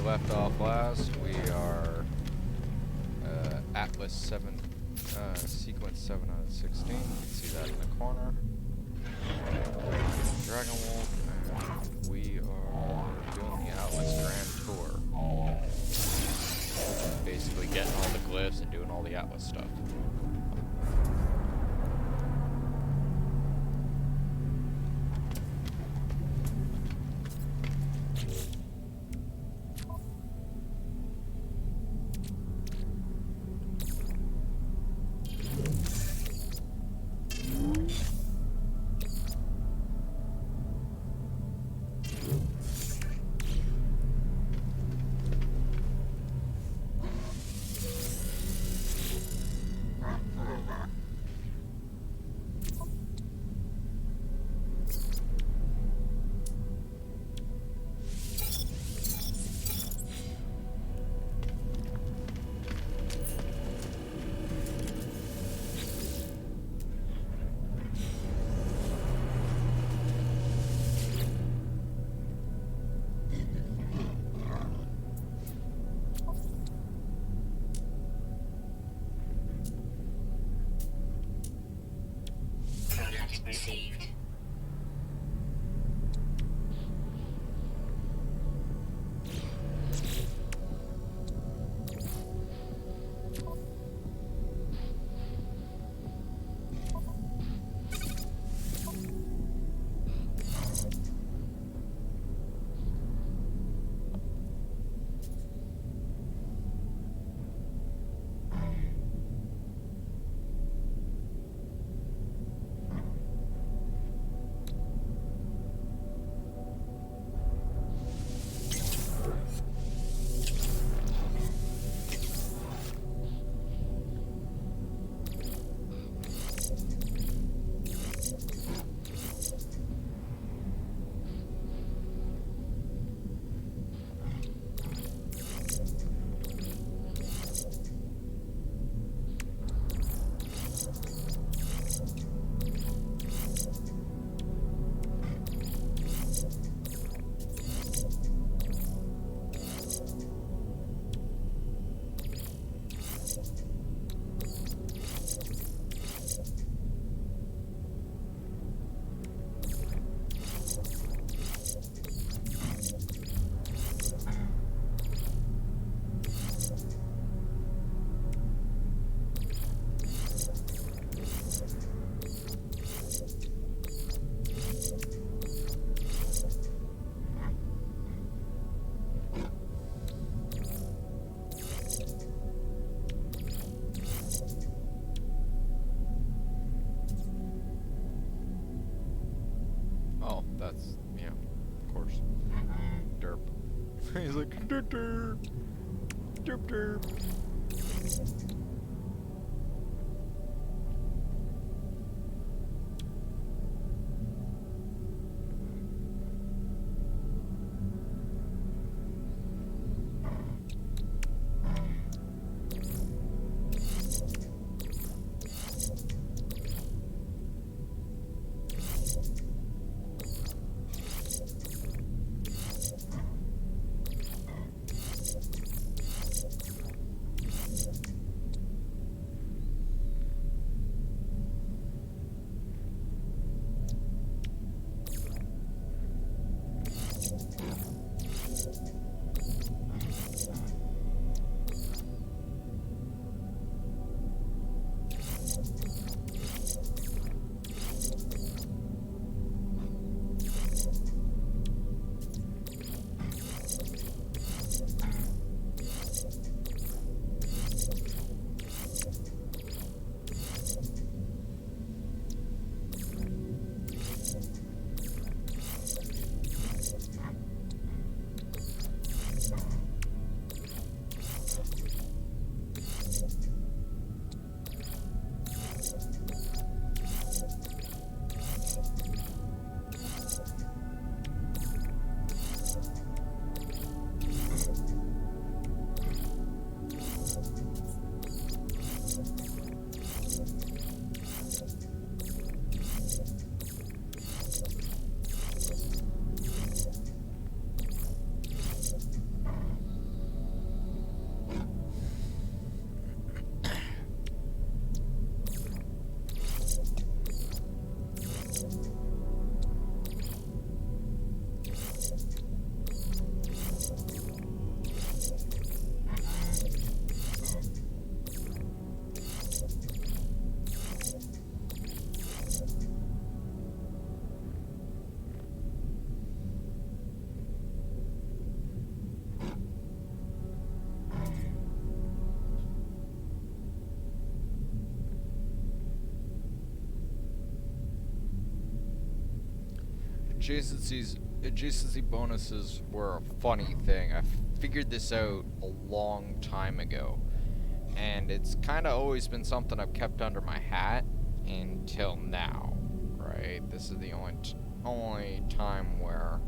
left off last, we are Atlas 7, sequence 7 out of 16. You can see that in the corner. Dragon Wolf, and we are doing the Atlas Grand Tour. Basically getting all the glyphs and doing all the Atlas stuff. Received. Oh, that's, yeah, of course. Derp. He's like, derp derp. Derp derp. adjacency bonuses were a funny thing. I figured this out a long time ago, and it's kind of always been something I've kept under my hat until now, right? This is the only time where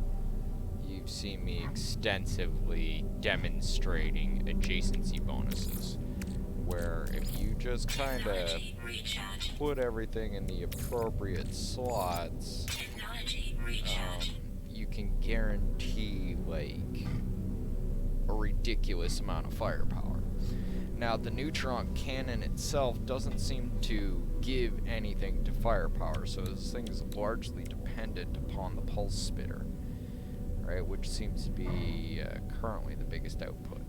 you've seen me extensively demonstrating adjacency bonuses, where if you just kind of put everything in the appropriate slots, you can guarantee, like, a ridiculous amount of firepower. Now, the neutron cannon itself doesn't seem to give anything to firepower, so this thing is largely dependent upon the pulse spitter, right, which seems to be currently the biggest output.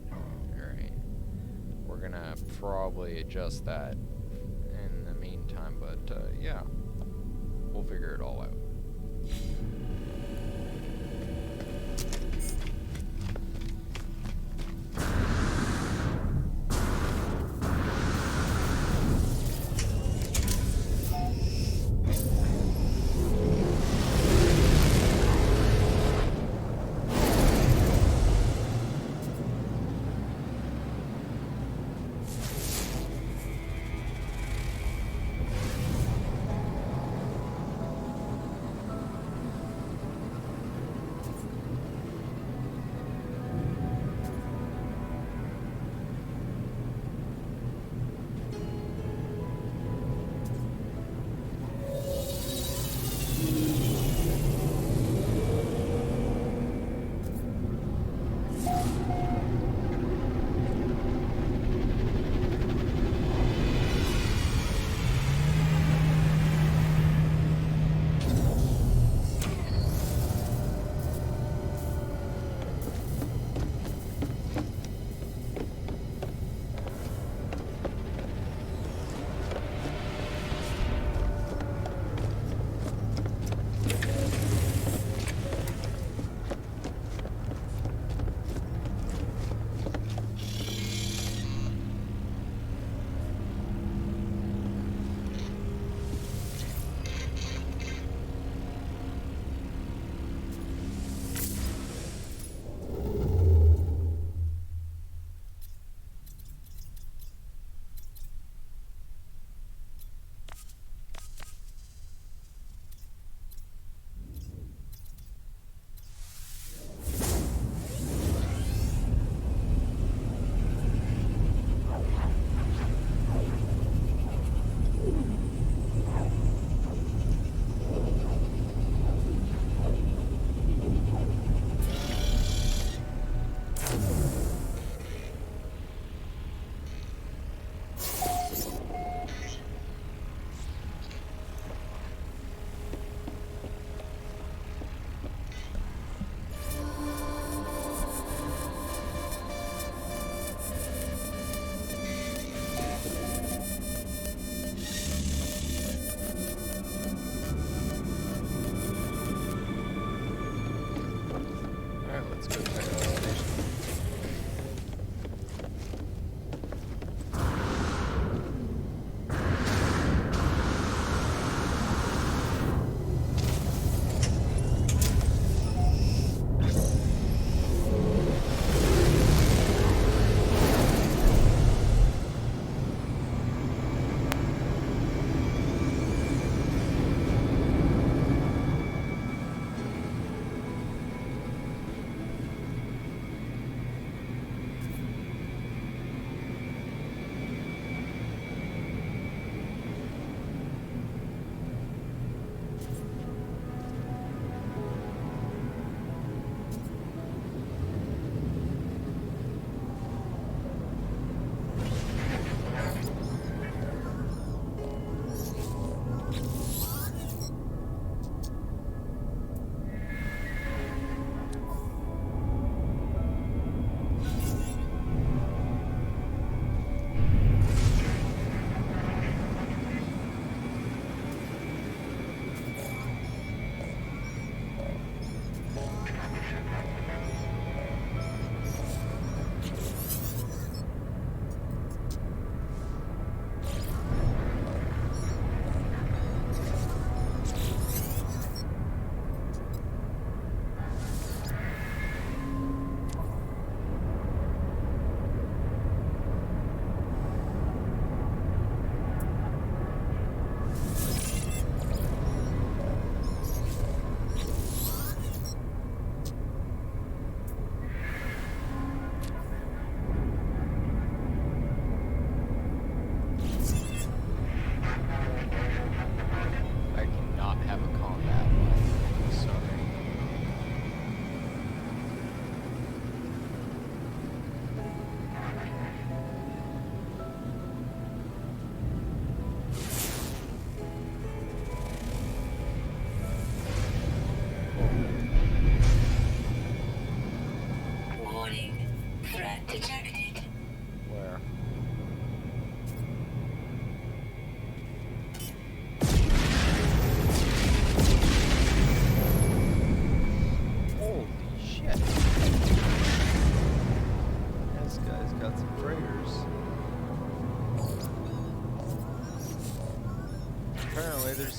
Alright, we're gonna probably adjust that in the meantime, but yeah, we'll figure it all out.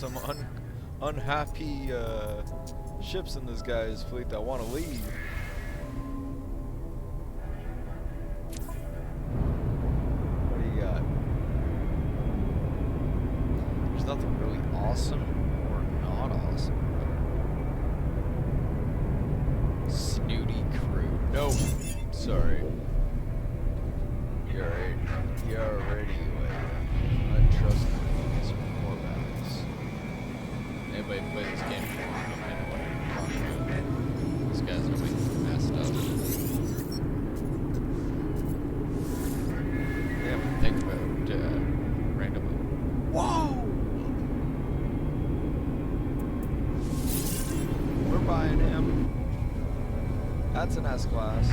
some unhappy ships in this guy's fleet that want to leave. What do you got? There's nothing really awesome or not awesome. Snooty crew. Nope. Sorry. You're already untrustworthy as quarterbacks. Anybody play this game for these guys are like messed up. Yeah, but think about random. Whoa! We're buying him. That's an S-Class.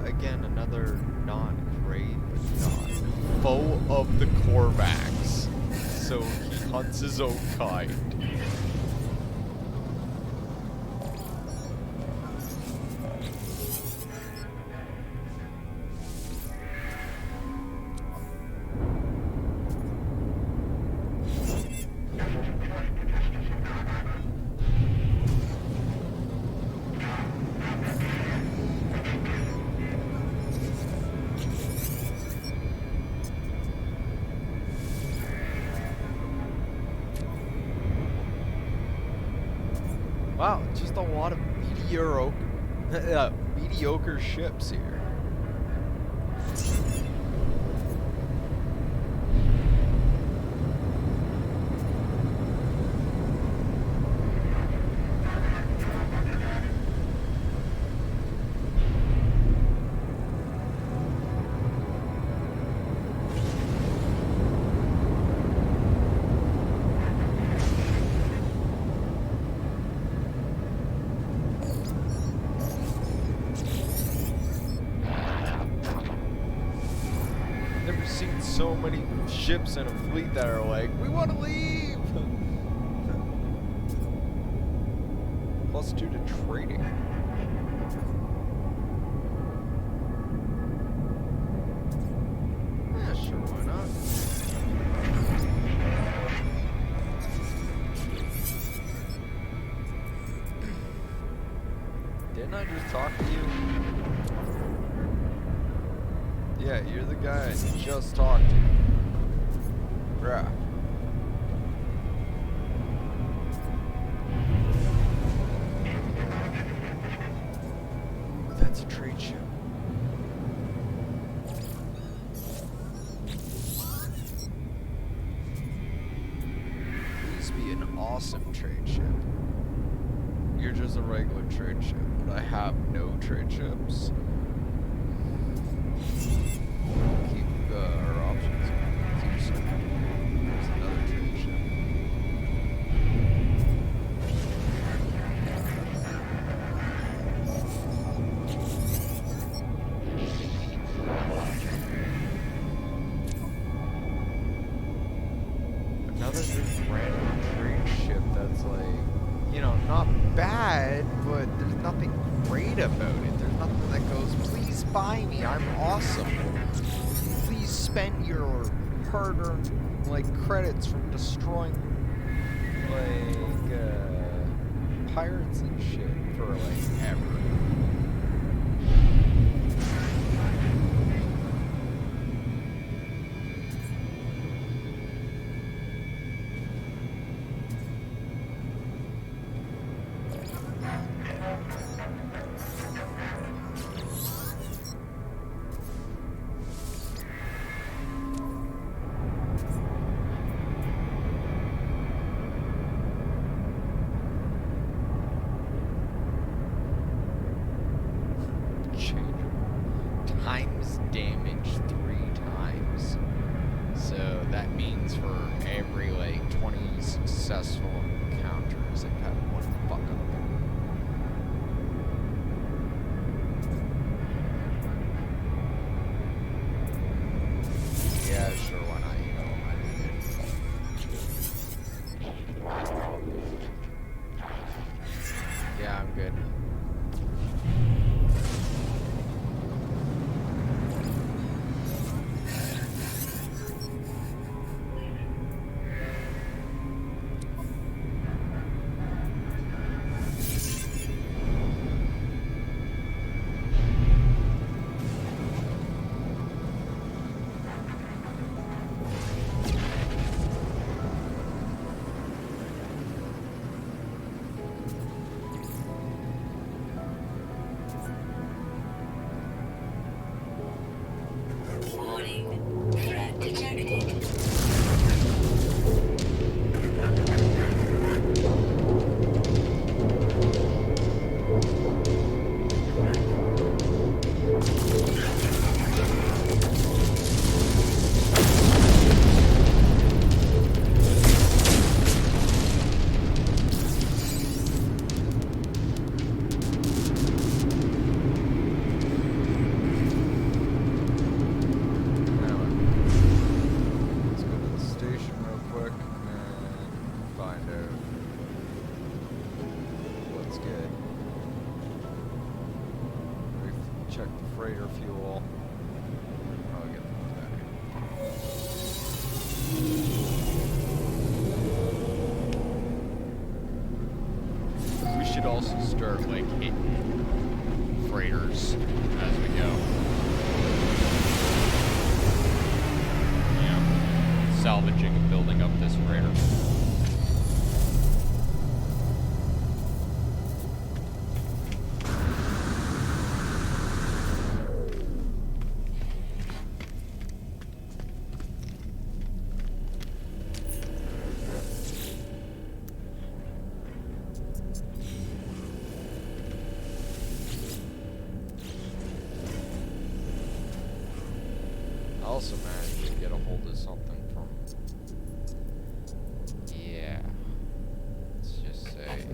Again, another non-great, foe of the Korvax. So he hunts his own kind. Wow, just a lot of mediocre ships here. Never seen so many ships in a fleet that are like, we want to leave! +2 to trading. Yeah, sure, why not? Didn't I just talk to you? Yeah, you're the guy I just talked to. Bruh. Ooh, that's a trade ship. Please be an awesome trade ship. You're just a regular trade ship, but I have no trade ships. Keep our options. There's another trade ship. Another just random trade ship that's like, you know, not bad, but there's nothing great about it. There's nothing that goes, please buy me, I'm awesome. Please spend your hard-earned, like, credits from destroying, like, pirates and shit for, like, ever. Times damage 3 times. So that means for every like 20 successful encounters, I've had one fuck up. Yeah, sure, why not? You know, I need it. freighter fuel. I'll get those out of here. We should also start like hitting freighters as we go. Yeah, salvaging and building up this freighter. I also managed to get a hold of something from, yeah, let's just say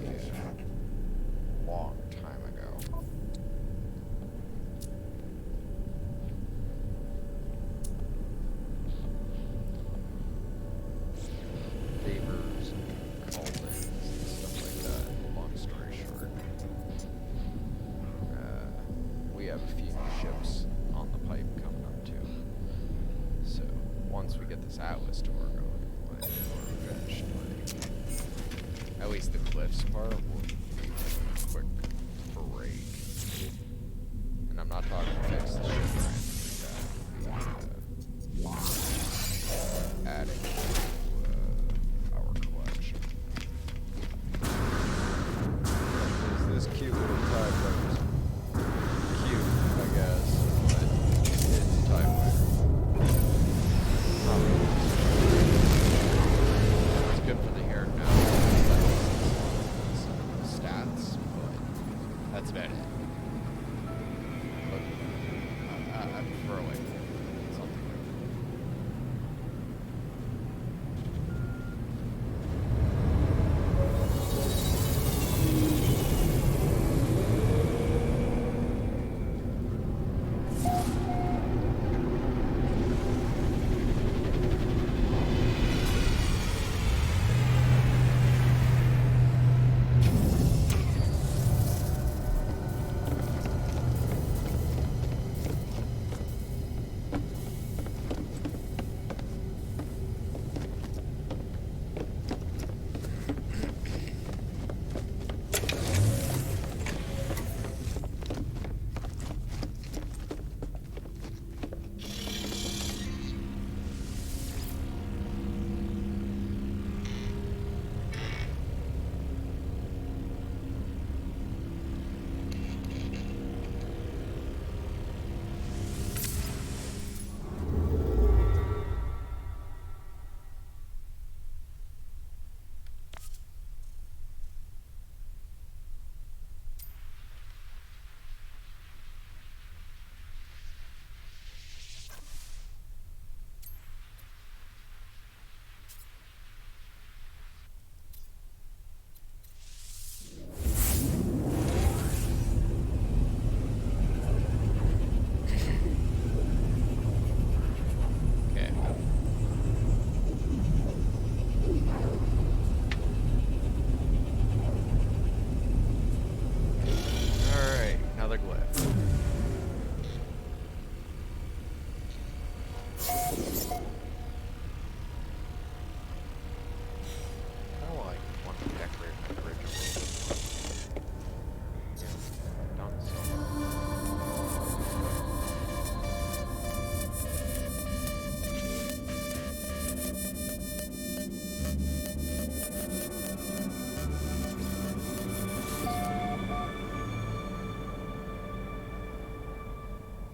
a long time ago. Favors and call-ins and stuff like that. Long story short, we have a few new ships on the pipe coming up too. So once we get this Atlas tour going, like, we're finished. Like, at least the cliffs part will be a quick break. And I'm not talking fix the ship or anything like that. Adding to our collection. There's this cute little TIE fighter. Cute, I guess, but it's a TIE fighter. It's good for the hair now. Some stats, but that's about it. But I prefer like something like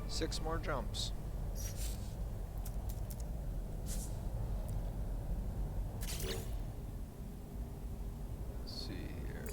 Six more jumps. Let's see here.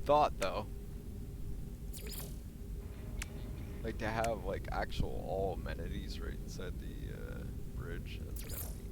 thought, though. Like, to have, like, actual all amenities right inside the, bridge. That's kind of neat.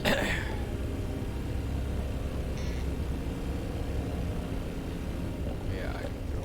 Yeah, I can feel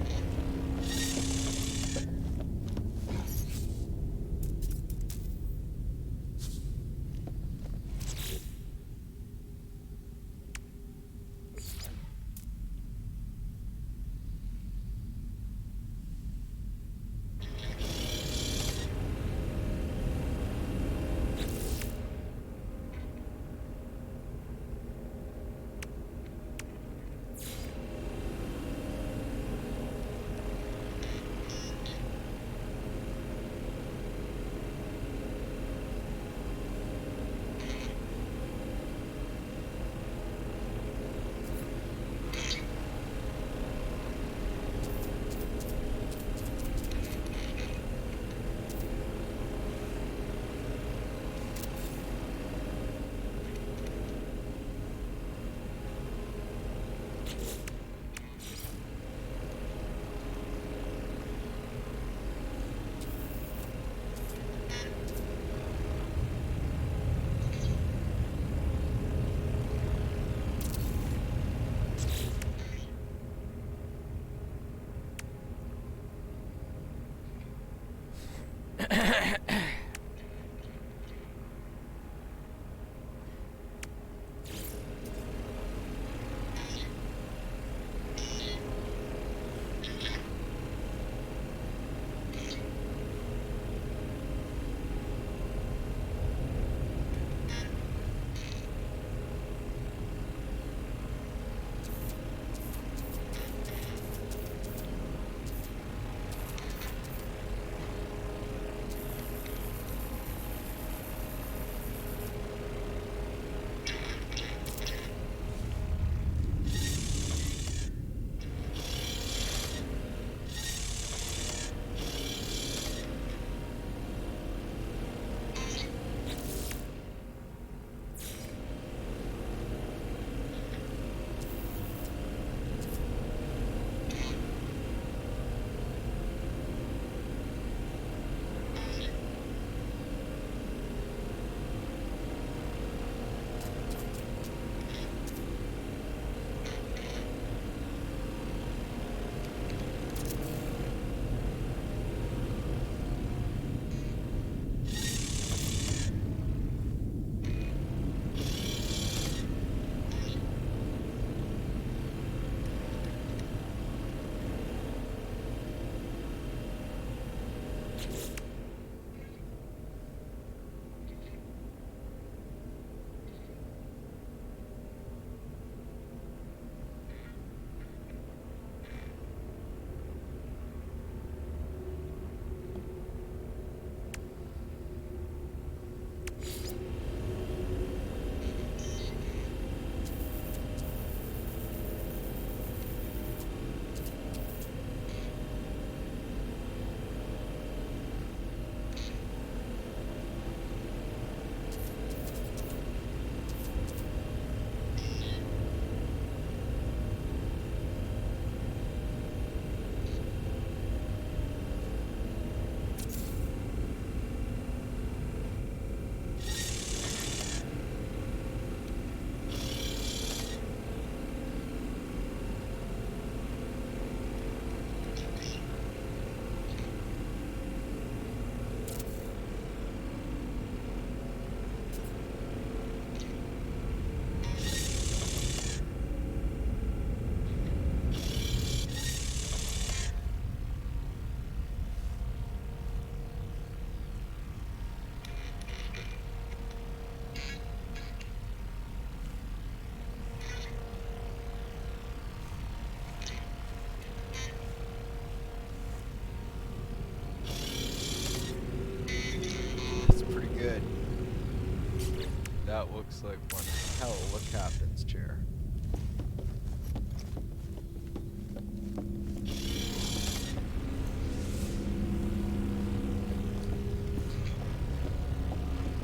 That looks like one hell of a captain's chair.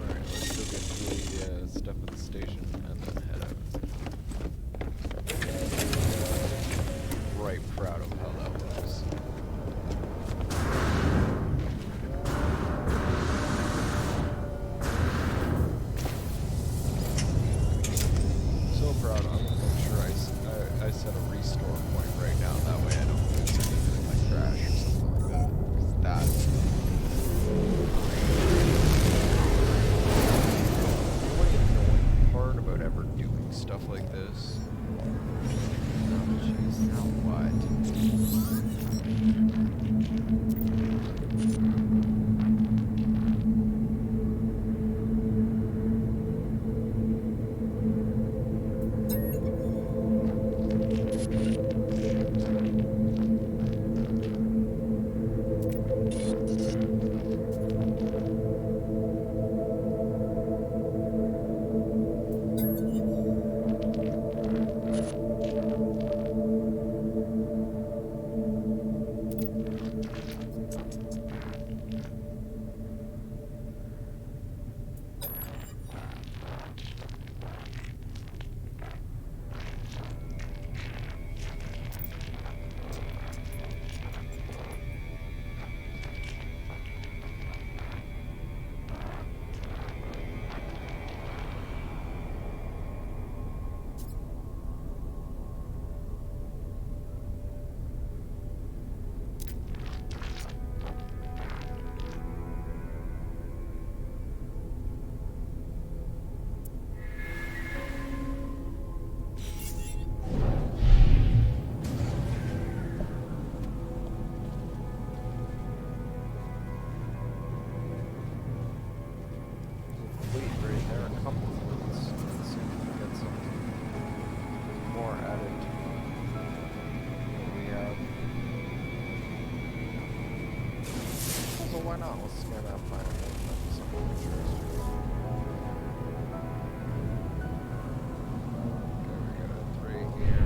Alright, let's go get the stuff at the station and then head out. Right proud of how that works. set a restore point right now. That way I don't lose anything like crash or something like that. 'Cause that's the only annoying part about ever doing stuff like this. Oh jeez, now what? Why not? Let's scan that planet. That's something interesting. Okay, we got a 3 here.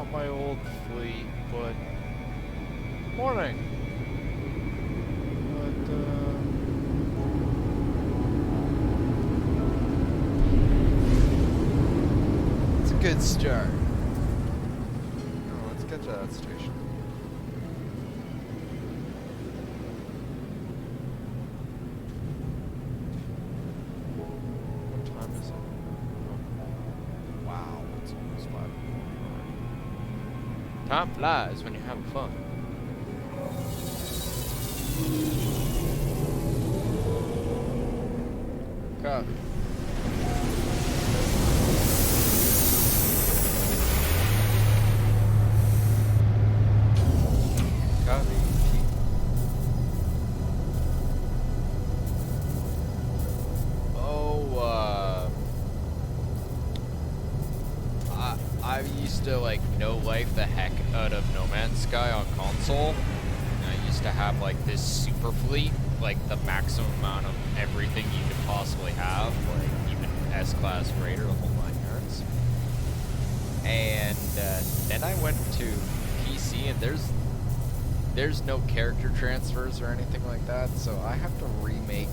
not my old fleet, but morning. But it's a good start. Oh, let's get to that station. What time is it? Wow, it's almost 5 o'clock. Time flies when you're having fun. Coffee. Coffee. Tea. Oh, I used to like no life the heck out of No Man's Sky on console. And I used to have like this super fleet, like the maximum amount of everything you could possibly have, like even S-Class Raider, the whole 9 yards. And then I went to PC, and there's no character transfers or anything like that, so I have to remake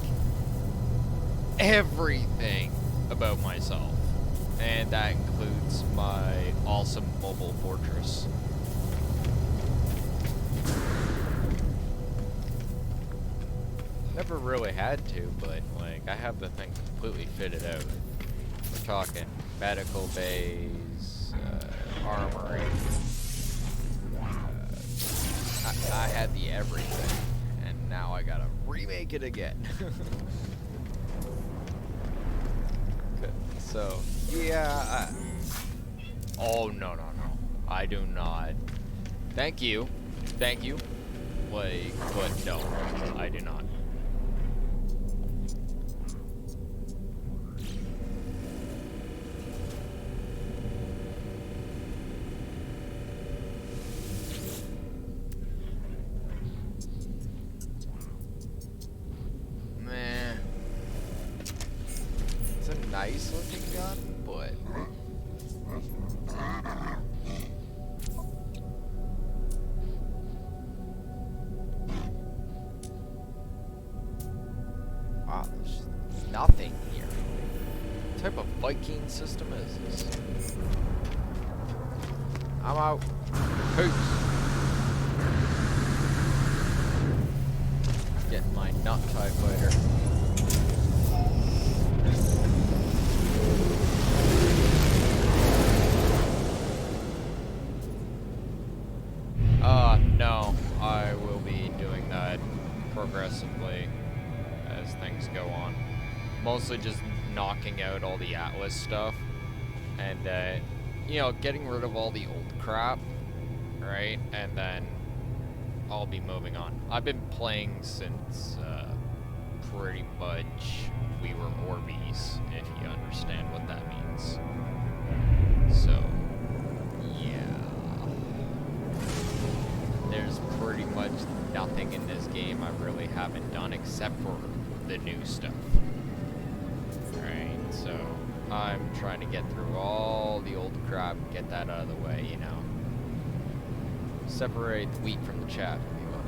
everything about myself. And that includes my awesome mobile fortress. Never really had to, but like I have the thing completely fitted out. We're talking medical bays, armory. I had the everything, and now I gotta remake it again. Good. So yeah. Oh no. I do not. Thank you. Like, but no, I do not. Man, it's a nice looking gun, but wow, there's nothing here. What type of Viking system is this? I'm out. Peace. Getting my nut TIE fighter. No, I will be doing that progressively as things go on. Mostly just knocking out all the Atlas stuff and, you know, getting rid of all the old crap, right? And then I'll be moving on. I've been playing since, pretty much we were Orbeez, if you understand what that means. So, yeah. There's pretty much nothing in this game I really haven't done except for the new stuff. Right, so I'm trying to get through all the old crap, get that out of the way, you know. Separate the wheat from the chaff, if you will.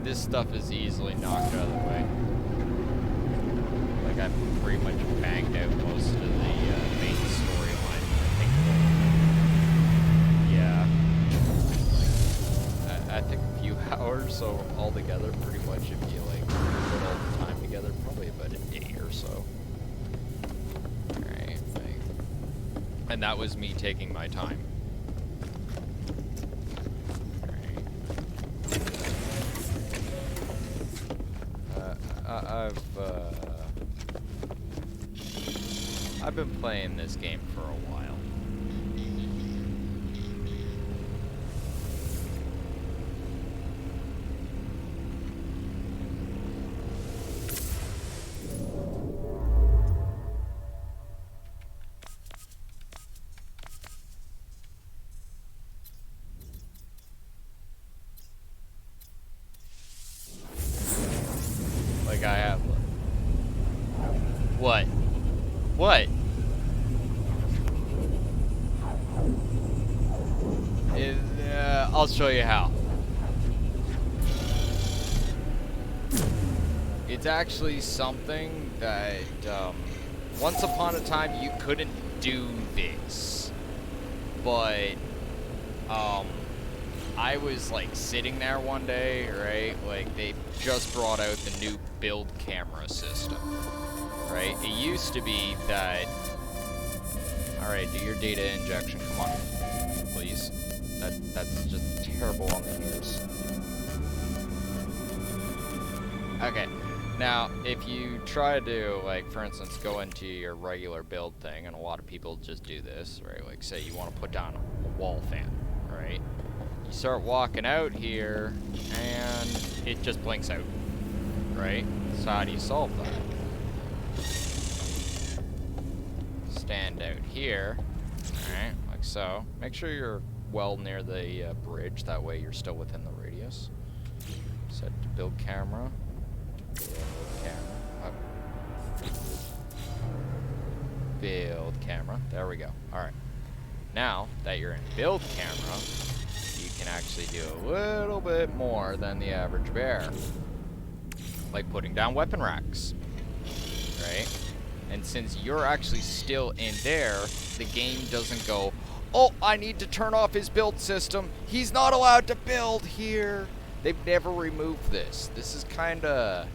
This stuff is easily knocked out of the way. Like, I've pretty much banged out most of the main storyline, I think. Yeah. Like, I think a few hours, so altogether, pretty much, if you, like, put all the time together, probably about a day or so. Alright, like, and that was me taking my time. I've been playing this game for a while. Like I have I'll show you how. It's actually something that, once upon a time you couldn't do this. But, I was, like, sitting there one day, right? Like, they just brought out the new build camera system, right? It used to be that... Alright, do your data injection. Come on, please. That's just terrible on the ears. Okay, now, if you try to, like, for instance, go into your regular build thing, and a lot of people just do this, right? Like, say you want to put down a wall fan, right? You start walking out here, and it just blinks out, right? So how do you solve that? Stand out here, alright, like so. Make sure you're well near the bridge, that way you're still within the radius. Set to build camera. Build camera. There we go. Alright. Now that you're in build camera, you can actually do a little bit more than the average bear. Like putting down weapon racks. Right? And since you're actually still in there, the game doesn't go, oh, I need to turn off his build system. He's not allowed to build here. They've never removed this. This is kind of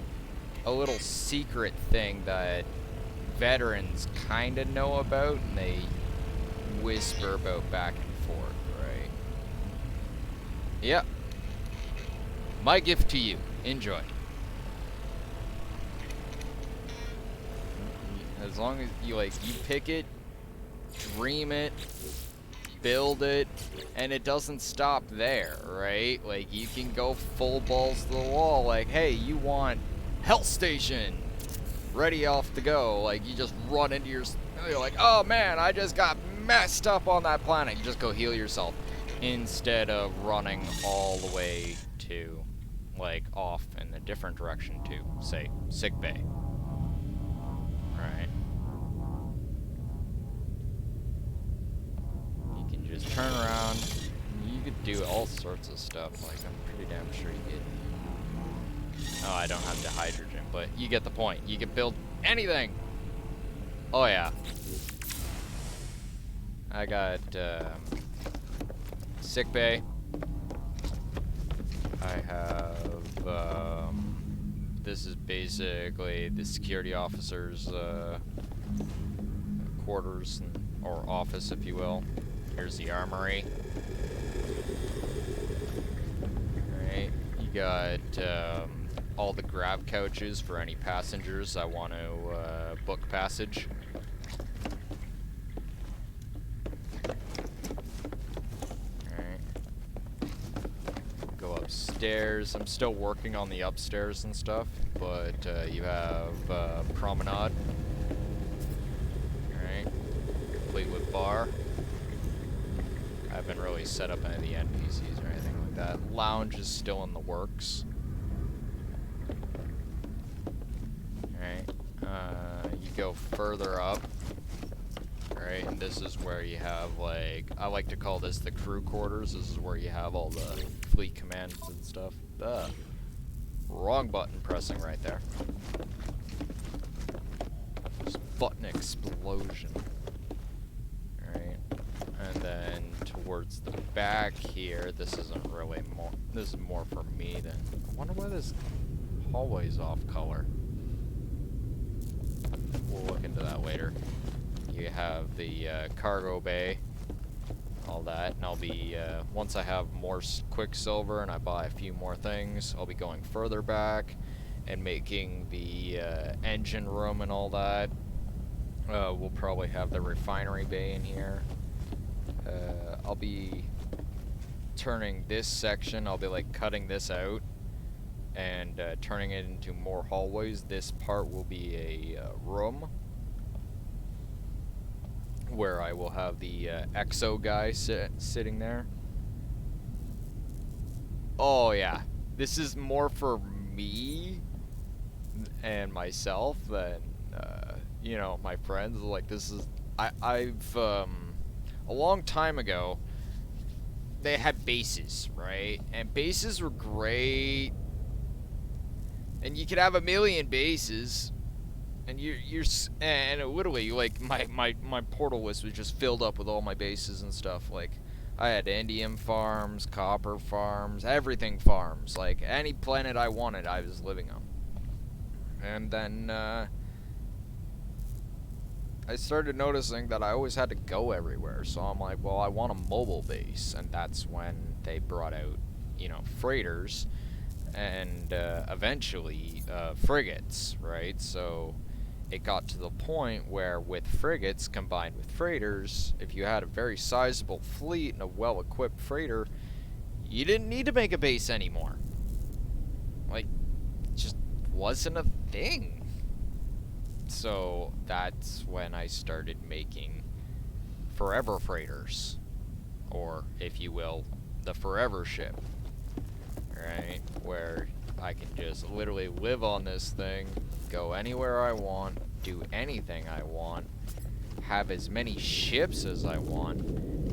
a little secret thing that veterans kind of know about, and they whisper about back and forth, right? Yep. My gift to you. Enjoy. As long as you, like, you pick it, dream it, build it, and it doesn't stop there, right? Like, you can go full balls to the wall, like, hey, you want Health Station ready, off the go. Like, you just run into your... You're like, oh man, I just got messed up on that planet. You just go heal yourself instead of running all the way to, like, off in a different direction to, say, sick bay. Right. You can just turn around. You could do all sorts of stuff. Like, I'm pretty damn sure you could... Oh, I don't have the hydrogen, but you get the point. You can build anything. Oh, yeah. I got sick bay. I have this is basically the security officer's quarters, or office, if you will. Here's the armory. Alright, you got all the grab couches for any passengers that want to book passage. Alright. Go upstairs. I'm still working on the upstairs and stuff, but you have promenade. Alright. Complete with bar. I haven't really set up any of the NPCs or anything like that. Lounge is still in the works. You go further up, right, and this is where you have, like, I like to call this the crew quarters. This is where you have all the fleet commands and stuff. Wrong button pressing right there. Just button explosion. Alright, and then towards the back here, this isn't really more, this is more for me than, I wonder why this hallway's off color. We'll look into that later. You have the cargo bay, all that, and I'll be, once I have more Quicksilver and I buy a few more things, I'll be going further back and making the engine room and all that. We'll probably have the refinery bay in here. I'll be turning this section, I'll be like cutting this out and turning it into more hallways. This part will be a room where I will have the exo guy sitting there. Oh yeah, this is more for me and myself than you know, my friends. Like, this is I've a long time ago they had bases, right? And bases were great. And you could have 1,000,000 bases. And and literally, like, my portal list was just filled up with all my bases and stuff. Like, I had Indium farms, copper farms, everything farms. Like, any planet I wanted, I was living on. And then, I started noticing that I always had to go everywhere, so I'm like, well, I want a mobile base, and that's when they brought out, you know, freighters, and eventually frigates, right? So it got to the point where with frigates combined with freighters, if you had a very sizable fleet and a well-equipped freighter, you didn't need to make a base anymore. Like, it just wasn't a thing. So that's when I started making forever freighters, or if you will, the forever ship, right? Where I can just literally live on this thing, go anywhere I want, do anything I want, have as many ships as I want,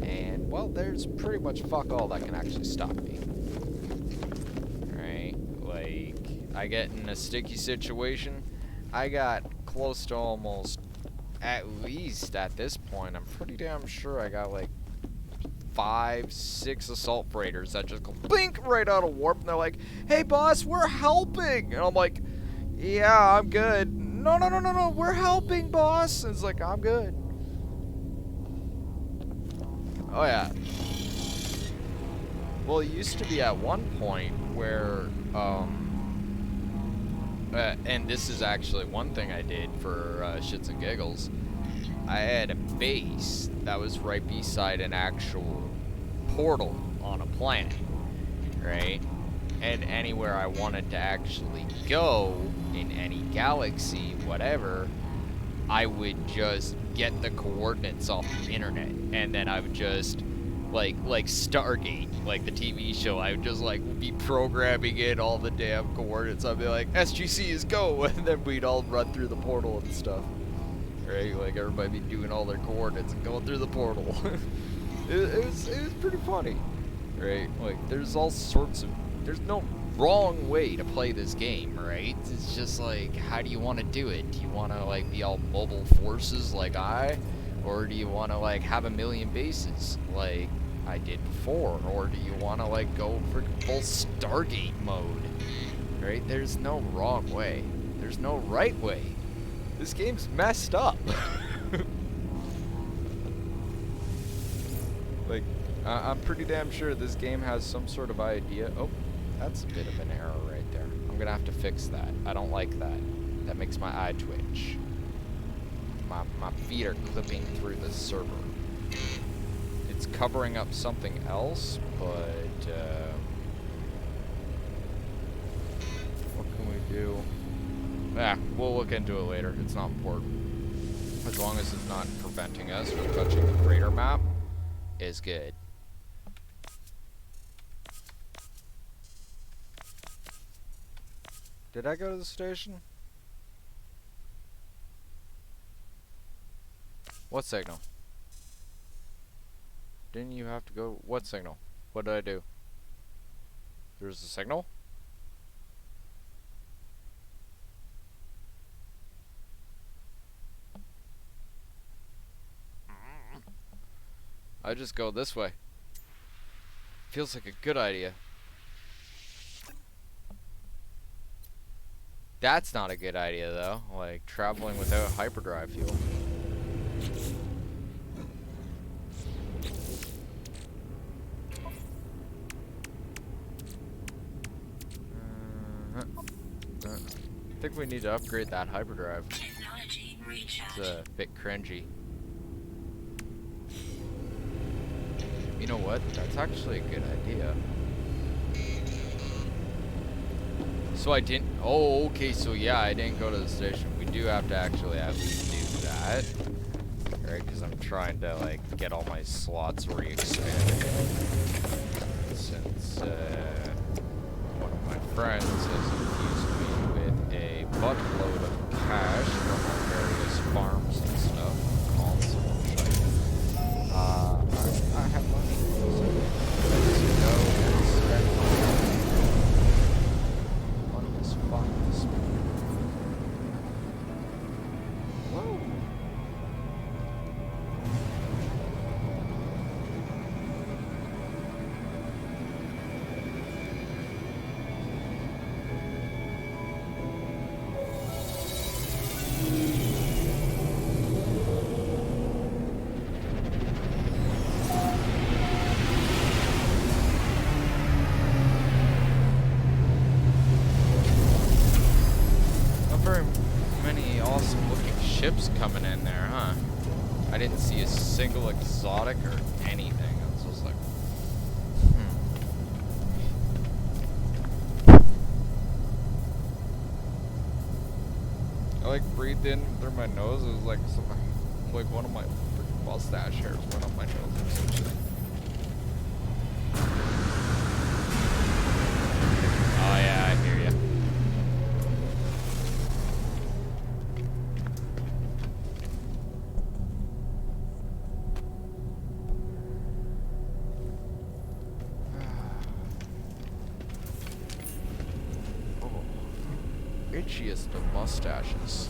and, well, there's pretty much fuck all that can actually stop me. Right? Like, I get in a sticky situation, I got close to almost, at least at this point, I'm pretty damn sure I got like 5, 6 assault freighters that just go blink right out of warp, and they're like, hey boss, we're helping, and I'm like, yeah, I'm good. No, we're helping, boss. And it's like, I'm good. Oh yeah. Well, it used to be at one point where and this is actually one thing I did for shits and giggles. I had a base that was right beside an actual portal on a planet, right? And anywhere I wanted to actually go in any galaxy, whatever, I would just get the coordinates off the internet, and then I would just like Stargate, like the TV show, I would just like be programming in all the damn coordinates. I'd be like, SGC is go, and then we'd all run through the portal and stuff, right? Like everybody be doing all their coordinates and going through the portal. it was pretty funny, right? Like there's all sorts of, there's no wrong way to play this game, right? It's just like, how do you want to do it? Do you want to like be all mobile forces like or do you want to like have 1,000,000 bases like I did before, or do you want to like go for full Stargate mode, right? There's no wrong way. There's no right way. This game's messed up. Like, I'm pretty damn sure this game has some sort of idea. Oh, that's a bit of an error right there. I'm gonna have to fix that. I don't like that. That makes my eye twitch. My feet are clipping through the server. It's covering up something else, but what can we do? We'll look into it later. It's not important. As long as it's not preventing us from touching the freighter map, is good. Did I go to the station? What signal? Didn't you have to go? What signal? What did I do? There's a signal? I just go this way. Feels like a good idea. That's not a good idea though, like traveling without hyperdrive fuel. I think we need to upgrade that hyperdrive. It's a bit cringy. You know what? That's actually a good idea. So I didn't... Oh, okay, so yeah, I didn't go to the station. We do have to actually at least do that. Right, because I'm trying to, like, get all my slots re-expanded. Since, one of my friends has infused me with a buttload of cash from our various farms and stuff. Console shite. I have money. So ships coming in there, huh? I didn't see a single exotic or anything. I was just like, I like breathed in through my nose. It was like one of my freaking mustache hairs went up my nose or some shit. Oh yeah, I hear ya. Itchiest of mustaches.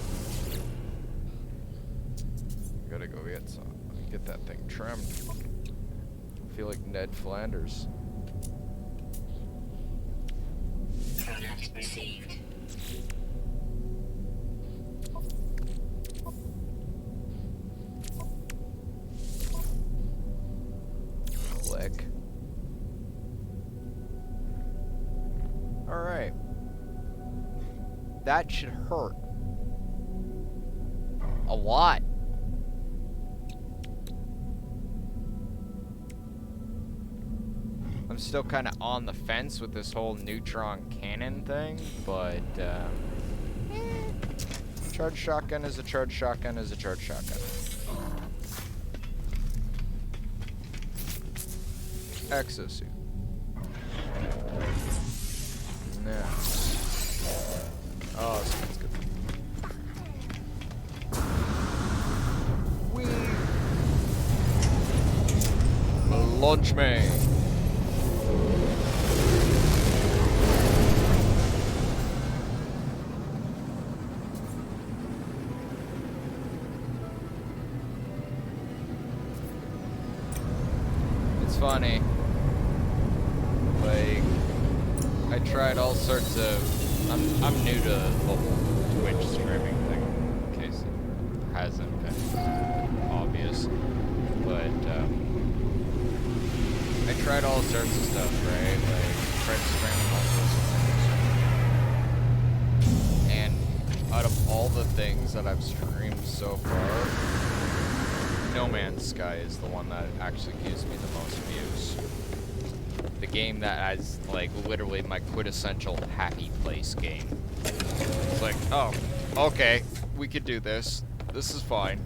Gotta go get that thing trimmed. I feel like Ned Flanders. Product received. Click. Alright. That should hurt. A lot. I'm still kind of on the fence with this whole neutron cannon thing, but charge shotgun is a charge shotgun is a charge shotgun. Exosuit. No. Oh, this one's good. Whee! Launch me! It's funny. Like, I tried all sorts of... I'm new to the whole Twitch streaming thing, in case it hasn't been obvious. But, I tried all sorts of stuff, right? Like, tried streaming all sorts of things. And out of all the things that I've streamed so far, No Man's Sky is the one that actually gives me the most views. The game that has, like, literally my quintessential happy place game. It's like, oh, okay, we could do this. This is fine.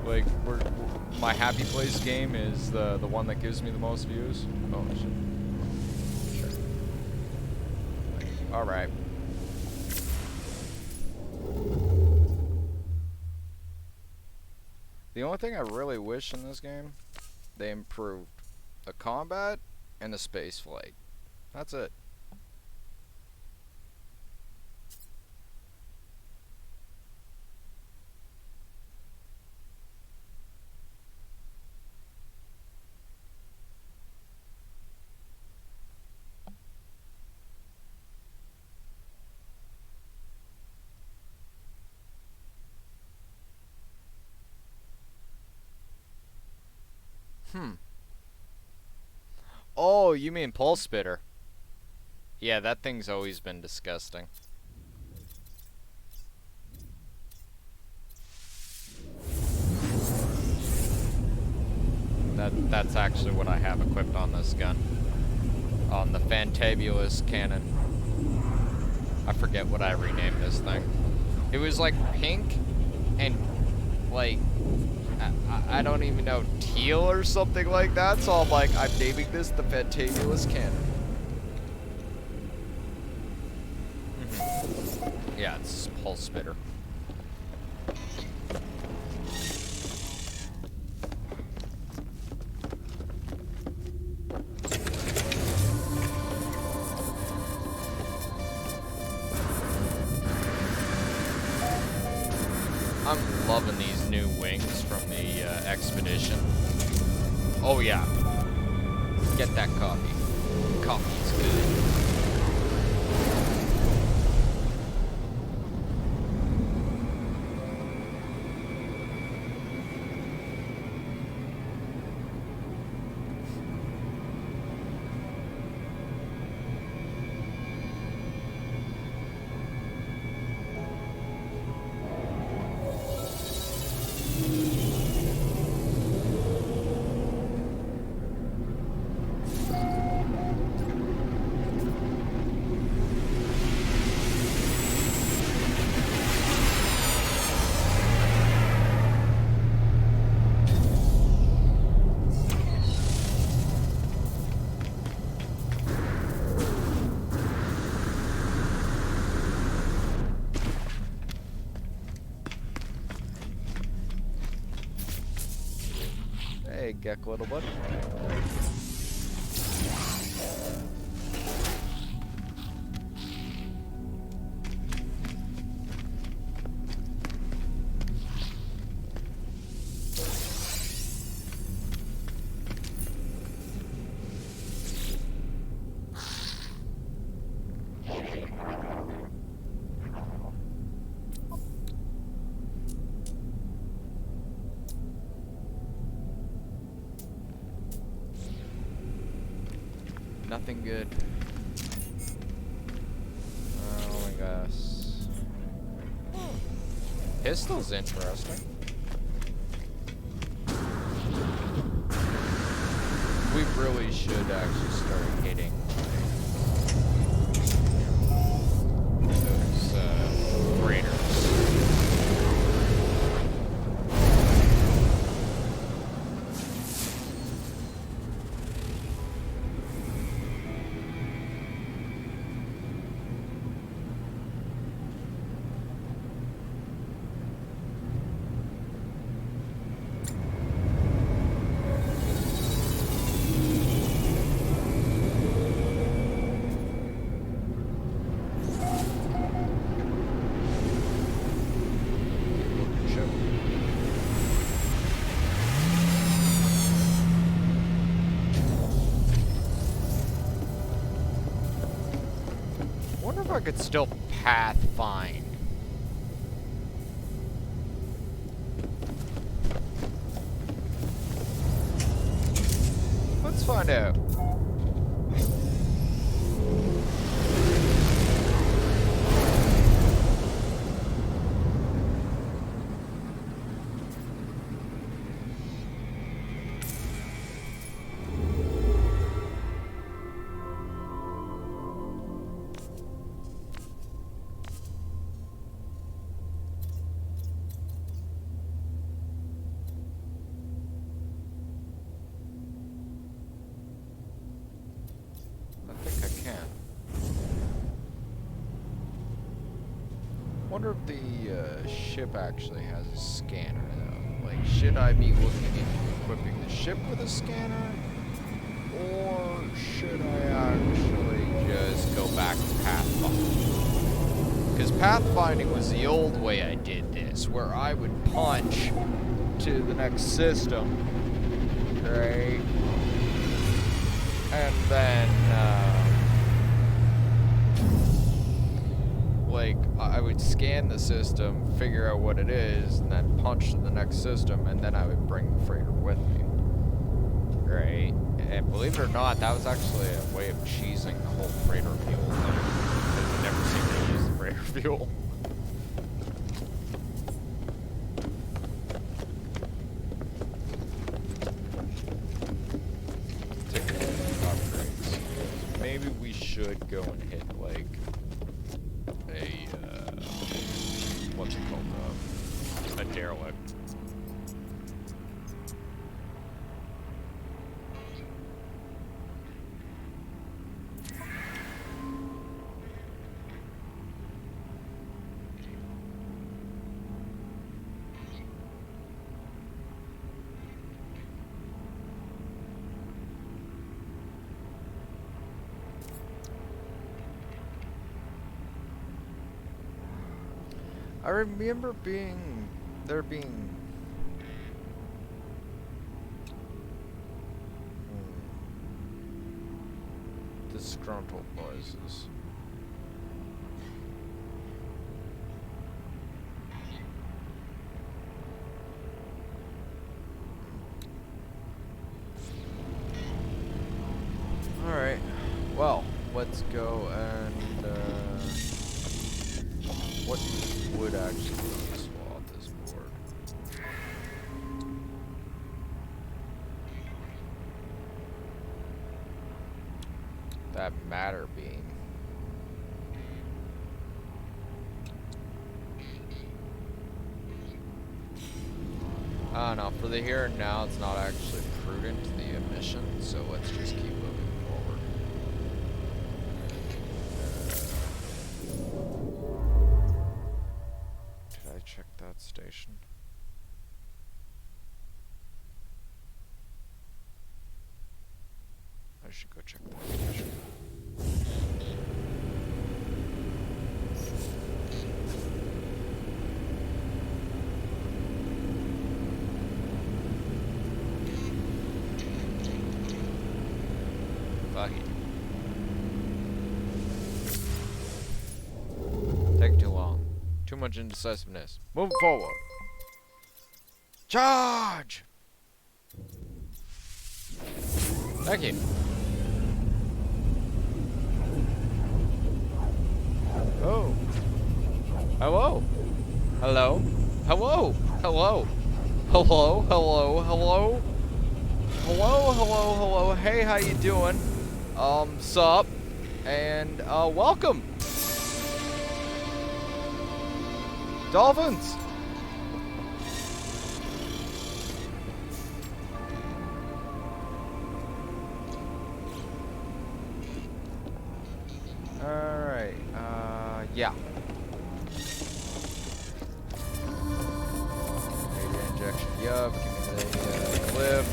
Like, my happy place game is the one that gives me the most views. Oh, shit. Sure. Alright. The only thing I really wish in this game, they improved the combat and the space flight. That's it. Oh, you mean Pulse Spitter. Yeah, that thing's always been disgusting. That's actually what I have equipped on this gun. On the Fantabulous cannon. I forget what I renamed this thing. It was like pink and like I don't even know, teal or something like that, so I'm like, I'm naming this the Fantabulous Cannon. Yeah, it's Pulse Spitter. I'm loving these new wings from the Expedition. Oh yeah. Get that coffee. Coffee's good. Geck, little bud. Nothing good. Oh my gosh. Pistol's interesting. We really should actually start hitting those raiders. Wonder if I could still path find. Let's find out. Wonder if the ship actually has a scanner though. Like, should I be looking into equipping the ship with a scanner? Or should I actually just go back to pathfinding? Because pathfinding was the old way I did this, where I would punch to the next system, right? And then, like, I would scan the system, figure out what it is, and then punch to the next system, and then I would bring the freighter with me. Right? And believe it or not, that was actually a way of cheesing the whole freighter fuel thing. Because I never seemed to use the freighter fuel. Take a look at the upgrades. Maybe we should go and hit, like, a, what's it called, a derelict. I remember there being disgruntled noises. Alright, well, let's go and what would actually swap this board? That matter beam. I don't know, for the here and now it's not actually prudent, the emission, so let's just keep moving forward. Did I check that station? should go check that cache. Fuck it. Take too long. Too much indecisiveness. Move forward. Charge! Thank you. Oh. Hello. Hello. Hello. Hello. Hello. Hello. Hello. Hello. Hello. Hello. Hey, how you doing? Sup? And, welcome. Dolphins. Alright, yeah. Data injection, yup. Give me the, lift.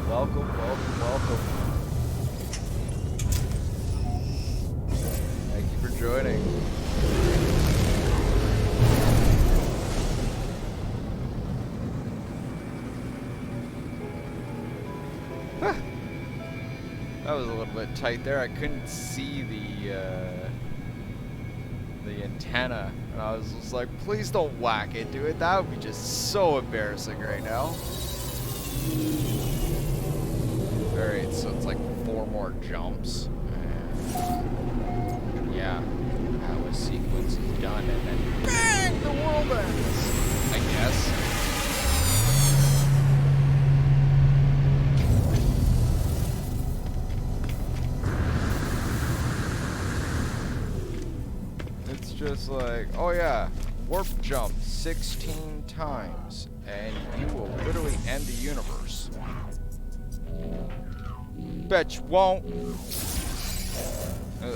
Welcome, welcome, welcome. Thank you for joining. That was a little bit tight there. I couldn't see the antenna, and I was just like, please don't whack into it. That would be just so embarrassing right now. Alright, so it's like 4 more jumps. And yeah, how a sequence is done, and then bang, the world ends, I guess. It's just like, oh yeah, warp jump 16 times, and you will literally end the universe. Bet you won't.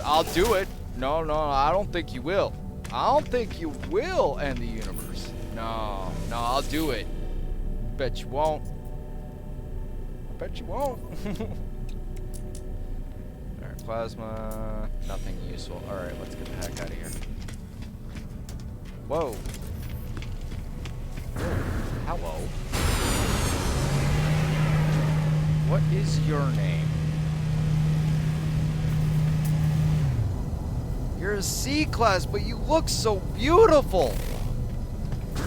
I'll do it. No, I don't think you will. I don't think you will end the universe. No, I'll do it. Bet you won't. Bet you won't. Alright, plasma. Nothing useful. Alright, let's get the heck out of here. Whoa. Hello. What is your name? You're a C-class, but you look so beautiful.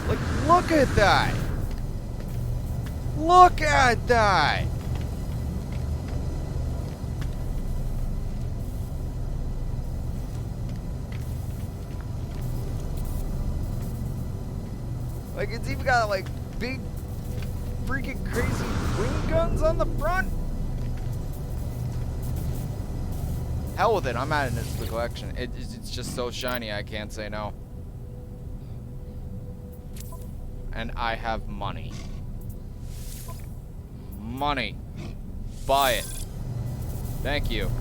Like, look at that. Look at that. Like, it's even got, like, big, freaking crazy wing guns on the front. Hell with it, I'm adding it to the collection. It's just so shiny, I can't say no. And I have money. Money. Buy it. Thank you.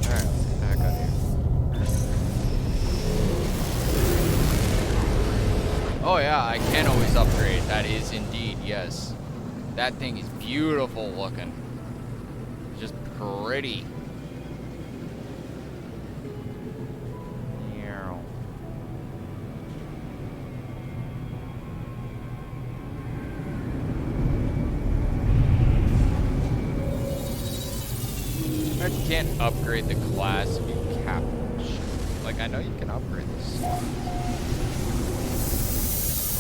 Alright, let's get the heck out of here. Oh yeah, I can always upgrade. That is indeed, yes. That thing is beautiful looking. Just pretty. I can't upgrade the class if you cap the ship. Like, I know you can upgrade this.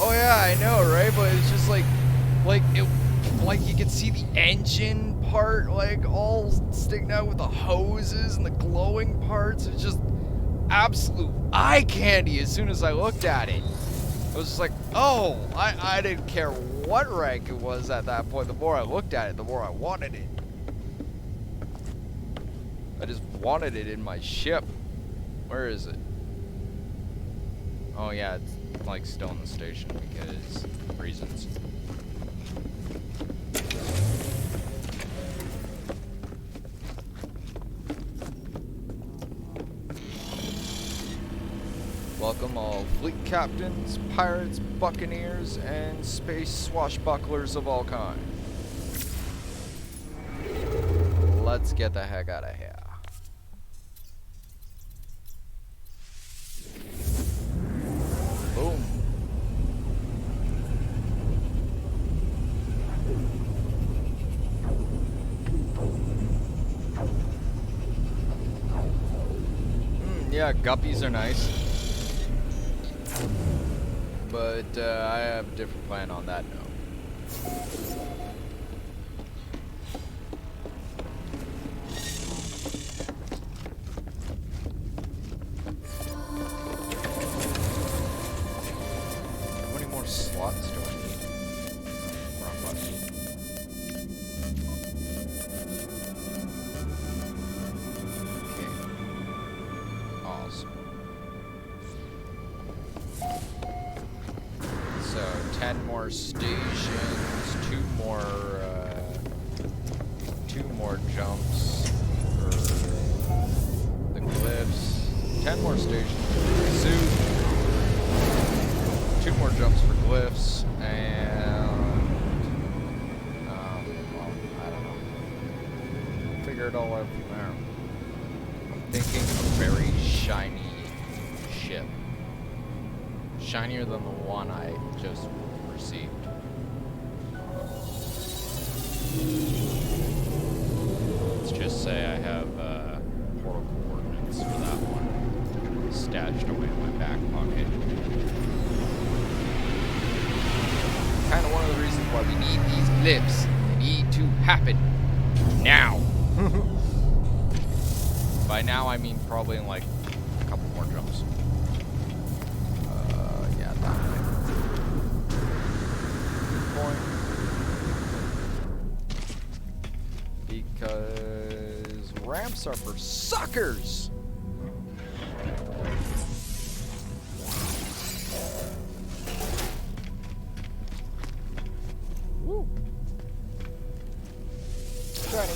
Oh yeah, I know, right? But it's just like you can see the engine part, like, all sticking out with the hoses and the glowing parts. It's just absolute eye candy as soon as I looked at it. I was just like, oh, I didn't care what rank it was at that point. The more I looked at it, the more I wanted it. I just wanted it in my ship. Where is it? Oh yeah, it's like still in the station because reasons. Welcome all fleet captains, pirates, buccaneers, and space swashbucklers of all kinds. Let's get the heck out of here. Boom. Yeah, guppies are nice. But I have a different plan on that note. How many more slots do I need? Wrong button. Okay. Awesome. So 10 more stations, two more jumps for the glyphs, 10 more stations for the zoo, 2 more jumps for glyphs, and well, I don't know. Figure it all out from there. I'm thinking a very shiny ship. Shinier than the one I just received. Let's just say I have portal coordinates for that one stashed away in my back pocket. Kind of one of the reasons why we need these glyphs. They need to happen now. By now I mean probably in like a couple more jumps. Because ramps are for suckers. Woo. Shiny.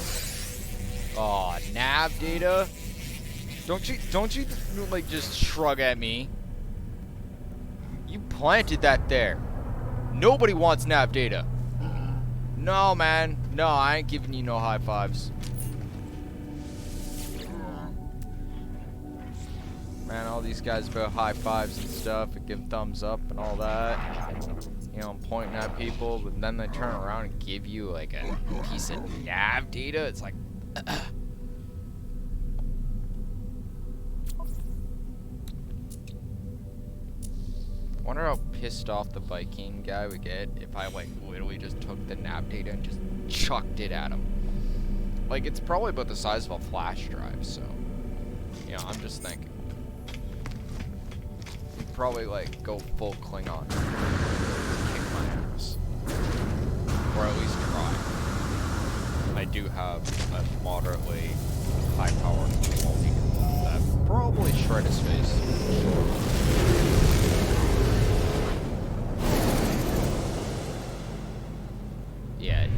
Aw, nav data. Don't you like just shrug at me? You planted that there. Nobody wants nav data. No, man. No, I ain't giving you no high fives. Man, all these guys about high fives and stuff and give thumbs up and all that. You know, I'm pointing at people, but then they turn around and give you like a piece of nav data. It's like, wonder how pissed off the Viking guy would get if I like literally just took the nav data and just chucked it at him. Like, it's probably about the size of a flash drive, so you know, I'm just thinking. He'd probably like go full Klingon. Kick my ass. Or at least try. I do have a moderately high power multi-tool that probably shred his face. Sure. Yeah, I did.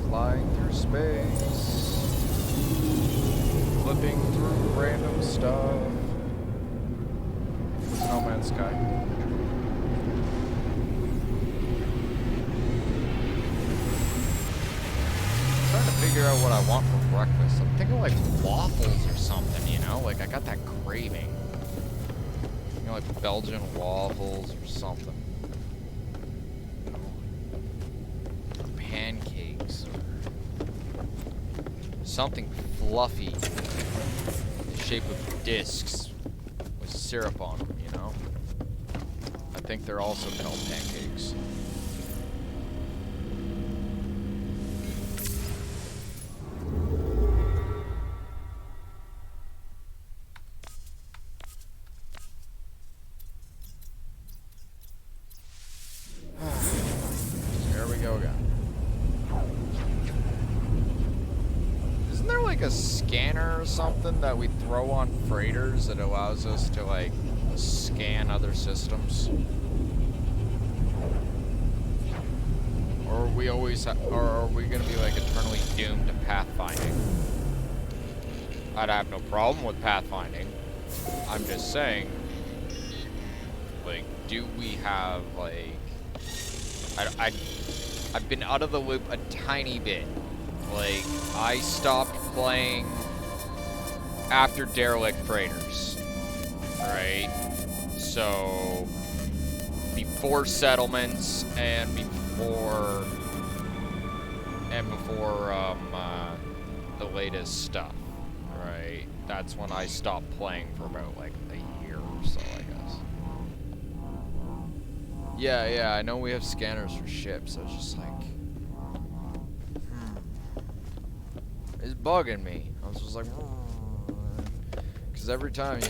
Flying through space, flipping through random stuff. No Man's Sky. Trying to figure out what I want for breakfast. I'm thinking like waffles or something, you know? Like I got that craving. You know, like Belgian waffles or something. Pancakes or something fluffy in the shape of discs with syrup on them, you know? I think they're also called pancakes. A scanner or something that we throw on freighters that allows us to, like, scan other systems? Or are we always, or are we gonna be, like, eternally doomed to pathfinding? I'd have no problem with pathfinding. I'm just saying, like, do we have, like, I've been out of the loop a tiny bit. Like, I stopped playing after Derelict Freighters, right? So, before Settlements and before the latest stuff, right? That's when I stopped playing for about, like, a year or so, I guess. Yeah, I know we have scanners for ships. I was just like, it's bugging me. I was just like, because every time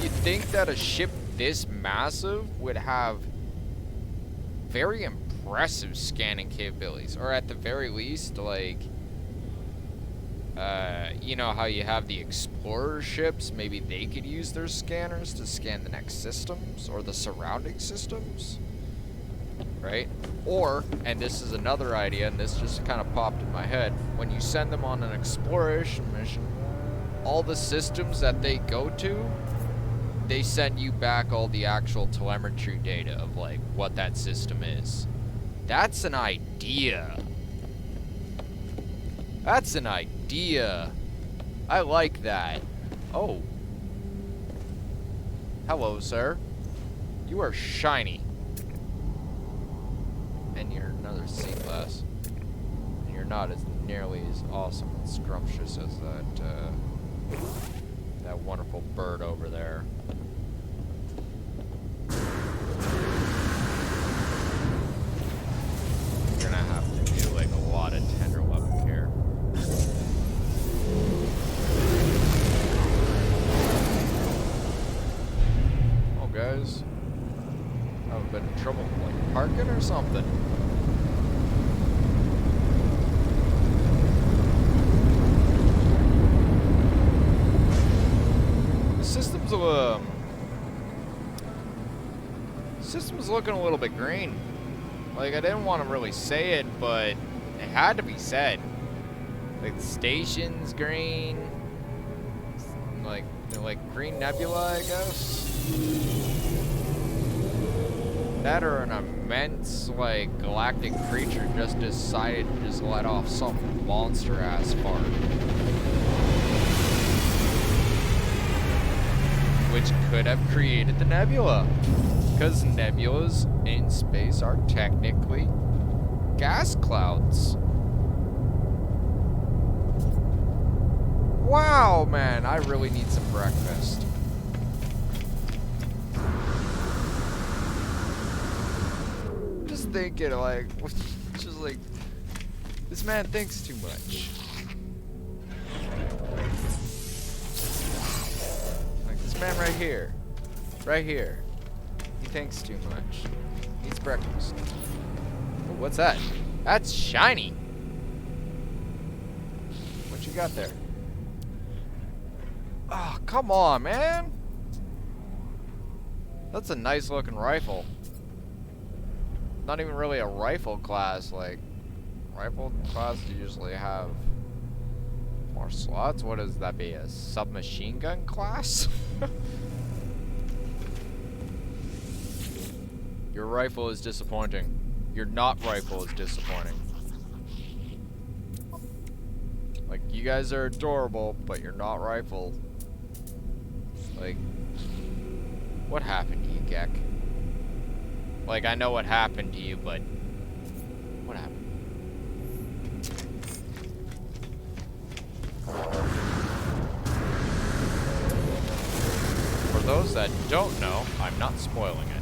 you'd think that a ship this massive would have very impressive scanning capabilities, or at the very least, like, you know how you have the explorer ships, maybe they could use their scanners to scan the next systems or the surrounding systems, right? Or, and this is another idea, and this just kind of popped in my head, when you send them on an exploration mission, all the systems that they go to, they send you back all the actual telemetry data of, like, what that system is. That's an idea. That's an idea. I like that. Oh. Hello, sir. You are shiny. And you're another C-class. And you're not as nearly as awesome and scrumptious as that wonderful bird over there. You're gonna have to do, like, a lot of tender loving care. Oh, guys. I've been in trouble, like, parking or something. The system's looking a little bit green. Like, I didn't want to really say it, but it had to be said. Like, the station's green. Like green nebula, I guess. That or an immense, like, galactic creature just decided to just let off some monster-ass fart. Which could have created the nebula. Because nebulas in space are technically gas clouds. Wow, man, I really need some breakfast. Just thinking, like, just like, this man thinks too much. Like, this man right here. Right here. He thinks too much. Eats breakfast. Oh, what's that? That's shiny. What you got there? Oh, come on, man. That's a nice looking rifle. Not even really a rifle class. Like, rifle class usually have more slots. What does that be? A submachine gun class? Your rifle is disappointing. Your not rifle is disappointing. Like, you guys are adorable, but your not rifle. Like, what happened to you, Gek? Like, I know what happened to you, but what happened? For those that don't know, I'm not spoiling it.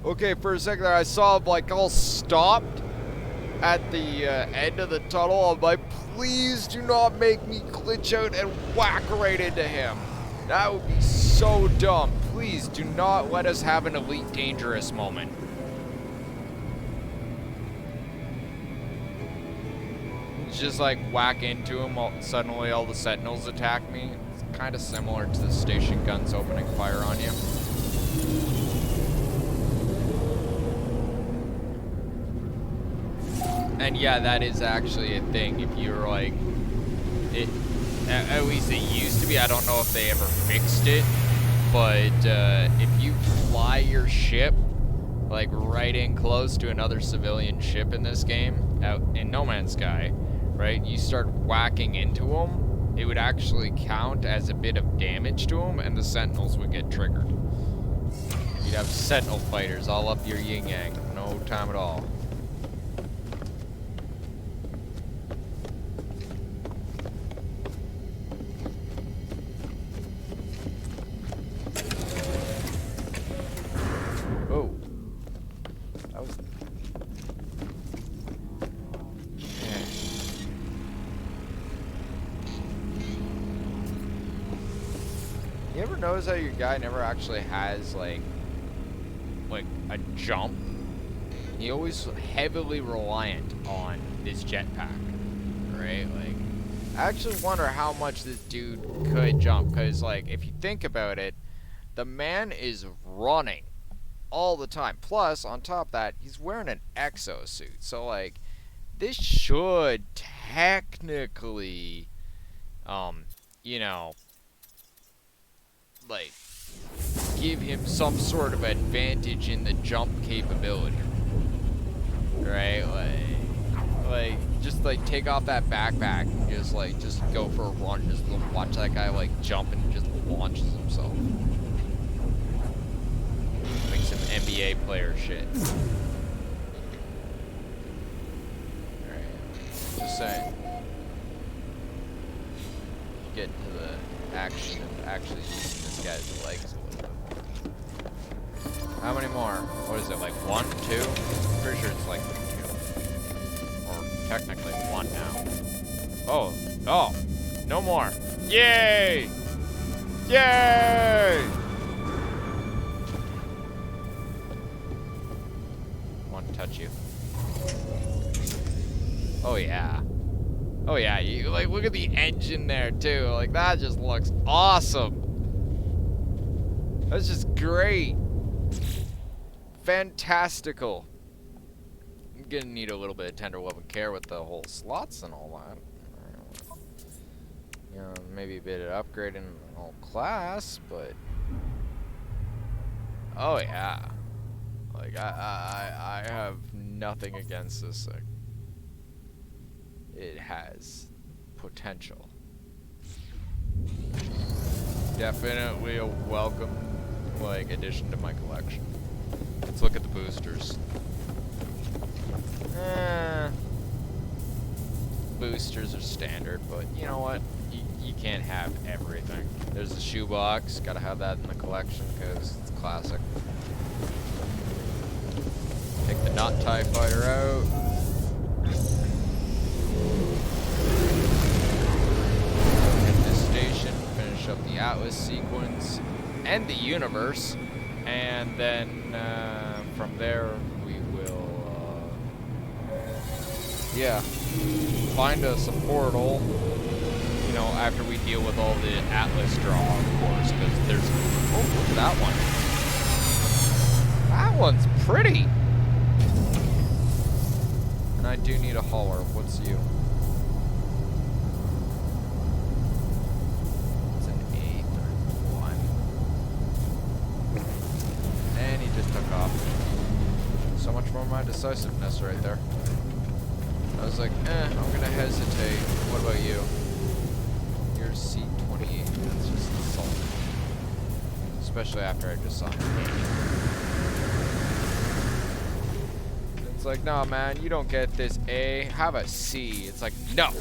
Okay, for a second there, I saw him, like, all stopped at the end of the tunnel. I'm like, please do not make me glitch out and whack right into him. That would be so so dumb. Please do not let us have an Elite Dangerous moment. Just like whack into him, suddenly all the sentinels attack me. It's kind of similar to the station guns opening fire on you. And yeah, that is actually a thing. If you're like, at least it used to be. I don't know if they ever fixed it, but if you fly your ship like right in close to another civilian ship in this game, out in No Man's Sky, right? You start whacking into them, it would actually count as a bit of damage to them, and the sentinels would get triggered. You'd have sentinel fighters all up your yin-yang, no time at all. Oh. That was... You ever notice how your guy never actually has like a jump? He always heavily reliant on this jetpack, right? Like, I actually wonder how much this dude could jump, because like if you think about it, the man is running all the time. Plus, on top of that, he's wearing an exosuit, so like this should technically, you know, like give him some sort of advantage in the jump capability, right? Like just like take off that backpack and just go for a run, just watch that guy like jump and just launches himself, like some NBA player shit. All right, just saying. Get into the action of actually using this guy's legs a little bit more. How many more? What is it, like 1, 2? Pretty sure it's like 2. Or technically 1 now. Oh, no more. Yay! Yay! Want to touch you. Oh yeah. Oh yeah, you like look at the engine there too. Like that just looks awesome. That's just great. Fantastical. I'm gonna need a little bit of tender love and care with the whole slots and all that. You know, maybe a bit of upgrading the whole class, but oh yeah. Like I have nothing against this thing. It has potential. Definitely a welcome, like, addition to my collection. Let's look at the boosters. Boosters are standard, but you know what? You can't have everything. There's the shoebox. Gotta have that in the collection because it's classic. Take the not TIE fighter out. Hit this station, finish up the Atlas sequence and the universe, and then from there we will, yeah, find us a portal. You know, after we deal with all the Atlas draw, of course, because there's. Oh, look at that one. That one's pretty. And I do need a hauler. What's you? It's an A31. And he just took off. So much more my decisiveness right there. I was like, I'm gonna hesitate. What about you? You're C28. That's just insulting. Especially after I just saw him. It's like, nah, man, you don't get this A. Have a C. It's like, no.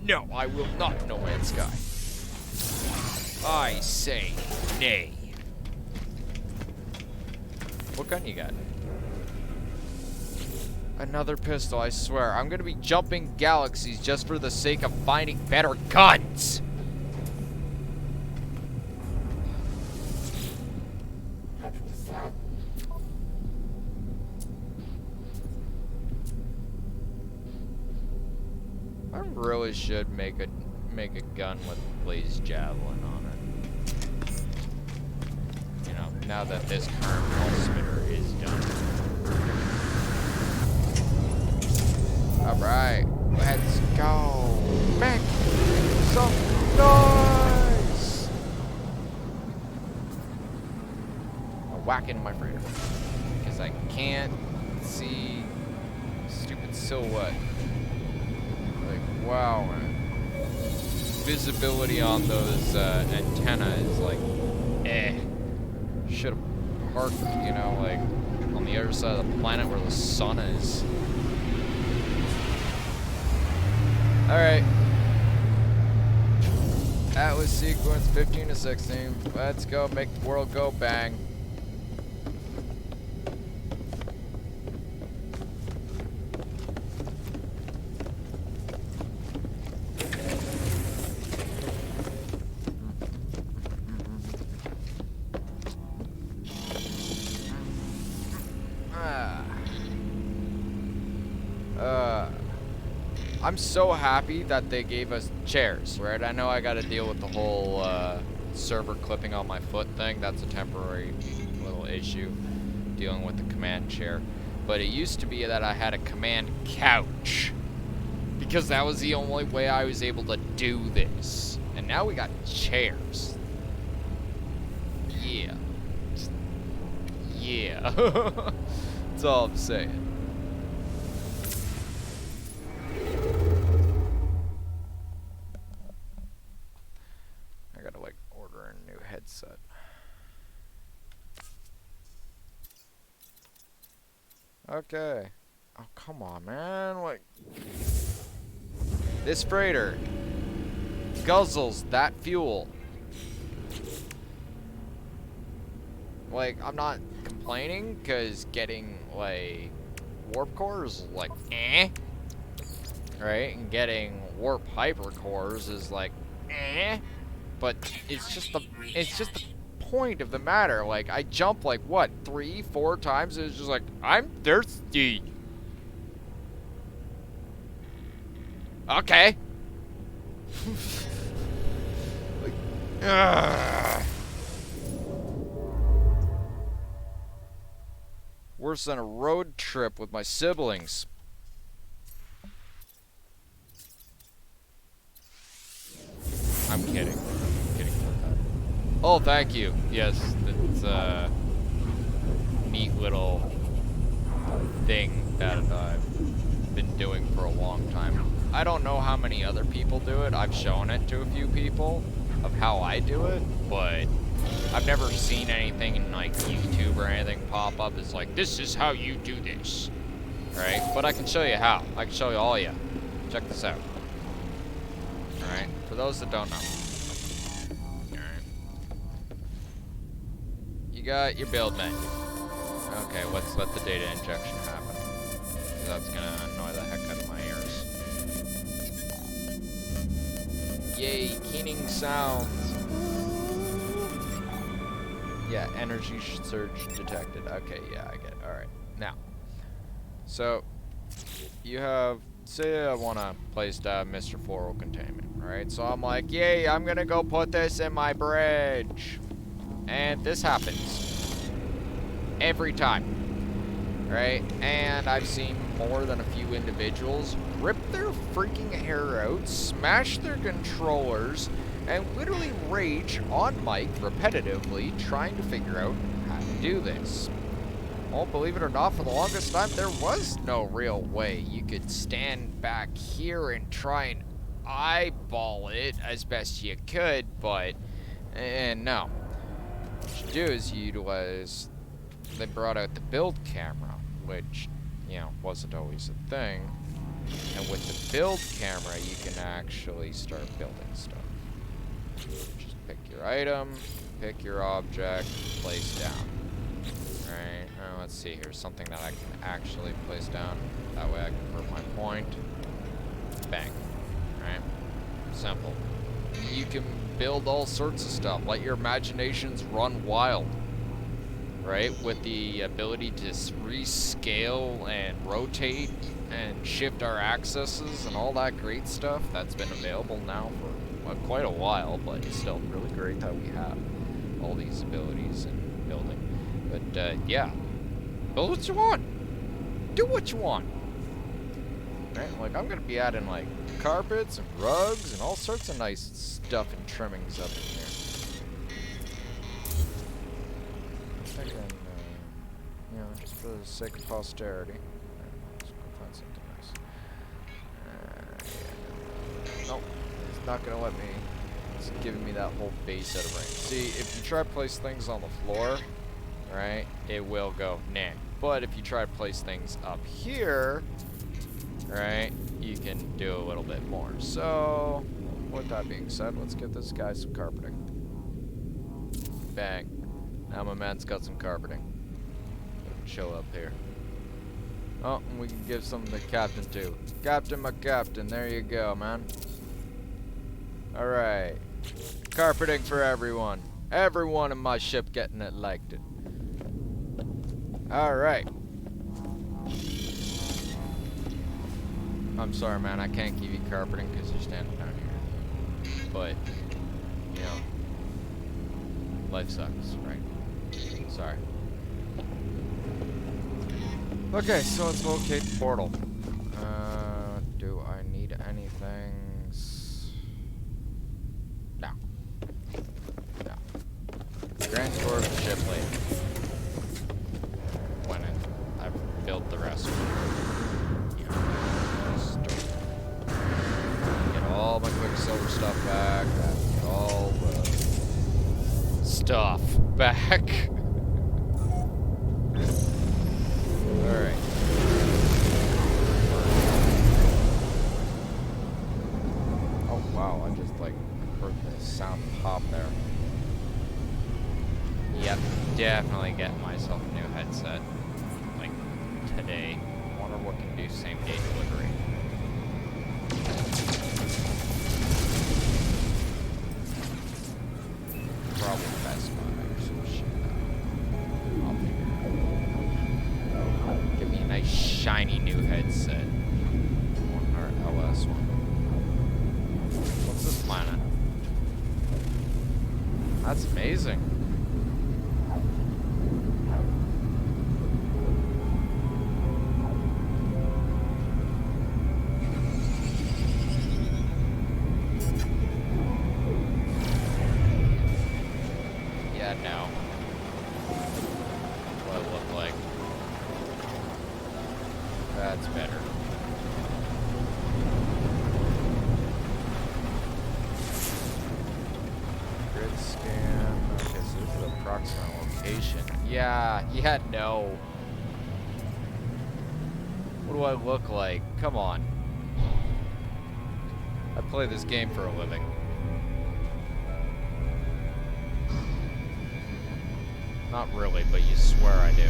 No, I will not, No Man's Sky. I say nay. What gun you got? Another pistol, I swear. I'm gonna be jumping galaxies just for the sake of finding better guns. really should make a gun with blaze javelin on it. You know, now that this current pulse spitter is done. Alright, let's go. Make some noise! I'm whacking my freighter. Because I can't see stupid silhouette. Like, wow. Visibility on those antenna is like, Should have parked, you know, like, on the other side of the planet where the sun is. Alright. That was sequence 15 to 16. Let's go make the world go bang. I'm so happy that they gave us chairs, right? I know I gotta deal with the whole server clipping on my foot thing. That's a temporary little issue, dealing with the command chair. But it used to be that I had a command couch, because that was the only way I was able to do this. And now we got chairs. Yeah. Yeah. That's all I'm saying. Headset. Okay. Oh, come on, man. Like, this freighter guzzles that fuel. Like, I'm not complaining, because getting, like, warp cores is like, right? And getting warp hypercores is like, But it's just the point of the matter. Like, I jump like what, 3-4 times, and it's just like, I'm thirsty. Okay. Like, worse than a road trip with my siblings. I'm kidding. Oh, thank you. Yes, it's a neat little thing that I've been doing for a long time. I don't know how many other people do it. I've shown it to a few people of how I do it, but I've never seen anything in like YouTube or anything pop up. It's like, this is how you do this, right? But I can show you how. I can show you all. Check this out. All right, for those that don't know. You got your build menu. Okay, let's let the data injection happen. That's gonna annoy the heck out of my ears. Yay, keening sounds. Yeah, energy surge detected. Okay, yeah, I get it. Alright, now. So, you have, say I want to place down Mr. Floral Containment, right? So I'm like, yay, I'm gonna go put this in my bridge. And this happens every time, right? And I've seen more than a few individuals rip their freaking hair out, smash their controllers, and literally rage on mic repetitively trying to figure out how to do this. Well, believe it or not, for the longest time, there was no real way you could stand back here and try and eyeball it as best you could, but no. What you do is you utilize, they brought out the build camera, which, you know, wasn't always a thing. And with the build camera, you can actually start building stuff. Just pick your item, pick your object, place down. Alright, now let's see here, something that I can actually place down. That way I can prove my point. Bang. Alright, simple. You can build all sorts of stuff. Let your imaginations run wild. right? With the ability to rescale and rotate and shift our accesses and all that great stuff that's been available now for quite a while, but it's still really great that we have all these abilities and building. But yeah, build what you want. Do what you want. Right? Like, I'm gonna be adding like carpets and rugs and all sorts of nice stuff and trimmings up in here. Thinking, you know, just for the sake of posterity. Let's go find something nice. Yeah. Nope, it's not gonna let me. It's giving me that whole base out of range. See, if you try to place things on the floor, right, it will go nah. But if you try to place things up here, right, you can do a little bit more. So, with that being said, let's give this guy some carpeting. Bang. Now my man's got some carpeting. Show up here. Oh, and we can give some to the captain too. Captain, my captain, there you go, man. Alright. Carpeting for everyone. Everyone in my ship getting it liked it. Alright. I'm sorry, man, I can't give you carpeting because you're standing down here. But, you know, life sucks, right? Sorry. Okay, so let's locate the portal. Do I need anything? No. No. Grand tour of the ship later. When I've built the rest of it. Yeah. Get all my Quicksilver stuff back. Get all the stuff back. Alright. Oh wow, I just like heard the sound pop there. Yep, definitely getting myself a new headset. Like today. Wonder what can do same day delivery. Probably Best Buy or some shit. I'll figure it out. Give me a nice shiny new headset. Or LS one. What's this planet? That's amazing. Yeah, no. What it look like. That's better. Grid scan. Okay, so this is the approximate location. Yeah, no. What do I look like? Come on. I play this game for a living. Not really, but you swear I do.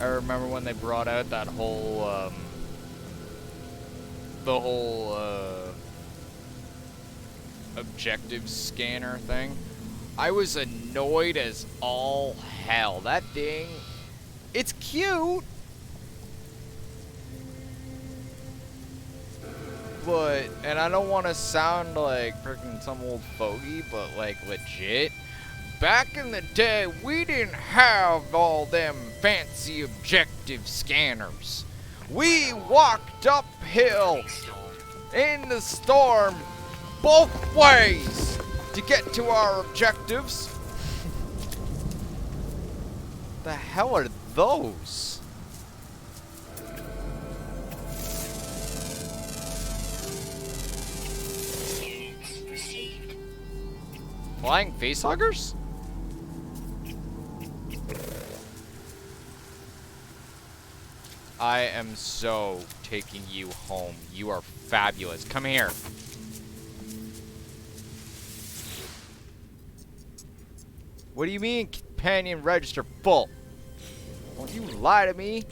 I remember when they brought out that whole, the whole, objective scanner thing. I was annoyed as all hell. That thing, it's cute, but, and I don't want to sound like freaking some old fogey, but like legit, back in the day, we didn't have all them fancy objective scanners. We walked uphill in the storm both ways to get to our objectives. The hell are those? Flying facehuggers? I am so taking you home. You are fabulous. Come here. What do you mean companion register full? Don't you lie to me.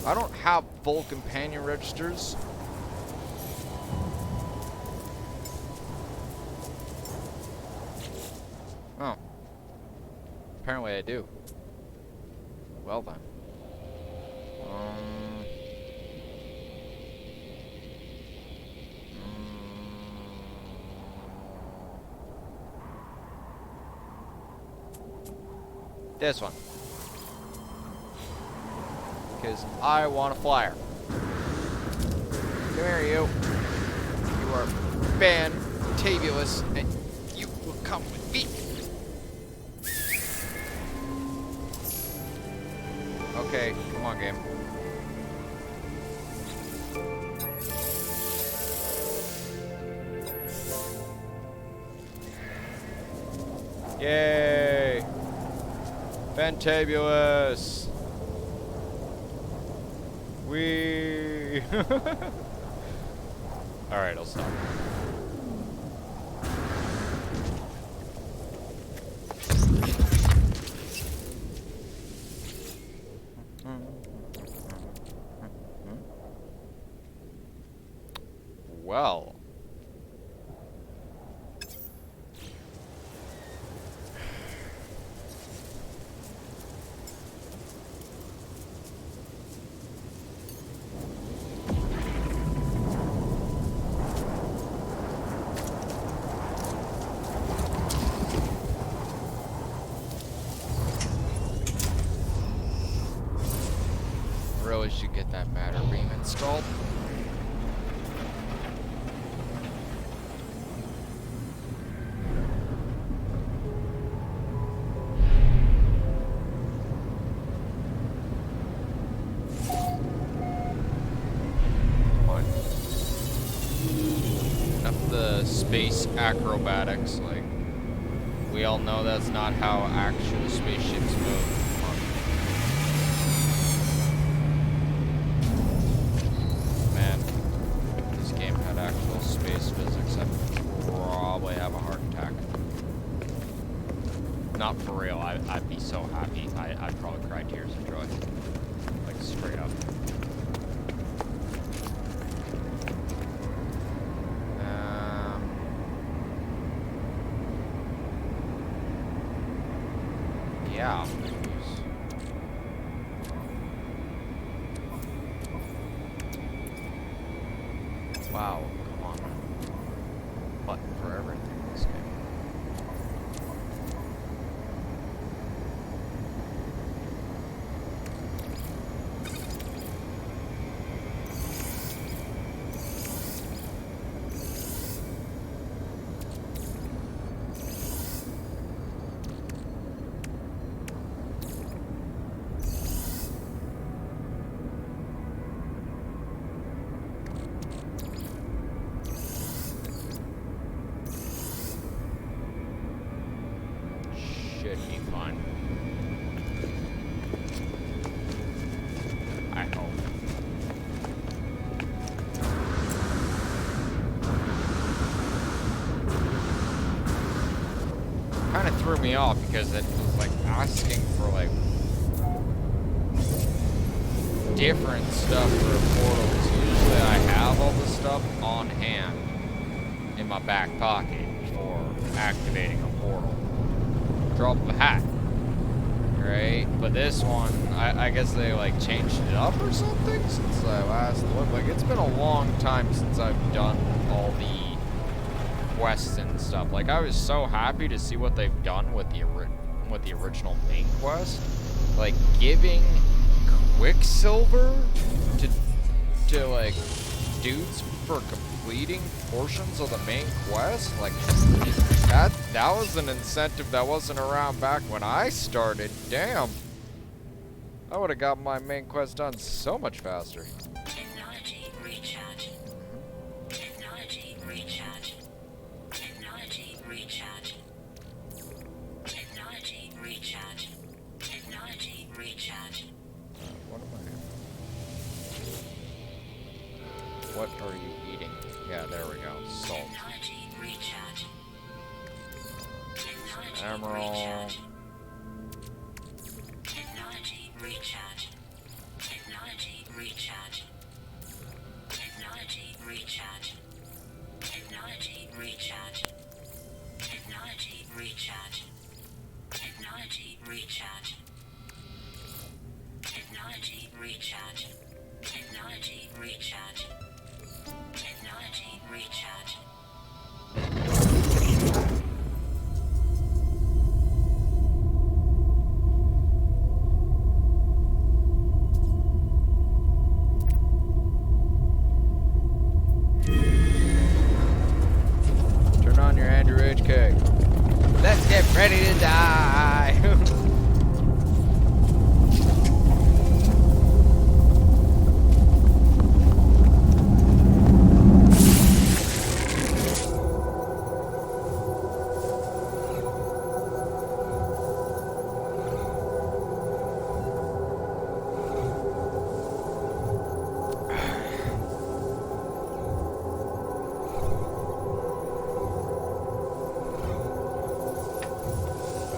I don't have full companion registers. Oh. Apparently I do. Well then. This one. Because I want a flyer. Come here, you. You are fantabulous, and you will come with me. Okay, come on, game. Yay! Fantabulous! Wee! Alright, I'll stop. Well. Really should get that matter beam installed. Enough of the space acrobatics, like, we all know that's not how actual spaceships move. Man, if this game had actual space physics, I'd probably have a heart attack. Not for real, I'd be so happy. I'd probably cry tears of joy. Like, straight up. Yeah. Wow, come on. Button for everything in this game. Should be fine. I hope. Kind of threw me off because it was like asking for like different stuff for portals. Usually I have all the stuff on hand in my back pocket for activating a portal. Drop of a hat, right? But this one, I guess they like changed it up or something since I last looked. Like, it's been a long time since I've done all the quests and stuff. Like, I was so happy to see what they've done with the original main quest, like giving Quicksilver to like dudes for completing portions of the main quest. Like, that was an incentive that wasn't around back when I started. Damn. I would have got my main quest done so much faster. Technology recharge. Technology recharge. Technology recharge. Technology recharge. Technology recharge. What am I? What are you eating? Yeah, there we go. Salt. Technology recharge. Emerald. Technology recharge. Technology recharge. Technology recharge. Technology recharge. Technology recharge. Technology recharge. Technology recharge. Technology recharge. Turn on your Andrew HK. Let's get ready to die.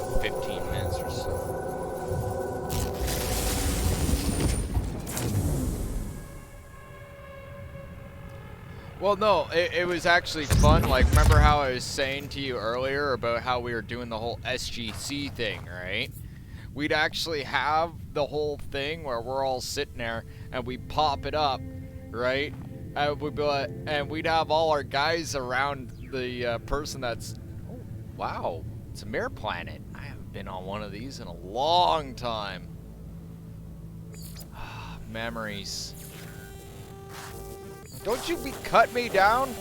About 15 minutes or so. Well, no, it was actually fun. Like, remember how I was saying to you earlier about how we were doing the whole SGC thing, right? We'd actually have the whole thing where we're all sitting there and we pop it up, right? And we'd be like, and we'd have all our guys around the person that's. Oh, wow, it's a mirror planet. I haven't been on one of these in a long time. Memories. Don't you be cut me down.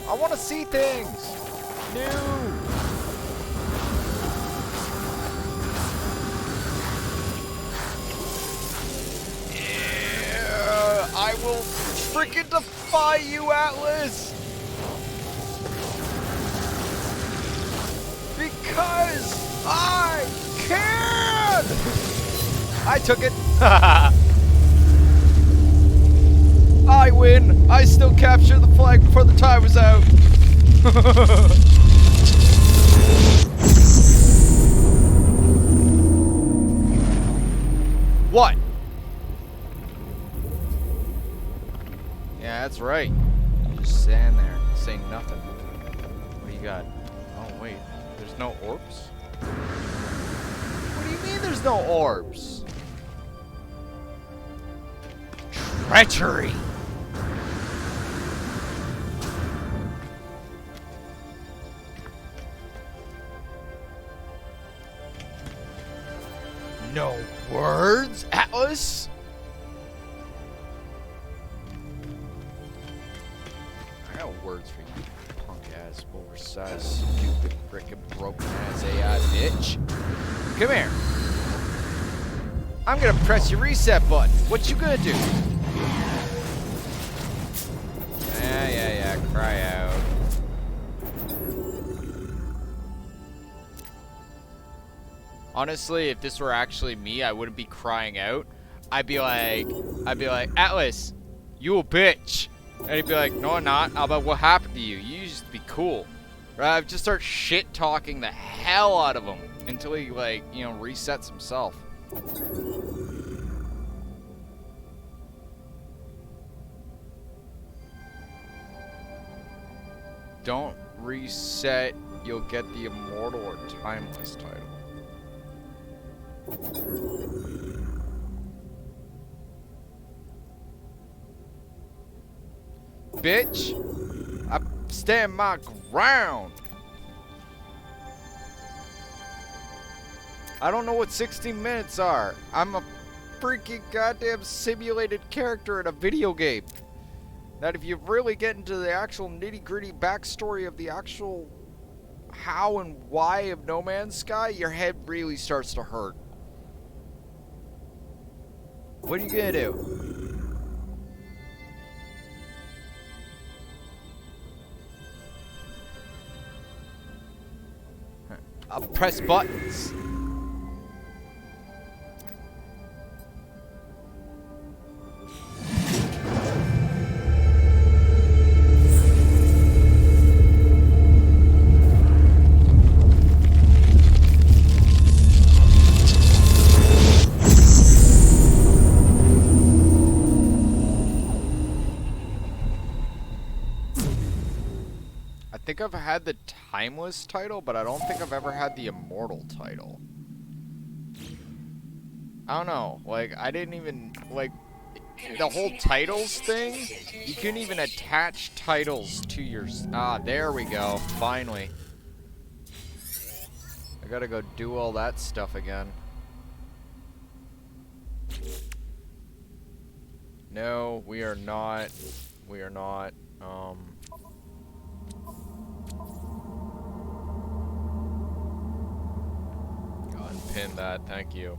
I want to see things. New. Yeah, I will freaking defy you, Atlas. Because I can. I took it. I win! I still captured the flag before the time was out! What? Yeah, that's right. Just stand there, say nothing. What do you got? Oh, wait. There's no orbs? What do you mean there's no orbs? Treachery! No words, Atlas? I got words for you, punk-ass, oversized, stupid, frickin' broken-ass AI bitch. Come here. I'm gonna press your reset button. What you gonna do? Yeah, cry out. Honestly, if this were actually me, I wouldn't be crying out. I'd be like, Atlas, you a bitch. And he'd be like, no, I'm not. How about what happened to you? You used to be cool. Right? I'd just start shit talking the hell out of him until he, like, you know, resets himself. Don't reset, you'll get the immortal or timeless title. Bitch, I stand my ground. I don't know what 16 minutes are. I'm a freaking goddamn simulated character in a video game. That if you really get into the actual nitty-gritty backstory of the actual how and why of No Man's Sky, your head really starts to hurt. What are you gonna do? I'll press buttons. think I've had the timeless title, but I don't think I've ever had the immortal title. I don't know. Like, I didn't even, like, the whole titles thing, you couldn't even attach titles to your... Ah, there we go. Finally. I gotta go do all that stuff again. No, we are not. We are not. Go and pin that. Thank you.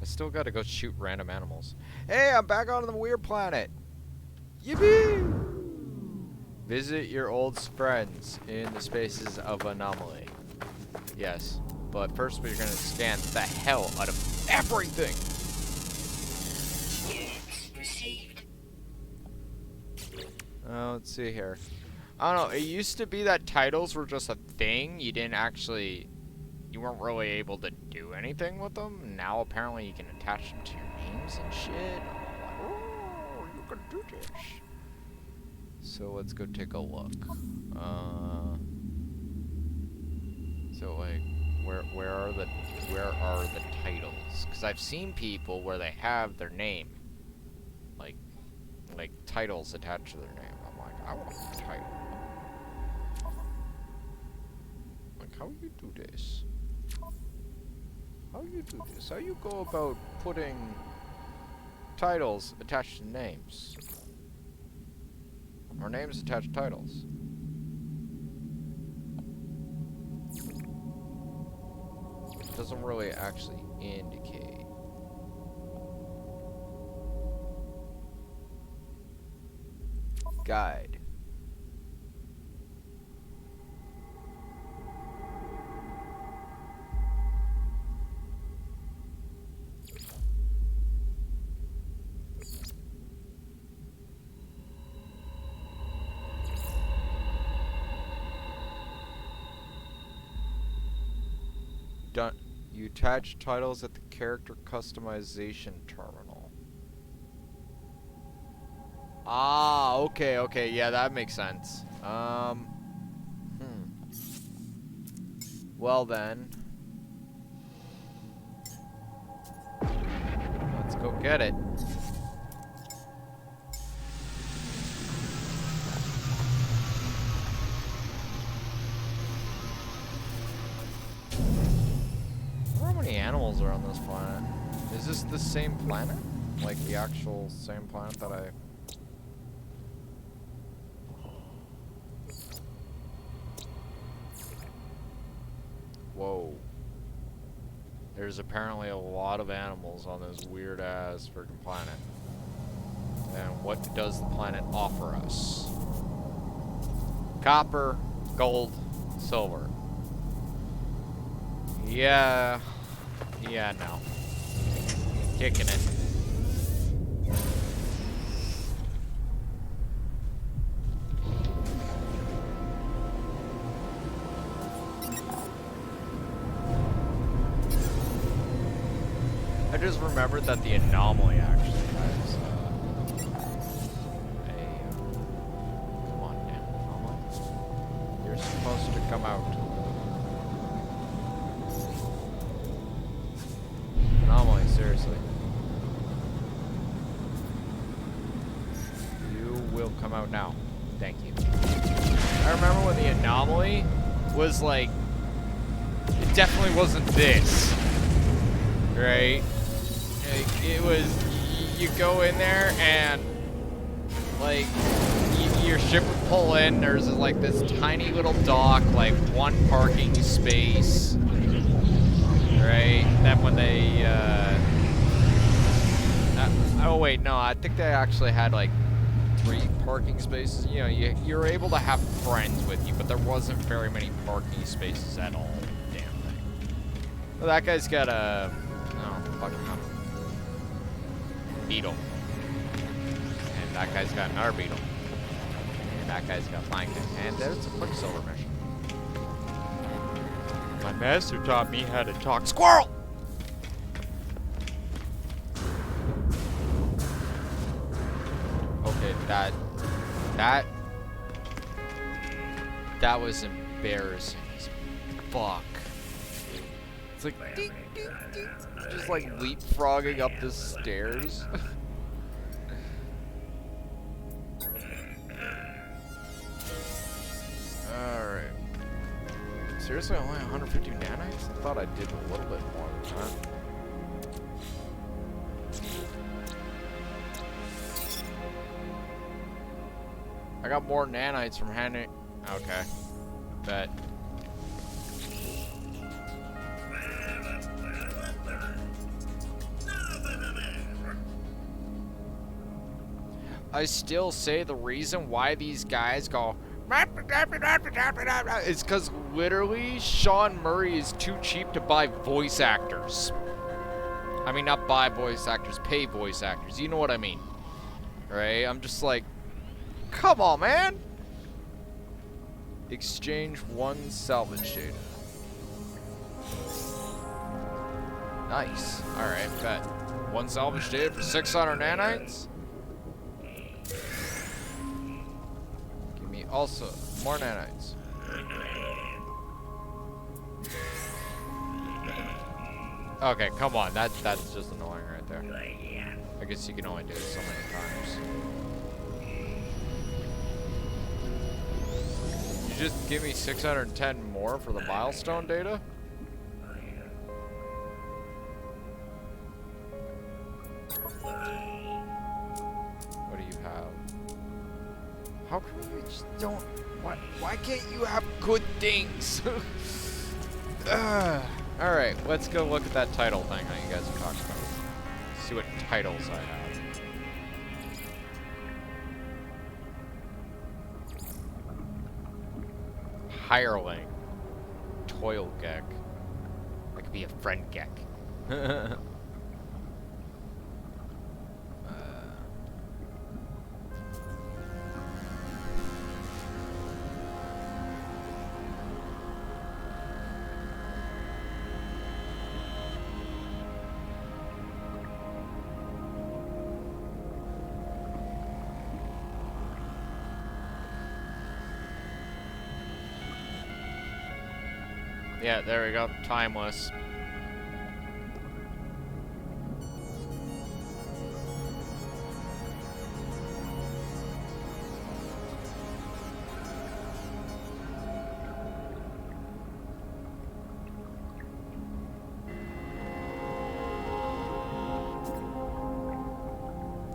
I still gotta go shoot random animals. Hey, I'm back on the weird planet. Yippee! Visit your old friends in the spaces of anomaly. Yes, but first we're gonna scan the hell out of everything. Let's see here. I don't know. It used to be that titles were just a thing. You weren't really able to do anything with them. Now apparently you can attach them to your names and shit. Oh, you can do this. So let's go take a look. So like, where are the titles? Because I've seen people where they have their name, like titles attached to their name. I'm like, I want a title. Like, how you do this? How you do this? How you go about putting titles attached to names? Or names attached to titles? It doesn't really actually indicate. Guide. Done. You attach titles at the character customization terminal. Ah, okay, yeah, that makes sense. Well then. Let's go get it. How many animals are on this planet? Is this the same planet? Like the actual same planet that I... Whoa. There's apparently a lot of animals on this weird-ass freaking planet. And what does the planet offer us? Copper, gold, silver. Yeah, no. Kicking it. I just remembered that the anomaly actually has come on down, anomaly. You're supposed to come out. Anomaly, seriously. You will come out now. Thank you. I remember when the anomaly was like, it definitely wasn't this, right? Like, it was, you go in there and like, your ship would pull in, there's like this tiny little dock, like one parking space, right? Then when they, oh wait, no, I think they actually had like 3 parking spaces. You know, you're able to have friends with you, but there wasn't very many parking spaces at all. Damn thing. Well, that guy's got a, oh, fucking hell. Beetle. And that guy's got another beetle. And that guy's got flying thing. And there's a Quicksilver mission. My master taught me how to talk squirrel! Okay, that That was embarrassing as fuck. It's like ding, ding, ding. Just like leapfrogging up the stairs. Alright. Seriously, only 150 nanites? I thought I did a little bit more than that. I got more nanites from handing. Okay. Bet. I still say the reason why these guys go is because literally Sean Murray is too cheap to buy voice actors. I mean, not buy voice actors, pay voice actors. You know what I mean, right? I'm just like, come on, man. Exchange 1 salvage data. Nice. All right, bet. 1 salvage data for 600 nanites. Give me also more nanites. Okay, come on. That's just annoying right there. I guess you can only do it so many times. You just give me 610 more for the milestone data? What do you have? How come you just don't... Why can't you have good things? Alright, let's go look at that title thing that you guys are talking about. See what titles I have. Hireling. Toil Geck. That could be a friend Geck. Yeah, there we go. Timeless.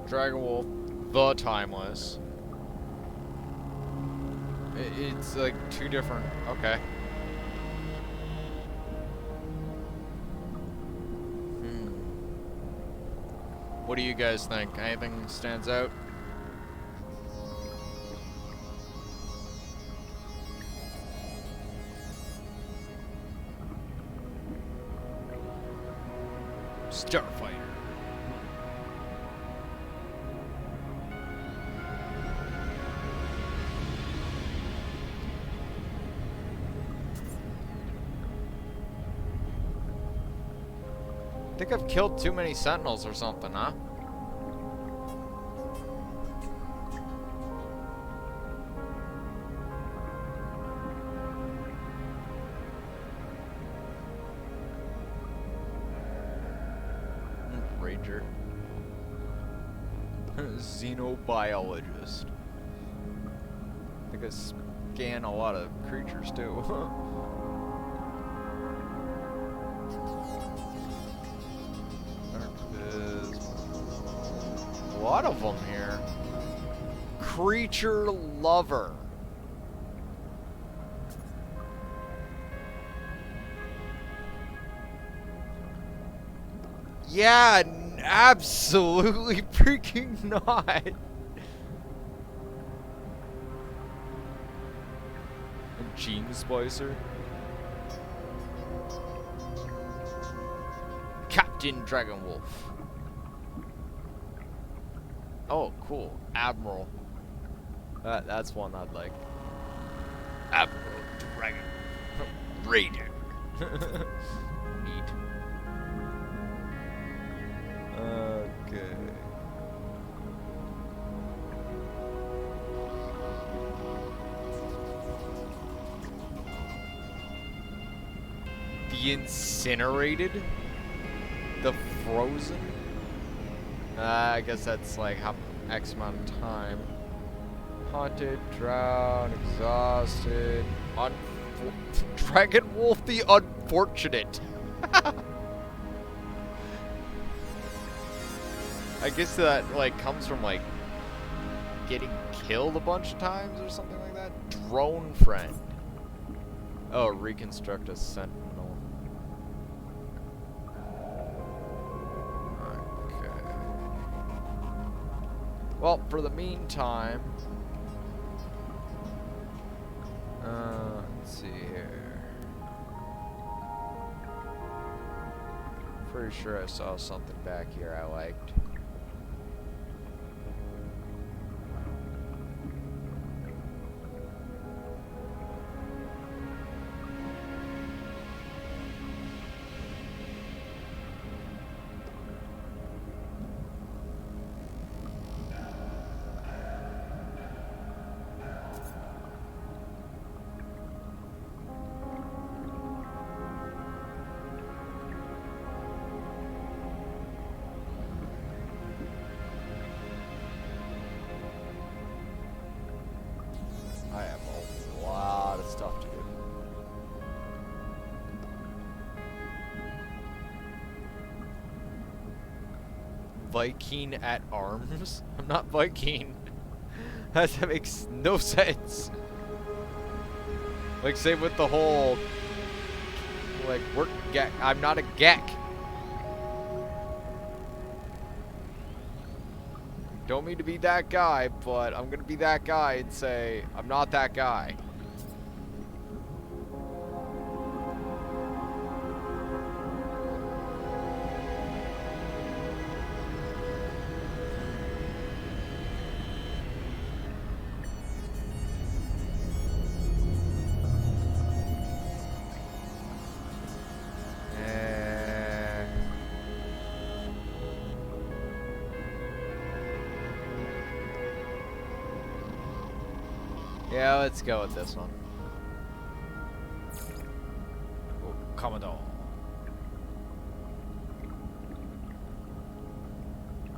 Dragon Wolf, the Timeless. It's like 2 different. Okay. What do you guys think? Anything stands out? Starfighter. I think I've killed too many sentinels or something, huh? Ranger. Xenobiologist. I think I scan a lot of creatures too. There's a lot of them here. Creature lover. Yeah, absolutely freaking not. A gene splicer. Captain Dragon Wolf. Oh, cool. Admiral. That's one I'd like. Admiral Dragon. Raider. Neat. Okay. The incinerated? The frozen? I guess that's like how X amount of time. Haunted, drowned, exhausted, Dragon Wolf the Unfortunate. I guess that like comes from like getting killed a bunch of times or something like that. Drone friend. Oh, reconstruct a sentinel. Okay. Well, for the meantime, let's see here. Pretty sure I saw something back here I liked. I have a lot of stuff to do. Viking at arms? I'm not Viking. That makes no sense. Like, same with the whole, like, work Gek. I'm not a Gek. Don't mean to be that guy, but I'm gonna be that guy and say, I'm not that guy. Yeah, let's go with this one. Oh, Commodore.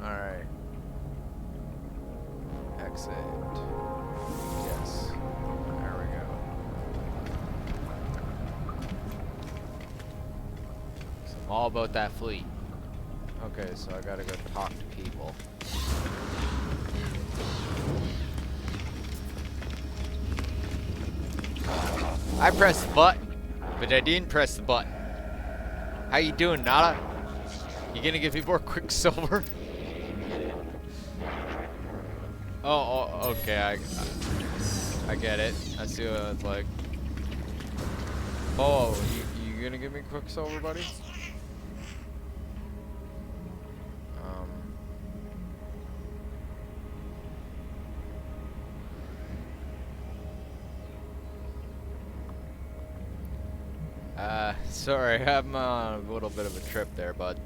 Alright. Exit. Yes. There we go. So I'm all about that fleet. Okay, so I gotta go talk to people. I pressed the button, but I didn't press the button. How you doing, Nada? You gonna give me more Quicksilver? Oh, okay, I get it. I see what it's like. Oh, you gonna give me Quicksilver, buddy? Sorry, I'm on a little bit of a trip there, bud.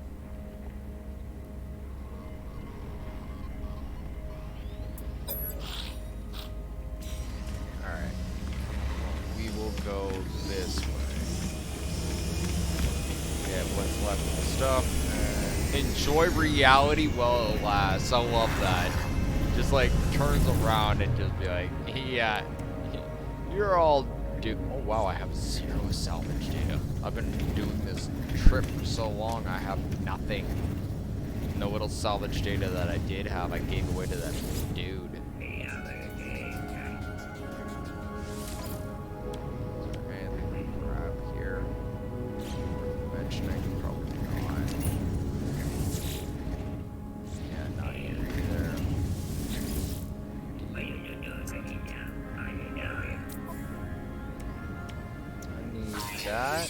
Alright. We will go this way. Get what's left of the stuff. And enjoy reality while it lasts. I love that. Just like turns around and just be like, yeah, you're all dude. Oh wow, I have 0 salvage data. I've been doing this trip for so long, I have nothing. And the little salvage data that I did have, I gave away to that dude. Is there anything we can grab here? Mentioning probably not. Yeah, not here either. I need that.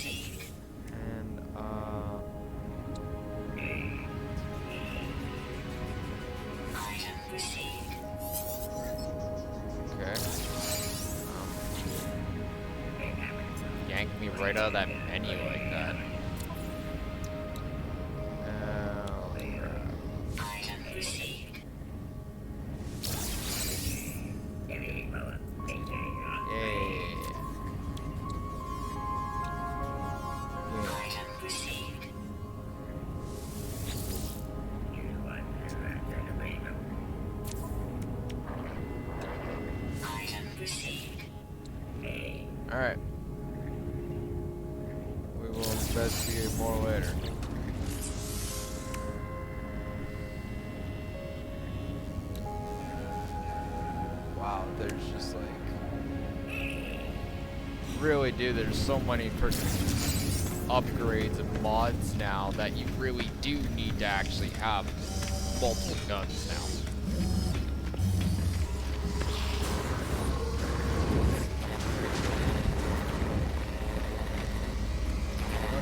Yank me right out of that menu like that. Yeah. Alright. We will investigate more later. Wow, there's just like... Really, dude, there's so many freaking upgrades and mods now that you really do need to actually have multiple guns now.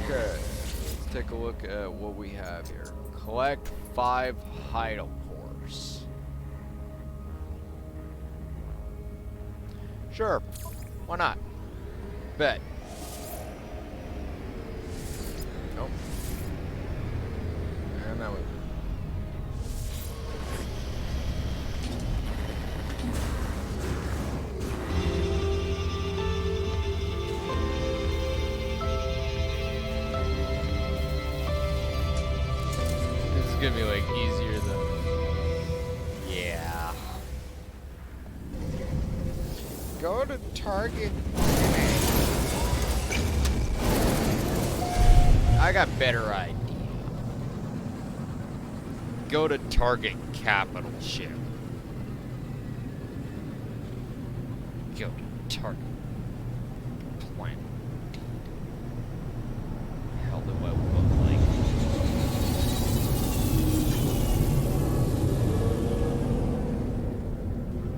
Okay, let's take a look at what we have here. Collect 5 hideout cores. Sure, why not? Bet. Nope. And that way. This is gonna be like easier than. Yeah. Go to Target. I got better idea. Go to Target Capital Ship. Go to Target Planet. Hell do I look like?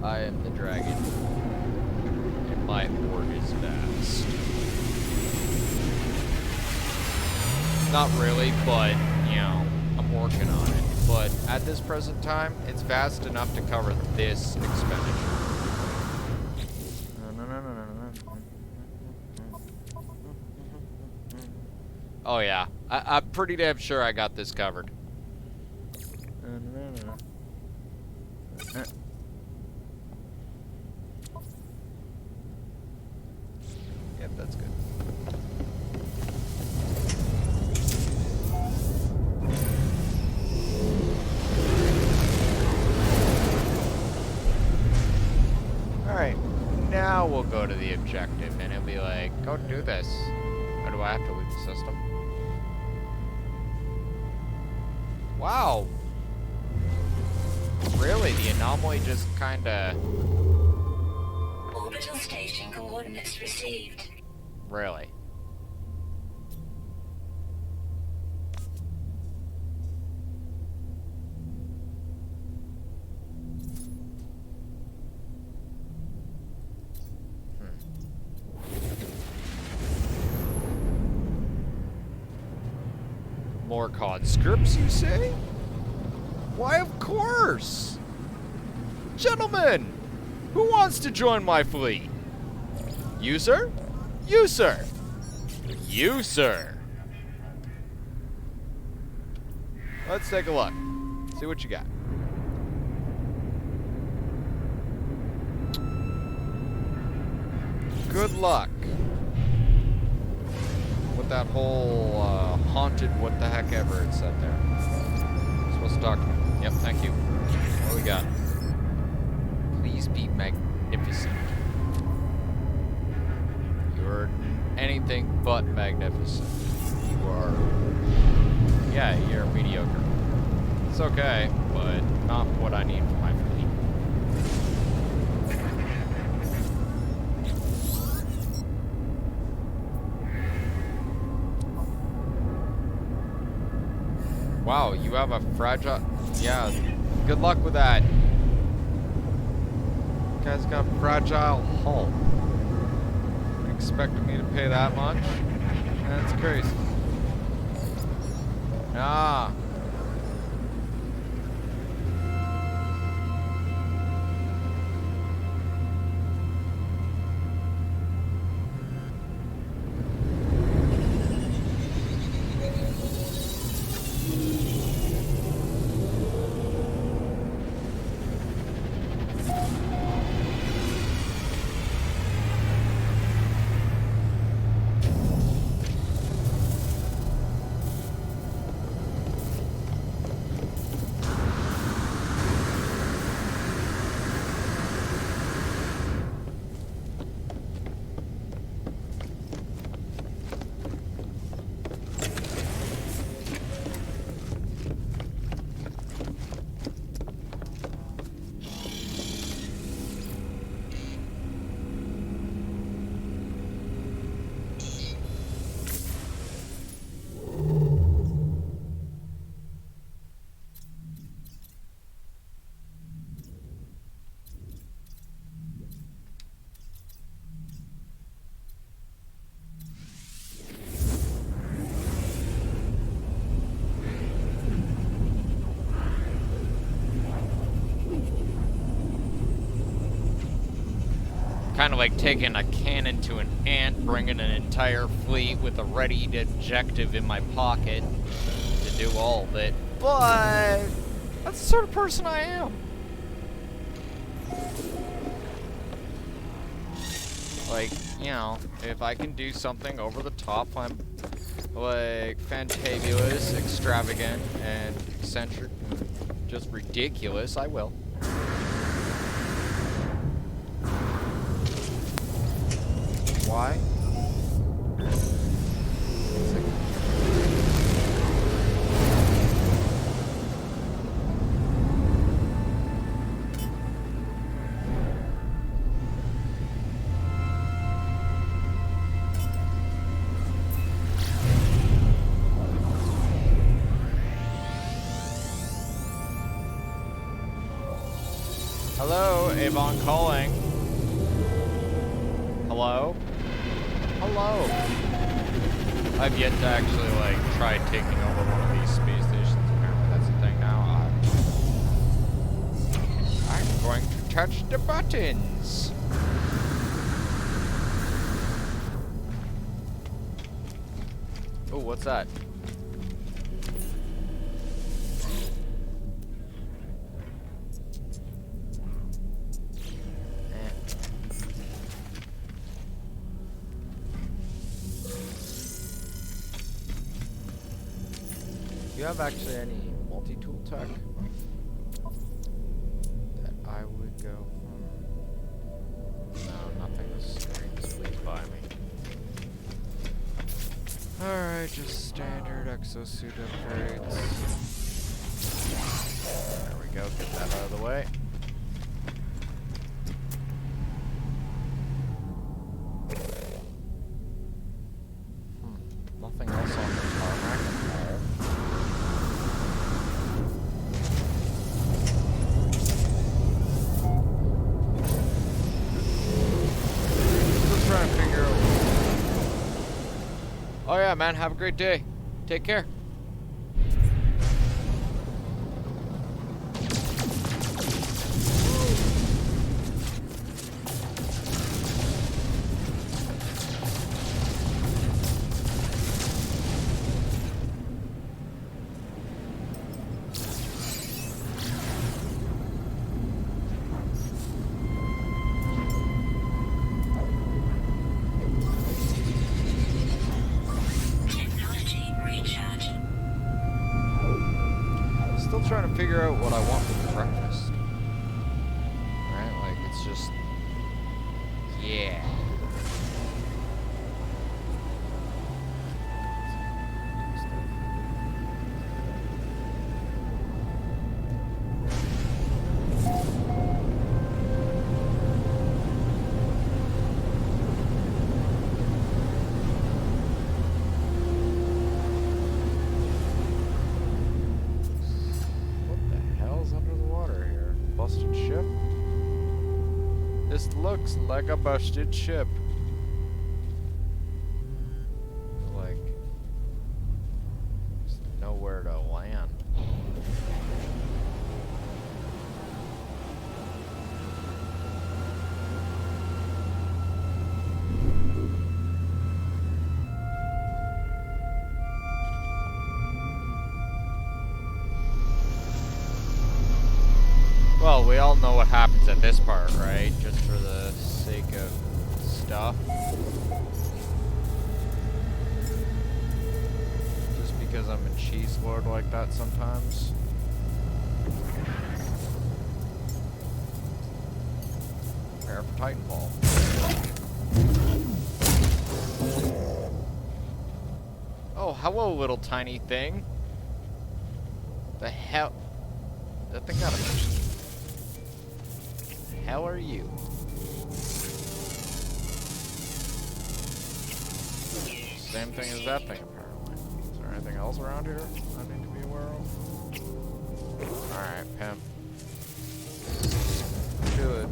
I am the dragon, and my horde is vast. Not really, but, you know, I'm working on it. But at this present time, it's vast enough to cover this expenditure. Oh yeah, I'm pretty damn sure I got this covered. Yep, that's good. Alright, now we'll go to the objective, and it'll be like, go do this. Or do I have to leave the system? Wow. Really? The anomaly just kinda... Orbital station coordinates received. Really? More conscripts, you say? Why, of course! Gentlemen! Who wants to join my fleet? You, sir? You, sir! You, sir! Let's take a look. See what you got. Good luck. With that whole, haunted what the heck ever it said there. Supposed to talk to me. Yep, thank you. What do we got? Please be magnificent. You're anything but magnificent. You are... Yeah, you're mediocre. It's okay, but not what I need for my fleet. Wow, you have a fragile... Yeah, good luck with that. You guys got fragile hull. Expecting me to pay that much? That's crazy. Nah. Kind of like taking a cannon to an ant, bringing an entire fleet with a ready objective in my pocket to do all of it. But that's the sort of person I am. Like, you know, if I can do something over the top, I'm like fantabulous, extravagant, and eccentric, and just ridiculous, I will. Why? Hello, Avon calling. Hello? Hello. I've yet to actually, like, try taking over one of these space stations. Apparently that's the thing now. I'm going to touch the buttons. Oh, what's that? Do you have actually any multi-tool tech that I would go? No, nothing this fleet by me. Alright, just standard exosuit upgrades. There we go, get that out of the way. Nothing else on the tarmac at all. Trying to figure out. Oh yeah, man, have a great day. Take care. Still trying to figure out what I want for breakfast. Right? Like, it's just... yeah. Busted ship? This looks like a busted ship. Like, there's nowhere to land. Well, we all know what happens at this part, right? Just for the sake of stuff. Just because I'm a cheese lord like that sometimes. Prepare for Titanfall. Oh, hello, little tiny thing. The hell? That thing got a mission. Hell are you? Same thing as that thing, apparently. Is there anything else around here I need to be aware of? Alright, pimp. Do it.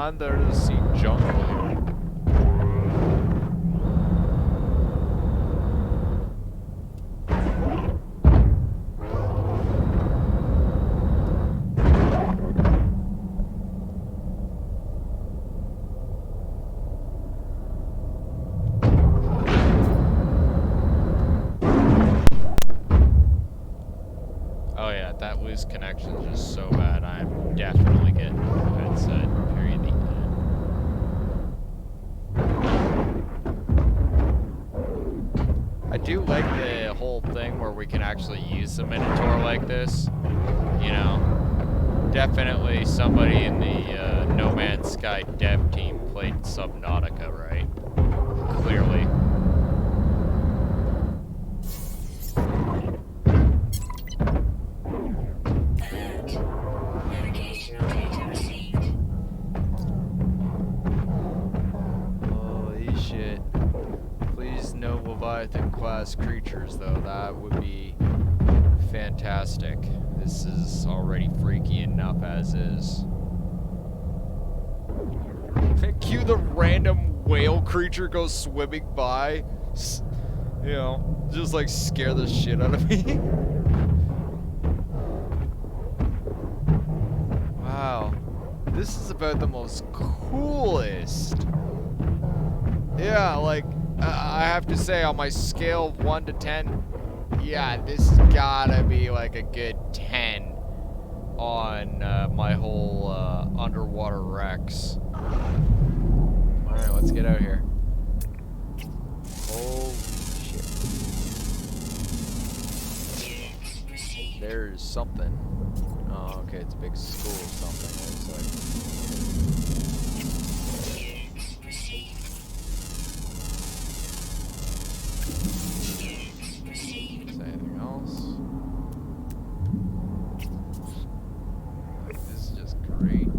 undersea jungle here. Oh yeah, that loose connection is just so bad. I'm definitely getting a headset. Period. The end. I do like the whole thing where we can actually use the Minotaur like this. You know, definitely somebody in the No Man's Sky dev team played Subnautica, right? Clearly. Navigational data received. Holy shit. Please no Leviathan class creatures though, that would be fantastic. This is already freaky enough as is. Cue the random whale creature go swimming by. You know, just like scare the shit out of me. Wow. This is about the most coolest. Yeah, like, I have to say on my scale of 1 to 10, yeah, this has gotta be like a good 10 on my whole underwater Rex. Alright, let's get out here. Holy shit. There's something. Oh, okay, it's a big school or something. It's like... Is there anything else? Like, this is just great.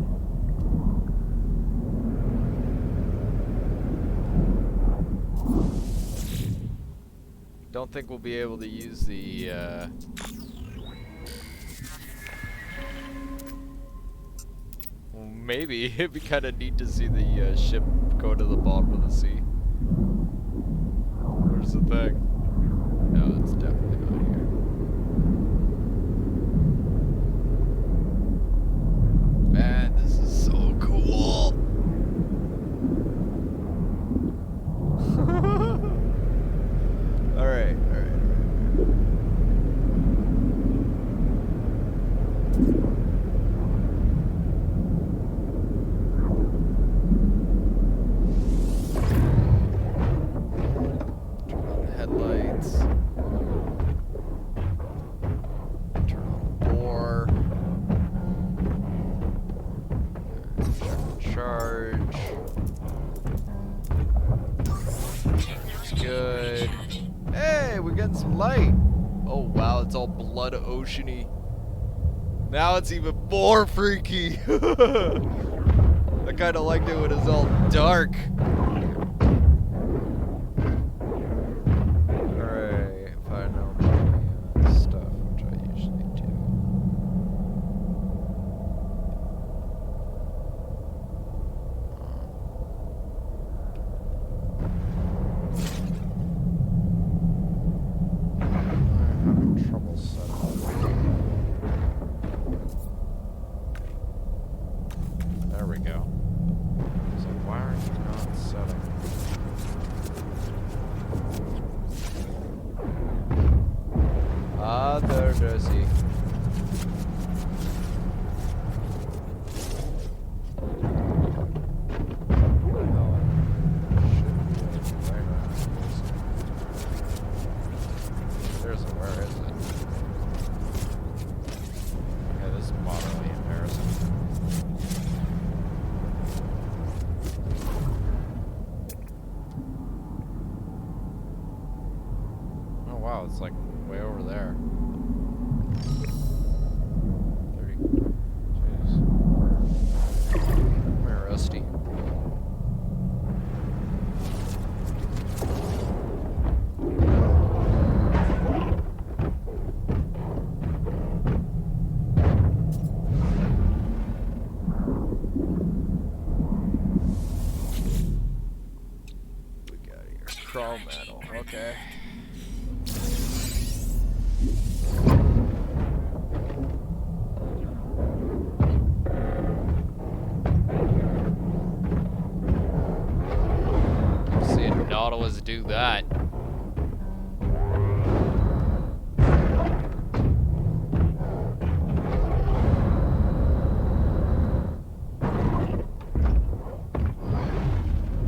Don't think we'll be able to use the well, maybe it'd be kind of neat to see the ship go to the bottom of the sea. Where's the thing? No, it's definitely not here. Man, this is so cool. All right. Good. Hey, we're getting some light. Oh wow, it's all blood oceany. Now it's even more freaky. I kind of liked it when it was all dark. Alright, if I know my stuff, which I usually do. Trouble setup. There we go. So why are you not set up? Ah, there does he. Wow, it's like way over there. 30. Jeez. Come here, Rusty. No metal. Okay. See a Nautilus do that.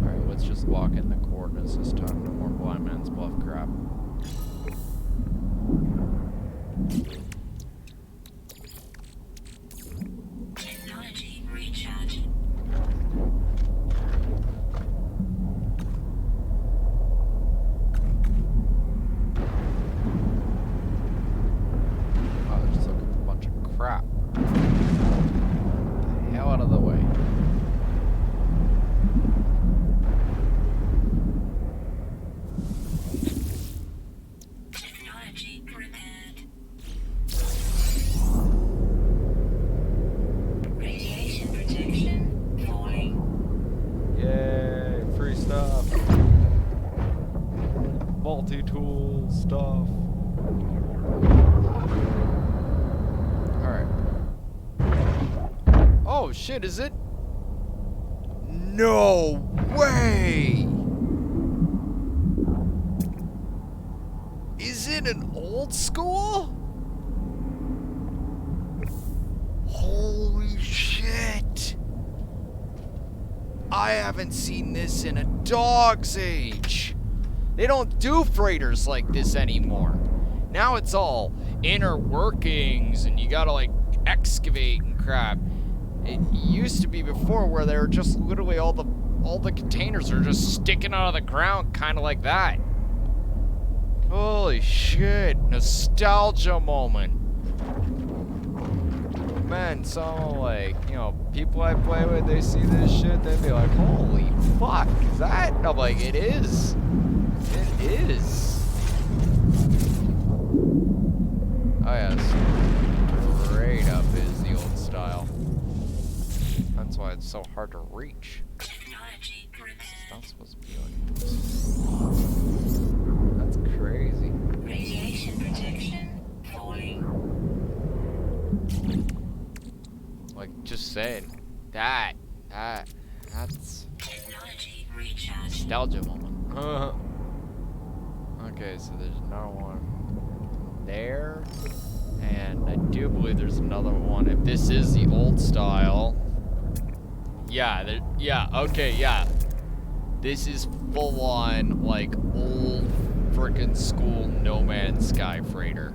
Alright, let's just lock in the coordinates this time. No more blind man's bluff crap. Technology recharge. Oh, they're just looking for a bunch of crap. Get the hell out of the way. Technology prepared. Radiation protection falling. Yay, free stuff. Multi-tool stuff. Alright. Oh shit, is it? No way! Is it an old school? Holy shit! I haven't seen this in a dog's age. They don't do freighters like this anymore. Now it's all inner workings and you gotta like excavate and crap. It used to be before where they were just literally all the containers are just sticking out of the ground, kind of like that. Holy shit! Nostalgia moment. Man, some like, you know, people I play with, they see this shit, they'd be like, holy fuck, is that? And I'm like, it is. It is. Oh yes. Straight up is the old style. That's why it's so hard to reach. Technology prepared. It's not supposed to be like this. That's crazy. Radiation protection falling. Like, just saying. That's Technology recharge. nostalgia moment. Okay, so there's another one there. And I do believe there's another one. If this is the old style. Yeah, okay, yeah. This is full on, like, old frickin' school No Man's Sky freighter.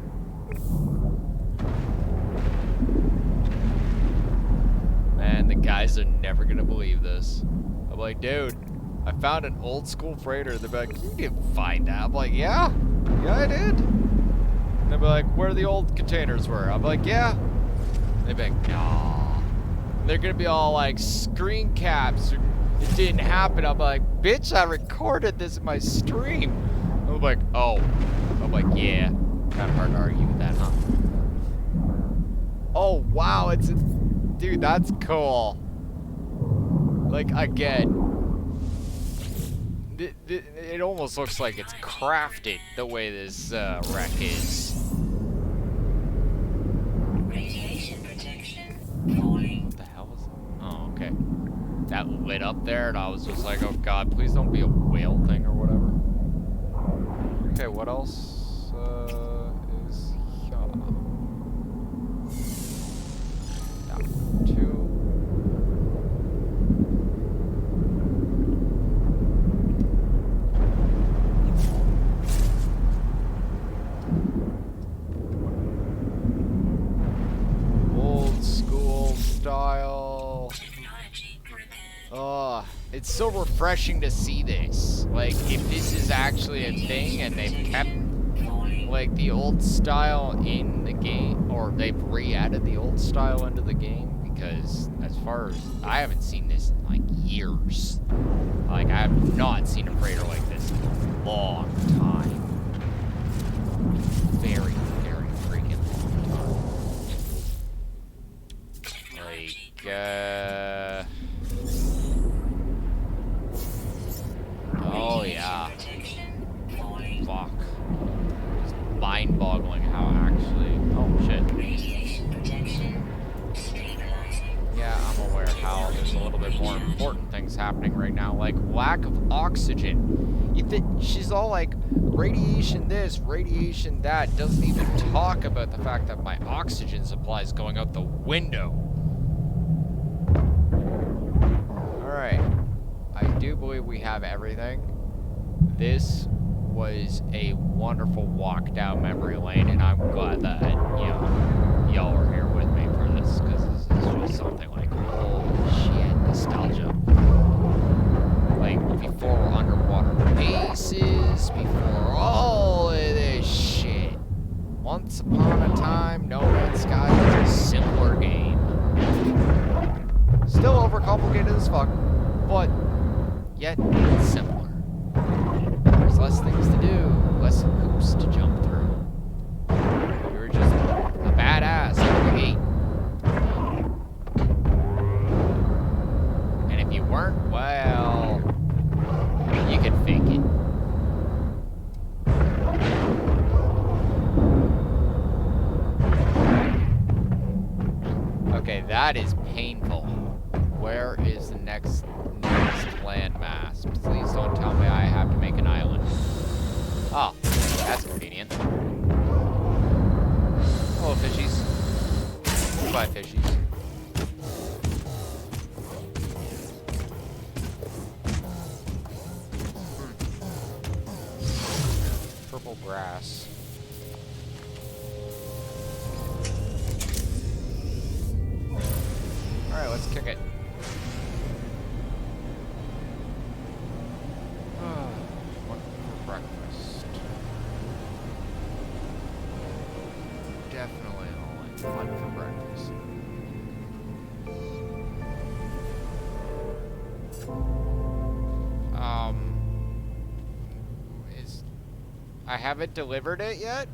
Man, the guys are never gonna believe this. I'm like, dude, I found an old school freighter. They're like, you didn't find that. I'm like, yeah, I did. And they'll be like, where the old containers were. I'm like, yeah. They'd be like, nah. And they're gonna be all like, screen caps. It didn't happen. I'm like, bitch, I recorded this in my stream. I'm like, oh. I'm like, yeah. Kind of hard to argue with that, huh? Oh, wow, it's a... Dude, that's cool. Like, again. It almost looks like it's crafted the way this wreck is. Radiation protection falling. What the hell is it? Oh, okay. That lit up there, and I was just like, oh god, please don't be a whale thing or whatever. Okay, what else is here? That two. Old school style. Technology prepared. Oh, it's so refreshing to see this. Like, if this is actually a thing and they've kept, Falling. like, the old style in the game, or they've re-added the old style into the game, because as far as, I haven't seen this in, like, years. Like, I have not seen a freighter like this in a long time. Very, very freaking long time. Like, oh yeah. Protection things happening right now, like lack of oxygen. She's all like, radiation this, radiation that, doesn't even talk about the fact that my oxygen supply is going out the window. Alright. I do believe we have everything. This was a wonderful walk down memory lane, and I'm glad that, you know, y'all are here with me for this, because this is just something like, holy shit, nostalgia. Like, before underwater bases, before all of this shit. Once upon a time, No Man's Sky was a simpler game. Still overcomplicated as fuck, but yet simpler. There's less things to do, less hoops to jump through. We were just a badass out of the gate. And if you weren't, well, you could fake it. Okay, that is painful. Where is the next landmass? Please don't tell me I have to make an island. Oh, that's convenient. Hello, fishies. Goodbye, fishies. Purple grass. Alright, let's kick it. What for breakfast? Definitely only one for breakfast. I haven't delivered it yet?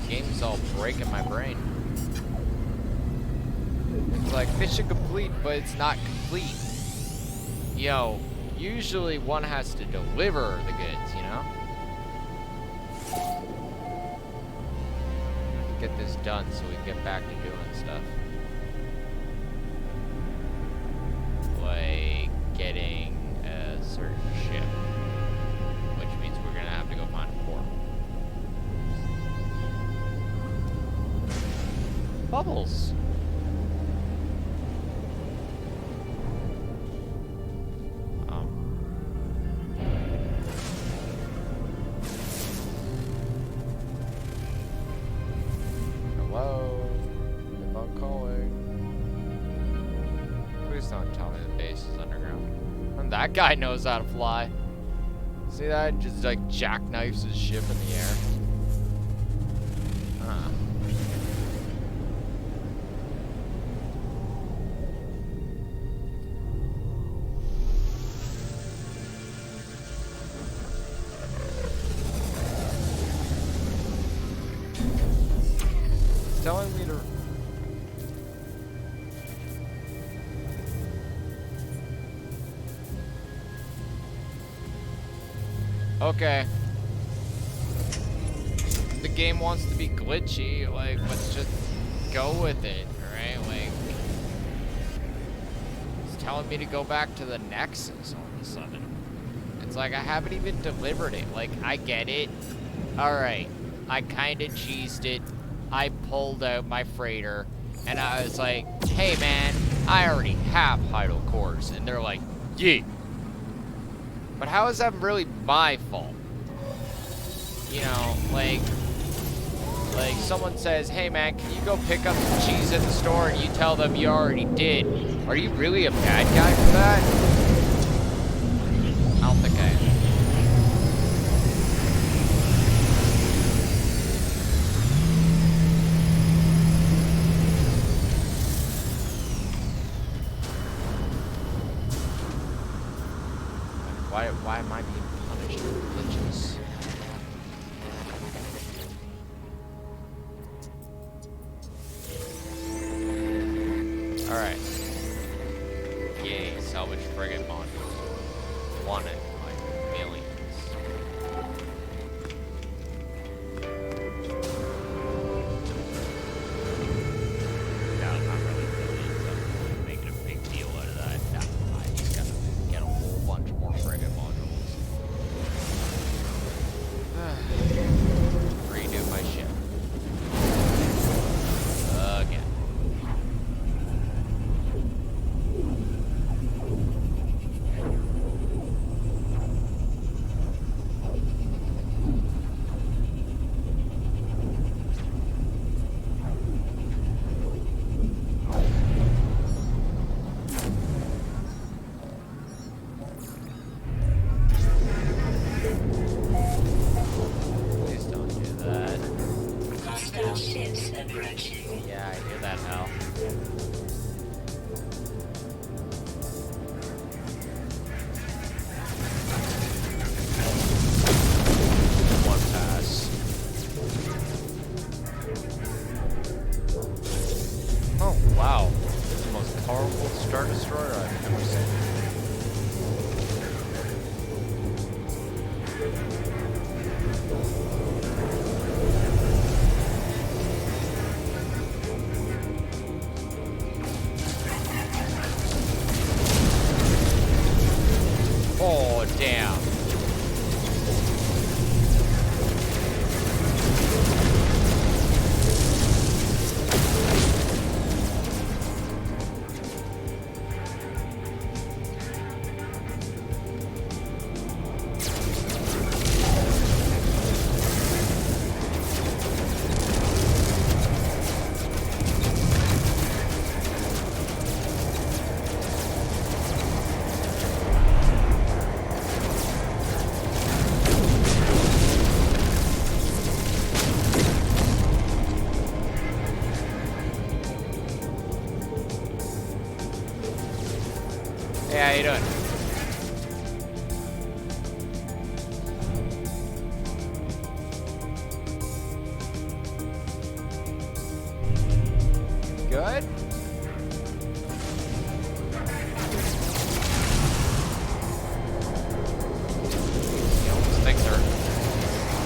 Game's all breaking my brain. It's like mission complete, but it's not complete. Yo, usually one has to deliver the goods, you know? Get this done so we can get back to doing stuff. Like getting a certain ship. Which means we're gonna have to go find a port. Bubbles. Hello? If I'm calling. Please don't tell me the base is underground. And that guy knows how to fly. See that? Just like jackknifes his ship in the air. Huh. Telling me to... Okay. The game wants to be glitchy, like, let's just go with it, right? Like, it's telling me to go back to the Nexus all of a sudden. It's like, I haven't even delivered it. Like, I get it. Alright. I kinda cheesed it. I pulled out my freighter, and I was like, hey man, I already have idle cores. And they're like, yeah. But how is that really my fault? You know, like someone says, hey man, can you go pick up some cheese at the store, and you tell them you already did. Are you really a bad guy for that? I don't think I am. Why am I being punished for glitches? Alright. Yay, salvage frigate modules. Wanted by millions.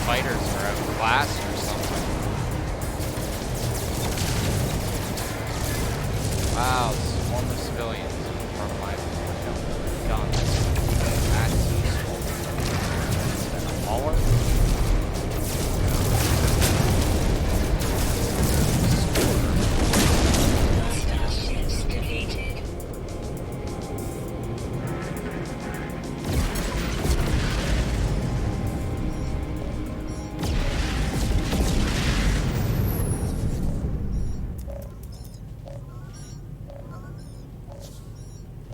fighters are outclassed or something. Wow, swarm of civilians in front of my window. Guns. That's useful. Is that a hauler? Hostile ships defeated.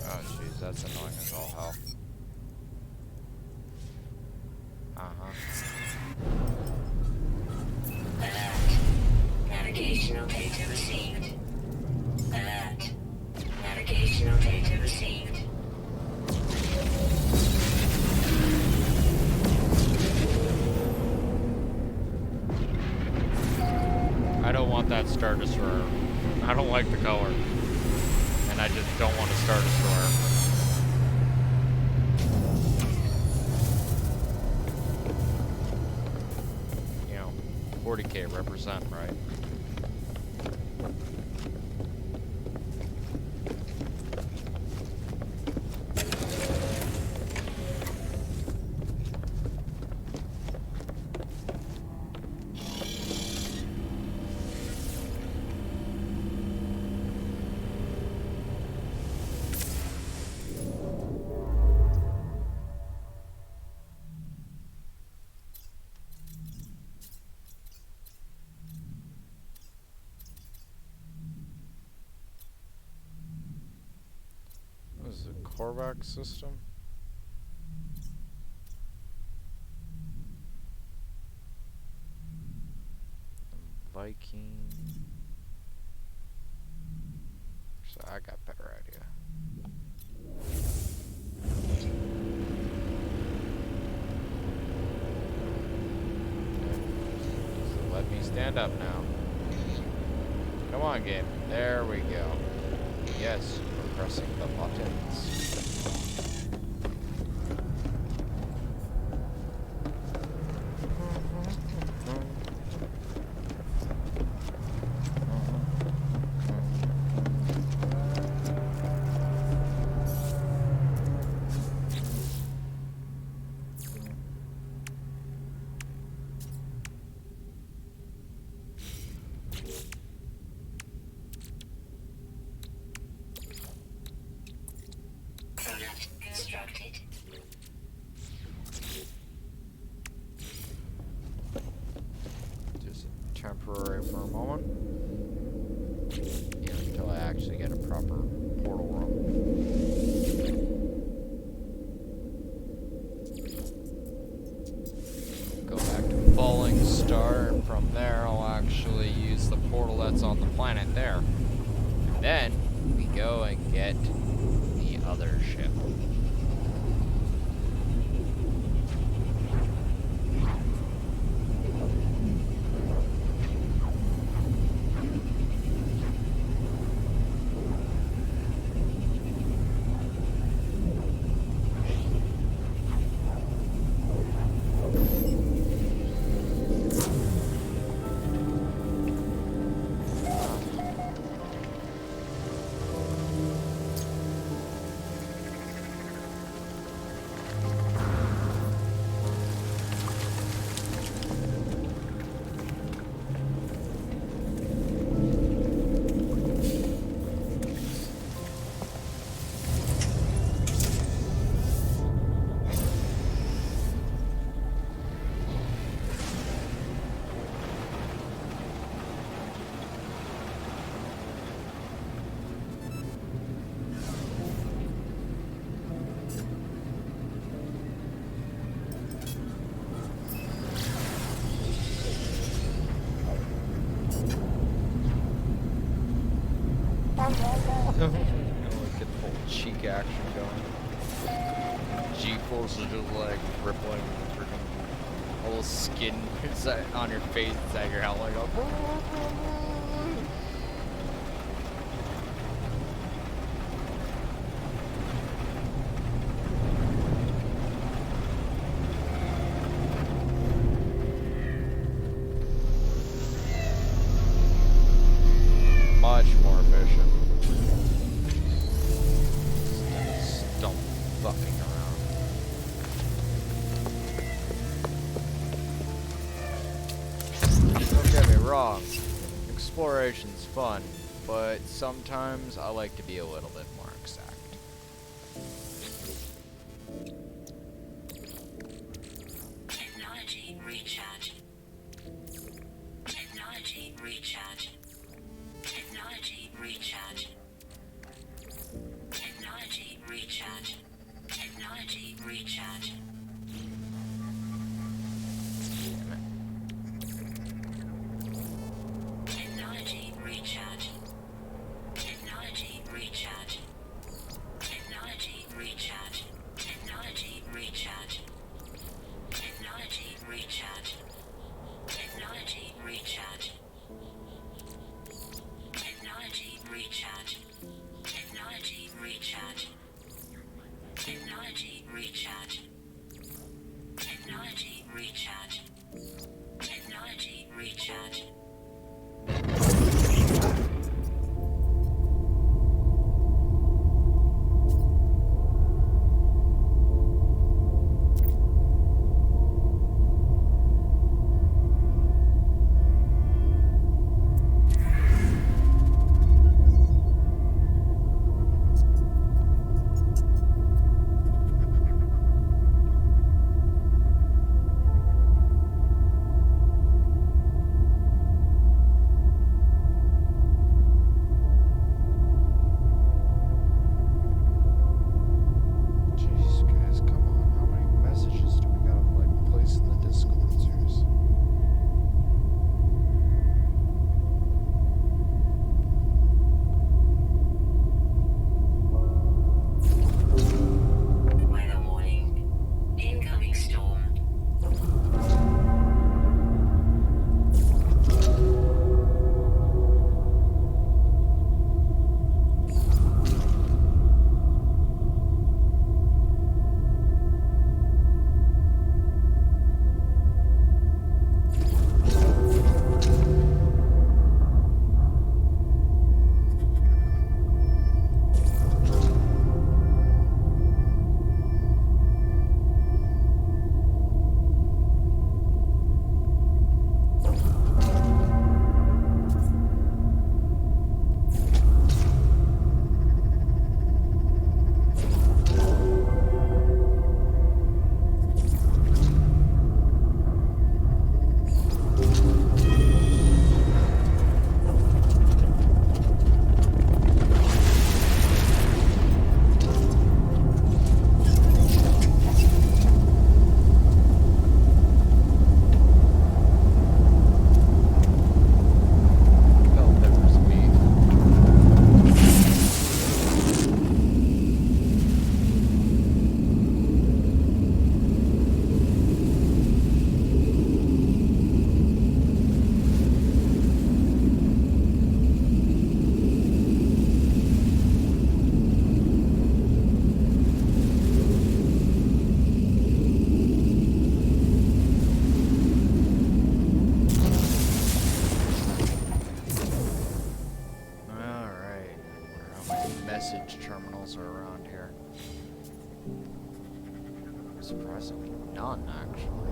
Oh jeez, that's annoying as all hell. Alert. Navigational data received. Alert. Navigational data received. I don't want that Star Destroyer. I don't like the color. And I just don't want a Star Destroyer. You know, 40K represent, right? What is it, Korvac system? Viking. So I got a better idea. So let me stand up now. Come on, game. There we go. Yes, we're pressing the buttons. Product constructed. Just temporary for a moment. Yeah, until I actually get a proper portal room. Go back to Falling Star, and from there I'll actually use the portal that's on the planet there. And then we go and get the other ship. Get the whole cheek action going. G-force is just like rippling freaking whole skin on your face inside your helmet. Like, wrong. Exploration's fun, but sometimes I like to be a little bit more exact. Technology recharge. Technology recharge. Technology recharge. Technology recharge. Technology recharge. Technology recharge. Technology recharge. Technology recharge. Technology recharge. Technology recharge. Technology recharge. Technology recharge. Technology recharge. Technology recharge. Technology recharge. Technology recharge. Jeez, guys, come on. How many messages do we gotta, like, place in the Discord series? Weather warning. Incoming storm. Felt there was beef. Alright. Wonder how many message terminals are around here. Surprisingly none, actually.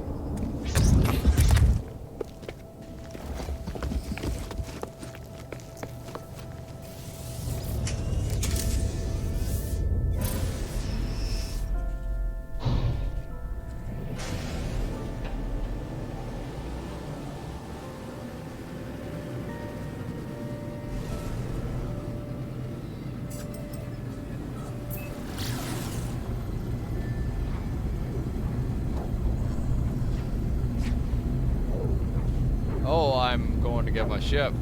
Oh, I'm going to get my ship.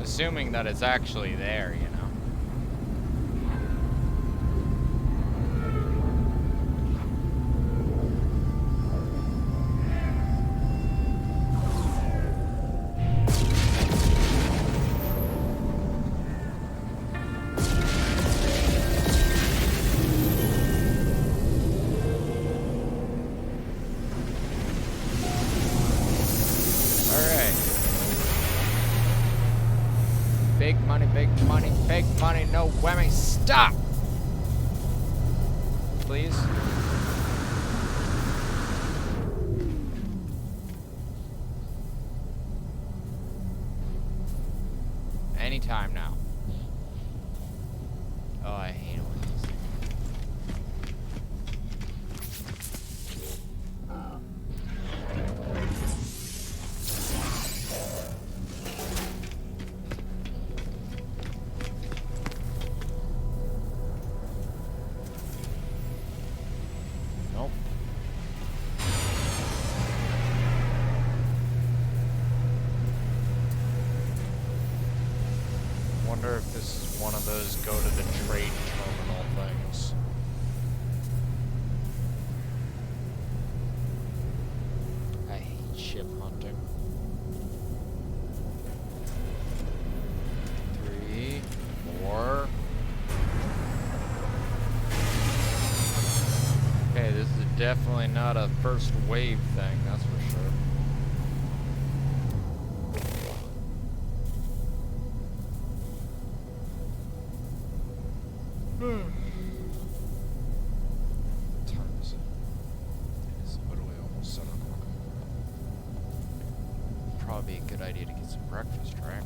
Assuming that it's actually there, you know. big money, no whammy. Stop! Please? Anytime now. Oh, I hate it when these Nope. Wonder if this is one of those go to the trade terminal things. I hate ship hunting. 3, 4. Okay, this is definitely not a first wave thing, that's for sure. What time is it? It's literally almost 7 o'clock. Probably a good idea to get some breakfast, right?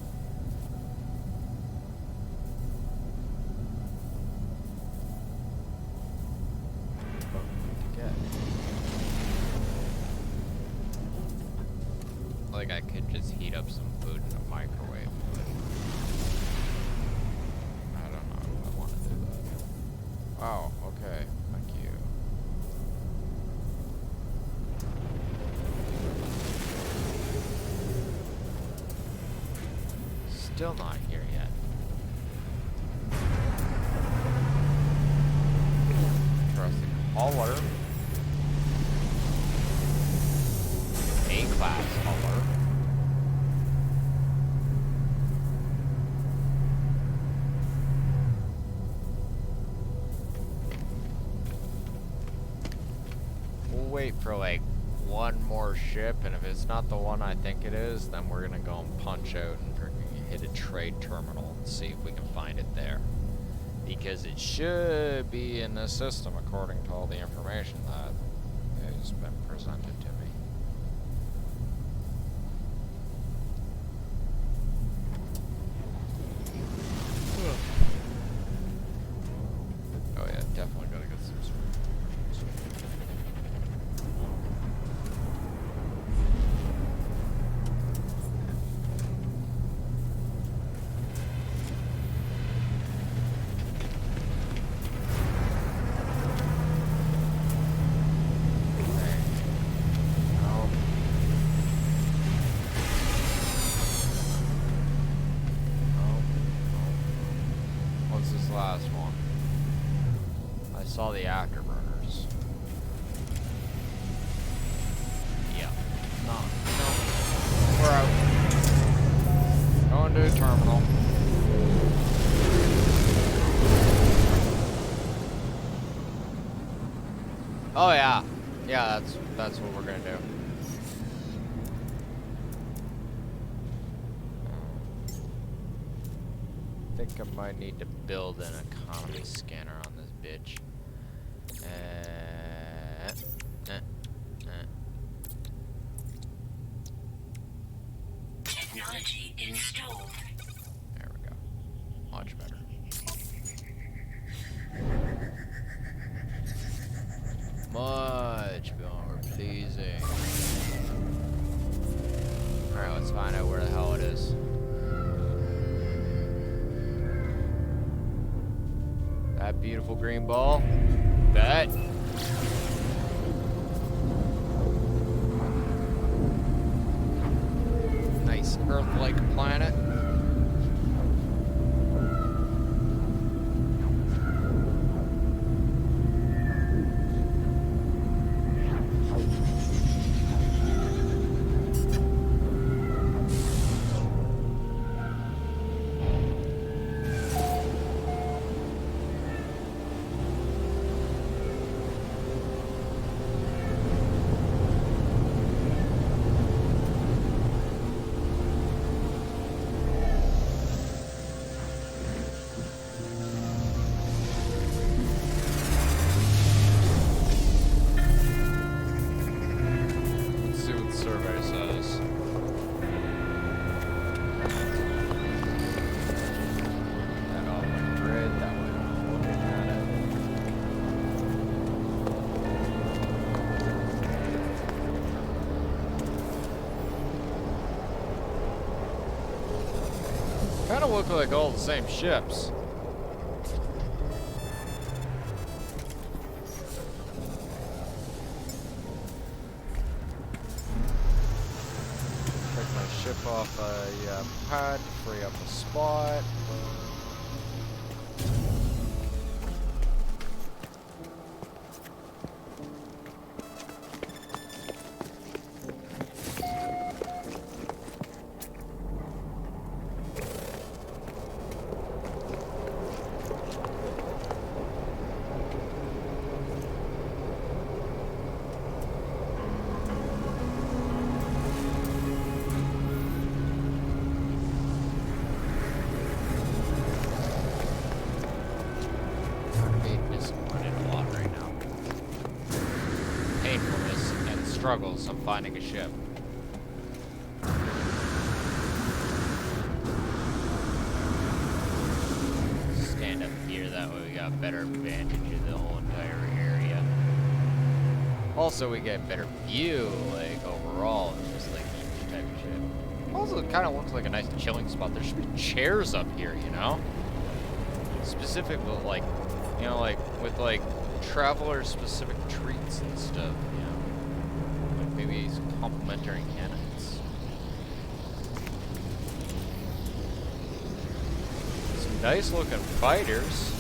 What to get? Like I could just heat up some food in a microwave, but I don't know if I want to do that. Oh, okay. Thank you. Still not here yet. Interesting. Hauler. A-class hauler. Wait for like one more ship, and if it's not the one I think it is, then we're gonna go and punch out and freaking hit a trade terminal and see if we can find it there. Because it should be in this system according to all the information that has been presented to me. Oh yeah, definitely gotta get some sort of last one. I saw the afterburners. Yeah. No. We're out. Going to a terminal. Oh yeah. Yeah, that's what we're gonna do. I think I might need to build an economy scanner on this bitch. Technology installed. There we go. Much better. Much more pleasing. Alright, let's find out where the hell it is. That beautiful green ball. Bet. Nice Earth-like planet. kind of look like all the same ships. Take my ship off a pad to free up a spot. Struggles of finding a ship. Stand up here, that way we got better advantage of the whole entire area. Also, we get better view, like overall, it's just like each type of ship. Also, it kind of looks like a nice chilling spot. There should be chairs up here, you know? Specifically, like, you know, like with like traveler-specific treats and stuff. Maybe some complimentary cannons. Some nice looking fighters.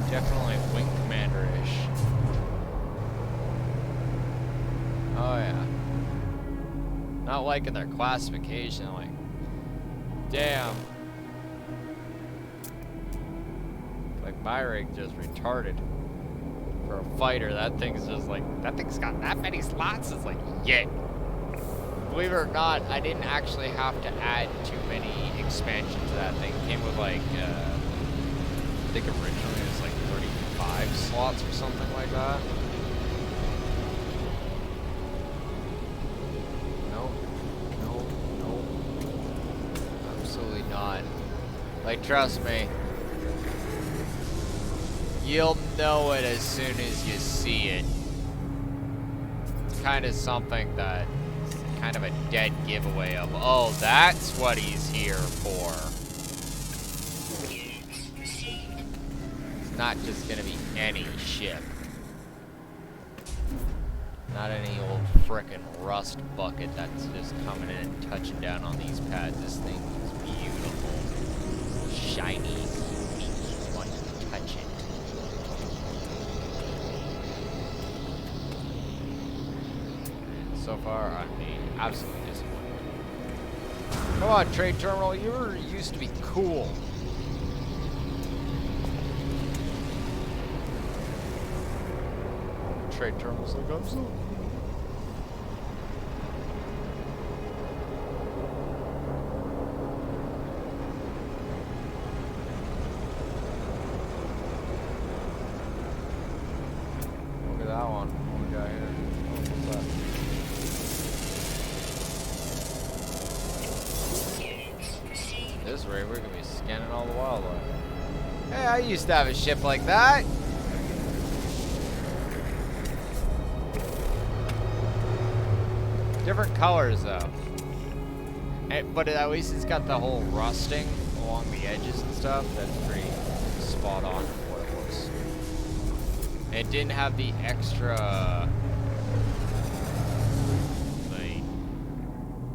Definitely wing commander-ish. Oh yeah. Not liking their classification, like, damn. Like my rig just retarded. For a fighter, that thing's just like, that thing's got that many slots. It's like, yeah. Believe it or not, I didn't actually have to add too many expansions to that thing. It came with like, I think originally it was like 35 slots or something like that. Nope. Absolutely not. Like, trust me. You'll know it as soon as you see it. It's kind of something that, kind of a dead giveaway of, oh, that's what he's here for. It's not just gonna be any ship. Not any old frickin' rust bucket that's just coming in and touching down on these pads. This thing is beautiful. Shiny. You want to touch it. So far, I'm being absolutely disappointed. Come on, trade terminal, you used to be cool. Trade terminal's like, I'm so... Look at that one. What we got here? What's that? This rate, we're gonna be scanning all the wildlife. Hey, I used to have a ship like that. Different colors though. But at least it's got the whole rusting along the edges and stuff. That's pretty spot on for what it was. It didn't have the extra...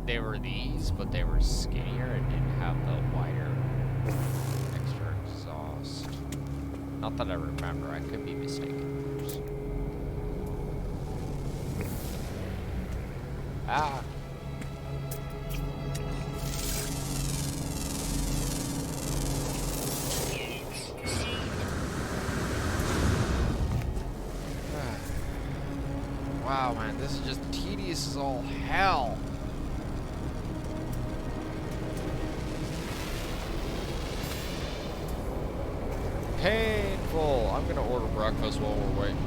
They were these, but they were skinnier and didn't have the wider extra exhaust. Not that I remember, I could be mistaken. Ah! Wow, man, this is just tedious as all hell. Painful. I'm gonna order breakfast while we're waiting.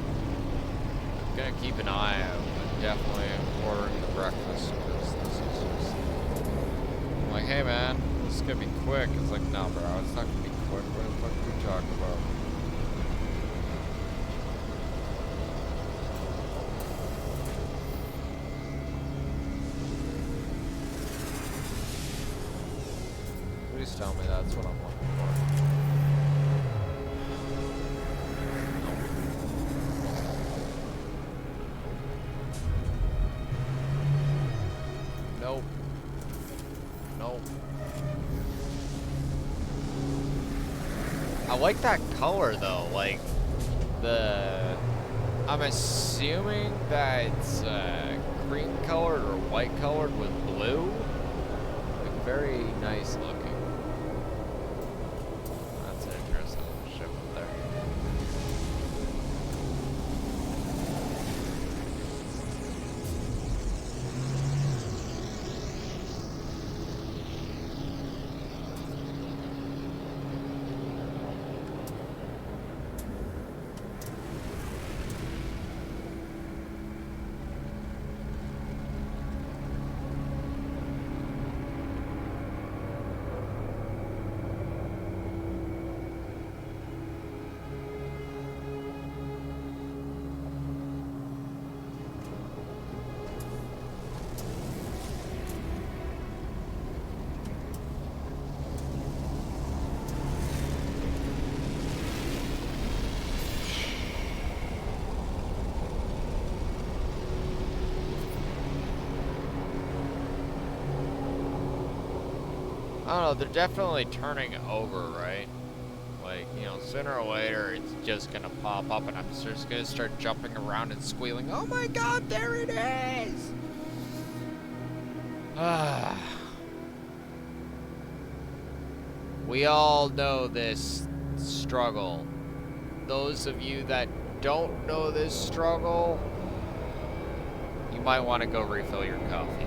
I'm gonna keep an eye out, but definitely ordering the breakfast because this is just... I'm like, hey man, this is gonna be quick. It's like, no bro, it's not gonna be quick. What the fuck are you talking about? Please tell me that's what I'm looking for. Nope. Nope. I like that color though, like I'm assuming that's cream colored or white colored with blue. Like very nice looking. That's an interesting little ship up there. I don't know, they're definitely turning over, right? Like, you know, sooner or later it's just gonna pop up and I'm just gonna start jumping around and squealing, oh my god, there it is! We all know this struggle. Those of you that don't know this struggle, you might want to go refill your coffee.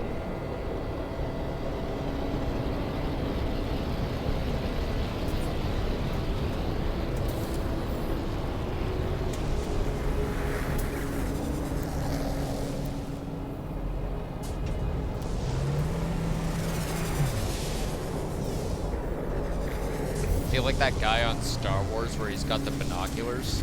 Feel like that guy on Star Wars where he's got the binoculars?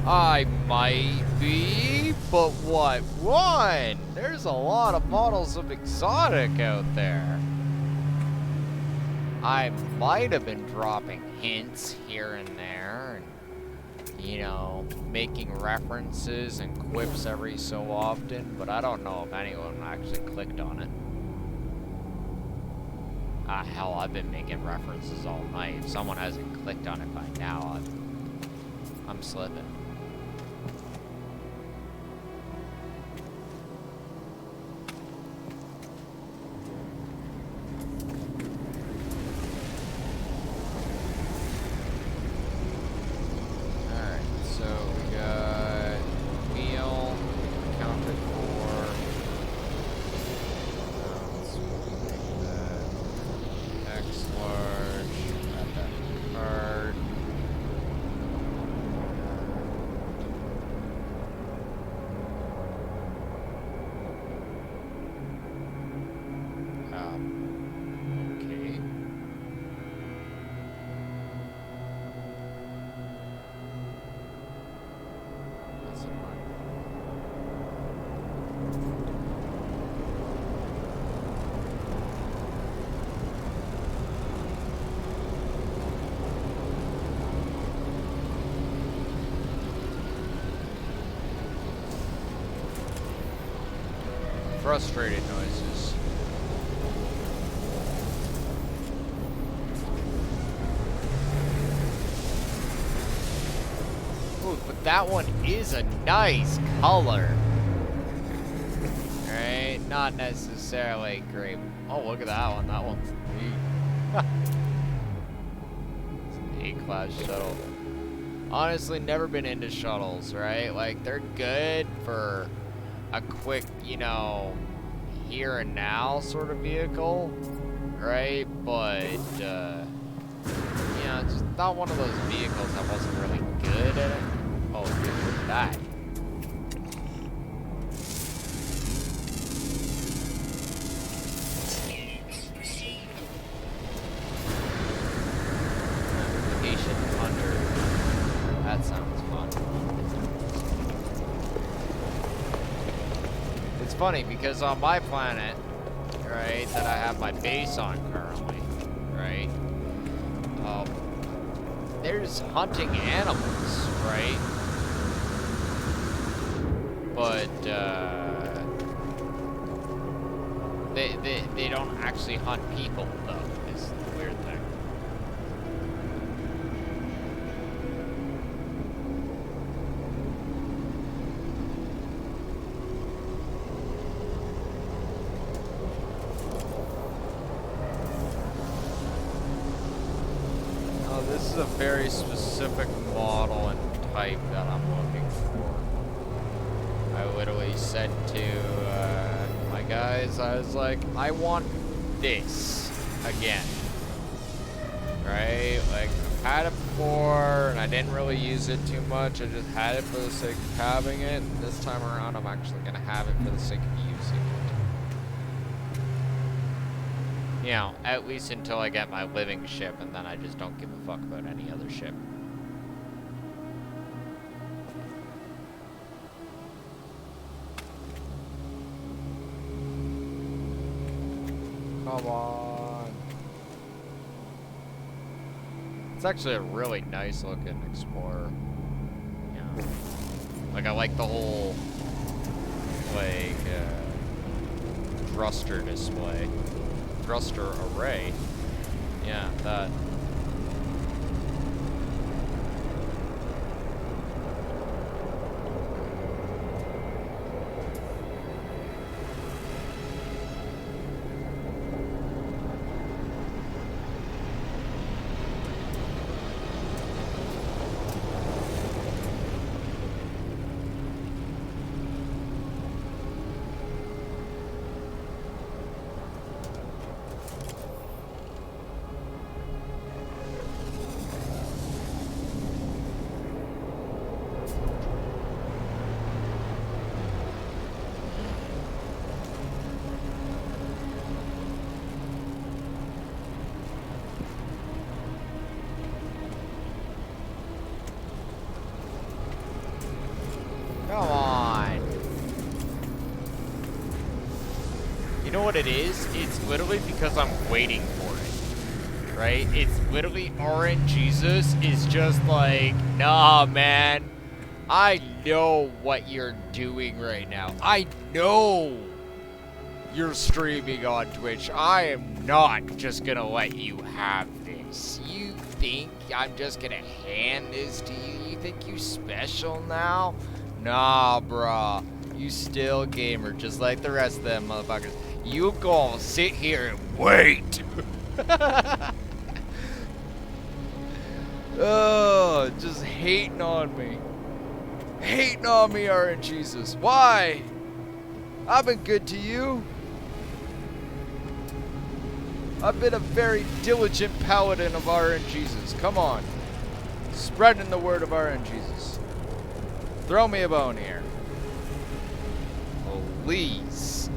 I might be, but what one? There's a lot of models of exotic out there. I might have been dropping hints here and there, and, you know, making references and quips every so often, but I don't know if anyone actually clicked on it. Hell, I've been making references all night. If someone hasn't clicked on it by now, I'm slipping. Alright, so we got meal accounted for. Let's make that X large. Got that card. Okay. That's annoying. Frustrated noises. Ooh, but that one is a nice color. Right? Not necessarily great. Oh, look at that one. That one's neat. It's an A-class shuttle. Honestly, never been into shuttles, right? Like, they're good for a quick, you know, here and now sort of vehicle, right? But, you know, it's just not one of those vehicles that wasn't really good at it. Oh, dude, look at that. Application under. That sounds fun. It's funny because on my planet, right, that I have my base on currently, there's hunting animals, right? But they don't actually hunt people, though, is the weird thing. Oh, this is a very specific model and type that I'm looking for. I literally said to my guys, I was like, I want this again, right? Like, I've had it before, and I didn't really use it too much. I just had it for the sake of having it, and this time around, I'm actually going to have it for the sake of using it. You know, at least until I get my living ship, and then I just don't give a fuck about any other ship. Come on. It's actually a really nice looking Explorer. Yeah. Like, I like the whole, like, thruster display. Thruster array. Yeah, that. Come on. You know what it is? It's literally because I'm waiting for it. Right? It's literally RNGesus is just like, nah, man. I know what you're doing right now. I know you're streaming on Twitch. I am not just gonna let you have this. You think I'm just gonna hand this to you? You think you special now? Nah, brah. You still gamer, just like the rest of them motherfuckers. You gonna sit here and wait. Oh, just hating on me. Hating on me, RNGesus. Why? I've been good to you. I've been a very diligent paladin of RNGesus. Come on. Spreading the word of RNGesus. Throw me a bone here. Please.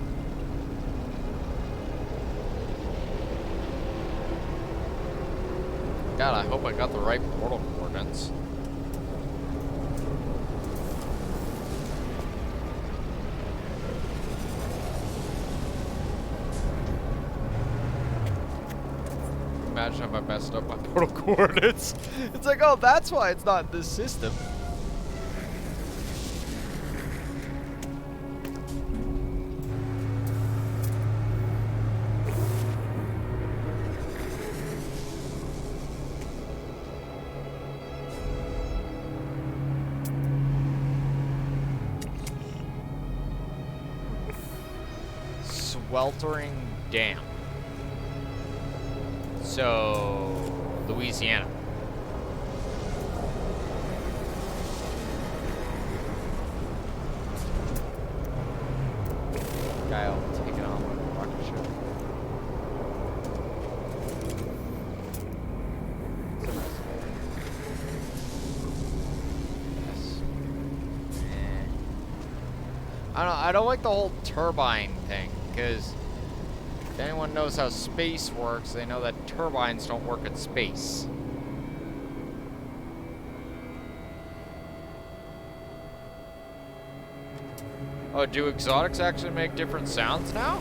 God, I hope I got the right portal coordinates. Imagine if I messed up my portal coordinates. It's like, oh, that's why it's not in this system. Sweltering damp. So, Louisiana. Kyle, take it on with a rocket ship. Yes. I don't like the whole turbine thing, because if anyone knows how space works, they know that turbines don't work in space. Oh, do exotics actually make different sounds now?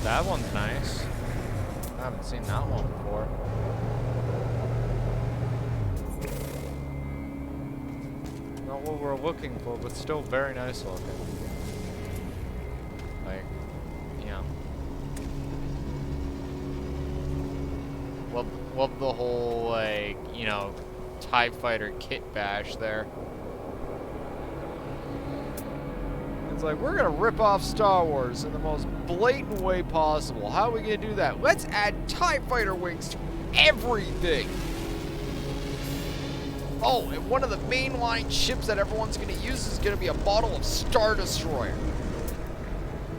That one's nice. I haven't seen that one before. Not what we're looking for, but still very nice looking. Like, yeah. Love the whole, like, you know, TIE Fighter kit bash there. It's like, we're gonna rip off Star Wars in the most blatant way possible. How are we gonna do that? Let's add TIE Fighter wings to everything! Oh, and one of the mainline ships that everyone's gonna use is gonna be a model of Star Destroyer.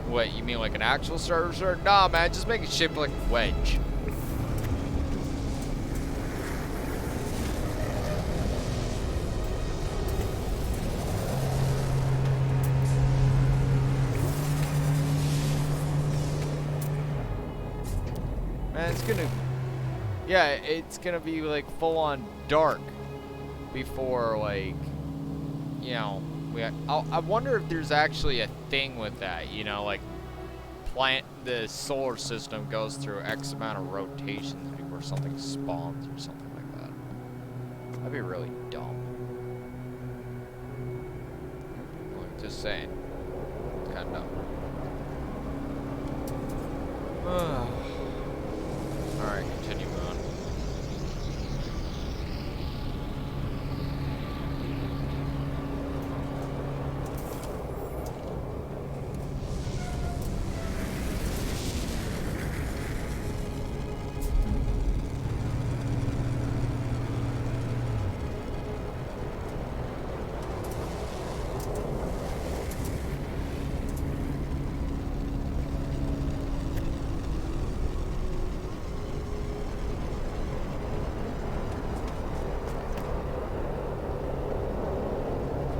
Wait, you mean like an actual Star Destroyer? Nah, man, just make it shaped like a wedge. Man, it's gonna... Yeah, it's gonna be like full-on dark before, like, you know, I wonder if there's actually a thing with that, you know, like, the solar system goes through X amount of rotations before something spawns or something like that. That'd be really dumb. Like, just saying. It's kind of dumb. Alright, continue on.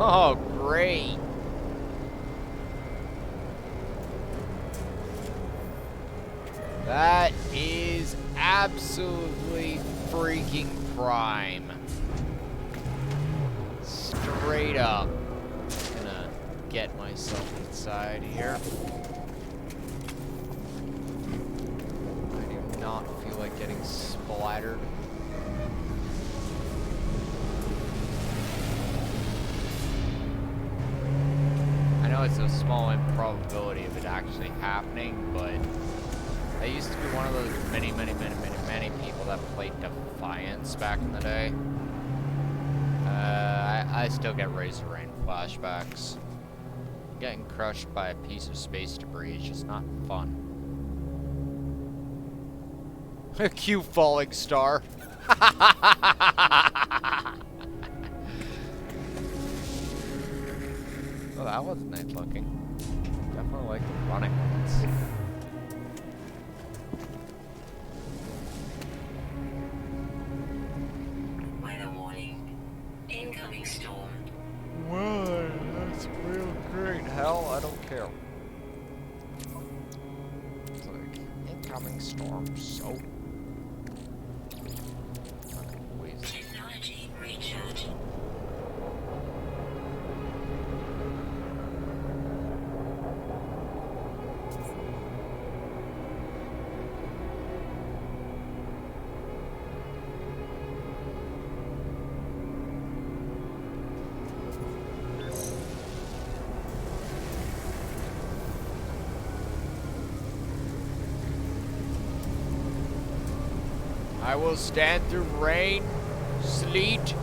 Oh, great. That is absolutely freaking prime. Straight up. Gonna get myself inside here. I do not feel like getting splattered. I know it's a small improbability of it actually happening, but I used to be one of those many people that played Defiance back in the day. I still get Razor Rain flashbacks. Getting crushed by a piece of space debris is just not fun. A cute falling star. Oh, that was nice looking. Definitely like the running ones. Weather warning. Incoming storm. Wow, that's real great. Hell, I don't care. It's like, incoming storm, so... Technology recharging. I will stand through rain, sleet,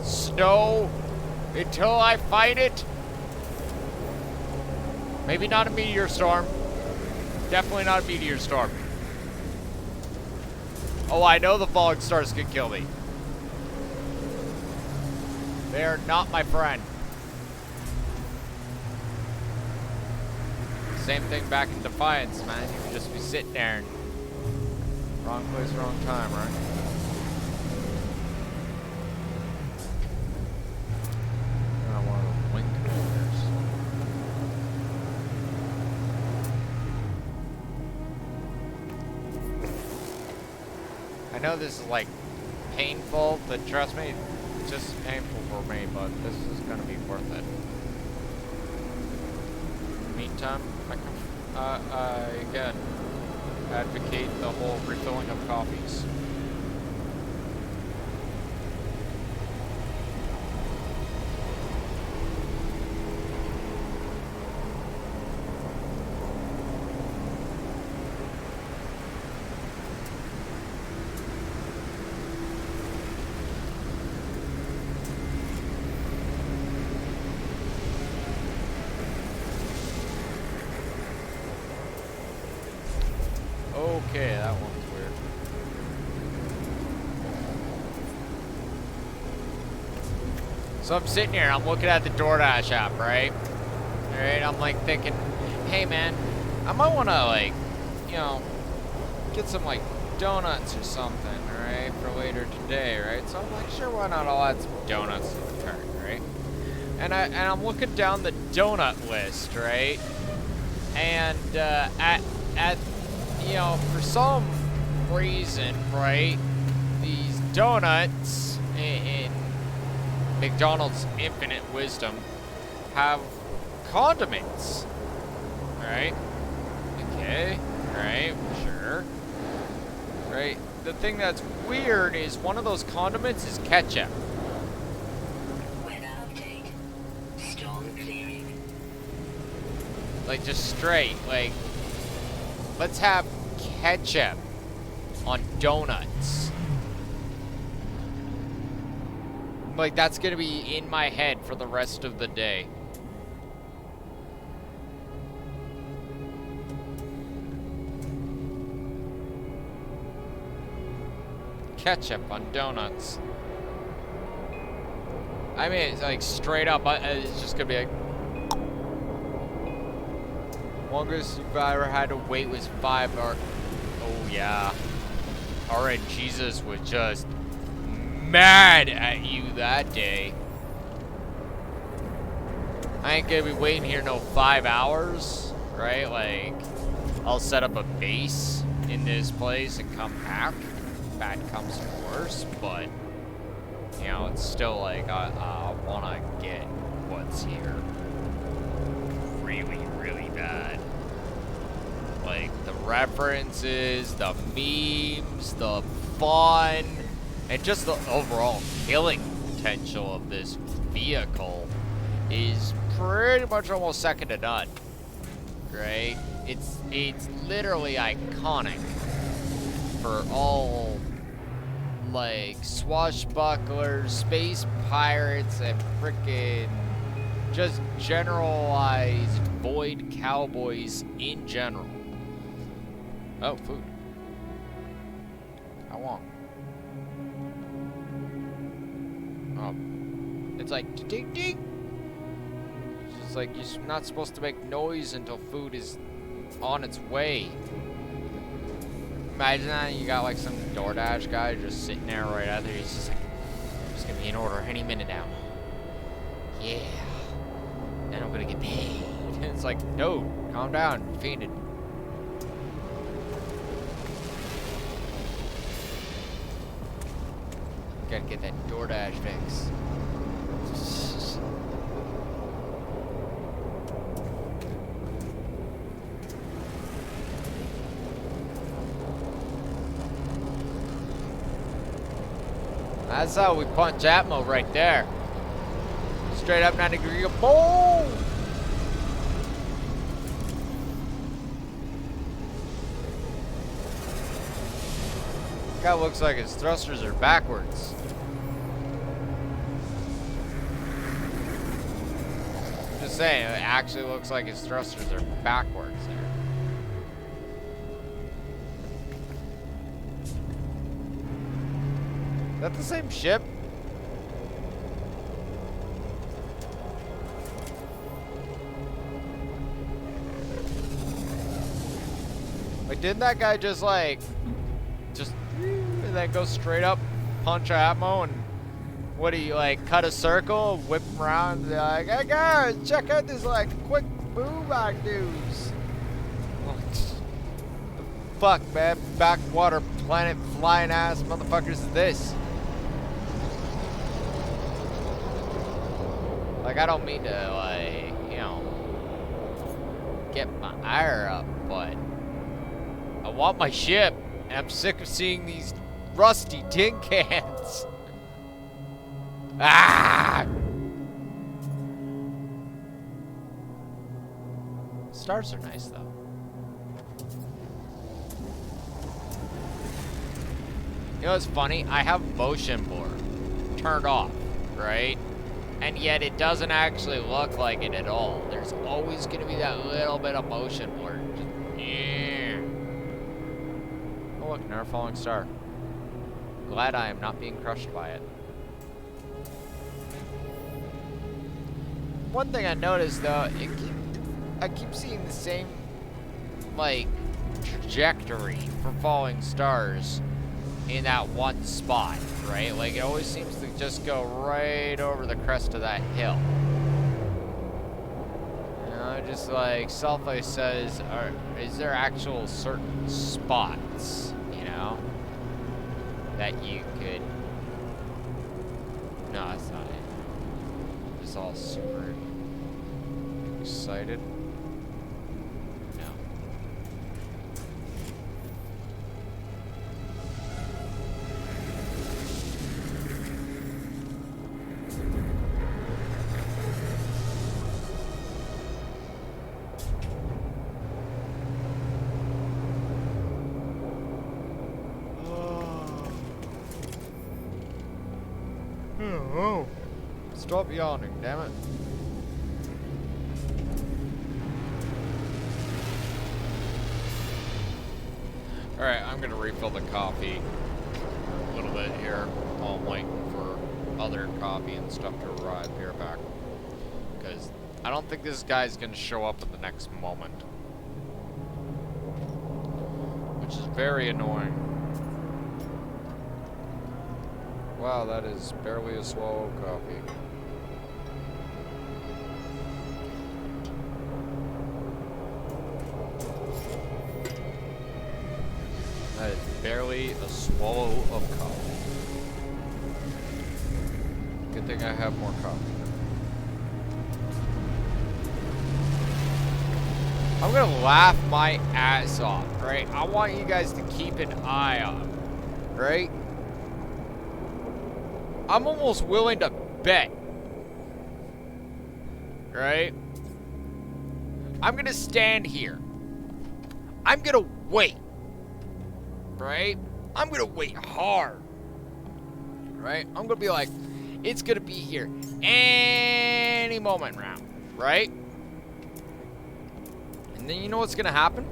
snow, until I fight it. Maybe not a meteor storm. Definitely not a meteor storm. Oh, I know the falling stars can kill me. They are not my friend. Same thing back in Defiance, man. You would just be sitting there and wrong place, wrong time, right? Not one of those wing commanders. I know this is like painful, but trust me, it's just painful for me, but this is gonna be worth it. In the meantime, again, advocate the whole refilling of coffees. Okay, that one's weird. So I'm sitting here, I'm looking at the DoorDash app, right? Alright, I'm like thinking, hey man, I might wanna like, you know, get some like donuts or something, alright, for later today, right? So I'm like, sure, why not? I'll add some donuts to the cart, right? And I'm looking down the donut list, right? And at you know, for some reason, right, these donuts in McDonald's infinite wisdom have condiments. Right? Okay. Right, sure. Right? The thing that's weird is one of those condiments is ketchup. Weather update. Storm clearing. Like, just straight. Like, let's have ketchup on donuts. Like, that's gonna be in my head for the rest of the day. Ketchup on donuts. I mean, it's like straight up, it's just gonna be like, longest you've ever had to wait was 5 hours. Oh yeah. Alright, Jesus was just mad at you that day. I ain't gonna be waiting here no 5 hours, right? Like, I'll set up a base in this place and come back. Bad comes to worse, but you know, it's still like I wanna get what's here. Really, really bad. Like the references, the memes, the fun, and just the overall killing potential of this vehicle is pretty much almost second to none. Right? It's literally iconic for all like swashbucklers, space pirates, and frickin' just generalized void cowboys in general. Oh, food. How long? Oh, it's like ding ding. It's just like you're not supposed to make noise until food is on its way. Imagine that you got like some DoorDash guy just sitting there right out there. He's just like, "There's gonna be an order any minute now." Yeah. Then I'm gonna get paid. It's like, no, calm down, you fainted. Gotta get that DoorDash fix. That's how we punch Atmo right there. Straight up 90-degree boom! Guy looks like his thrusters are backwards. Just saying, it actually looks like his thrusters are backwards there. Is that the same ship? Like, didn't that guy just and then go straight up, punch Atmo, and what do you like, cut a circle, whip him around, and be like, hey guys, check out this like quick move I do. Fuck, man, backwater planet flying ass motherfuckers is this? Like, I don't mean to, like, you know, get my ire up, but I want my ship, and I'm sick of seeing these rusty tin cans. Ah! Stars are nice, though. You know what's funny? I have motion blur turned off, right? And yet it doesn't actually look like it at all. There's always going to be that little bit of motion blur. Just, yeah. Oh look, another falling star. Glad I am not being crushed by it. One thing I noticed though, I keep seeing the same, like, trajectory for falling stars in that one spot, right? Like, it always seems to just go right over the crest of that hill. You know, just like Selfie says, is there actual certain spots, you know, that you could... No, that's not it. Just all super excited. No. Oh. Stop yawning, damn it. Alright, I'm gonna refill the coffee a little bit here while I'm waiting for other coffee and stuff to arrive here back. Because I don't think this guy's gonna show up at the next moment. Which is very annoying. Wow, that is barely a swallow of coffee. That is barely a swallow of coffee. Good thing I have more coffee. I'm gonna laugh my ass off, right? I want you guys to keep an eye on, right? I'm almost willing to bet, right? I'm gonna stand here. I'm gonna wait, right? I'm gonna wait hard, right? I'm gonna be like, it's gonna be here any moment now, right? And then you know what's gonna happen?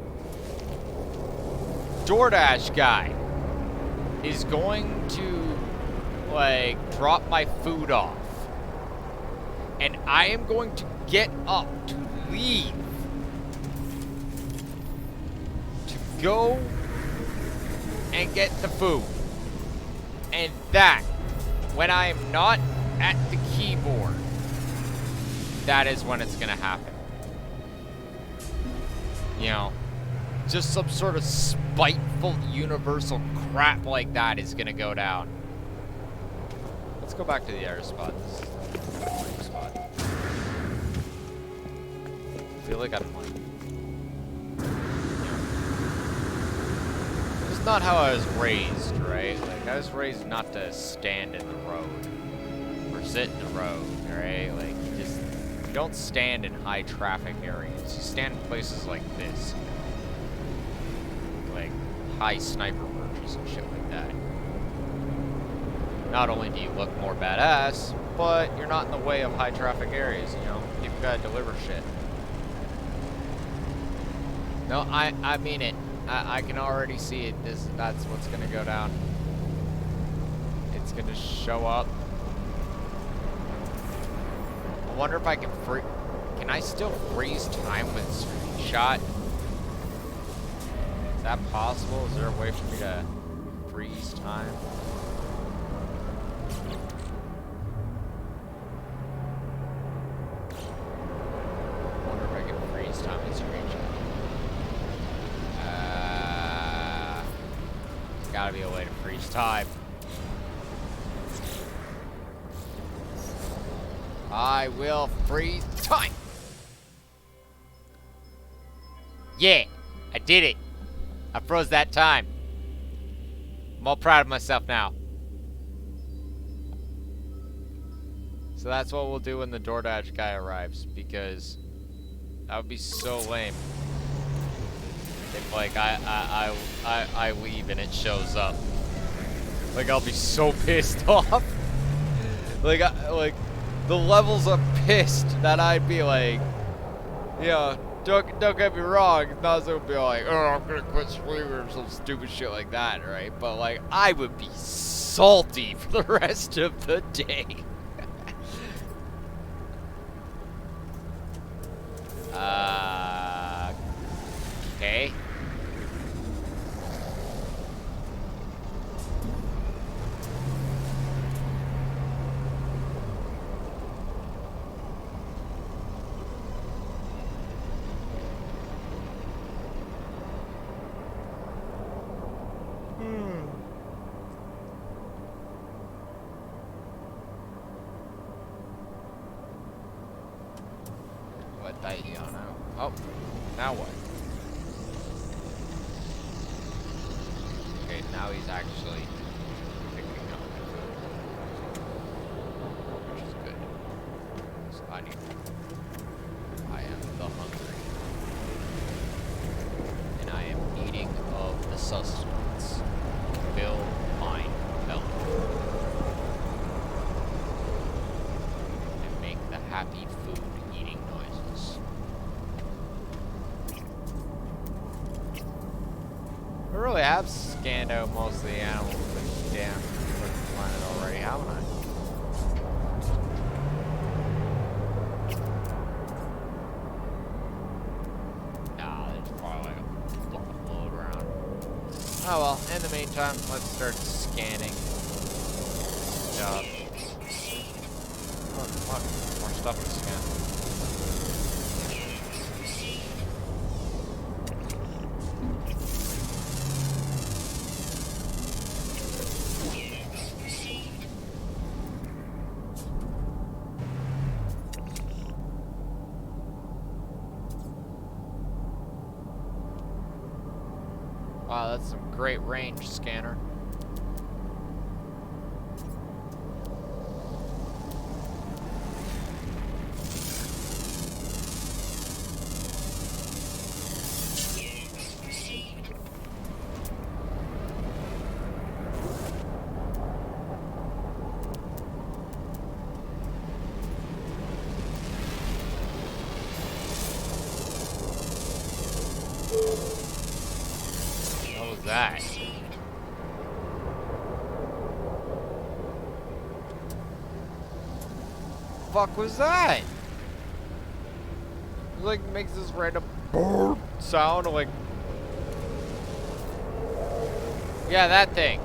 DoorDash guy is going to, like, drop my food off, and I am going to get up to leave to go and get the food, and that, when I am not at the keyboard, that is when it's gonna happen. You know, just some sort of spiteful universal crap like that is gonna go down. Let's go back to the other spot. This is the right spot. I feel like I'm like... It's not how I was raised, right? Like, I was raised not to stand in the road. Or sit in the road, right? Like, you don't stand in high traffic areas. You stand in places like this. Like, high sniper perches and shit like that. Not only do you look more badass, but you're not in the way of high traffic areas, you know? People gotta deliver shit. No, I mean it. I can already see it. That's what's gonna go down. It's gonna show up. I wonder if I can can I still freeze time with screenshot? Is that possible? Is there a way for me to freeze time? I wonder if I can freeze time with screenshot. There's gotta be a way to freeze time. I will freeze time. Yeah, I did it. I froze that time. I'm all proud of myself now. So that's what we'll do when the DoorDash guy arrives, because that would be so lame. If like I leave and it shows up. Like I'll be so pissed off. Like the levels of pissed that I'd be like, yeah, don't get me wrong, it's not so be like, oh, I'm gonna quit streaming or some stupid shit like that, right? But like I would be salty for the rest of the day. Okay. What that you on now? Oh, now what? Okay, now he's actually picking up, which is good. So I am the hungry, and I am eating of the sustenance. Fill my belly and make the happy food eating noises. I really have scanned out most of the animals in the damn planet already, haven't I? Nah, there's probably like a fucking load around. Oh well, in the meantime, let's start scanning. Job. Oh, fuck. More stuff to scan. Wow, that's some great range, scanner. What was that? Fuck was that? It like makes this random sound like, yeah, that thing.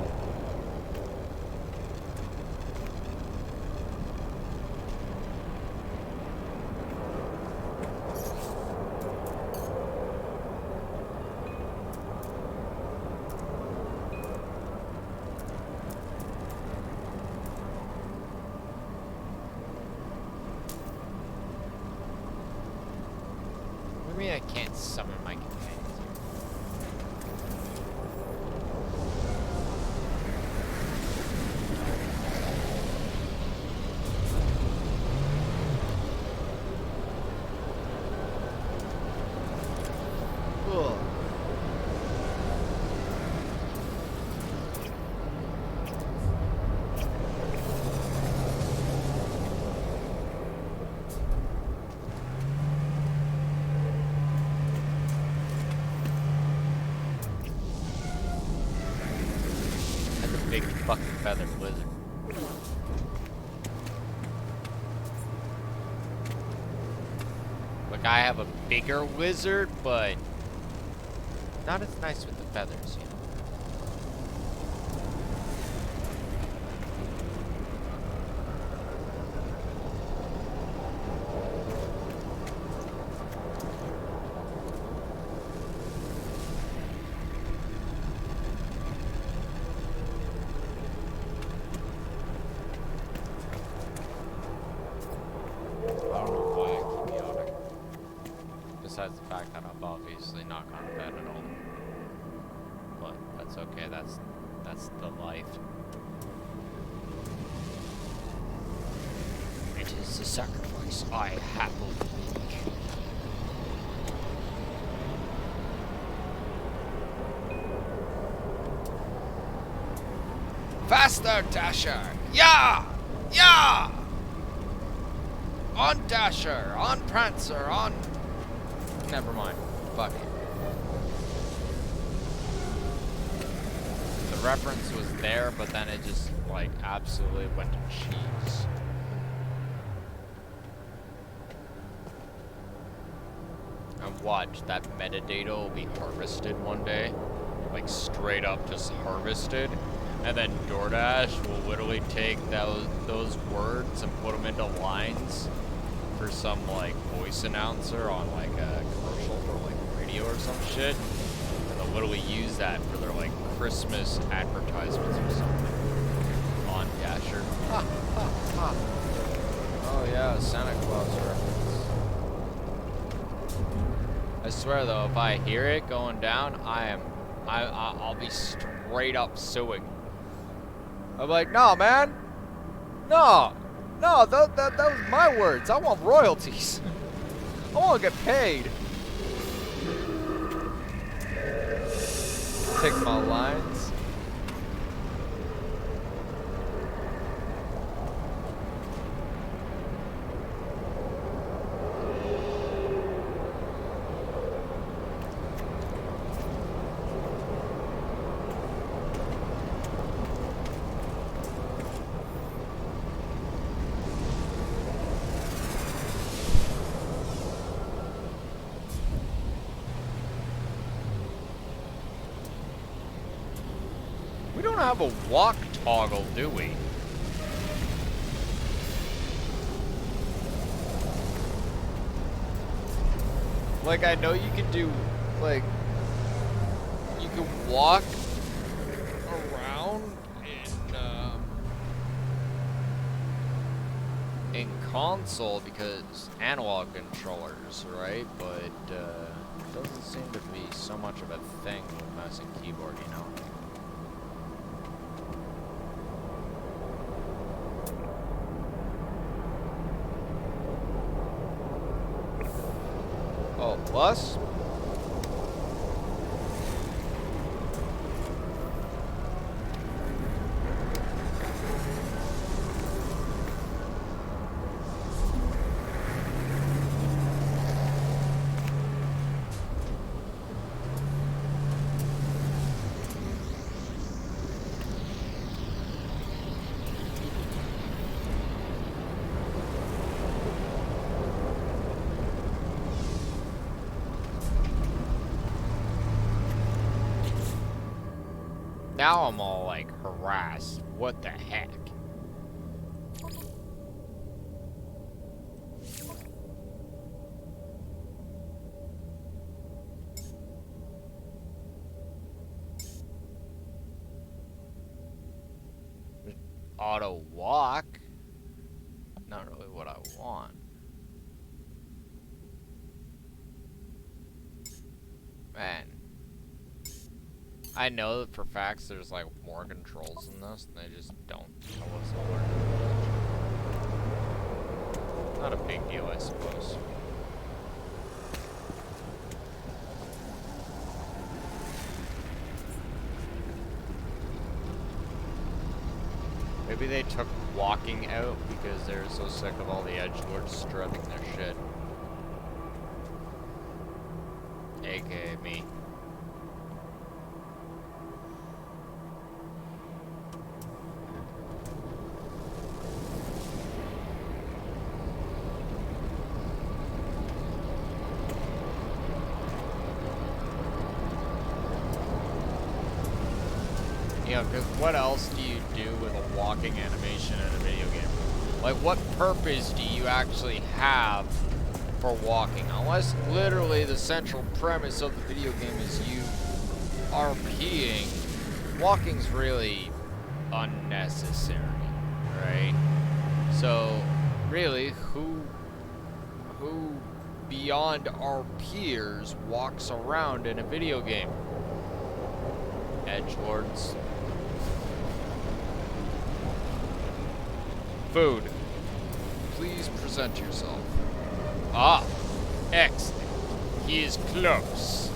What do you mean I can't summon my companions here? Ugh. That's a big fucking feather blizzard. Look, I have a bigger wizard, but not as nice with the feathers, you know. I don't know why I keep yawning. Besides the fact that I've obviously not gone to bed at all. but that's okay. That's the life. It is the sacrifice I happily make. Faster, Dasher! Yeah! Yeah! On Dasher! On Prancer! On... Never mind. Fuck it. The reference was there, but then it just, like, absolutely went to cheese. And watch, that metadata will be harvested one day. Like, straight up just harvested. And then DoorDash will literally take those words and put them into lines for some, like, voice announcer on, like, a commercial for, like, radio or some shit. And they'll literally use that for their, like, Christmas advertisements or something. On Dasher. Ha, ha, ha. Oh, yeah, Santa Claus reference. I swear, though, if I hear it going down, I'll be straight up suing. I'm like, no, man. No. No, that was my words. I want royalties. I want to get paid. Take my lines. We don't have a walk toggle, do we? Like, I know you can do, like, you can walk around in console because analog controllers, right? But it doesn't seem to be so much of a thing with mouse and keyboard, you know? Oh, plus? Now I'm all, like, harassed. What the heck? Auto walk? Not really what I want. Man. I know that for facts there's like more controls in this, and they just don't tell us all. Not a big deal, I suppose. Maybe they took walking out because they were so sick of all the edgelords strutting their shit. AKA me. You know, because what else do you do with a walking animation in a video game? Like, what purpose do you actually have for walking? Unless literally the central premise of the video game is you RPing, walking's really unnecessary, right? So, really, who beyond our peers walks around in a video game? edgelords. Food. Please present yourself. Ah, excellent. He is close.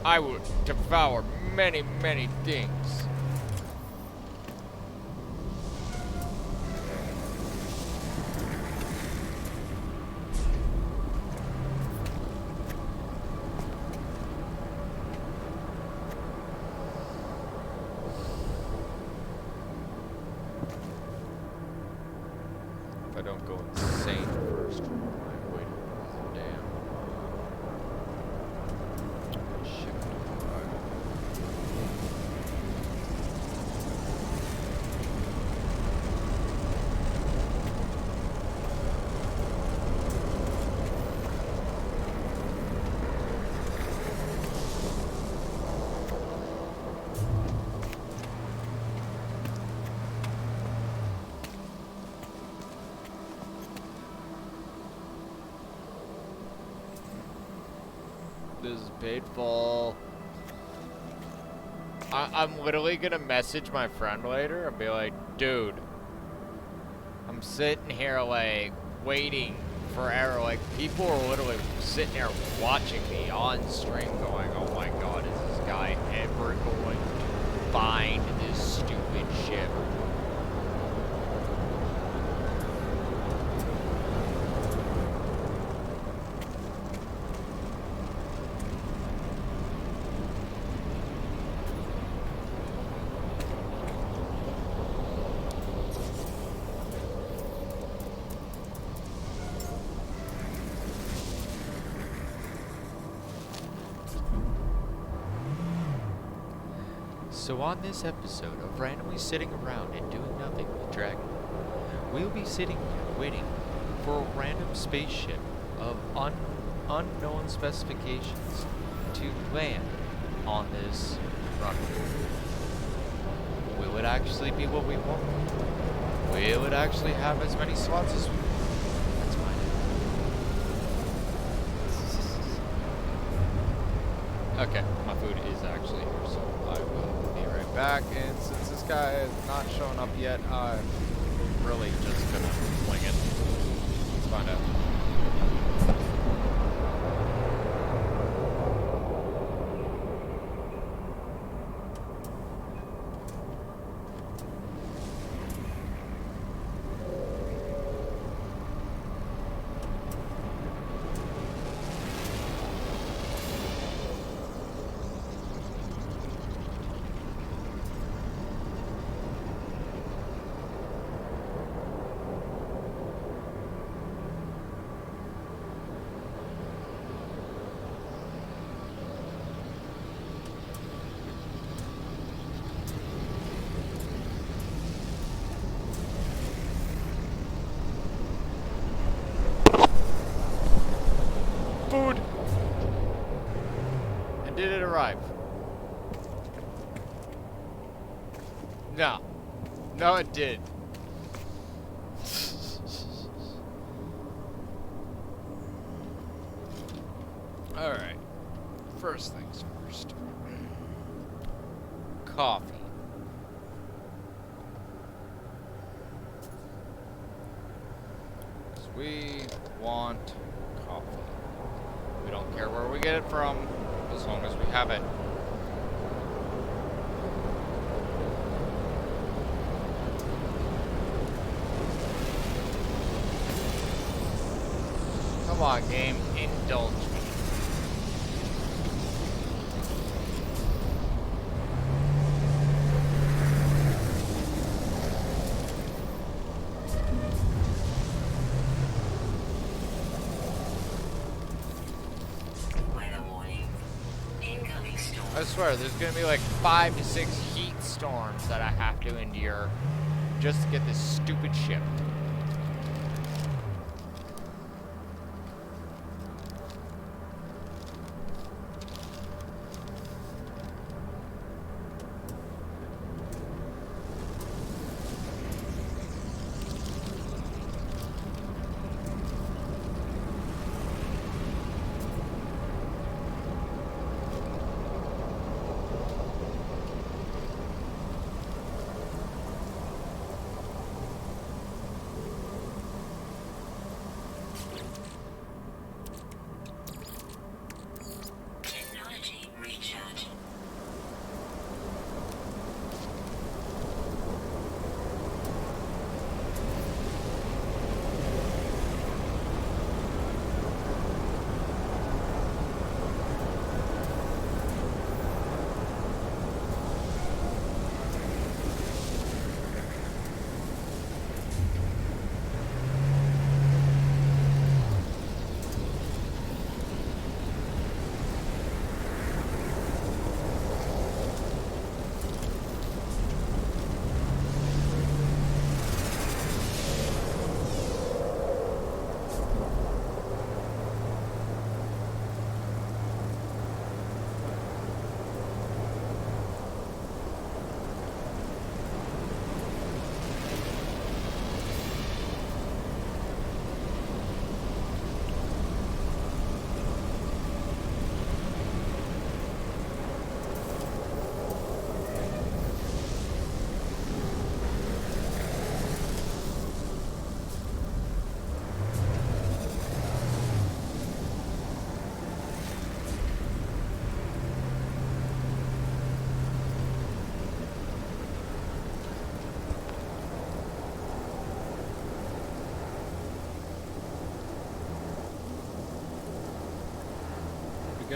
I will devour many, many things. If I don't go insane first, I'm waiting for the damn ship to arrive. This is painful. I'm literally gonna message my friend later and be like, dude, I'm sitting here like waiting forever. Like people are literally sitting there watching me on stream going, oh my god, is this guy ever going to find this stupid ship? So on this episode of randomly sitting around and doing nothing with Dragon, we'll be sitting here waiting for a random spaceship of unknown specifications to land on this runway. Will it actually be what we want? Will it actually have as many slots as we want? Let's find out. Okay, my food is actually here, so I will be right back. And since this guy is not showing up yet, I'm really just gonna wing it. Let's find out. Food! And did it arrive? No. No, it did. Alright. First things first. Coffee. We want coffee. We don't care where we get it from, as long as we have it. Come on, game, indulge me. I swear, there's gonna be like 5 to 6 heat storms that I have to endure just to get this stupid ship.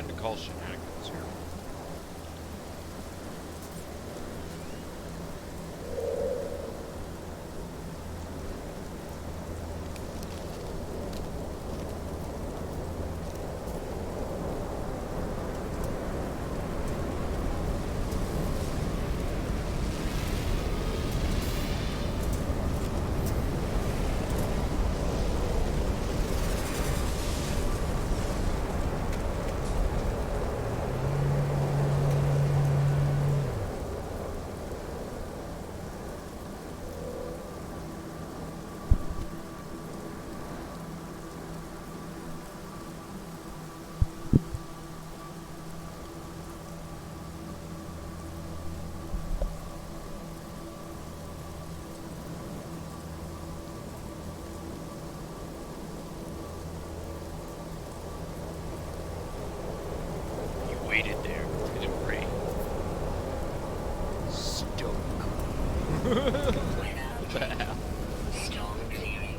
begin to call shenanigans here. Waited there. It's gonna rain. Stoke. What the hell? Storm clearing.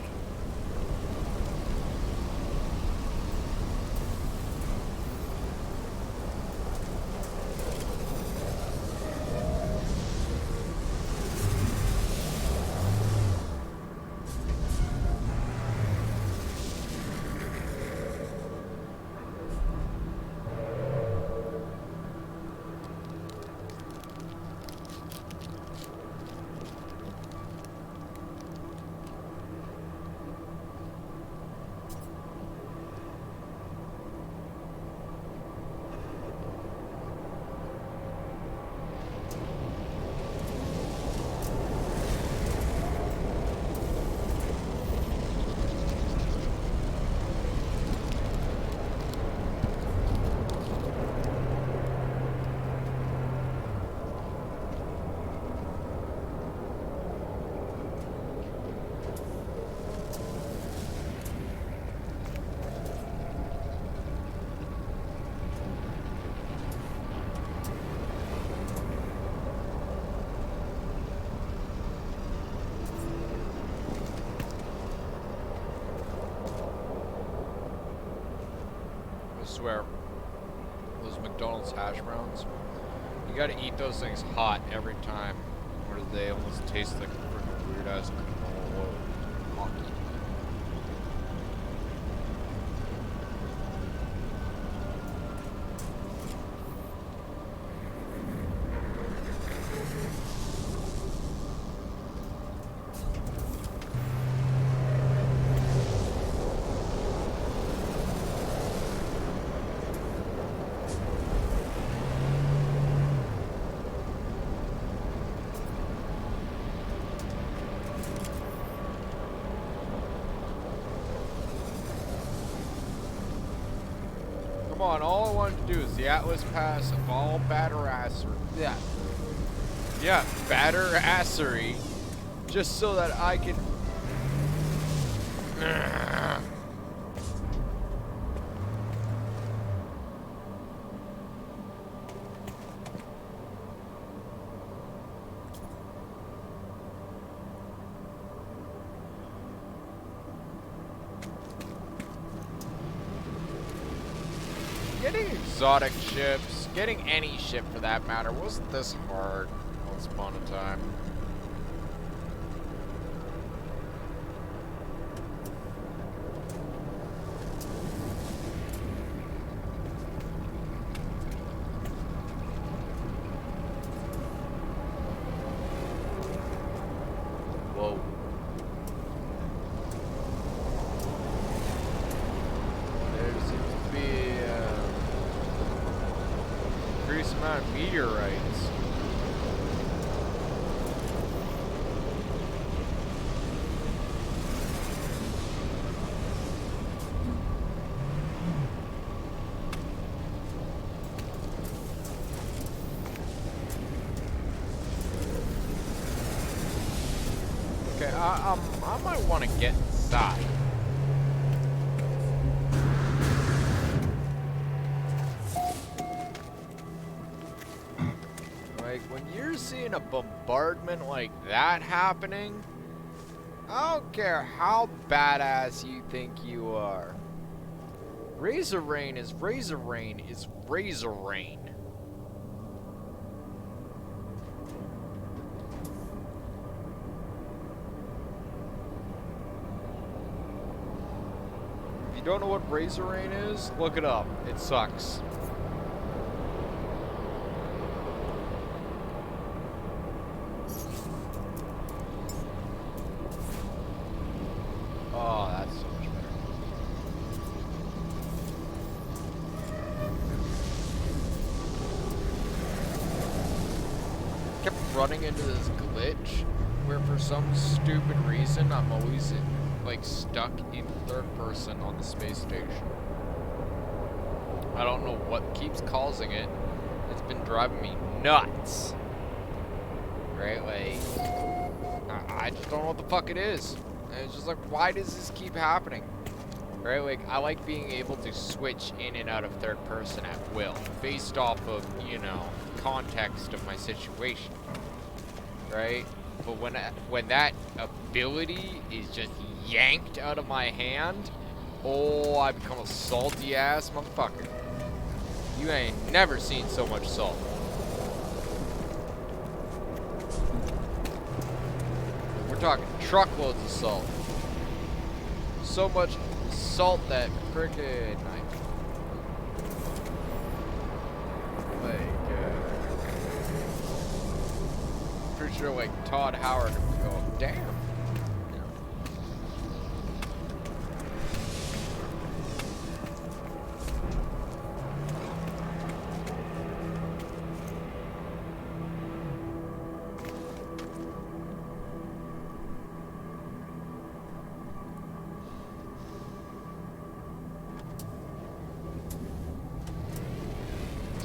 I swear, those McDonald's hash browns, you gotta eat those things hot every time, or they almost taste like freaking weird ass canola oil. Hot. Come on, all I wanted to do is the Atlas Pass of all badderassery. Yeah, badderassery. Just so that I can. Getting exotic ships, getting any ship for that matter, wasn't this hard once upon a time. Whoa. There seems to be increased amount of meteorites. Okay, I might want to get inside. Like, when you're seeing a bombardment like that happening, I don't care how badass you think you are. Razor Rain is Razor Rain is Razor Rain. If you don't know what Razor Rain is, look it up. It sucks. Oh, that's so much better. Kept running into this glitch where for some stupid reason I'm always like stuck in third person on the space station. I don't know what keeps causing it. It's been driving me nuts. Right? Like, I just don't know what the fuck it is. And it's just like, why does this keep happening? Right? Like, I like being able to switch in and out of third person at will, based off of, you know, context of my situation. Right? But when that ability is just yanked out of my hand, oh, I become a salty ass motherfucker. You ain't never seen so much salt. We're talking truckloads of salt. So much salt that frickin' pretty sure like Todd Howard would go, damn.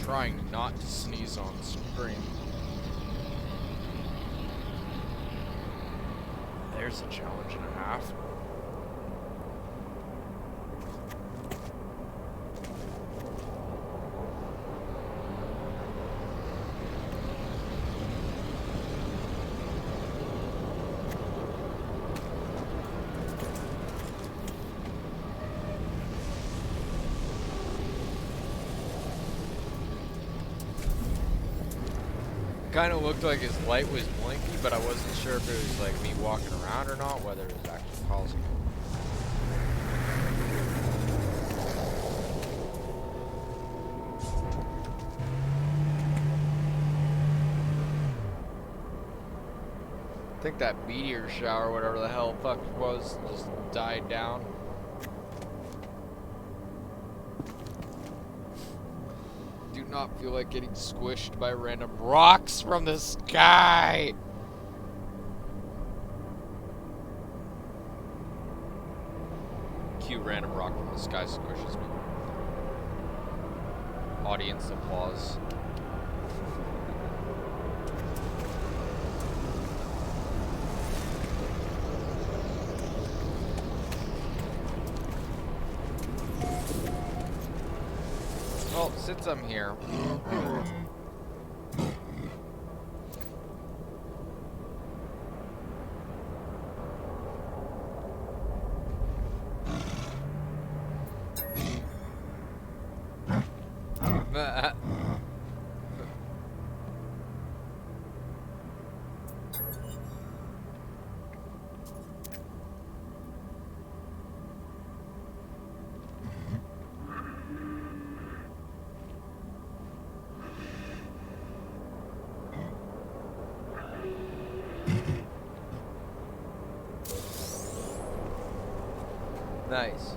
Trying not to sneeze on stream. There's a challenge and a half. Kind of looked like his light was blinky, but I wasn't sure if it was like me walking around or not, whether it was actually causing it. I think that meteor shower, whatever the hell fuck it was, just died down. Do not feel like getting squished by random rocks from the sky. Cue random rock from the sky squishes me. Audience applause. Well, since I'm here, nice.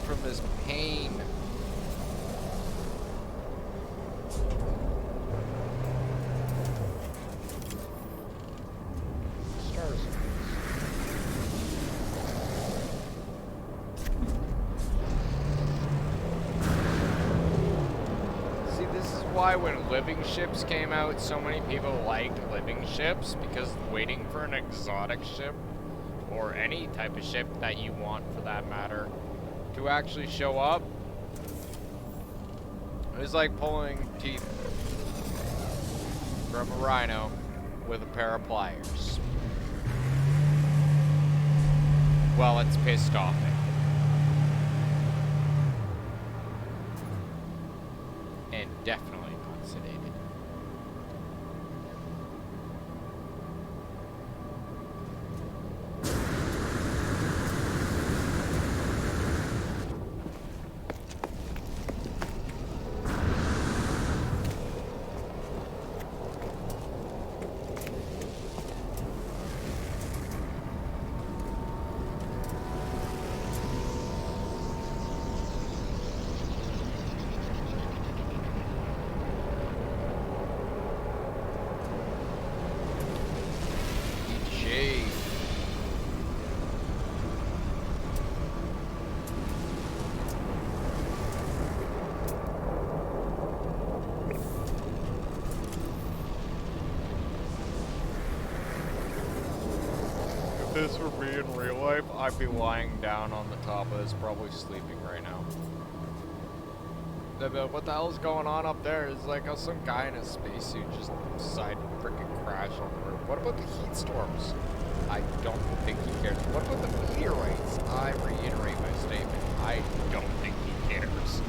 from this pain. Stars. See, this is why when living ships came out, so many people liked living ships, because waiting for an exotic ship, or any type of ship that you want for that matter, to actually show up, is like pulling teeth from a rhino with a pair of pliers. Well, it's pissed off at you. And definitely not sedated. If this were me in real life, I'd be lying down on the top of this, probably sleeping right now. What the hell is going on up there? It's like some guy in a spacesuit just decided to freaking crash on the roof. What about the heat storms? I don't think he cares. What about the meteorites? I reiterate my statement. I don't think he cares.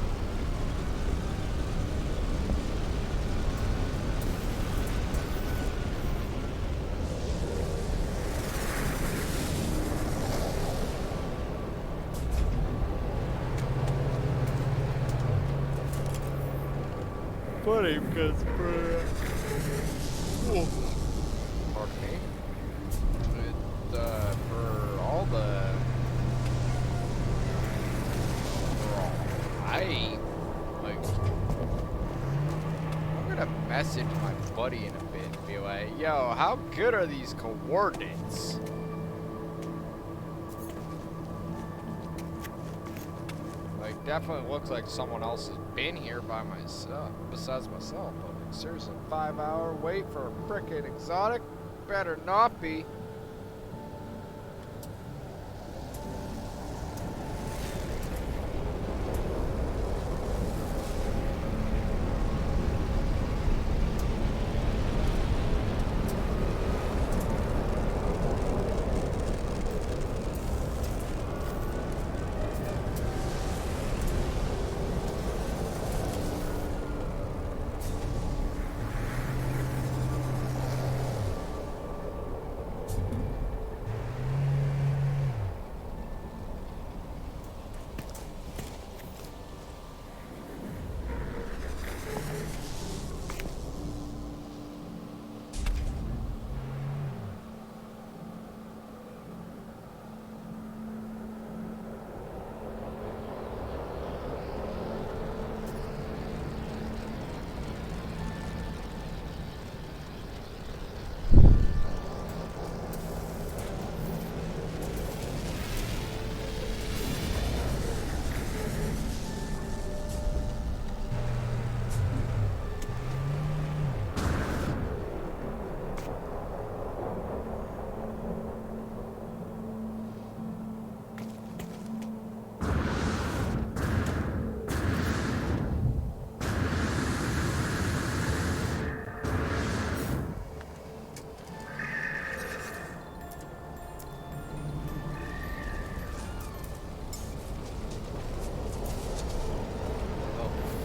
Funny because pardon me. For all the I'm gonna message my buddy in a bit and be like, yo, how good are these coordinates? Like, definitely looks like someone else has been here by myself, besides myself. But like, seriously, 5-hour wait for a frickin' exotic? Better not be.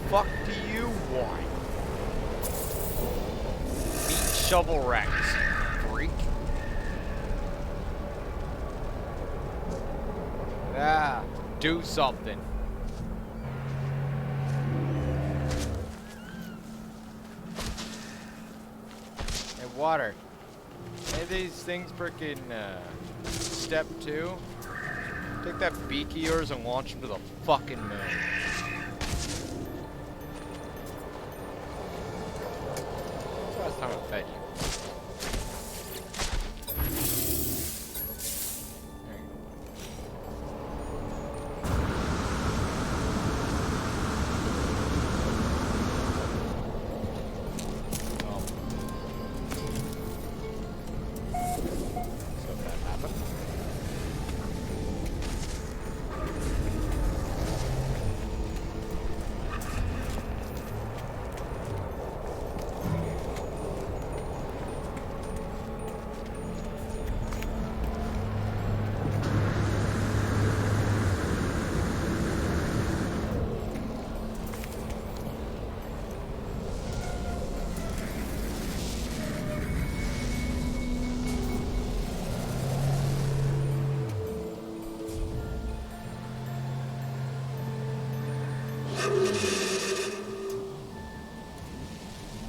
Fuck do you want? Meat shovel Rex, freak. Ah, do something. Hey, water. Hey, these things frickin' step 2. Take that beak of yours and launch him to the fucking moon. When's the last time I fed you? There you go. So if that happened.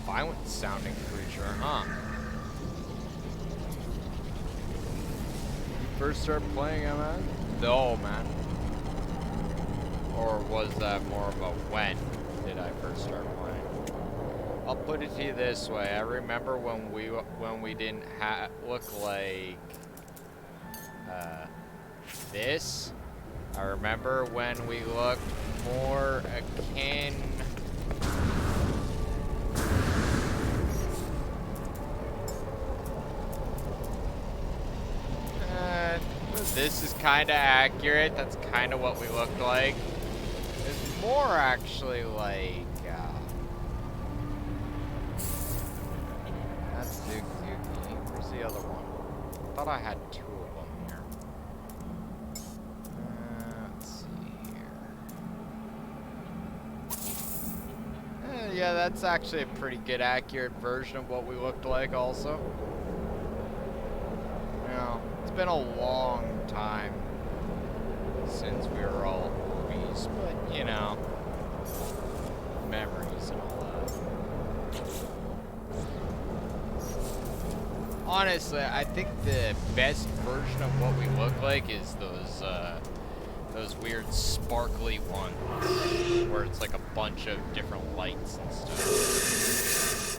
Violent sounding creature, huh? You first started playing it, man? No, man. Or was that more of a when did I first start playing? I'll put it to you this way. I remember when we didn't look like this. I remember when we looked more akin. This is kind of accurate. That's kind of what we looked like. It's more actually like. That's Zuki. Where's the other one? I thought I had two of them here. Let's see here. Yeah, that's actually a pretty good, accurate version of what we looked like, also. It's been a long time since we were all movies, but you know, memories and all that. Honestly, I think the best version of what we look like is those weird sparkly ones, where it's like a bunch of different lights and stuff.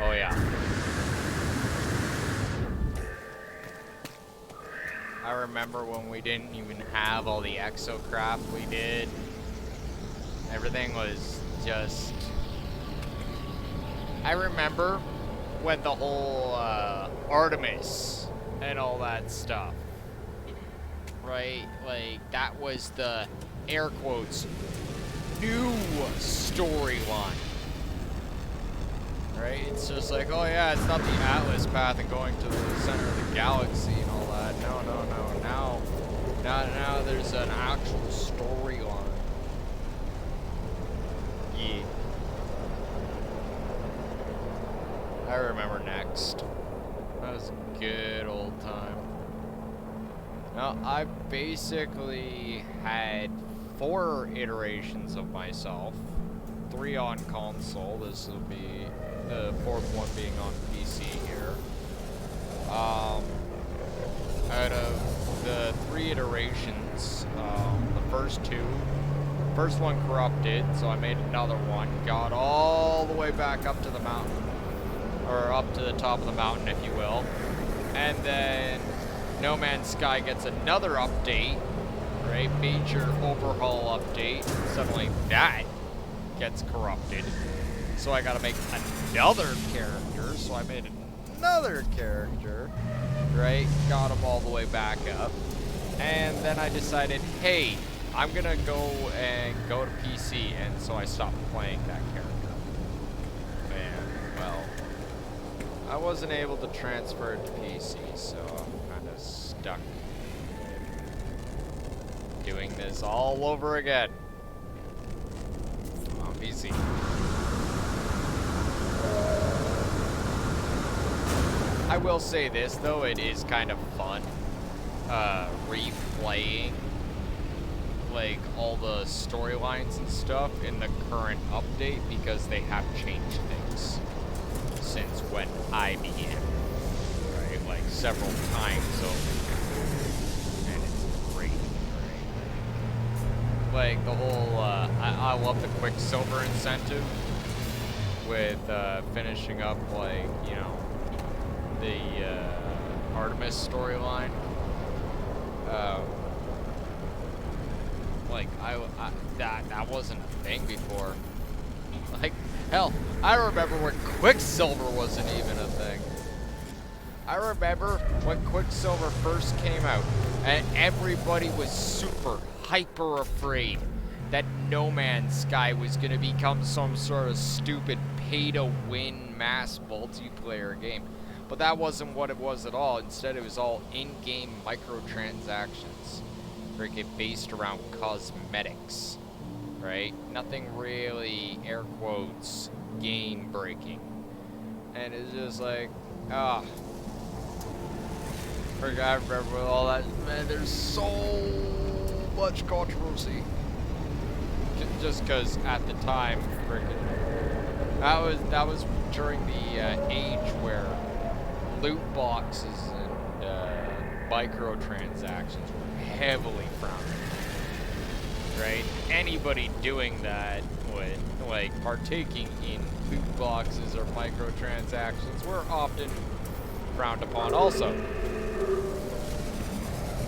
Oh yeah. I remember when we didn't even have all the exocraft we did. Everything was just... I remember when the whole Artemis and all that stuff, right? Like, that was the, air quotes, new storyline. Right? It's just like, oh yeah, it's not the Atlas path and going to the center of the galaxy and all that. No. Now there's an actual storyline. Yeah. I remember Next. That was a good old time. Now, I basically had 4 iterations of myself. 3 on console. This will be the 4th one being on PC here. Out of the 3 iterations, the first one corrupted, so I made another one, got all the way back up to the mountain, or up to the top of the mountain, if you will, and then No Man's Sky gets another update, right, major overhaul update, suddenly that gets corrupted. So I gotta make another character, so I made another character, right? Got him all the way back up. And then I decided, hey, I'm gonna go to PC, and so I stopped playing that character. And, well, I wasn't able to transfer it to PC, so I'm kinda stuck doing this all over again on PC. I will say this, though, it is kind of fun replaying like all the storylines and stuff in the current update, because they have changed things since when I began, right? Like several times over. And it's great, right? Like the whole, I love the Quicksilver incentive with finishing up, like, you know, the Artemis storyline. Like that wasn't a thing before. Like, hell, I remember when Quicksilver wasn't even a thing. I remember when Quicksilver first came out, and everybody was super hyper afraid that No Man's Sky was gonna become some sort of stupid pay-to-win mass multiplayer game. But that wasn't what it was at all. Instead, it was all in-game microtransactions, freaking based around cosmetics, right? Nothing really, air quotes, game-breaking. And it's just like, I remember all that. Man, there's so much controversy. Just because at the time, freaking, that was during the age where loot boxes and microtransactions were heavily frowned upon, right? Anybody doing that would, like, partaking in loot boxes or microtransactions were often frowned upon also.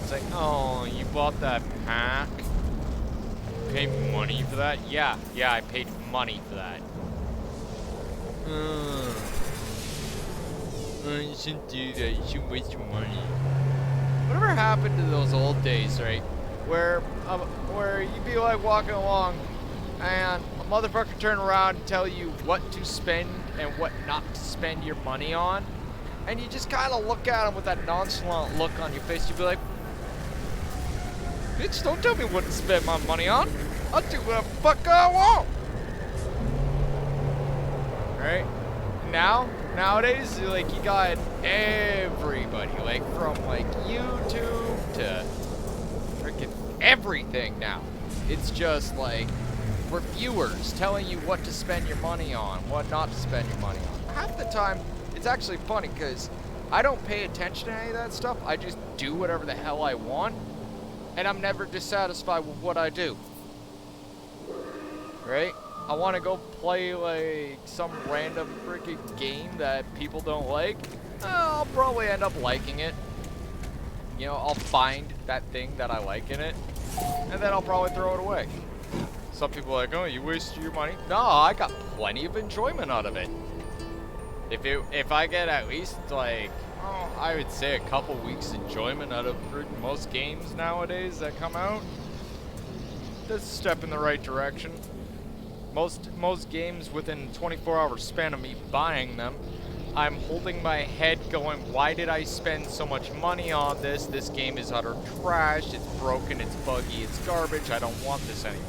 It's like, oh, you bought that pack? You paid money for that? Yeah, I paid money for that. You shouldn't do that. You shouldn't waste your money. Whatever happened to those old days, right? Where you'd be like walking along, and a motherfucker turn around and tell you what to spend and what not to spend your money on, and you just kind of look at him with that nonchalant look on your face. You'd be like, "Bitch, don't tell me what to spend my money on. I'll do whatever the fuck I want." Right? Nowadays, like, you got everybody, like, from, like, YouTube to freaking everything now. It's just, like, reviewers telling you what to spend your money on, what not to spend your money on. Half the time, it's actually funny, because I don't pay attention to any of that stuff. I just do whatever the hell I want, and I'm never dissatisfied with what I do. Right? I want to go play, like, some random freaking game that people don't like. I'll probably end up liking it. You know, I'll find that thing that I like in it, and then I'll probably throw it away. Some people are like, oh, you wasted your money. No, I got plenty of enjoyment out of it. If I get at least, like, I would say a couple weeks enjoyment out of most games nowadays that come out, that's a step in the right direction. Most games within 24-hour span of me buying them, I'm holding my head going, why did I spend so much money on this? This game is utter trash, it's broken, it's buggy, it's garbage, I don't want this anymore.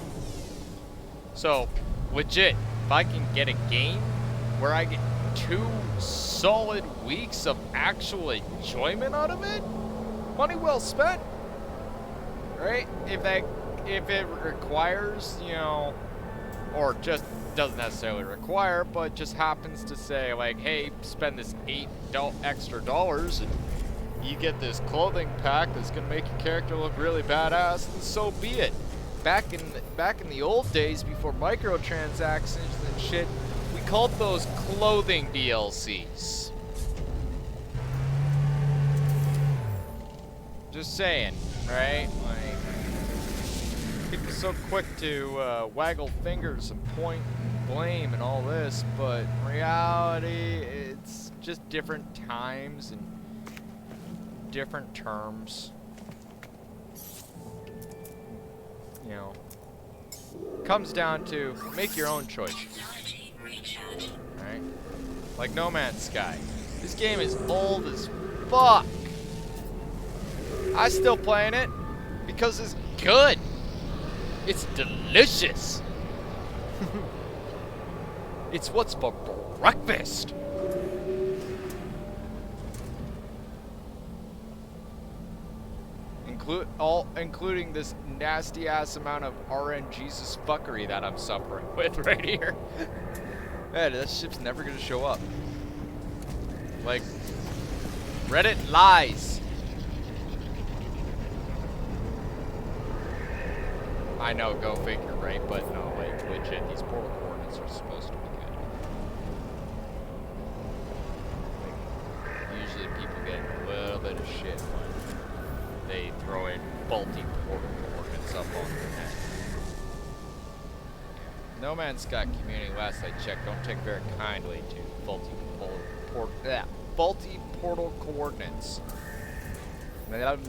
So, legit, if I can get a game where I get 2 solid weeks of actual enjoyment out of it, money well spent, right? If it requires, you know, or just doesn't necessarily require, but just happens to say, like, hey, spend this $8 extra and you get this clothing pack that's gonna make your character look really badass, and so be it. Back in the old days, before microtransactions and shit, we called those clothing DLCs. Just saying, right? Like, people are so quick to waggle fingers and point and blame and all this, but in reality, it's just different times and different terms. You know, comes down to make your own choice. Right? Like No Man's Sky. This game is old as fuck. I still playing it because it's good. It's delicious. It's what's for breakfast. Including this nasty ass amount of RNGesus fuckery that I'm suffering with right here. Man, that ship's never gonna show up. Like, Reddit lies. I know, go figure, right? But no, like, legit, these portal coordinates are supposed to be good. Like, usually people get a little bit of shit when they throw in faulty portal coordinates up on the net. No Man's Sky community, last I checked, don't take very kindly to faulty portal coordinates. I'm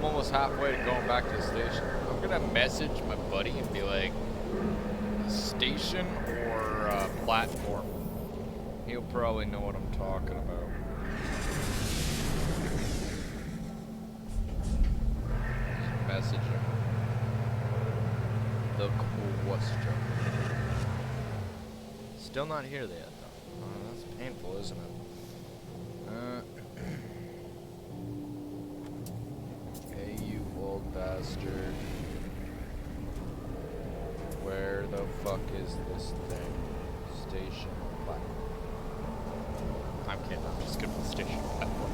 almost halfway to going back to the station. I'm gonna message my buddy and be like, station or platform. He'll probably know what I'm talking about. Just message him. The question. Still not here yet, though. Oh, that's painful, isn't it? Hey, you old bastard. Where the fuck is this thing? Station platform. I'm kidding, I'm just gonna put station platform.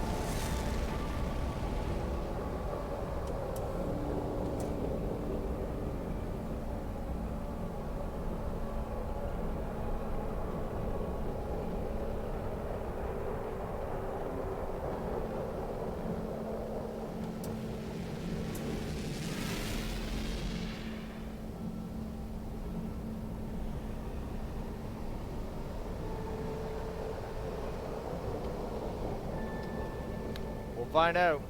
Find out.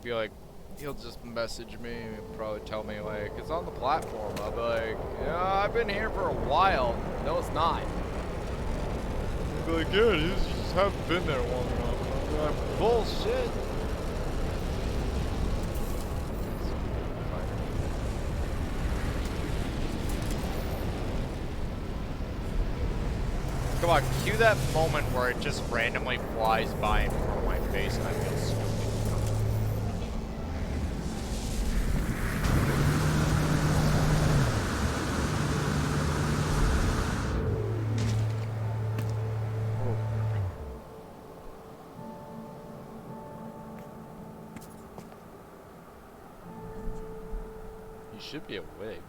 Be like, he'll just message me and probably tell me like, it's on the platform. I'll be like, yeah, I've been here for a while. No, it's not. He'll be like, yeah, you just haven't been there long enough. I'll be like, bullshit. Come on, cue that moment where it just randomly flies by in front of my face and I feel stupid. You should be awake.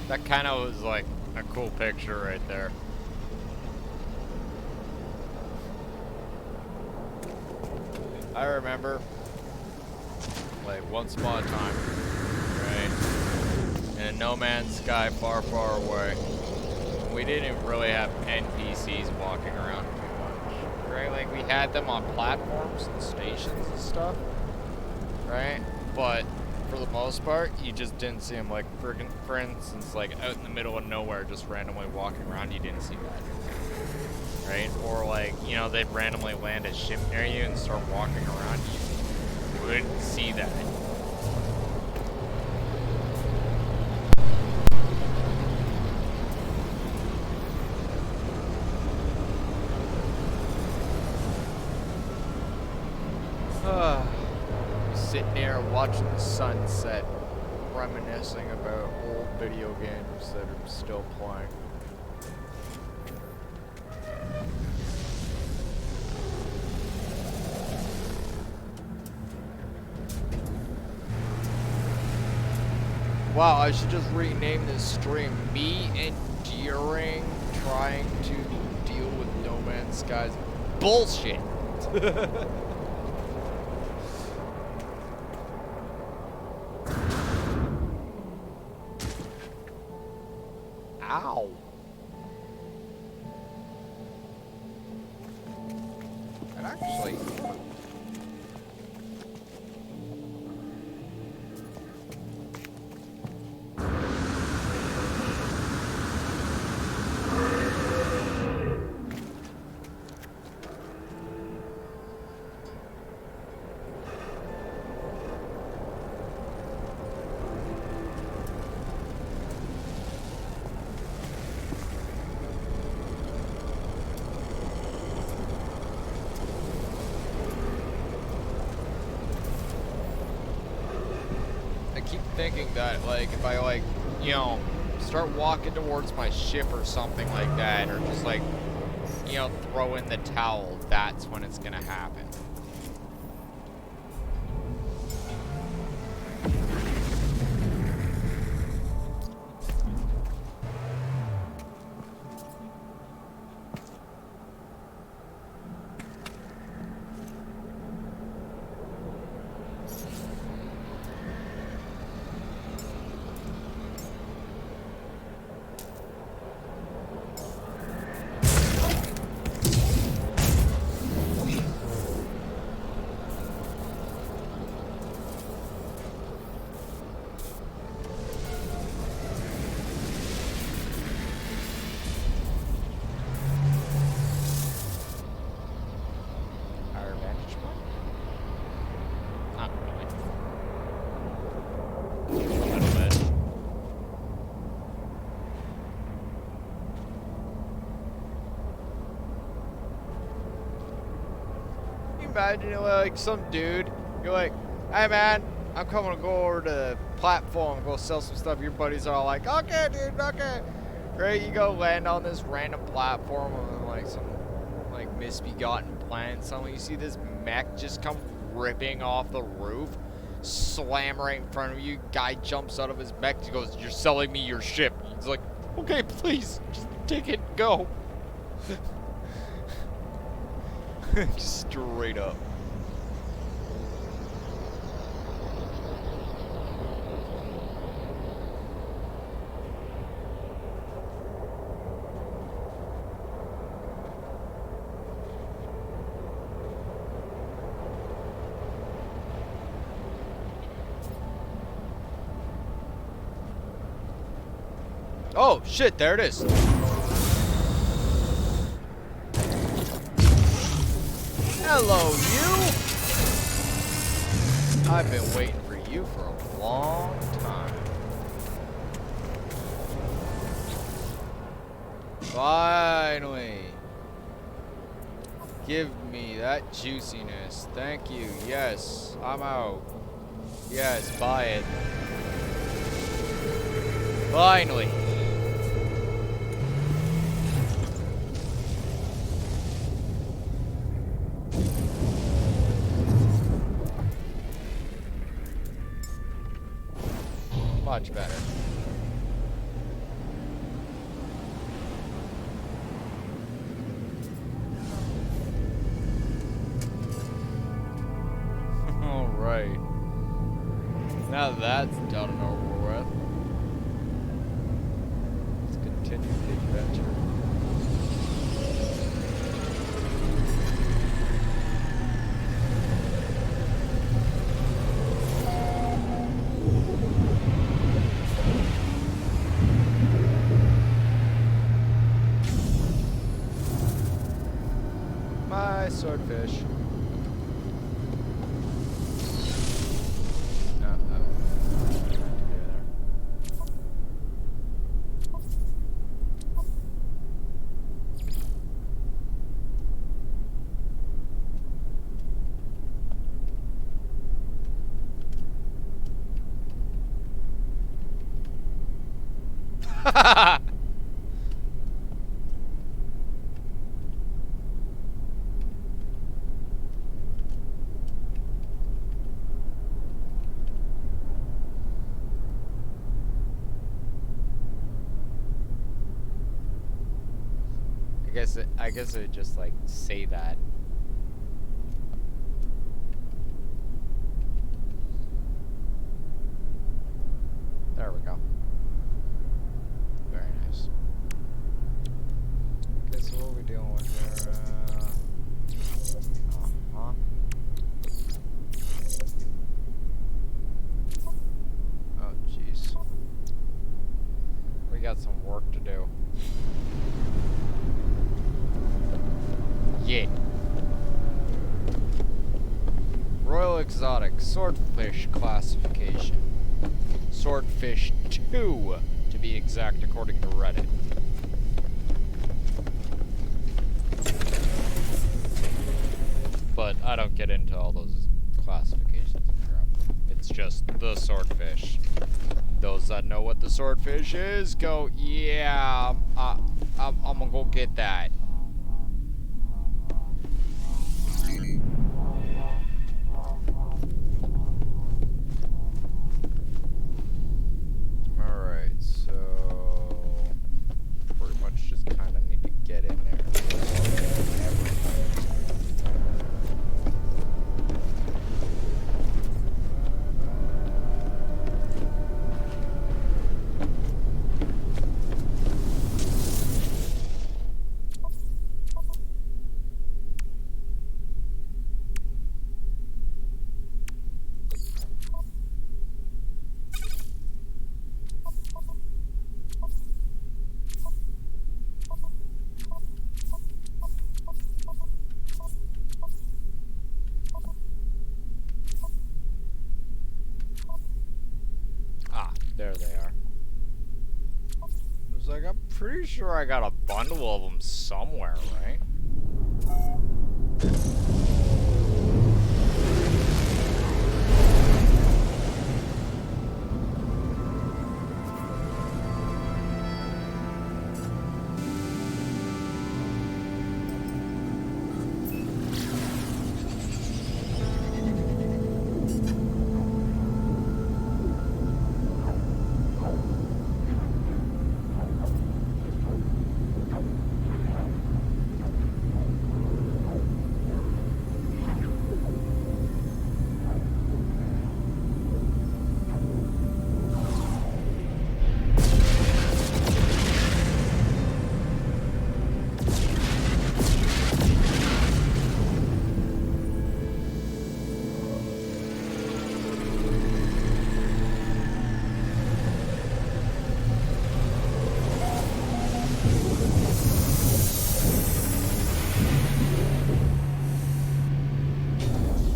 That kind of was like a cool picture right there. I remember, like, once upon a time, right, in a No Man's Sky far, far away, we didn't really have NPCs walking around too much, right? Like, we had them on platforms and stations and stuff, right? But for the most part, you just didn't see them. Like, for instance, like out in the middle of nowhere, just randomly walking around, you didn't see that, right? Or like, you know, they'd randomly land a ship near you and start walking around, you wouldn't see that. Sitting there watching the sunset, reminiscing about old video games that I'm still playing. Wow, I should just rename this stream Me Enduring Trying to Deal with No Man's Sky's Bullshit. Ow. And actually... I keep thinking that, like, if I, like, you know, start walking towards my ship or something like that, or just, like, you know, throw in the towel, that's when it's gonna happen. Our vantage point? Not really. A little bit. Can you imagine, like, some dude, you're like, hey man, I'm coming to go over to the platform and go sell some stuff. Your buddies are all like, okay dude, okay. Right, you go land on this random platform with like some like misbegotten plan. Suddenly you see this mech just come ripping off the roof, slam right in front of you. Guy jumps out of his mech. He goes, "You're selling me your ship." He's like, "Okay, please, just take it, and go." Straight up. Oh shit, there it is. Hello, you. I've been waiting for you for a long time. Finally. Give me that juiciness. Thank you. Yes, I'm out. Yes, buy it. Finally. Much better. Alright. Now that's done and over with. Let's continue the adventure. My swordfish. I guess it would just like say that. There we go. Very nice. exotic swordfish classification. Swordfish 2, to be exact, according to Reddit. But I don't get into all those classifications and crap. It's just the swordfish. Those that know what the swordfish is, go, yeah, I'm gonna go get that. Alright, so pretty much just kind of need to get in there. There they are. I was like, I'm pretty sure I got a bundle of them somewhere, right?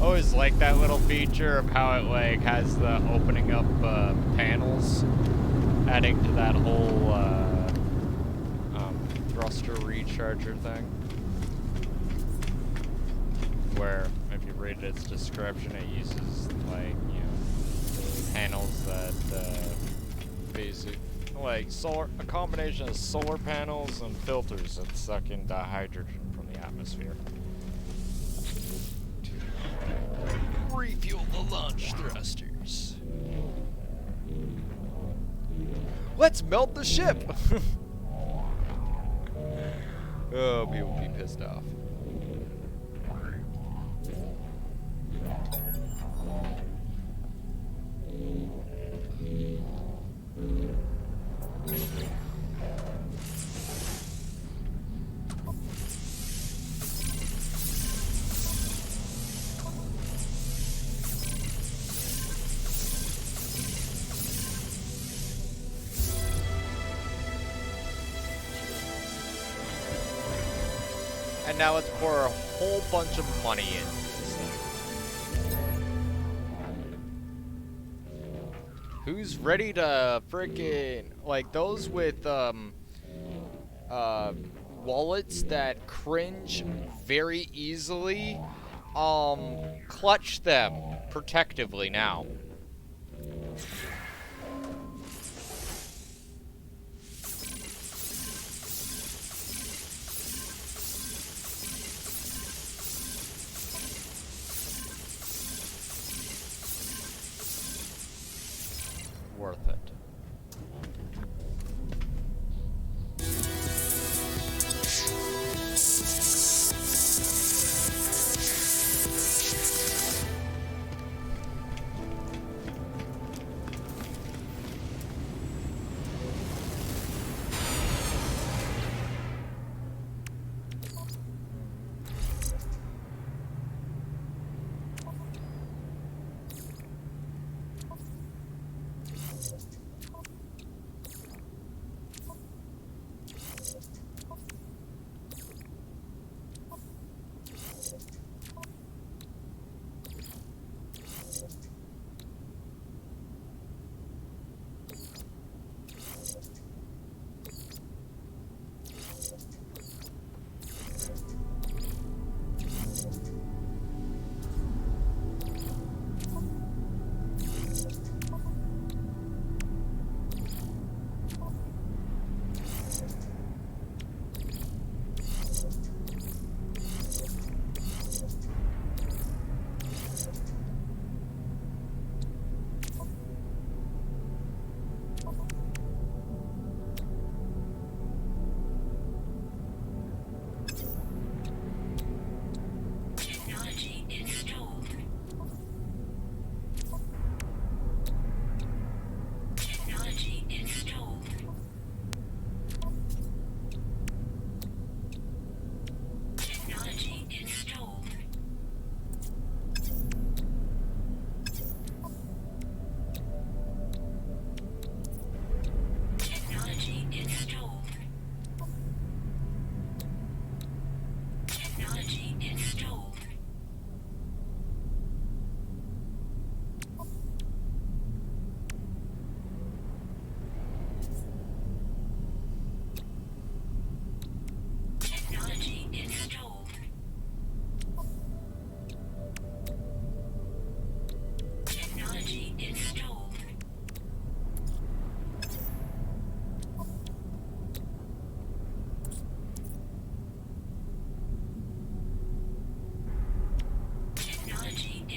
Always like that little feature of how it like has the opening up panels, adding to that whole thruster recharger thing. Where if you read its description, it uses like, you know, panels that basic like a combination of solar panels and filters that suck in hydrogen from the atmosphere. Refuel the launch thrusters. Let's melt the ship! Oh, people will be pissed off. And now let's pour a whole bunch of money in this thing. Who's ready to frickin' like those with wallets that cringe very easily? Clutch them protectively now. Worth it.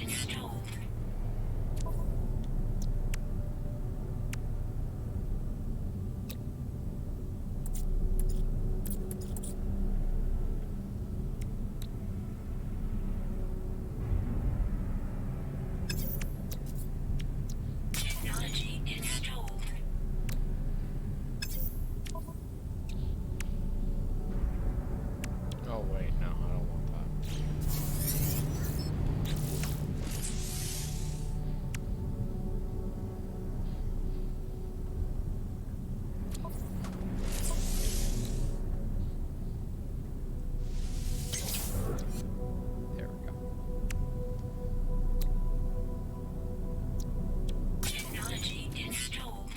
installed. Technology installed. Oh wait, no, I don't want that. There we go. Technology installed.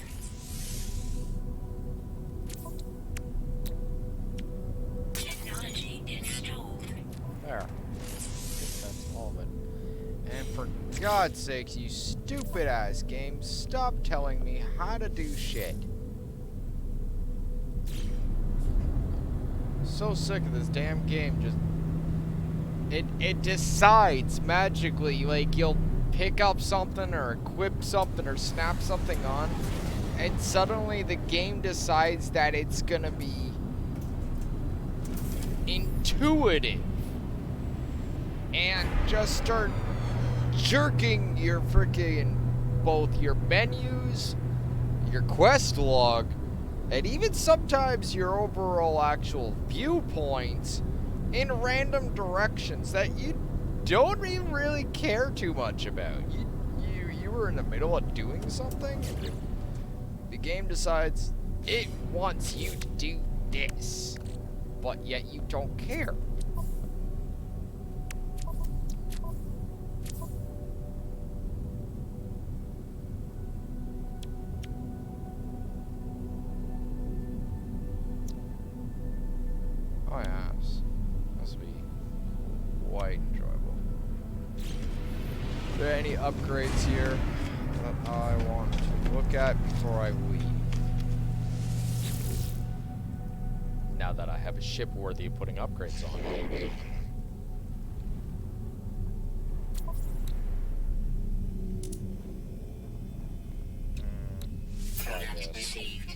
Technology installed. There. I think that's all of it. And for God's sakes, you stupid ass game, stop telling me how to do shit. So sick of this damn game. Just it decides magically, like you'll pick up something or equip something or snap something on, and suddenly the game decides that it's gonna be intuitive and just start jerking your freaking both your menus, your quest log, and even sometimes your overall actual viewpoints in random directions that you don't even really care too much about. You were in the middle of doing something, and the game decides it wants you to do this, but yet you don't care. Oh yes, must be quite enjoyable. Are there any upgrades here that I want to look at before I leave? Now that I have a ship worthy of putting upgrades on. Command received.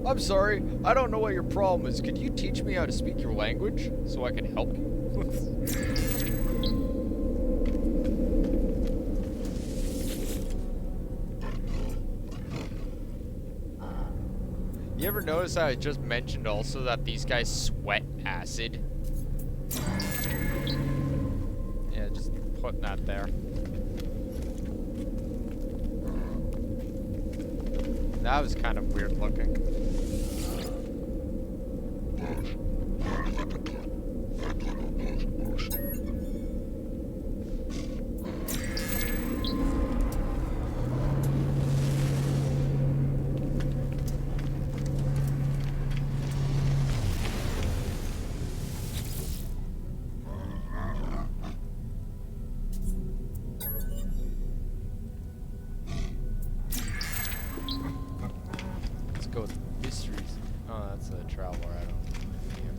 I'm sorry, I don't know what your problem is. Could you teach me how to speak your language so I can help you? You ever notice how I just mentioned also that these guys sweat acid? Yeah, just putting that there. That was kind of weird looking. Go with mysteries. Oh, that's a traveler. I don't see him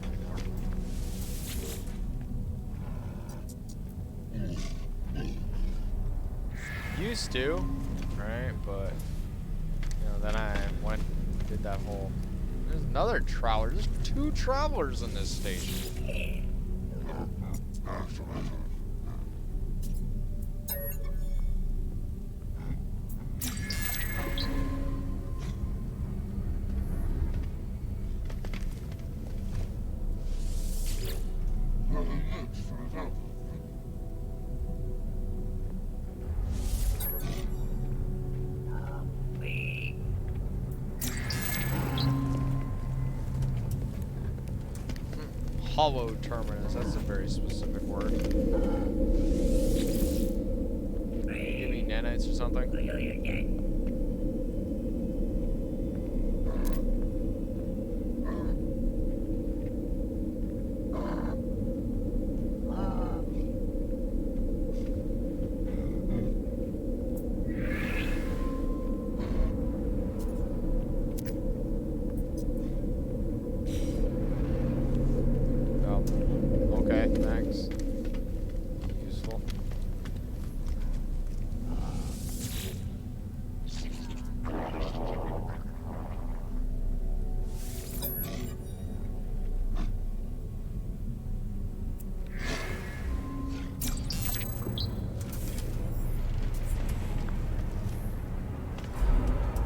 right now. Used to, right? But you know, then I went and did that whole. There's another traveler. There's 2 travelers in this station. Hollow terminus, that's a very specific word. nights or something? Oh, okay, thanks. Useful.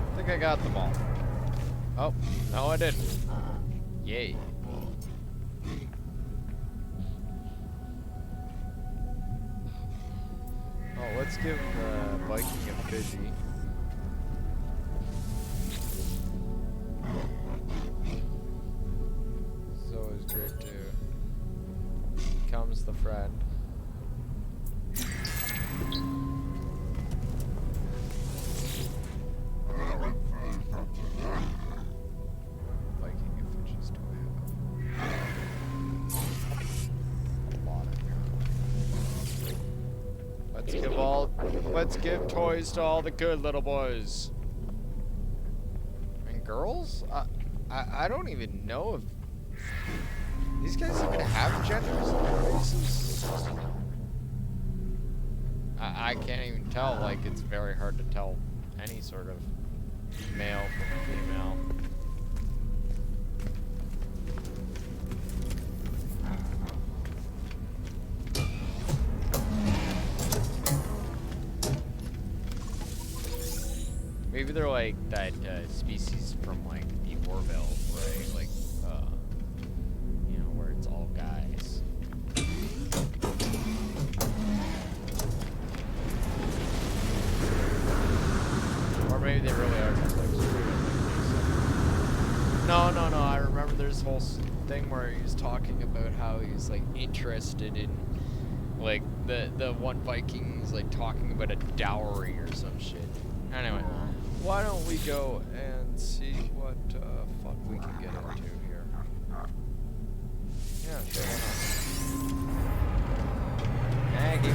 I think I got them all. Oh, no I didn't. Yay. Oh, let's give Viking a Fizzy. It's always great to... Becomes the friend. Viking effigies do I have? A lot in here. Let's give toys to all the good little boys. And girls? I don't even know if these guys even have genders in their races. I can't even tell, like it's very hard to tell any sort of male from female. Maybe they're like that species from like the Orville, right? Like, you know, where it's all guys. Or maybe they really are just like No, I remember there's a whole thing where he was talking about how he's like interested in like the one Viking's like talking about a dowry or some shit. Anyway, why don't we go and see what fun we can get into here? Yeah, sure, why not? Maggie.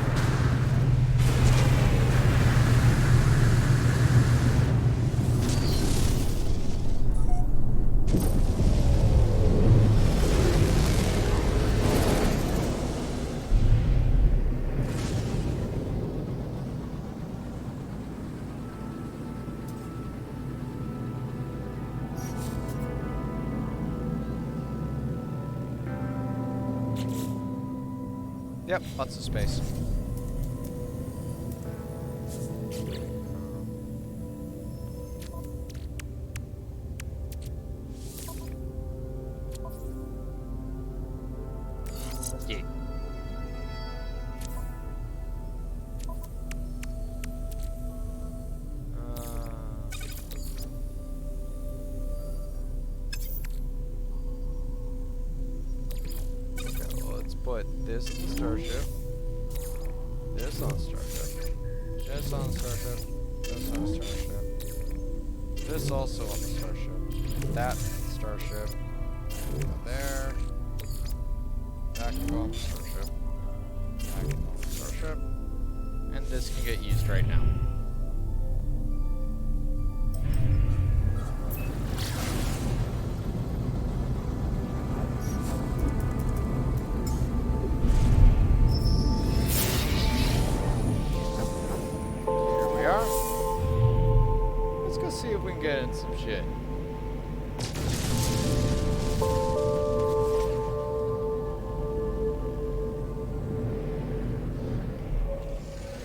Yep, lots of space. Yeah. Okay, well, let's put this in the starship. This on starship. This on starship. This on starship. This also on the starship. That starship. Go there. That can go on the starship. That can go on the starship. And this can get used right now. See if we can get in some shit.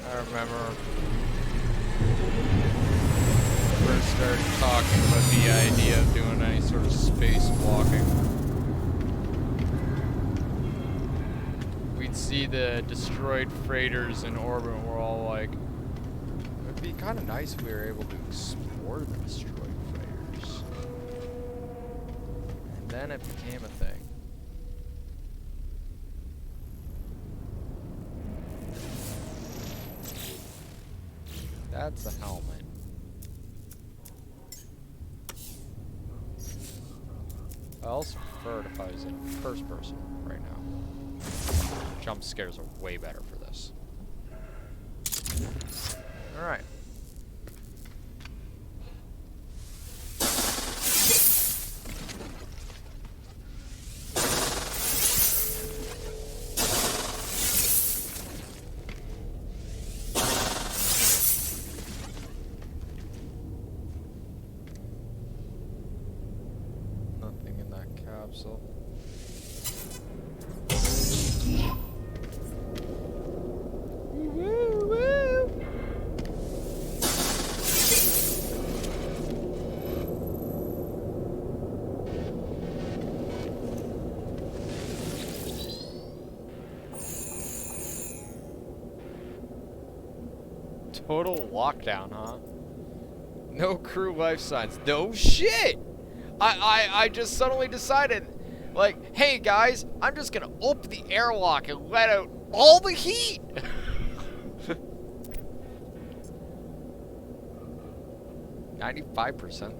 I remember first started talking about the idea of doing any sort of spacewalking. We'd see the destroyed freighters in orbit and we're all like, it would be kind of nice if we were able to explore the destroyed freighters. And then it became a thing. That's a helmet. I also prefer it if I was in first person right now. Jump scares are way better for this. Alright. Nothing in that capsule. Woo, woo. Total lockdown, huh? No crew life signs. No shit! I just suddenly decided, like, hey guys, I'm just gonna open the airlock and let out all the heat! 95%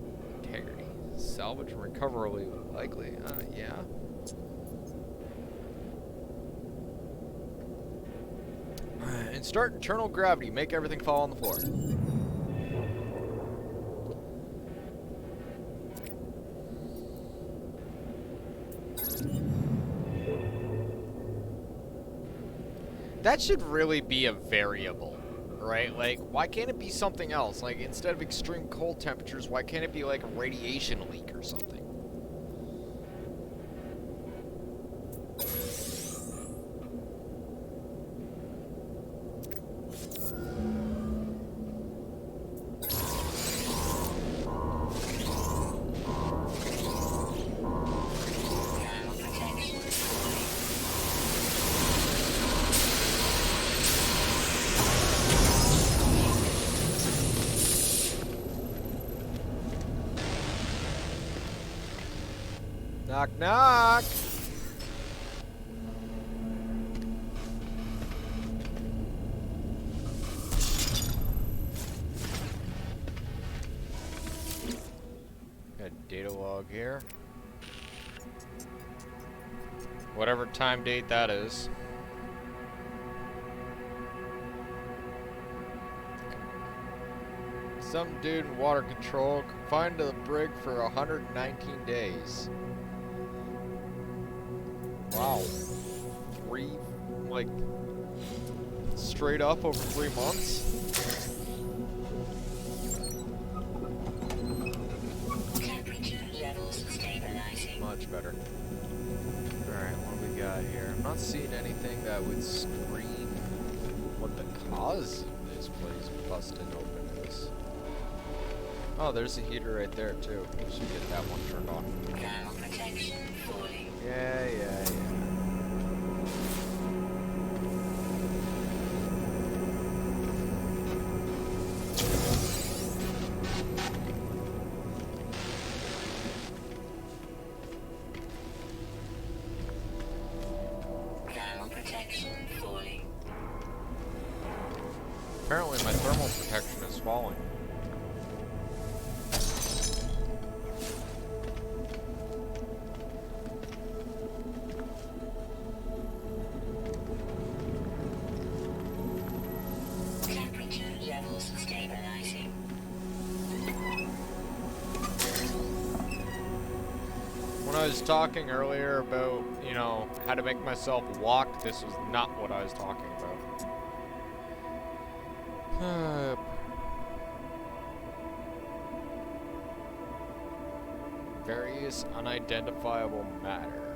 integrity. Salvage and recoverably likely. Yeah. And start internal gravity. Make everything fall on the floor. That should really be a variable, right? Like, why can't it be something else? Like, instead of extreme cold temperatures, why can't it be like a radiation leak or something? Knock, knock! Got a data log here. Whatever time date that is. Some dude in water control confined to the brig for 119 days. Wow. Like, straight up over 3 months? Temperature levels stabilizing. Much better. Alright, what do we got here? I'm not seeing anything that would scream what the cause of this place busting open is. Oh, there's a heater right there, too. We should get that one turned on. Thermal protection falling. Yeah. Thermal protection falling. Apparently my thermal protection is falling. Temperature levels stabilizing. When I was talking earlier about, you know, how to make myself walk, this was not what I was talking about. Various unidentifiable matter.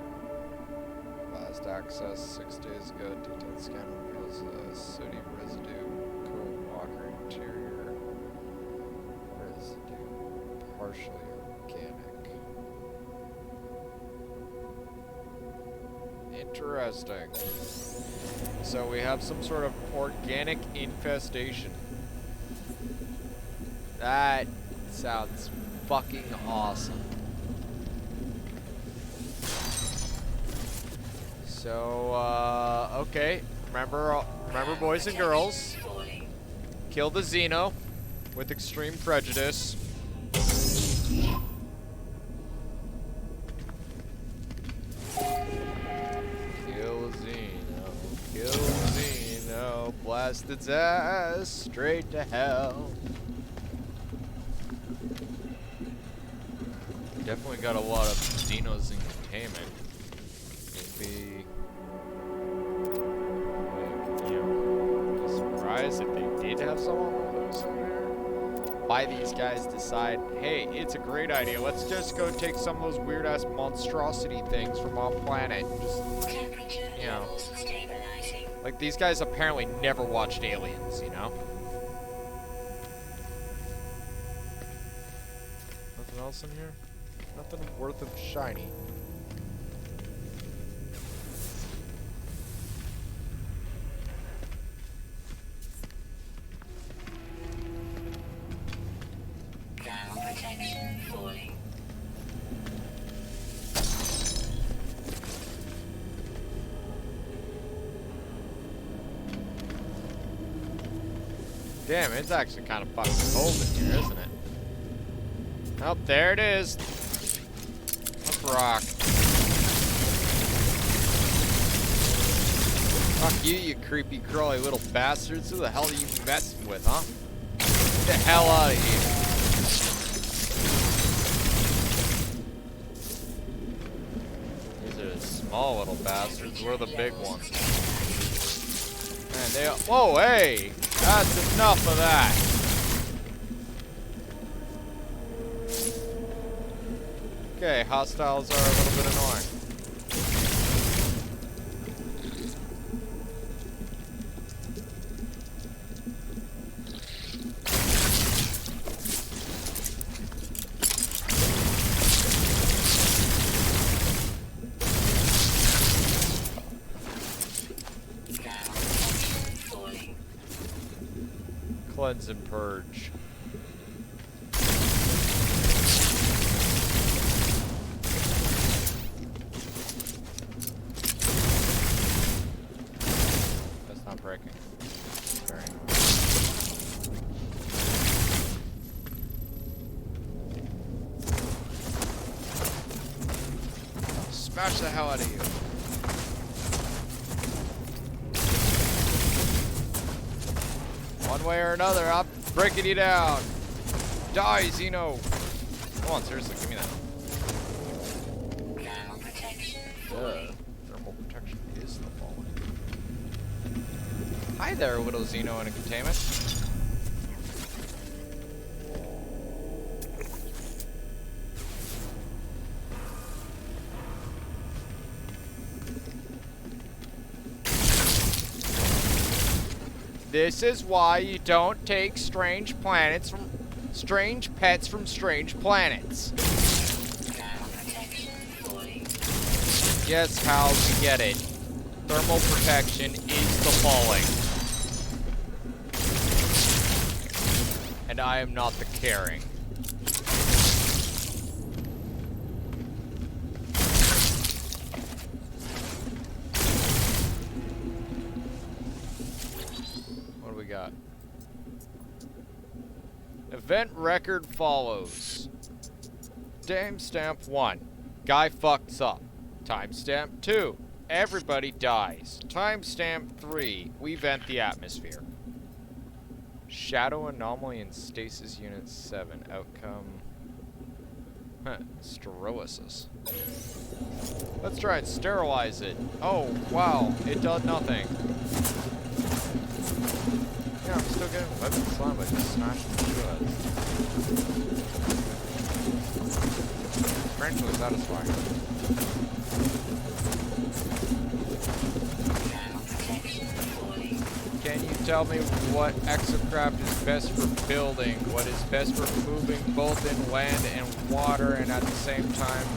Last access 6 days ago. Detailed scan reveals a sodium residue. Cold walker interior. Residue. Partially organic. Interesting. So we have some sort of organic infestation. That sounds fucking awesome. So, okay. Remember boys and girls. Kill the Xeno. with extreme prejudice. Kill Xeno, blast its ass straight to hell. Definitely got a lot of Xenos in containment. It'd be, like, you know, be surprised if they did have someone loose in there. Why these guys decide, hey, it's a great idea. Let's just go take some of those weird ass monstrosity things from off planet. Just, you know, like these guys apparently never watched Aliens, you know? Nothing else in here? Nothing worth of shiny. Thermal protection falling. Damn, it's actually kind of fucking cold in here, isn't it? Oh, there it is. Let's rock. Fuck you, you creepy, crawly little bastards. Who the hell are you messing with, huh? Get the hell out of here. These are the small little bastards. We're the big ones. Man, they... Whoa, hey! That's enough of that. Okay, hostiles are a little bit annoying. Cleanse and purge. That's not breaking. Very smash the hell out of you. One way or another, I'm breaking you down. Die, Xeno. Come on, seriously, give me that. Thermal protection falling. Thermal protection is the following. Hi there, little Xeno in a containment. This is why you don't take strange pets from strange planets. Yes, how we get it. Thermal protection is the falling. And I am not the caring. What do we got? Event record follows. Timestamp 1. Guy fucks up. Timestamp 2. Everybody dies. Timestamp 3. We vent the atmosphere. Shadow anomaly in stasis unit 7. Outcome. Sterilizes. Let's try and sterilize it. Oh, wow. It does nothing. Yeah, I'm still getting weapon slime, but just smashing the shreds. Strangely satisfying. Can you tell me what exocraft is best for building? What is best for moving both in land and water, and at the same time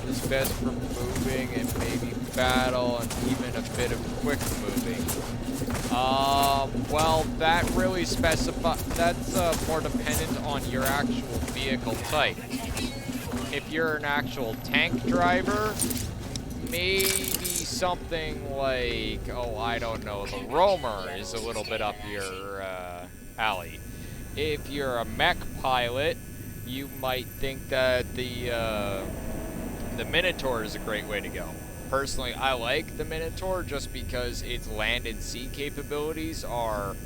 is best for moving and maybe battle and even a bit of quick moving? Well, that really that's more dependent on your actual vehicle type. If you're an actual tank driver, maybe something like, oh, I don't know, the Roamer is a little bit up your alley. if you're a mech pilot, you might think that the Minotaur is a great way to go. Personally, I like the Minotaur just because its land and sea capabilities are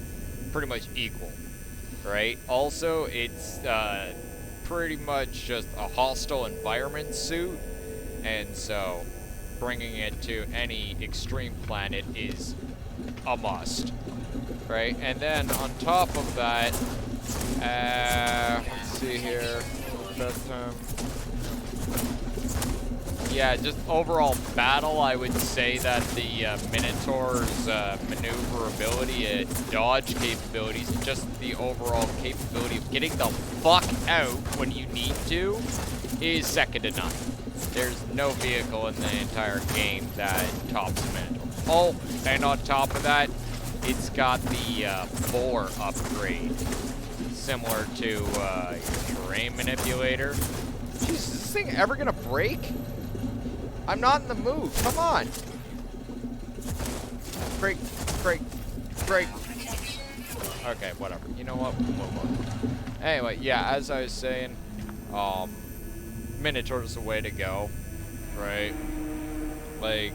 pretty much equal, right? Also, it's pretty much just a hostile environment suit, and so bringing it to any extreme planet is a must, right? And then on top of that, let's see here, yeah, just overall battle, I would say that the Minotaur's maneuverability and dodge capabilities, and just the overall capability of getting the fuck out when you need to, is second to none. There's no vehicle in the entire game that tops the Minotaur. Oh, and on top of that, it's got the bore upgrade, similar to your terrain manipulator. Jeez, is this thing ever gonna break? I'm not in the mood. Come on. Break, break, break. Okay, whatever. You know what? Anyway, yeah, as I was saying, Minotaur's the way to go, right? Like,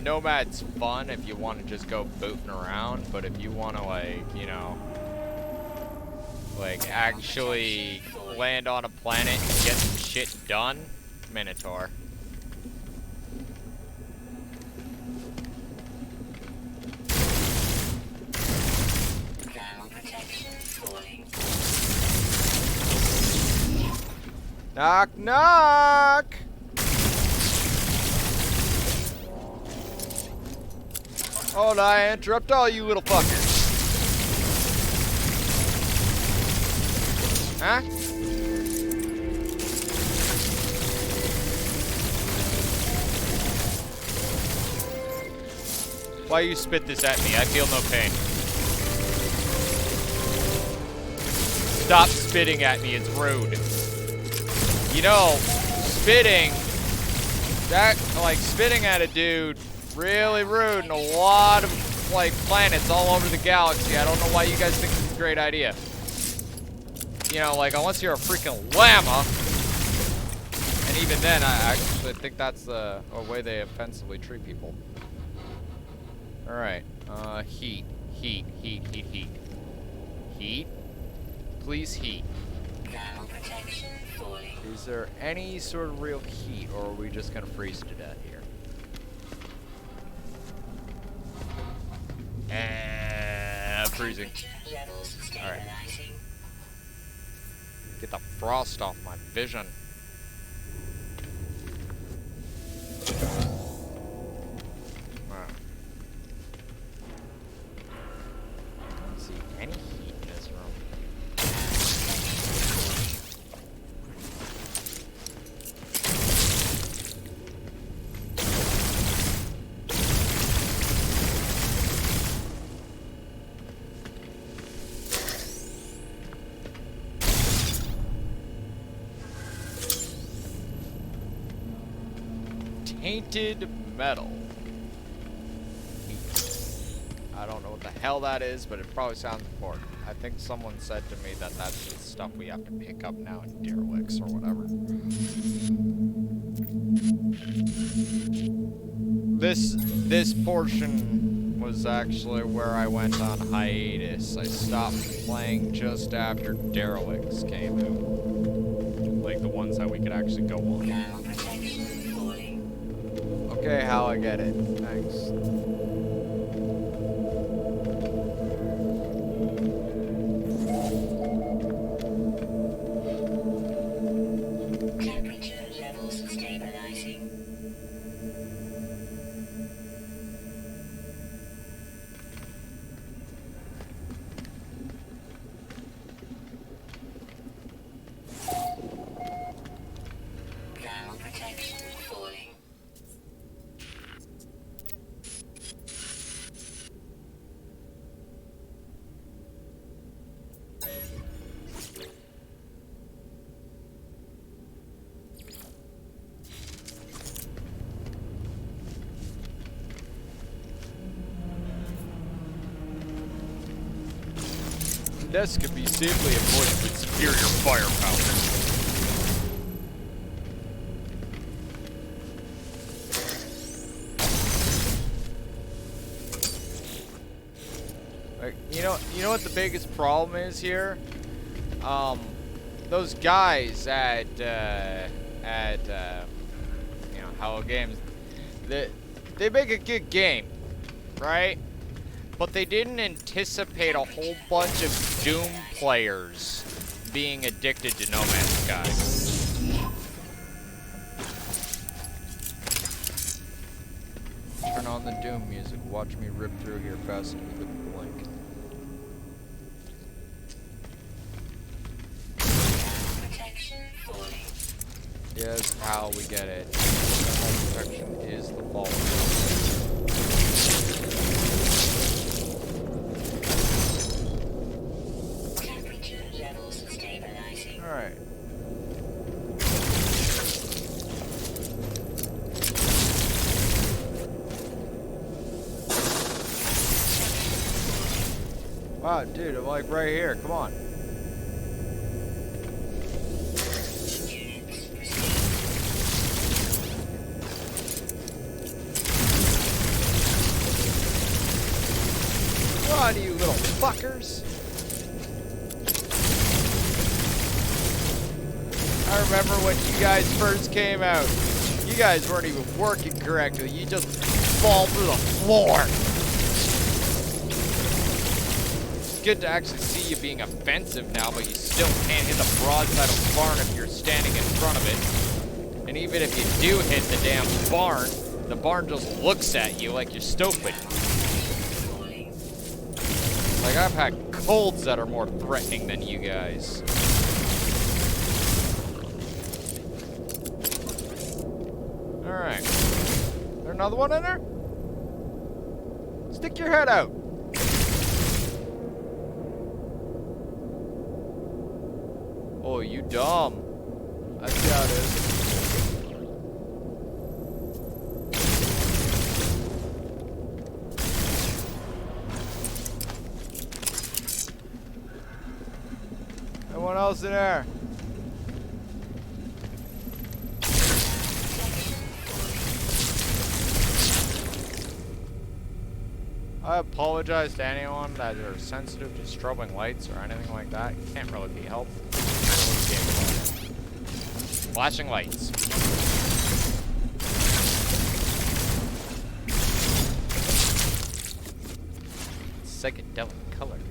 Nomad's fun if you want to just go booting around, but if you want to, like, you know, like, actually land on a planet and get some shit done, Minotaur. Knock, knock! Hold on, I interrupt all you little fuckers. Huh? Why you spit this at me? I feel no pain. Stop spitting at me, it's rude. You know, spitting at a dude, really rude in a lot of, like, planets all over the galaxy. I don't know why you guys think this is a great idea. You know, like, unless you're a freaking llama. And even then, I actually think that's a way they offensively treat people. Alright, heat. Heat. Heat? Please heat. Is there any sort of real heat, or are we just gonna freeze to death here? I'm freezing. Alright. Get the frost off my vision. Any heat in this room? Tainted metal. I don't know what the hell that is, but it probably sounds important. I think someone said to me that that's just stuff we have to pick up now in derelicts or whatever. This portion was actually where I went on hiatus. I stopped playing just after derelicts came out. Like the ones that we could actually go on. Okay, Hal, I get it. Thanks. This could be safely avoided with superior firepower. Like, you know what the biggest problem is here? Those guys at Hello Games, they make a good game, right? But they didn't anticipate a whole bunch of Doom players being addicted to No Man's Sky. Turn on the Doom music. Watch me rip through here faster than you could blink. Yes, how we get it. Protection is the fault. Alright. Wow, dude, I'm like right here. Come on. What, you little fuckers? I remember when you guys first came out. You guys weren't even working correctly. You just fall through the floor. It's good to actually see you being offensive now, but you still can't hit the broadside of the barn if you're standing in front of it. And even if you do hit the damn barn, the barn just looks at you like you're stupid. Like, I've had colds that are more threatening than you guys. Alright. Is there another one in there? Stick your head out. Oh, you dumb. I see how it is. Anyone else in there? I apologize to anyone that are sensitive to strobing lights or anything like that. It can't really be helped. Flashing lights. Psychedelic colors.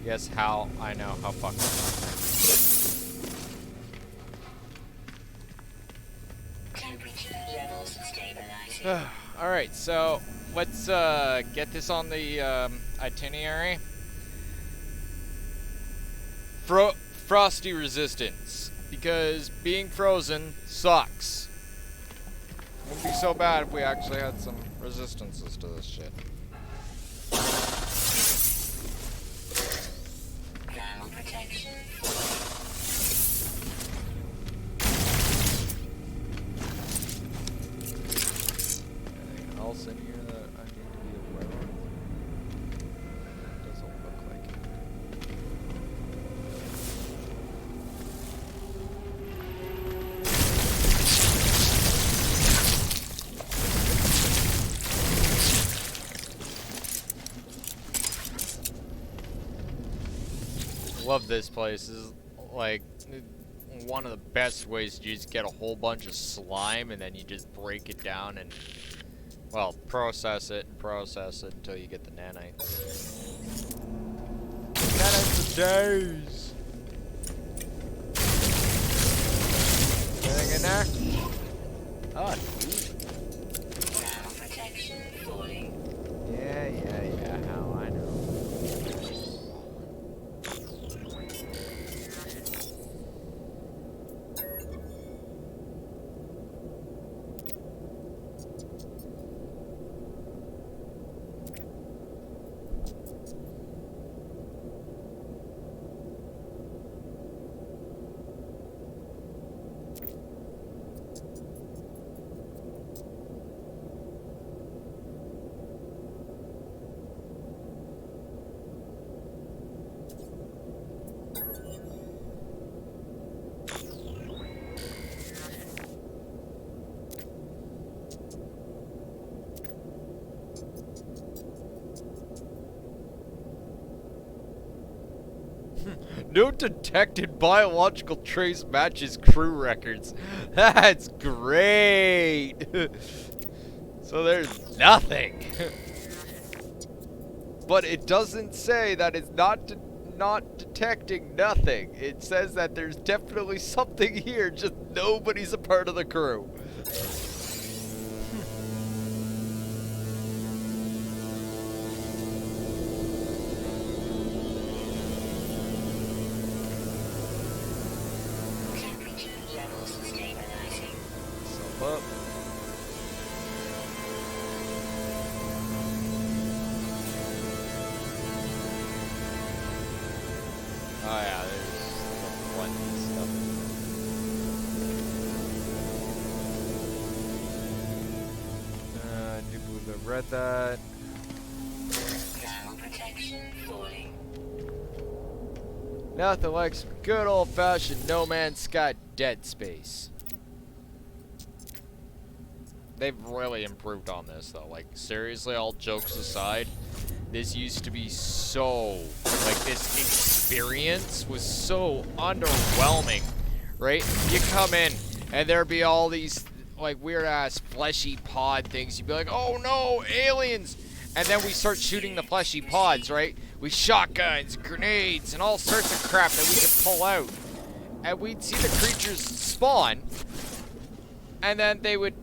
Yes, how I know how fucking. Alright, so let's get this on the itinerary. Frosty resistance, because being frozen sucks. Wouldn't be so bad if we actually had some resistances to this shit. Anything else in here that I need to be aware of? Doesn't look like it. Love this place. This is like one of the best ways to just get a whole bunch of slime and then you just break it down and, well, process it until you get the nanites. Nanites for days. Anything in there? Oh, yeah, how I know. No detected biological trace matches crew records. That's great. So there's nothing. But it doesn't say that it's not detecting nothing. It says that there's definitely something here, just nobody's a part of the crew. Temperature levels stabilizing. Sum up. Oh yeah, there's plenty of stuff. I do believe I read that. Ground protection falling. Nothing like some good old-fashioned No Man's Sky Dead Space. They've really improved on this, though. Like, seriously, all jokes aside, this used to be so... Like, this experience was so underwhelming, right? You come in, and there'd be all these, like, weird-ass fleshy pod things. You'd be like, oh no, aliens! And then we start shooting the fleshy pods, right? With shotguns, grenades, and all sorts of crap that we could pull out. And we'd see the creatures spawn, and then they would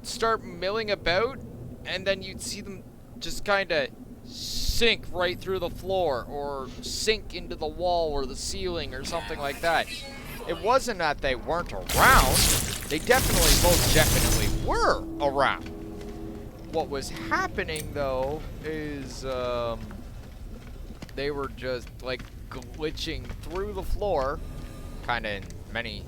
start milling about, and then you'd see them just kind of sink right through the floor, or sink into the wall or the ceiling or something like that. It wasn't that they weren't around. They most definitely were around. What was happening, though, is they were just, like, glitching through the floor, kind of in many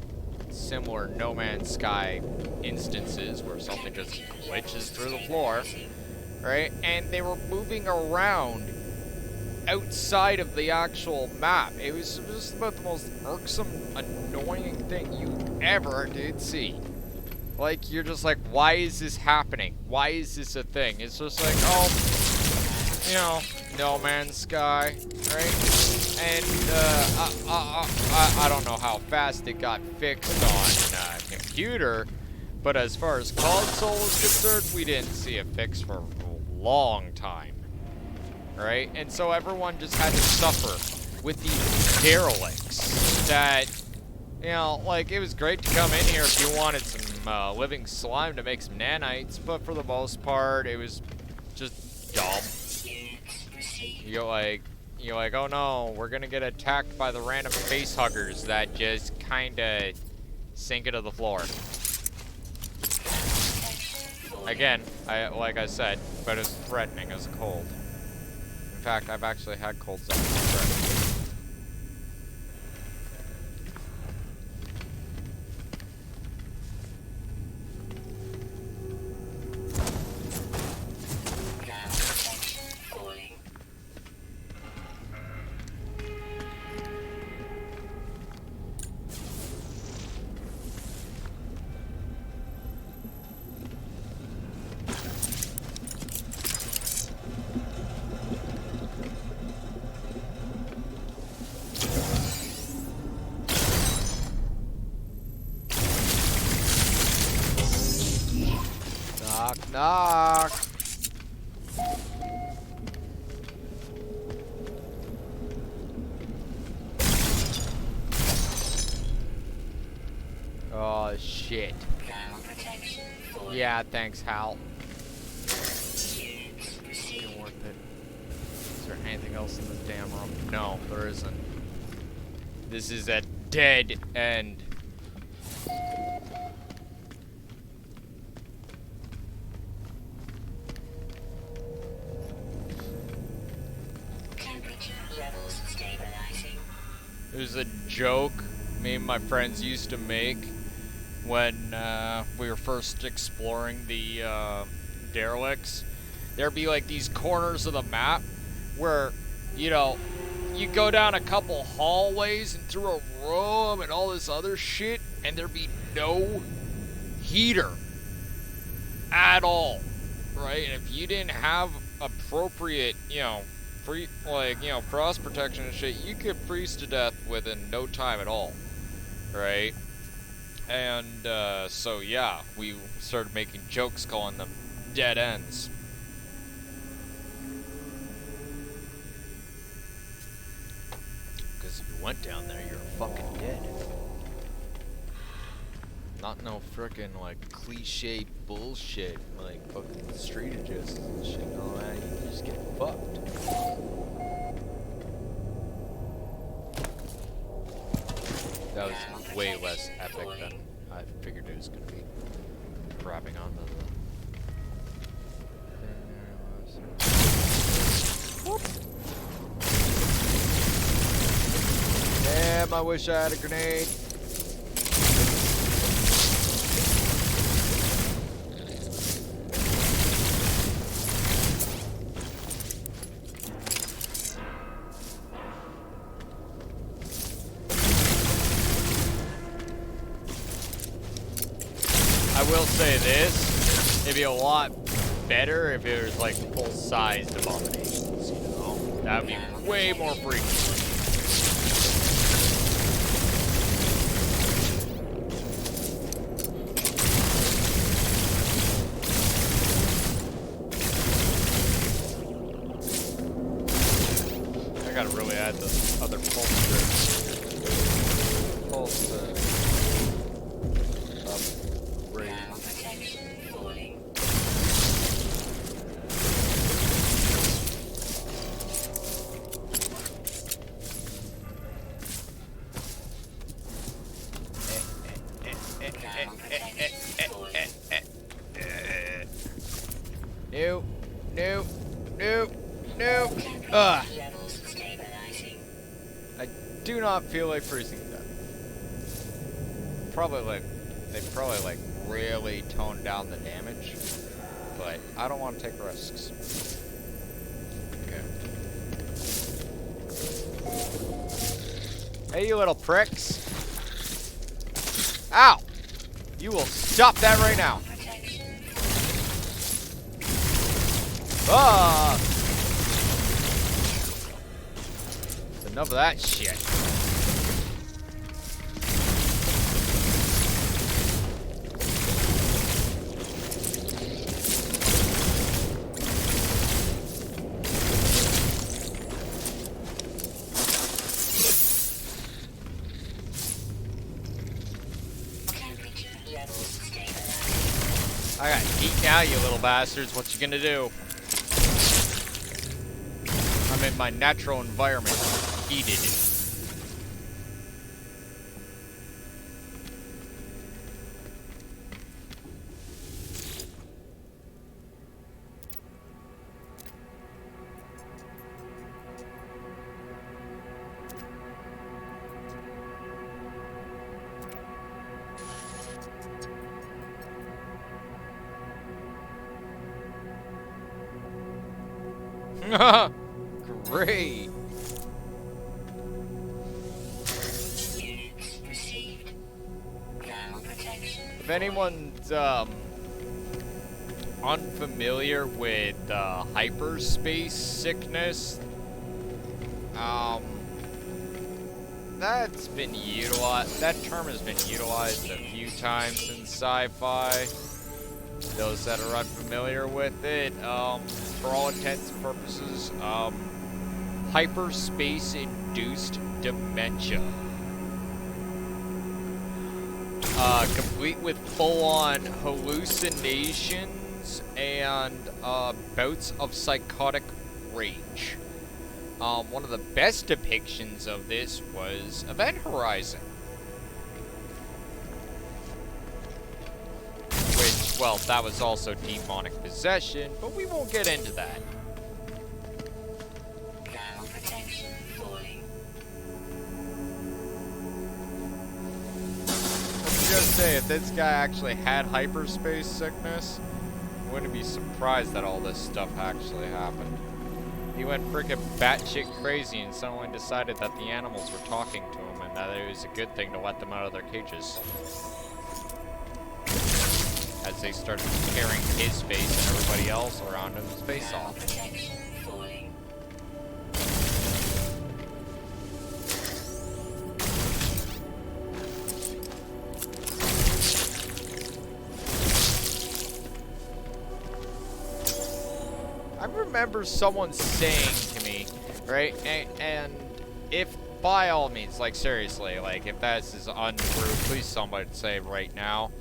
similar No Man's Sky instances where something just glitches through the floor, right? And they were moving around outside of the actual map. It was just about the most irksome, annoying thing you ever did see. Like, you're just like, why is this happening? Why is this a thing? It's just like, oh, you know, No Man's Sky, right? And I don't know how fast it got fixed on computer, but as far as console is concerned, we didn't see a fix for a long time, right? And so everyone just had to suffer with these derelicts that, you know, like, it was great to come in here if you wanted some living slime to make some nanites, but for the most part, it was just dumb. You're like, oh no, we're gonna get attacked by the random face huggers that just kinda sink into the floor. Again, like I said, but it's threatening as a cold. In fact, I've actually had colds that were threatening. Knock, knock. Oh, shit. Yeah, thanks, Hal. Ain't worth it. Is there anything else in this damn room? No, there isn't. This is a dead end. There's a joke me and my friends used to make when we were first exploring the derelicts. There'd be like these corners of the map where, you know, you go down a couple hallways and through a room and all this other shit, and there'd be no heater at all, right? And if you didn't have appropriate, you know, frost protection and shit, you could freeze to death within no time at all, right? And, so yeah, we started making jokes calling them dead ends. Because if you went down there, you're fucking dead. Not no frickin' like cliche bullshit like fucking street adjusters and shit and all that. You just get fucked. That was way less epic than I figured it was gonna be. Grabbing onto the. Damn! I wish I had a grenade. I will say this, it'd be a lot better if it was like full-sized abominations, you know? That would be way more freaky. I gotta really add those other pulse strips. Pulse, No, no, no, no. Ugh. I do not feel like freezing to death. They probably like really toned down the damage, but I don't want to take risks. Okay. Hey, you little pricks. Ow! You will stop that right now. Ah! Enough of that shit. I got heat now, you little bastards. What you gonna do? I'm in my natural environment. Heated. Great. If anyone's unfamiliar with hyperspace sickness, that's been utilized. That term has been utilized a few times in sci-fi. Those that are unfamiliar with it, for all intents and purposes, hyperspace-induced dementia. Complete with full-on hallucinations and bouts of psychotic rage. One of the best depictions of this was Event Horizon. Which, well, that was also demonic possession, but we won't get into that. Just say, if this guy actually had hyperspace sickness, I wouldn't be surprised that all this stuff actually happened. He went freaking batshit crazy and suddenly decided that the animals were talking to him and that it was a good thing to let them out of their cages. As they started tearing his face and everybody else around him's face off. I remember someone saying to me, right, and if by all means, like seriously, like if that is untrue, please somebody say it right now.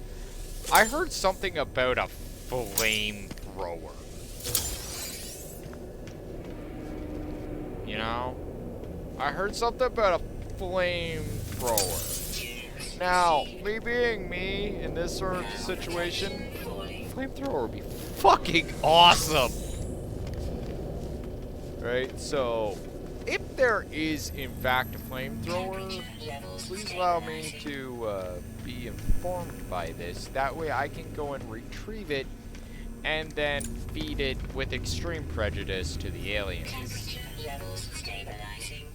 I heard something about a flamethrower. You know? I heard something about a flamethrower. Now, me being me in this sort of situation, flamethrower would be fucking awesome. Right? So, if there is in fact a flamethrower, please allow me to be informed by this. That way I can go and retrieve it and then feed it with extreme prejudice to the aliens. Temperature levels stabilizing.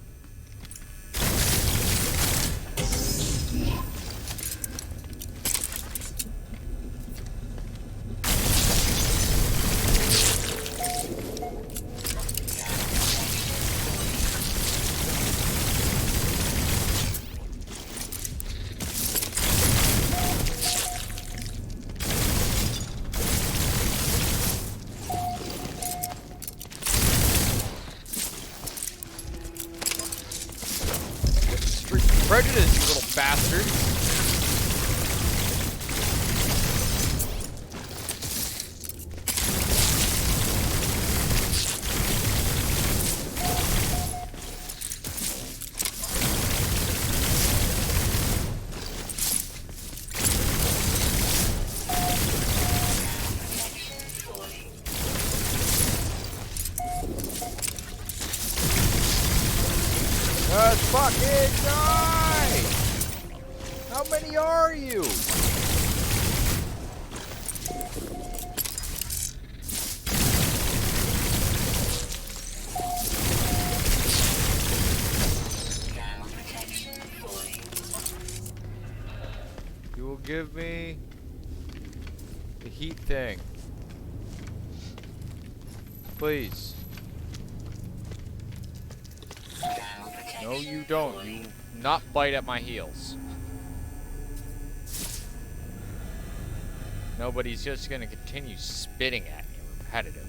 Prejudice, you little bastard. Let's fucking die! How many are you? You will give me the heat thing. Please. No, you don't. You will not bite at my heels. Nobody's just gonna continue spitting at me repetitively.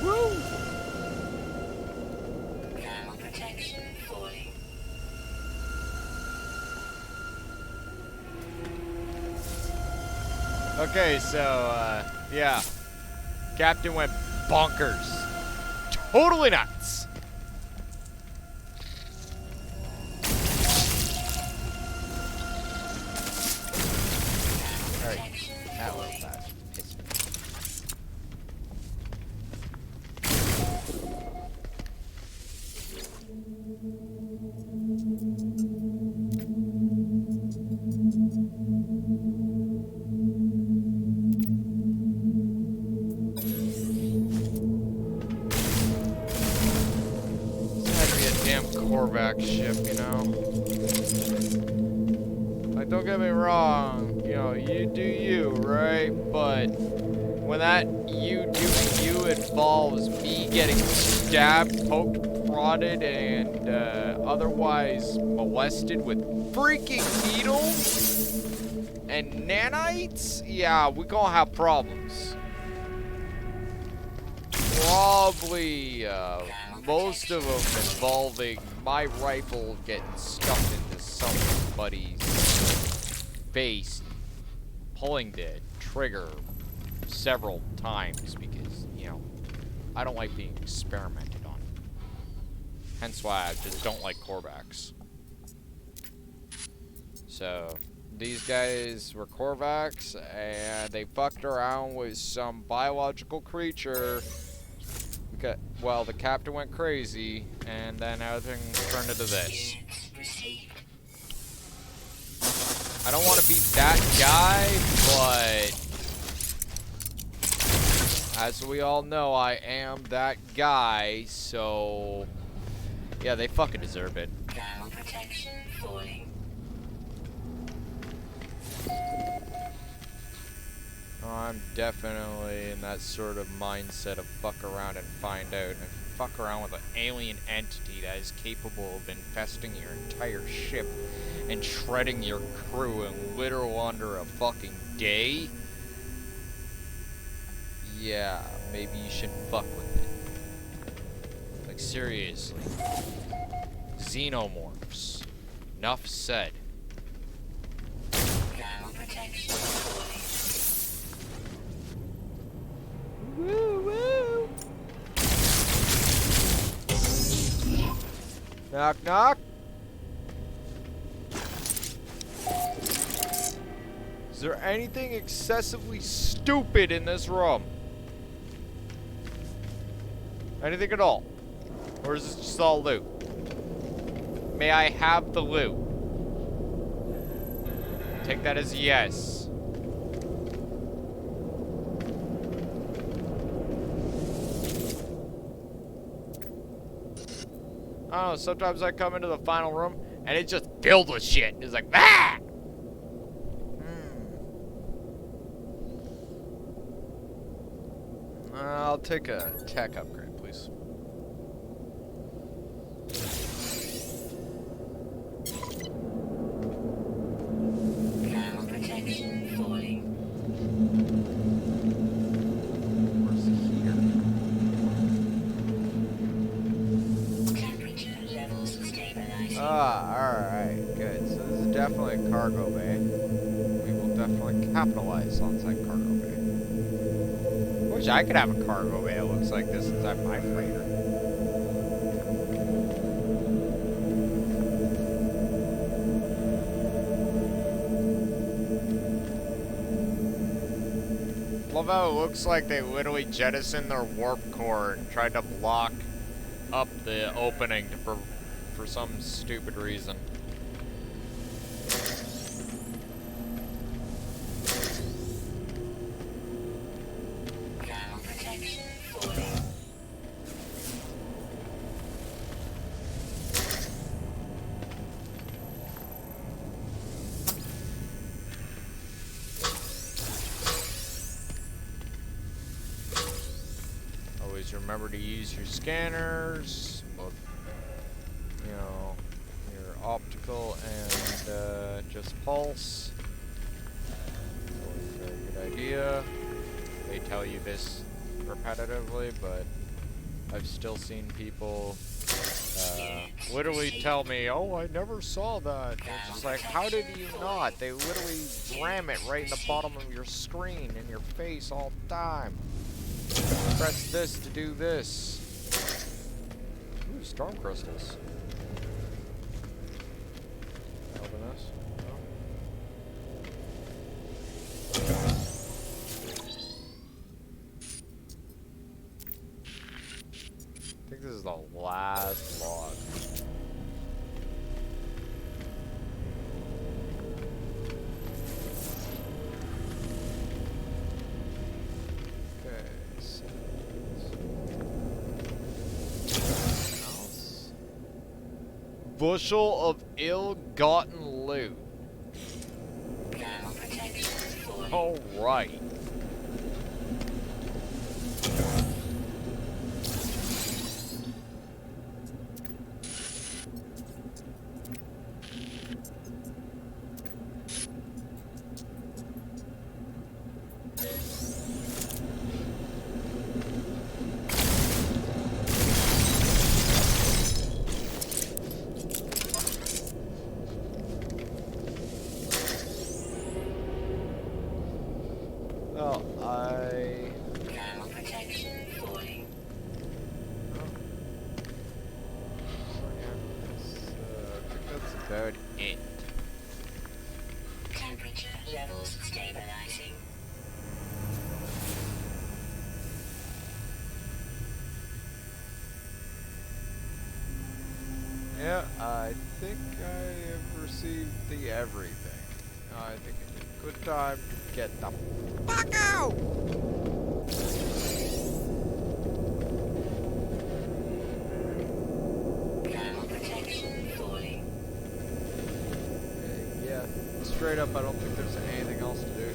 Woo! Thermal protection falling. Okay, so, yeah. Captain went bonkers. Totally nuts. Alright, that was fast. Corvax ship, you know? Like, don't get me wrong, you know, you do you, right? But when that you doing you involves me getting stabbed, poked, prodded, and otherwise molested with freaking needles and nanites, yeah, we gonna have problems. Probably most of them involving my rifle getting stuck into somebody's face, pulling the trigger several times because, you know, I don't like being experimented on. Hence why I just don't like Corvax. So, these guys were Corvax, and they fucked around with some biological creature. Well, the captain went crazy, and then everything turned into this. I don't want to be that guy, but as we all know, I am that guy, so yeah, they fucking deserve it. Thermal protection falling. Oh, I'm definitely in that sort of mindset of fuck around and find out. And fuck around with an alien entity that is capable of infesting your entire ship and shredding your crew in literal under a fucking day. Yeah, maybe you should fuck with it. Like, seriously. Xenomorphs. Enough said. Thermal protection falling. Woo woo! Knock knock! Is there anything excessively stupid in this room? Anything at all? Or is this just all loot? May I have the loot? Take that as a yes. I don't know, sometimes I come into the final room and it's just filled with shit. It's like, ah! I'll take a tech upgrade, please. Thermal protection falling. Where's the heater? Temperature levels stabilizing. Alright, good. So this is definitely a cargo bay. We will definitely capitalize on said cargo bay. Wish I could have a cargo bay that looks like this inside my freighter. Love how it looks like they literally jettisoned their warp core and tried to block up the opening for some stupid reason. Thermal protection falling. Always remember to use your scanners, both, you know, your optical and just pulse. Always a very good idea. They tell you this repetitively, but I've still seen people literally tell me, "Oh, I never saw that." And it's just like, how did you not? They literally ram it right in the bottom of your screen in your face all the time. Press this to do this. Ooh, storm crystals. Open this. I think this is the last log. bushel of ill-gotten loot. Thermal protection falling. All right. Well, Thermal protection falling. I think that's about it. Temperature levels stabilizing. Yeah, I think I have received the everything. I think it's a good time to get the fuck out! Thermal protection falling. Yeah, straight up, I don't think there's anything else to do here.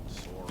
Sore.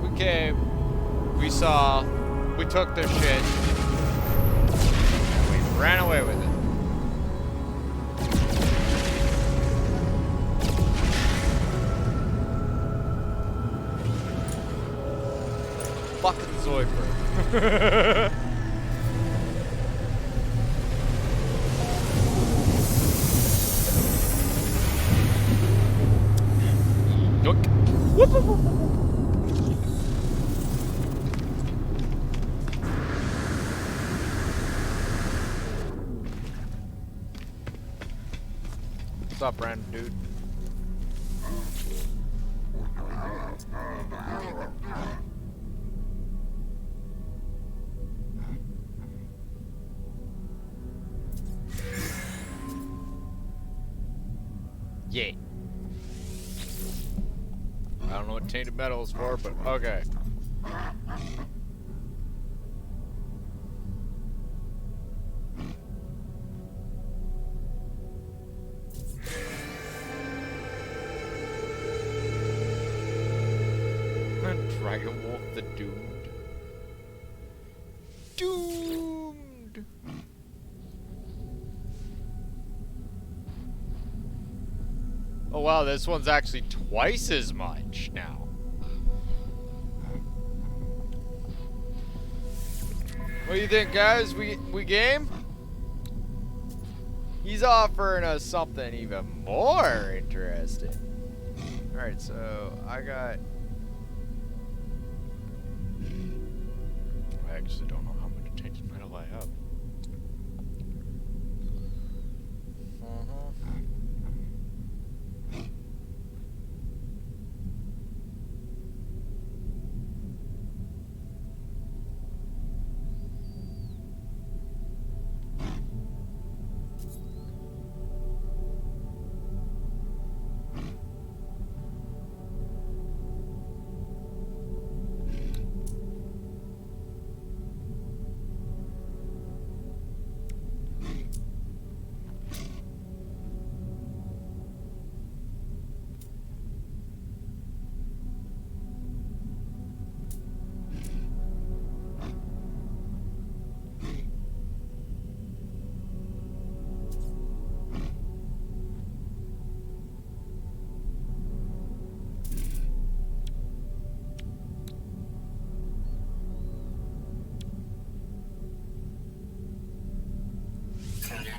We came, we saw, we took their shit, and we ran away with it. Fucking Zoidberg. Yoink. Whoop, whoop, whoop, whoop. What's up, random dude? Yeah. I don't know what tainted metal is for, but okay. Dragon Wolf the Doomed. Doomed! Oh wow, this one's actually twice as much now. What do you think, guys? We game? He's offering us something even more interesting. Alright, so I got... I actually don't know how much tainted metal I have.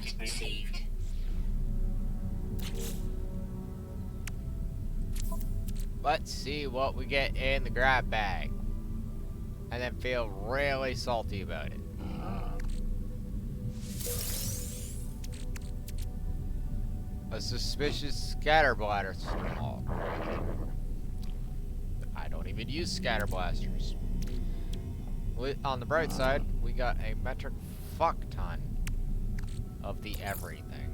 Product received. Let's see what we get in the grab bag. And then feel really salty about it. A suspicious scatterbladder. Oh. I don't even use scatter blasters. On the bright side, we got a metric fuck ton of the everything.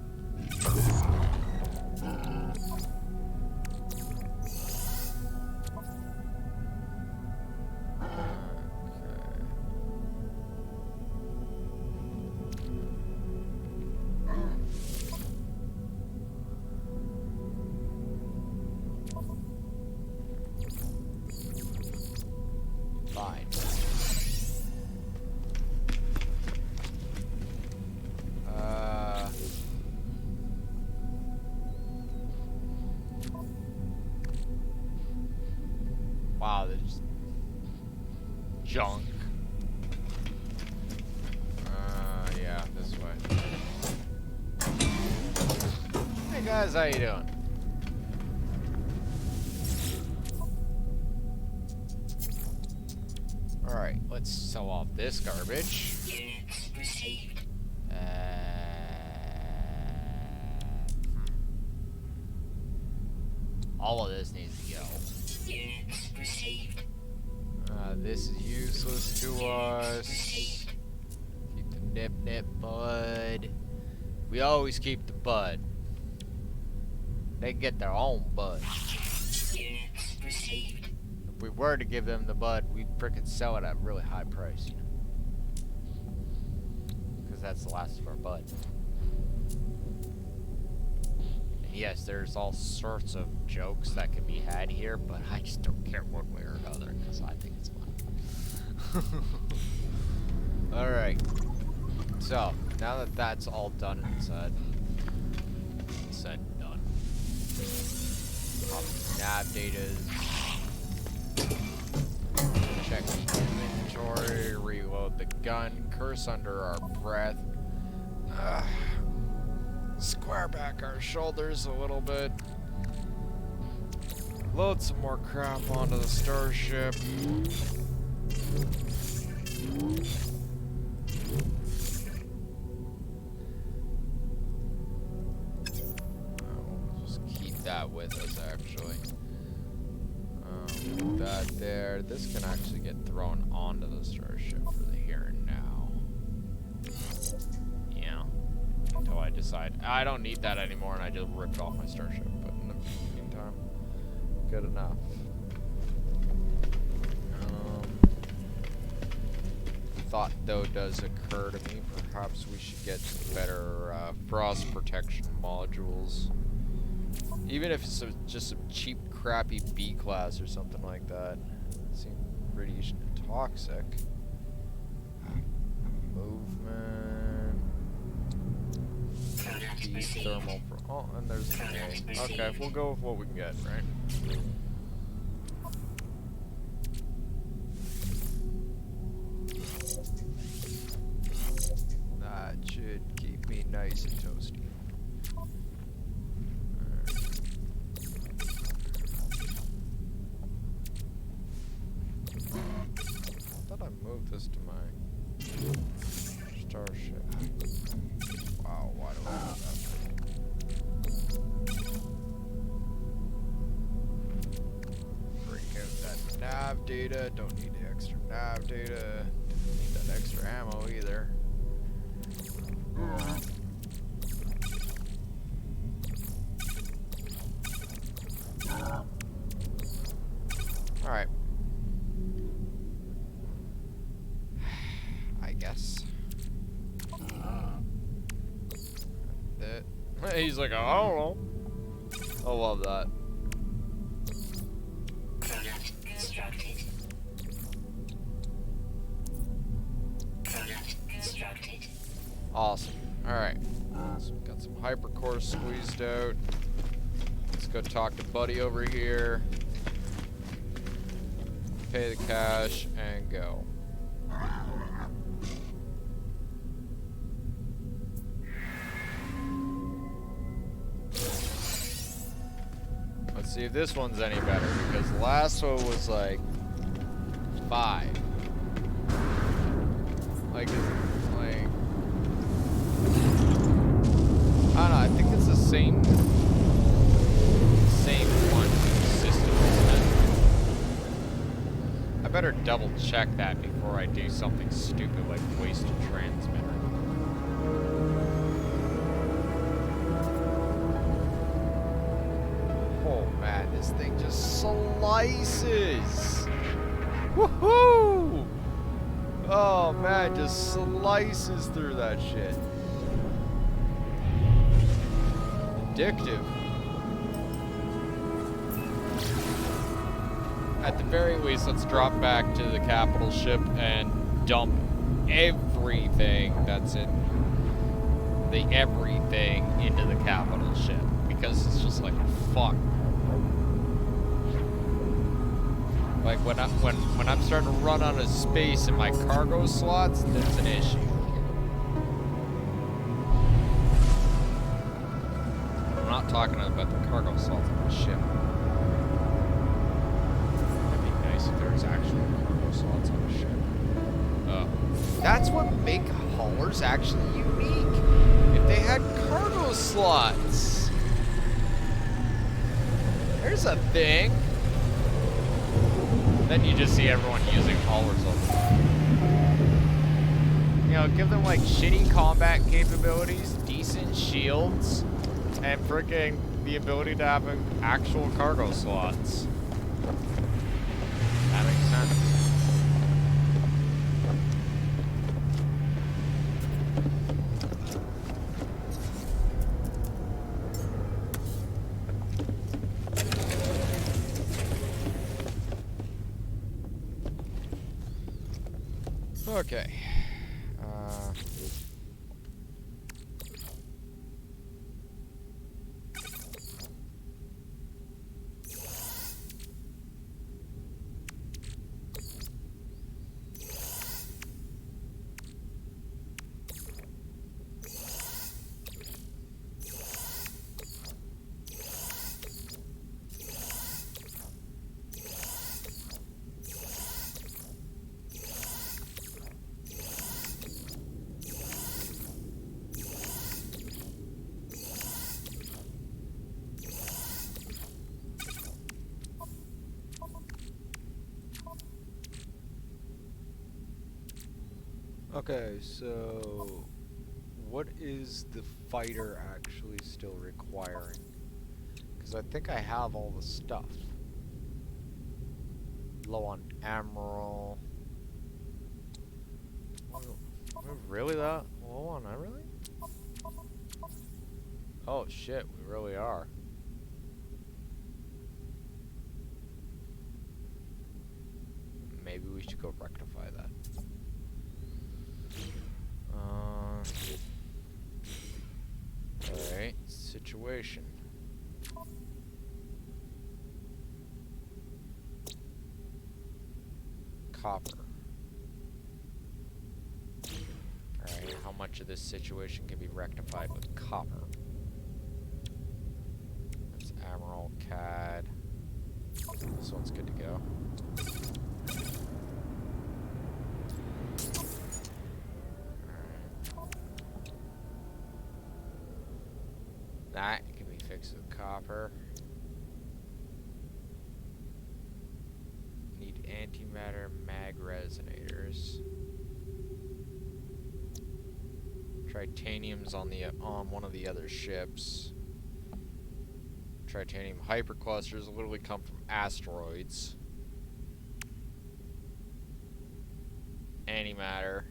Fine. Wow, there's junk. Yeah, this way. Hey guys, how you doing? Alright, let's sell off this garbage. Units received. All of this needs to go. Units received. This is useless to us. Keep the nip bud. We always keep the bud. They get their own bud. Units received. If we were to give them the bud, we'd frickin' sell it at a really high price, you know? Because that's the last of our bud. And yes, there's all sorts of jokes that can be had here, but I just don't care one way or another, because I think it's fun. Alright. So, now that that's all done and said and done. Nav data. Check the inventory, reload the gun, curse under our breath. Square back our shoulders a little bit. Load some more crap onto the starship. We'll just keep that with us, actually. Put that there. This can actually get thrown onto the starship for the here and now. Yeah. Until I decide I don't need that anymore and I just ripped off my starship. But in the meantime, good enough. Thought though does occur to me, perhaps we should get better frost protection modules. Even if it's just some cheap, crappy B class or something like that. Seems pretty toxic. Movement. B thermal. Oh, and there's an A. Okay, we'll go with what we can get, right? That should keep me nice and toasty. I thought I moved this to my starship. Wow, why do I have that? Break out that nav data. Don't need the extra nav data. Don't need that extra ammo either. Alright. I guess. He's like, I don't know. I love that. Product constructed. Product constructed. Awesome. Alright. So we got some hypercore squeezed out. Let's go talk to Buddy over here. Pay the cash and go. Let's see if this one's any better, because the last one was like 5. Like, like, I don't know, I think it's the same one system, isn't it? I better double check that before I do something stupid like waste a transmitter. Oh man, this thing just slices! Woohoo! Oh man, just slices through that shit. Addictive. At the very least, let's drop back to the capital ship and dump everything that's in the everything into the capital ship, because it's just like fuck. Like when I'm starting to run out of space in my cargo slots, there's an issue. I'm not talking about the cargo slots on the ship. It'd be nice if there was actual cargo slots on the ship. That's what make haulers actually unique. If they had cargo slots. There's a thing. Then you just see everyone using haulers all the time. You know, give them like shitty combat capabilities, decent shields, and freaking the ability to have actual cargo slots. That makes sense. Okay. Okay, so what is the fighter actually still requiring? Because I think I have all the stuff. Low on emerald. We're really that low on emerald? Oh shit, we really are. Maybe we should go rectify that. Alright, situation. Copper. Alright, how much of this situation can be rectified with copper? That's emerald, cad. This one's good to go. That can be fixed with copper. Need antimatter mag resonators. Tritanium's on one of the other ships. Tritanium hyperclusters literally come from asteroids. Antimatter.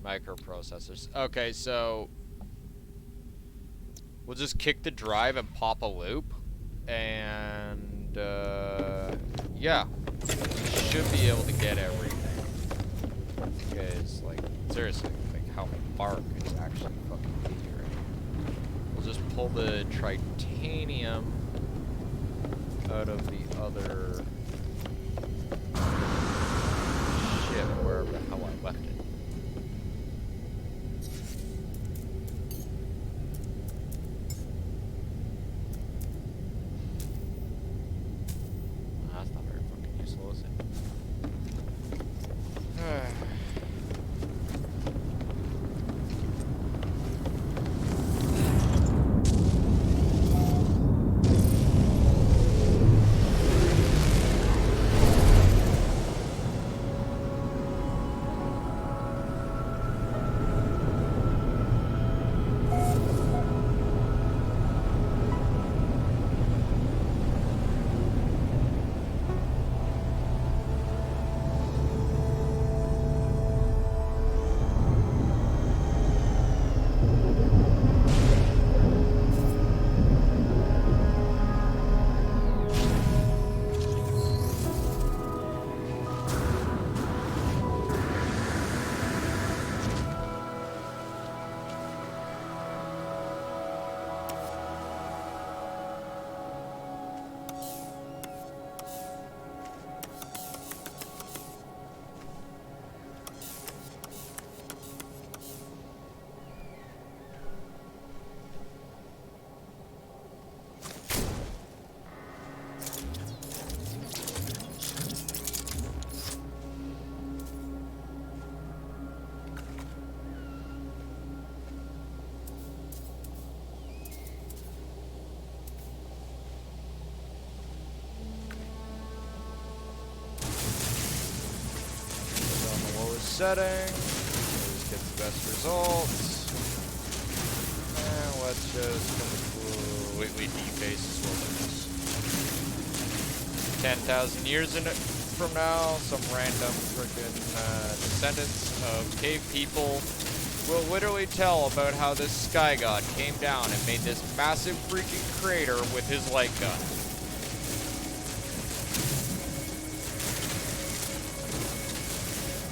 Microprocessors. Okay, so we'll just kick the drive and pop a loop, and yeah, we should be able to get everything. Because, like, seriously, like, how far could it actually fucking be here? We'll just pull the tritanium out of the other ship, wherever the hell I left it. setting. Always get the best results. And let's just completely deface this wilderness. 10,000 years from now, some random freaking descendants of cave people will literally tell about how this sky god came down and made this massive freaking crater with his light gun.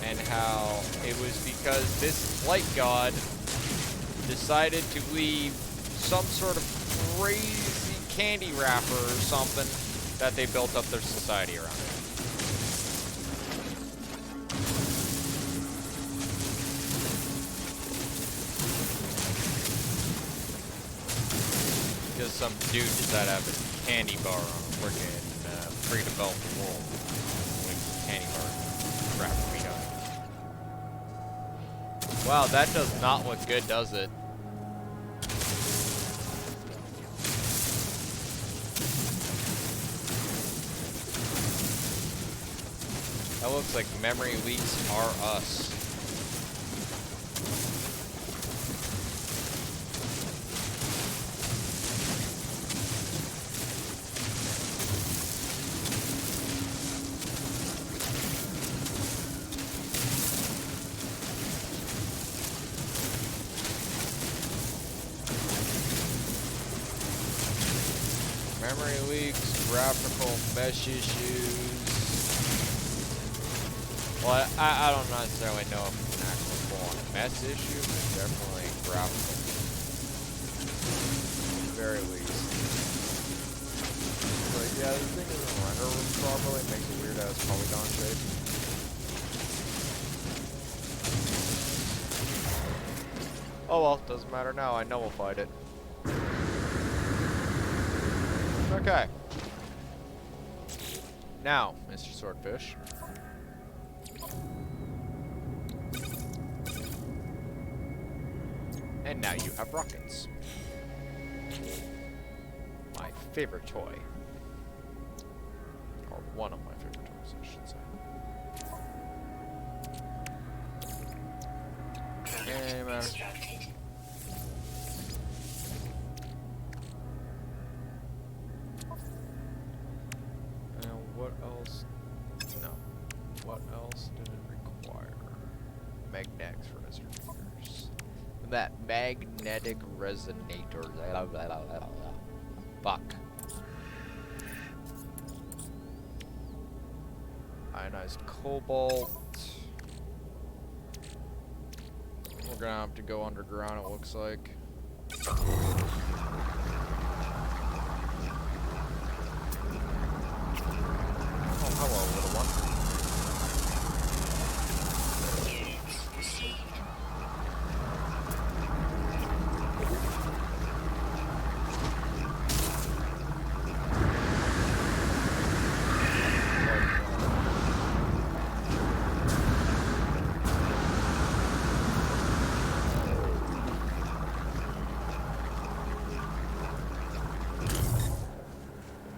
And how it was because this light god decided to leave some sort of crazy candy wrapper or something that they built up their society around it. Because some dude decided to have a candy bar on a freaking pre-developed world. Like candy bar crap we got. Wow, that does not look good, does it? That looks like memory leaks are us. Memory leaks, graphical mesh issues. Well, I don't necessarily know if it's an actual full-on mesh issue, but definitely graphical. At the very least. But yeah, this thing isn't rendering properly. It makes a weird-ass polygon shape. Oh well, doesn't matter now. I nullified it. Okay. Now, Mr. Swordfish. And now you have rockets. My favorite toy. Or one of my favorite toys, I should say. Hey, man. What else? No. What else did it require? Magnetics resonators. That magnetic resonator. Fuck. Ionized cobalt. We're gonna have to go underground, it looks like. Hello, little one. Units received.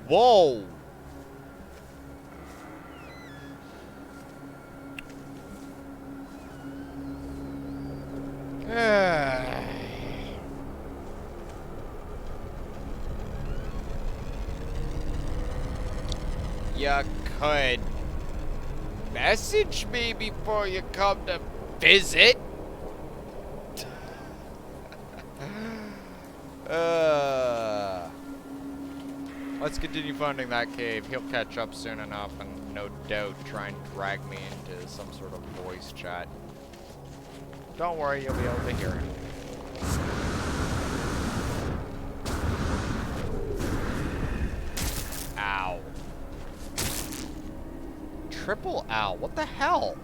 Whoa! You could message me before you come to visit. Let's continue finding that cave. He'll catch up soon enough and no doubt try and drag me into some sort of voice chat. Don't worry, you'll be able to hear him. Ow. Triple ow. What the hell?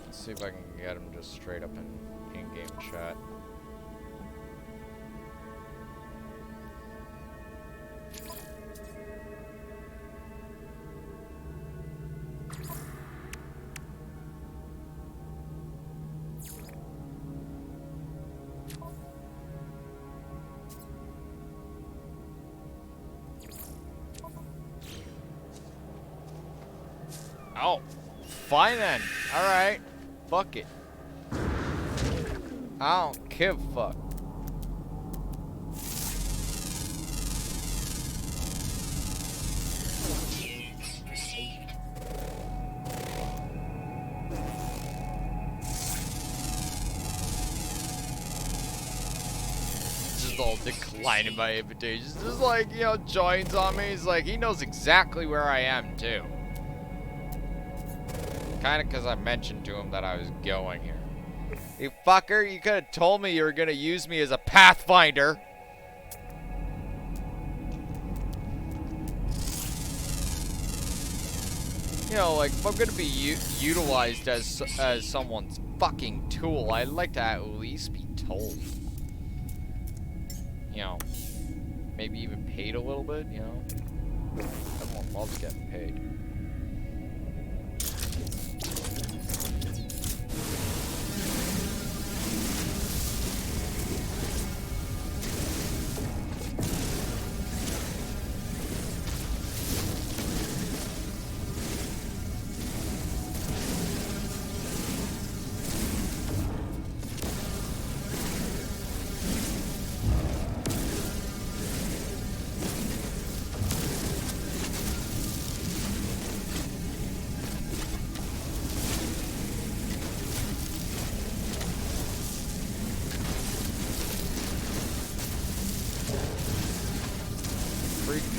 Let's see if I can get him just straight up in in-game chat. Oh, fine then. Alright. Fuck it. I don't give a fuck. Units received. Just all declining my invitations. Just like, you know, joins on me. He's like, he knows exactly where I am, too. Kinda because I mentioned to him that I was going here. You fucker, you could have told me you were gonna use me as a pathfinder. You know, like, if I'm gonna be utilized as someone's fucking tool, I'd like to at least be told. You know, maybe even paid a little bit, you know? Everyone loves getting paid.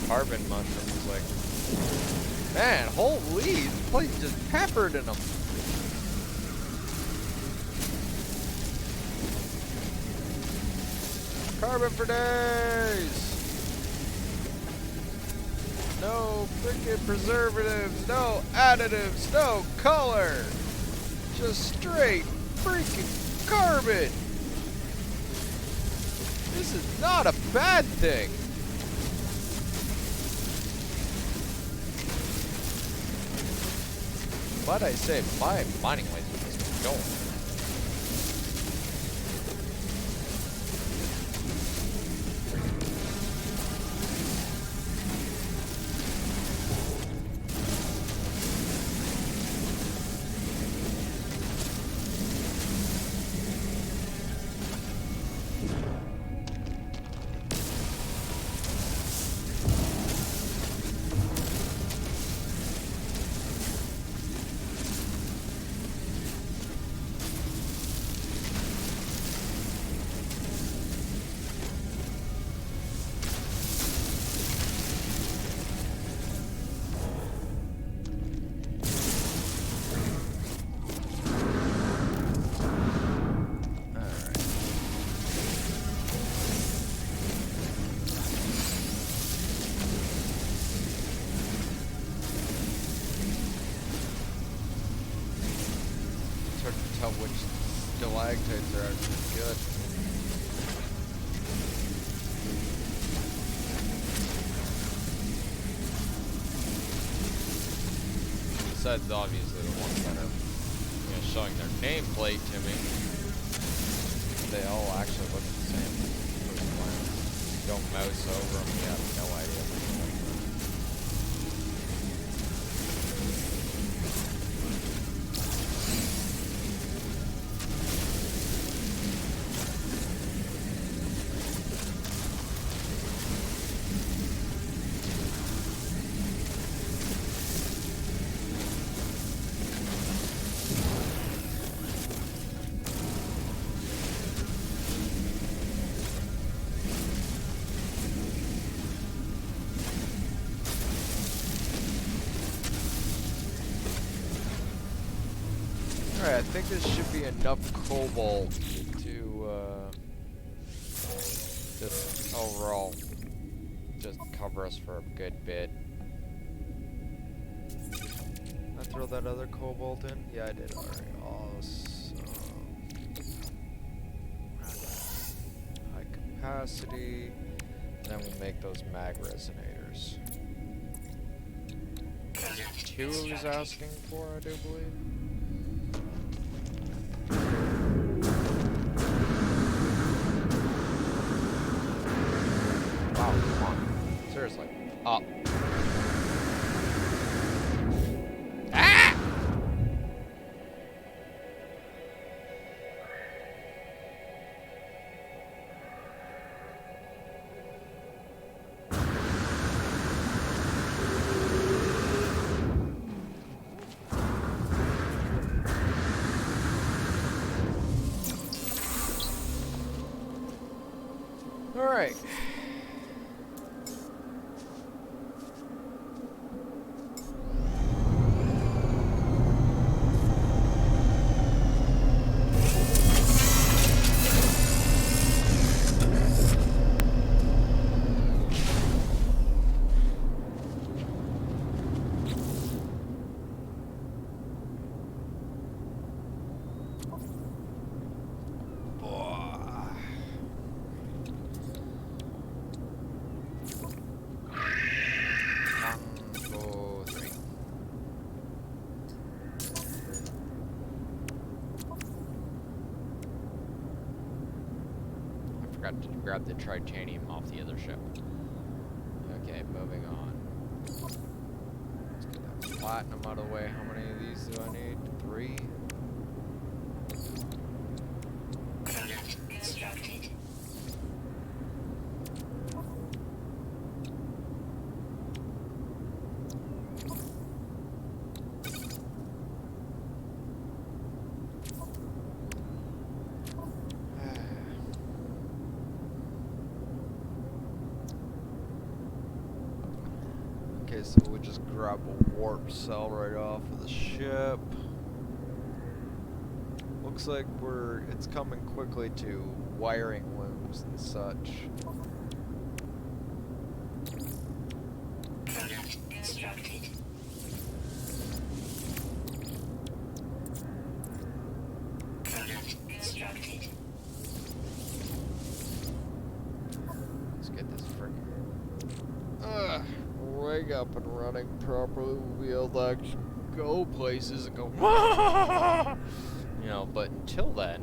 Carbon mushrooms, like, man, holy, this place is just peppered in them. Carbon for days. No freaking preservatives, no additives, no color. Just straight freaking carbon. This is not a bad thing. But I say my mining laser is going. Tell which stalactites are actually good. Besides, obviously, the ones that are, you know, showing their nameplate to me. They all actually look the same. Don't mouse over them, you have no idea. Alright, I think this should be enough cobalt to, just overall, just cover us for a good bit. Did I throw that other cobalt in? Yeah, I did. Alright, awesome. High capacity. Then we'll make those mag resonators. Two he was asking for, I do believe. Wow, come on. Seriously. Up. Ah! Alright. Forgot to grab the titanium off the other ship. Okay, moving on. Let's get that platinum out of the way. How many of these do I need? 3? Product constructed. Okay, so we just grab a warp cell right off of the ship. Looks like it's coming quickly to wiring looms and such. Product constructed. Product constructed. Let's get this friggin' rig up and running properly. We'll be able to actually go places and go, you know, but until then,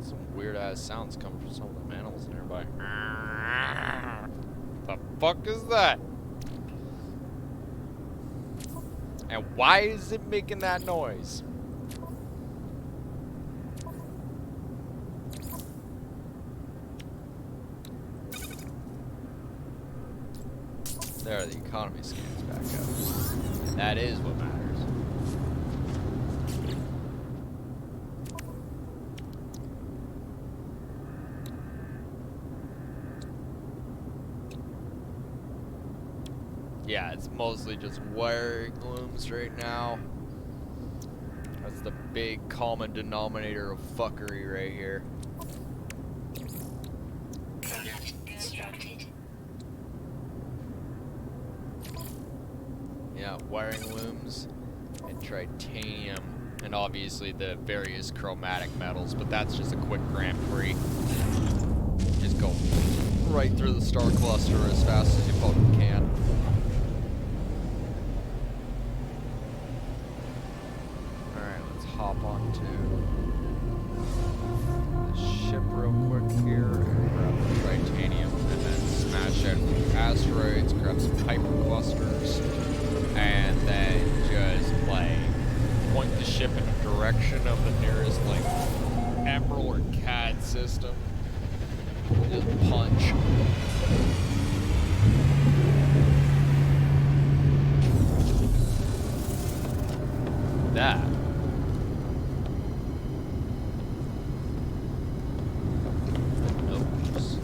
some weird ass sounds come from some of the animals nearby. The fuck is that? And why is it making that noise? There, the economy scans back up. And that is what matters. Yeah, it's mostly just wiring looms right now. That's the big common denominator of fuckery right here. Product constructed. Yeah, wiring looms and titanium, and obviously the various chromatic metals, but that's just a quick Grand Prix. Just go right through the star cluster as fast as you fucking can. Alright, let's hop onto the ship real quick here and grab the titanium and then smash out the asteroids, grab some hyper clusters, and then just like point the ship in the direction of the nearest like Emerald or CAD system. Just punch. That. Oops.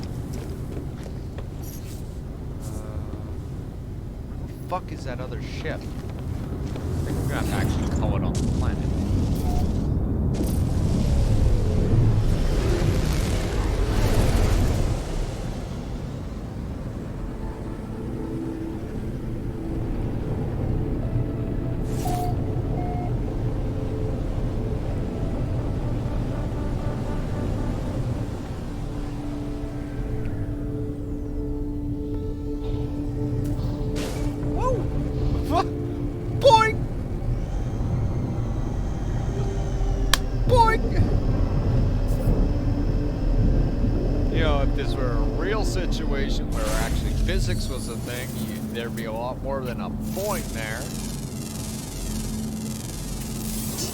Where the fuck is that other ship? I think we're gonna have to actually call it on the planet. Situation where actually physics was a thing, there'd be a lot more than a point there.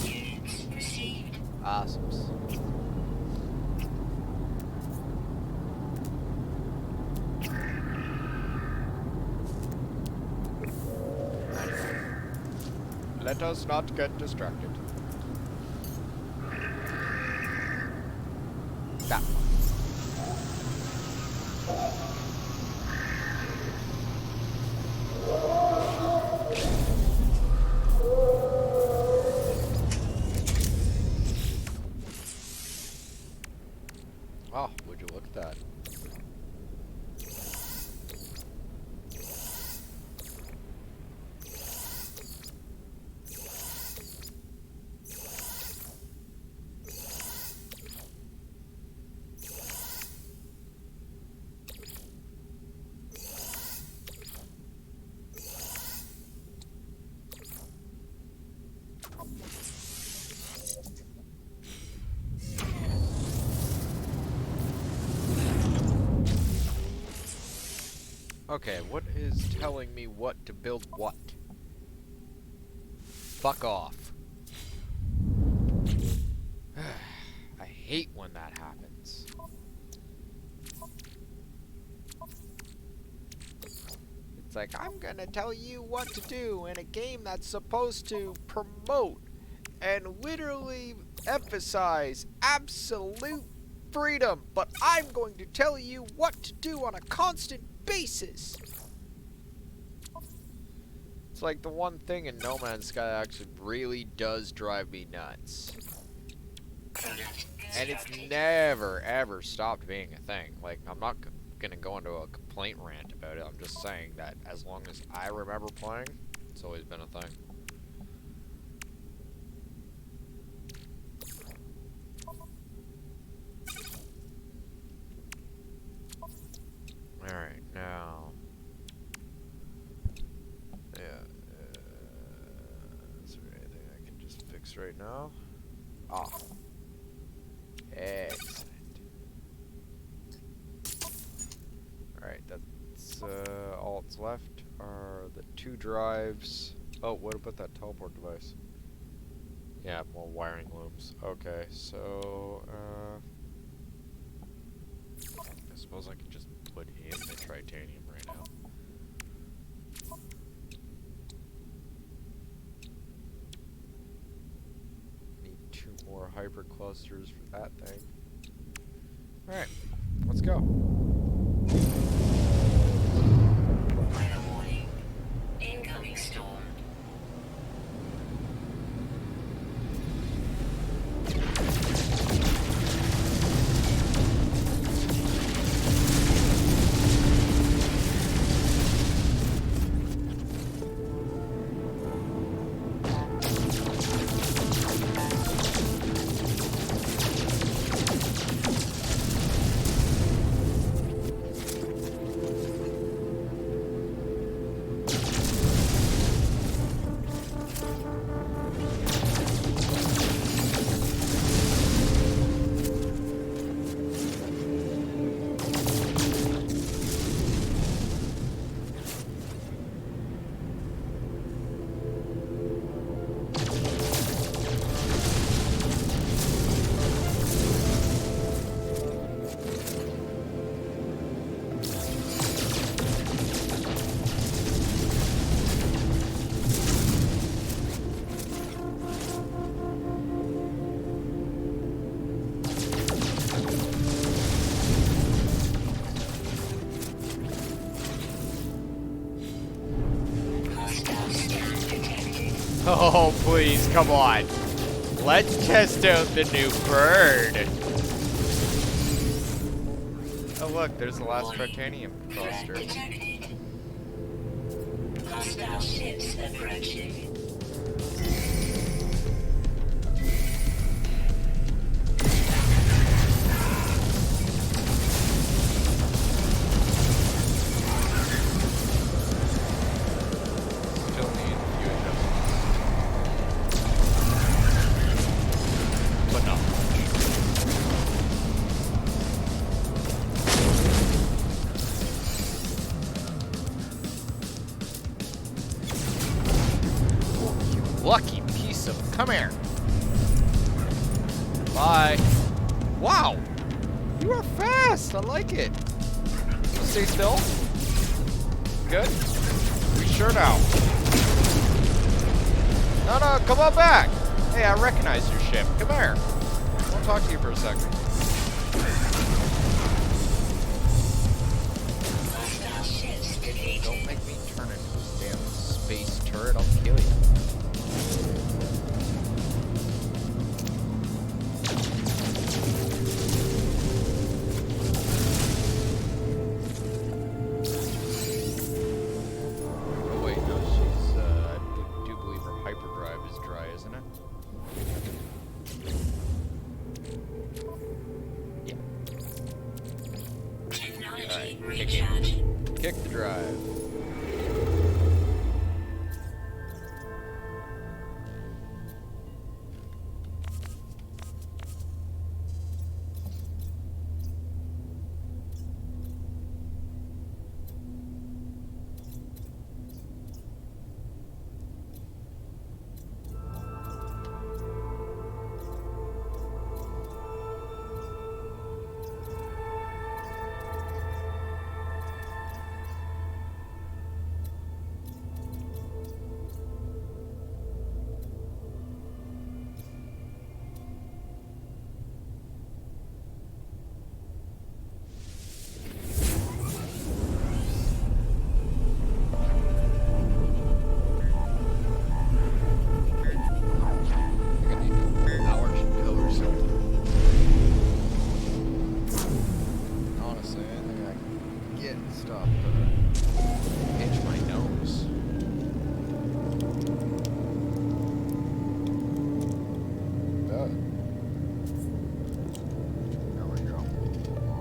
Units received. Awesome. Let us not get distracted. That one. Oh, would you look at that? Okay, what is telling me what to build what? Fuck off. I hate when that happens. It's like, I'm gonna tell you what to do in a game that's supposed to promote and literally emphasize absolute freedom, but I'm going to tell you what to do on a constant basis. It's like the one thing in No Man's Sky that actually really does drive me nuts. And it's never, ever stopped being a thing. Like, I'm not gonna go into a complaint rant about it. I'm just saying that as long as I remember playing, it's always been a thing. Alright, now... Yeah, is there anything I can just fix right now? Ah. Excellent. Alright, that's all that's left are the 2 drives. Oh, what about that teleport device? Yeah, more wiring looms. Okay, so, I suppose I could just put in the titanium right now. Need 2 more hyperclusters for that thing. Alright, let's go. Weather warning. Incoming storm. Oh, please, come on. Let's test out the new bird. Oh, look, there's the last titanium cluster. Detected. Hostile ships approaching. Still need a few adjustments. But not much. Oh, you lucky piece of... Come here. Bye. Wow. You are fast. I like it. Stay still. Good. We sure now. No, no, come on back. Hey, I recognize your ship. Come here. I want to talk to you for a second. Hostile ships defeated. Don't make me turn into this damn space turret. I'll kill you. Oh wait, no, she's, I do believe her hyperdrive is dry, isn't it? Yeah. Technology Alright, recharge. Kick the drive.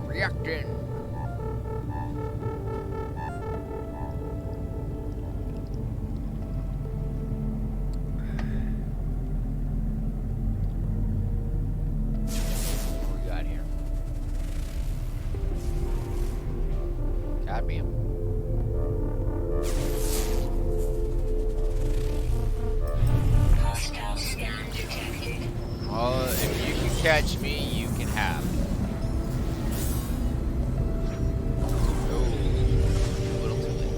Reacting. What we got here? Cadmium. Hostile scan detected. Well, if you can catch me, you can have. Oh, a little too late.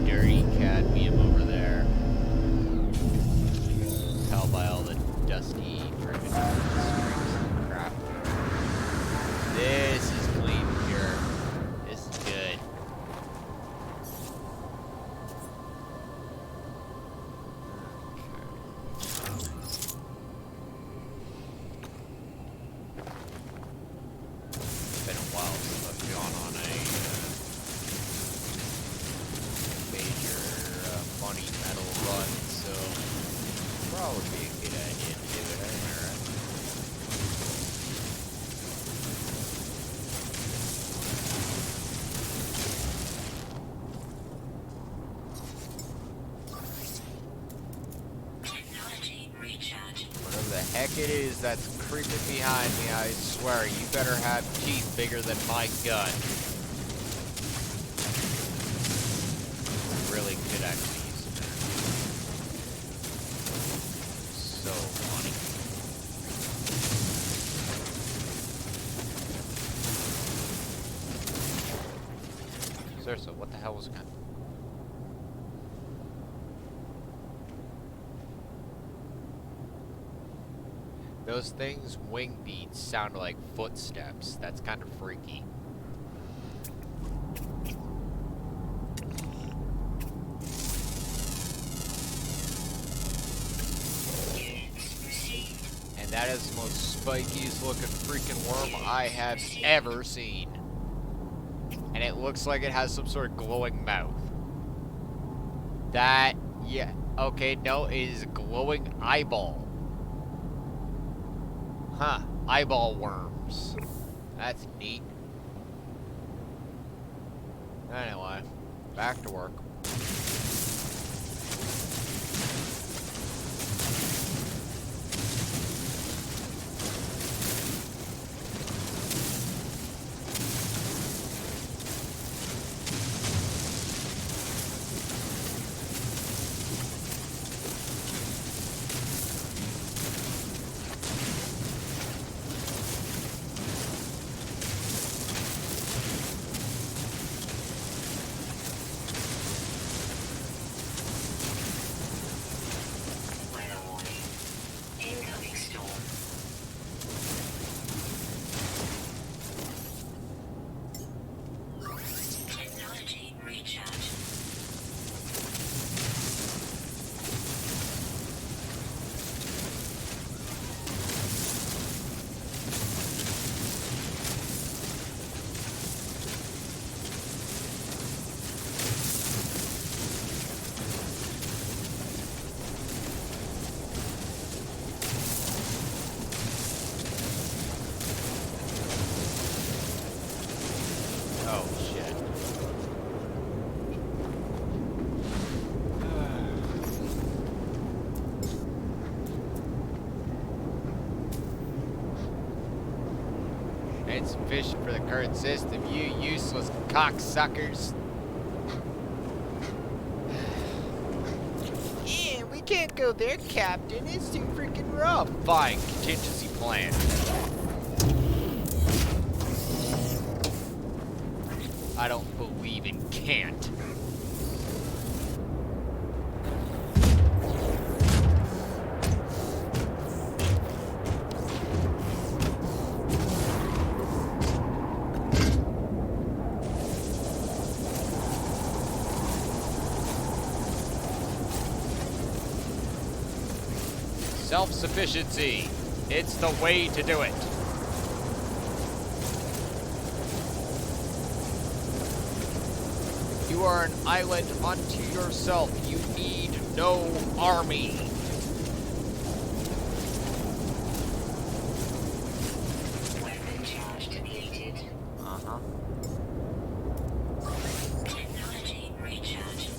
Dirty cadmium over there. Tell by all the dusty driven strings and crap. This is clean pure. This is good. It's been a while since I've gone on a major funny metal run, so probably be a good idea to do it. Alright. Technology recharge. Whatever the heck it is that's creeping behind me, I swear, you better have teeth bigger than my gun. Really could actually use that. So funny. Seriously, what the hell was going on? Those things' wing beats sound like footsteps. That's kind of freaky. Units received. And that is the most spikiest looking freaking worm I have ever seen. And it looks like it has some sort of glowing mouth. That, yeah, okay, no, it is a glowing eyeball. Huh, eyeball worms. That's neat. Anyway, back to work. sufficient for the current system, you useless cocksuckers. Yeah, we can't go there, Captain. It's too freaking rough. Fine, contingency plan. I don't believe in can't. Self-sufficiency. It's the way to do it. You are an island unto yourself. You need no army. Weapon charge depleted. Uh-huh. Technology recharge.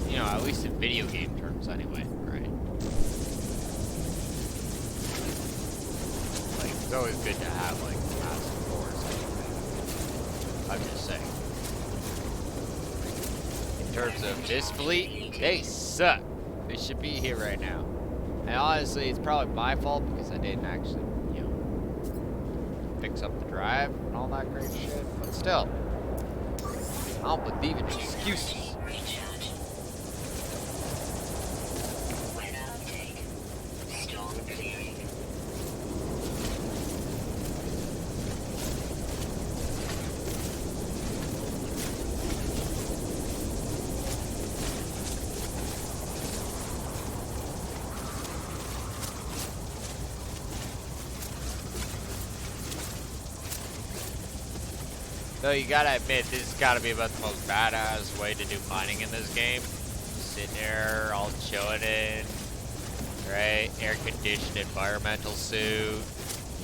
You know, at least in video game terms anyway, right? Like, it's always good to have, like, massive force anyway. I'm just saying. In terms of this fleet, they suck. They should be here right now. And honestly, it's probably my fault because I didn't actually, you know, fix up the drive and all that great shit. But still, I don't believe in excuses. Recharge. Weather update. Storm clearing. Though you gotta admit, this has gotta be about the most badass way to do mining in this game. Sitting there, all chilling in, right? Air-conditioned environmental suit,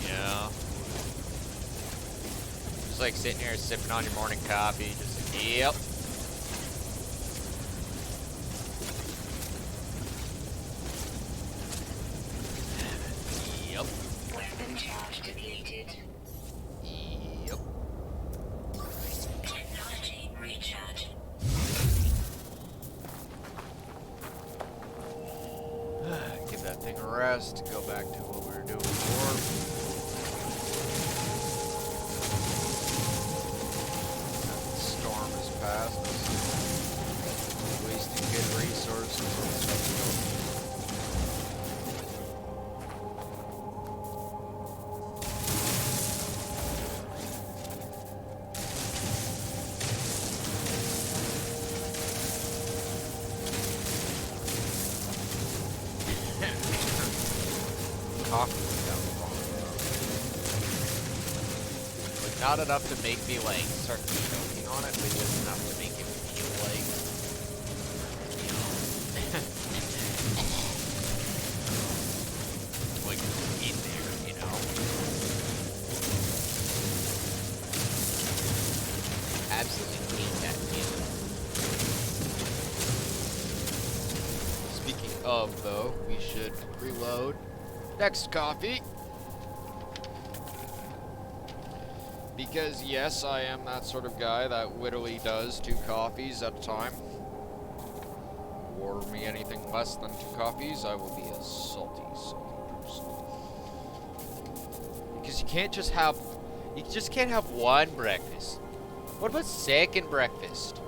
you know? Just like sitting here sipping on your morning coffee, just, yep. Yep. Weapon charge depleted. Yep. Technology recharge. Give that thing a rest, go back to what we were doing before. Storm has passed. Wasting good resources on stuff. Coffee down the bottom. Like, not enough to make me, like, start choking on it, but just enough to make it feel like, you know, like, in there, you know? Absolutely hate that feeling. Speaking of, though, we should reload. Next coffee. Because yes, I am that sort of guy that literally does 2 coffees at a time. Order me anything less than 2 coffees, I will be a salty, salty person. Because you just can't have one breakfast. What about second breakfast?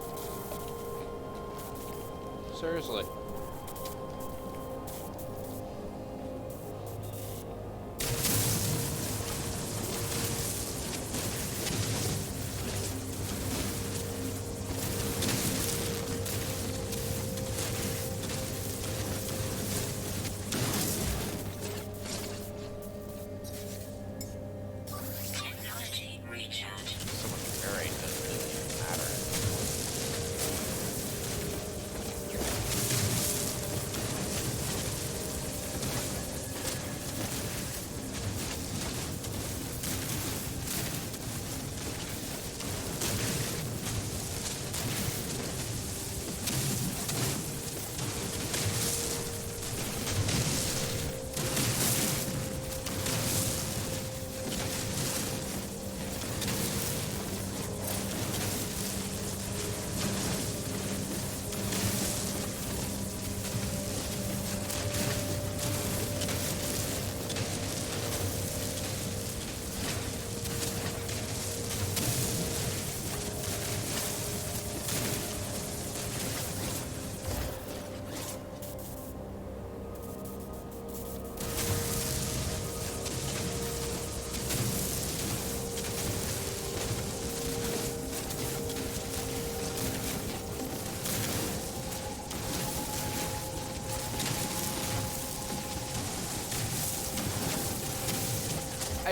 Seriously.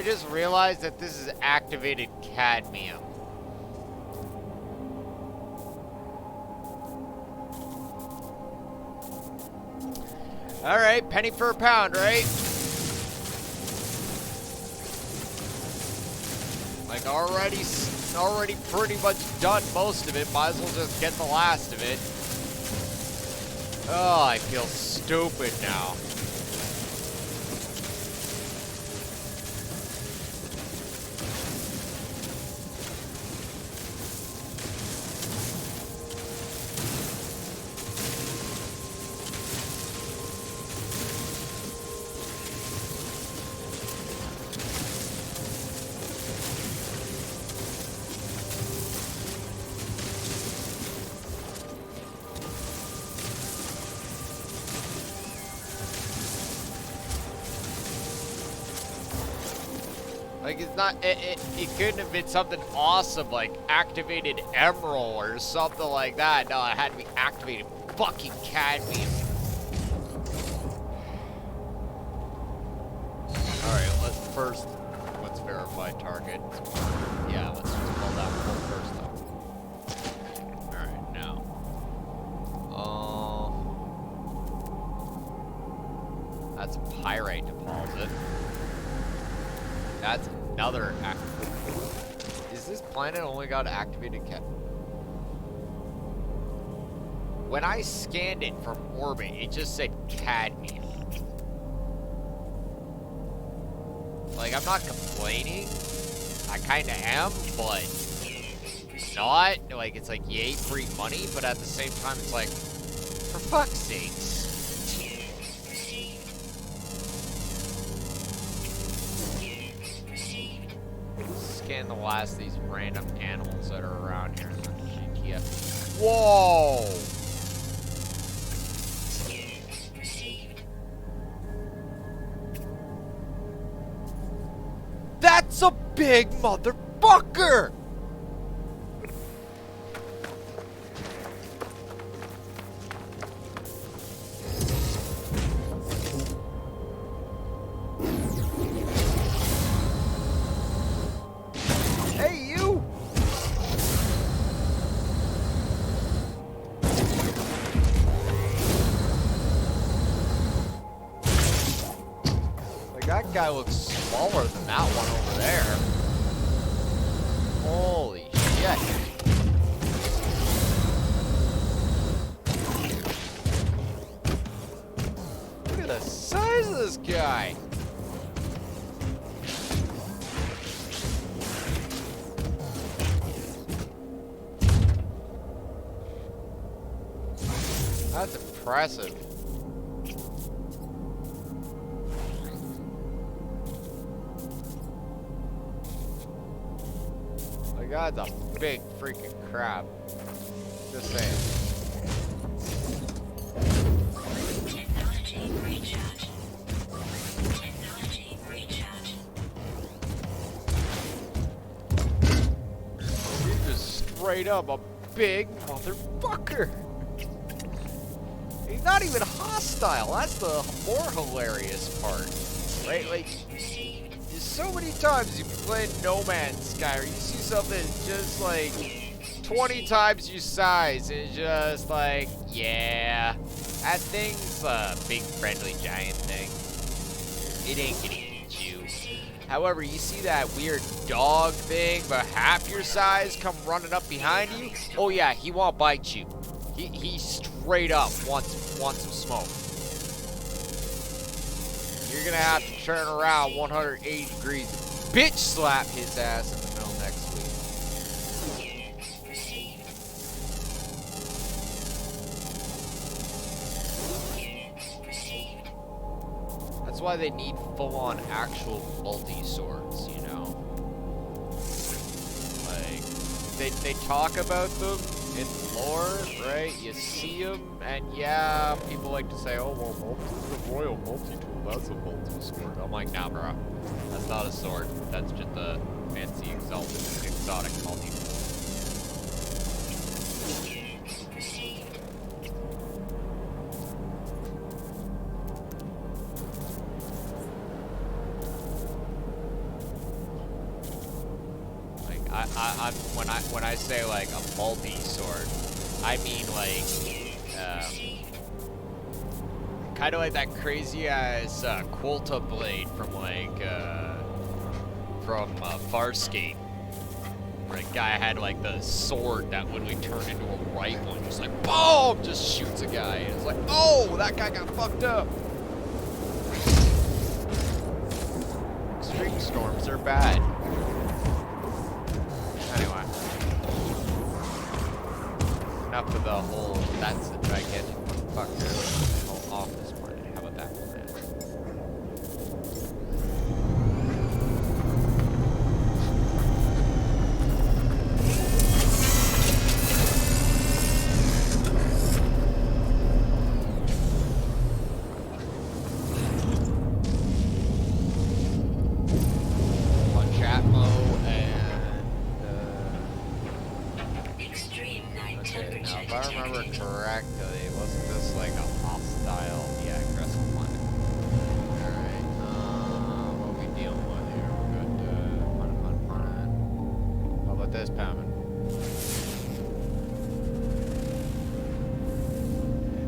just realized that this is activated cadmium. Alright, penny for a pound, right? Like, already pretty much done most of it. Might as well just get the last of it. Oh, I feel stupid now. Like, it's not, it couldn't have been something awesome, like activated emerald or something like that. No, it had to be activated fucking cadmium. Alright, let's verify target. Yeah, let's just pull that pull first up. Alright, now. That's a pyrite deposit. That's another Is this planet only got activated When I scanned it from orbit, it just said cadmium. Like, I'm not complaining. I kinda am, but not. Like, it's like, yay, free money, but at the same time, it's like, for fuck's sakes. Scan the last of these random animals that are around here in the GTF. Whoa! That's a big motherfucker! That guy looks smaller than that one over there. Holy shit. Look at the size of this guy. That's impressive. That's a big freaking crab. Just saying. Technology recharge. Technology recharge. He's just straight up a big motherfucker. He's not even hostile. That's the more hilarious part. Right? Like, so many times you've been playing No Man's Sky, or you see something just like 20 times your size, and it's just like, yeah, that thing's a big friendly giant thing. It ain't gonna eat you. However, you see that weird dog thing, but half your size come running up behind you. Oh yeah, he won't bite you. He straight up wants some smoke. You're gonna have to turn around 180 degrees, bitch slap his ass in the middle next week. That's why they need full-on actual multi-swords, you know? Like, they talk about them in lore, right? You see them, and yeah, people like to say, oh, well, the royal multi-tool, that's a multi-sword. I'm like, nah, bro. That's not a sword. That's just a fancy exotic multi-tool. when I say like a multi-sword, I mean like kind of like that crazy ass Quilta blade from Farscape. Where the guy had like the sword that literally turned into a rifle and just like boom, just shoots a guy. And it's like, oh, that guy got fucked up. Extreme storms are bad. Anyway, enough of the whole. That's the gigantic fucker. The whole office planet. How about that one? Extreme night temperature Now, if I remember detected. correctly, wasn't this like a hostile, aggressive planet? Alright, what are we dealing with here? We got, planet. How about this, Pammon?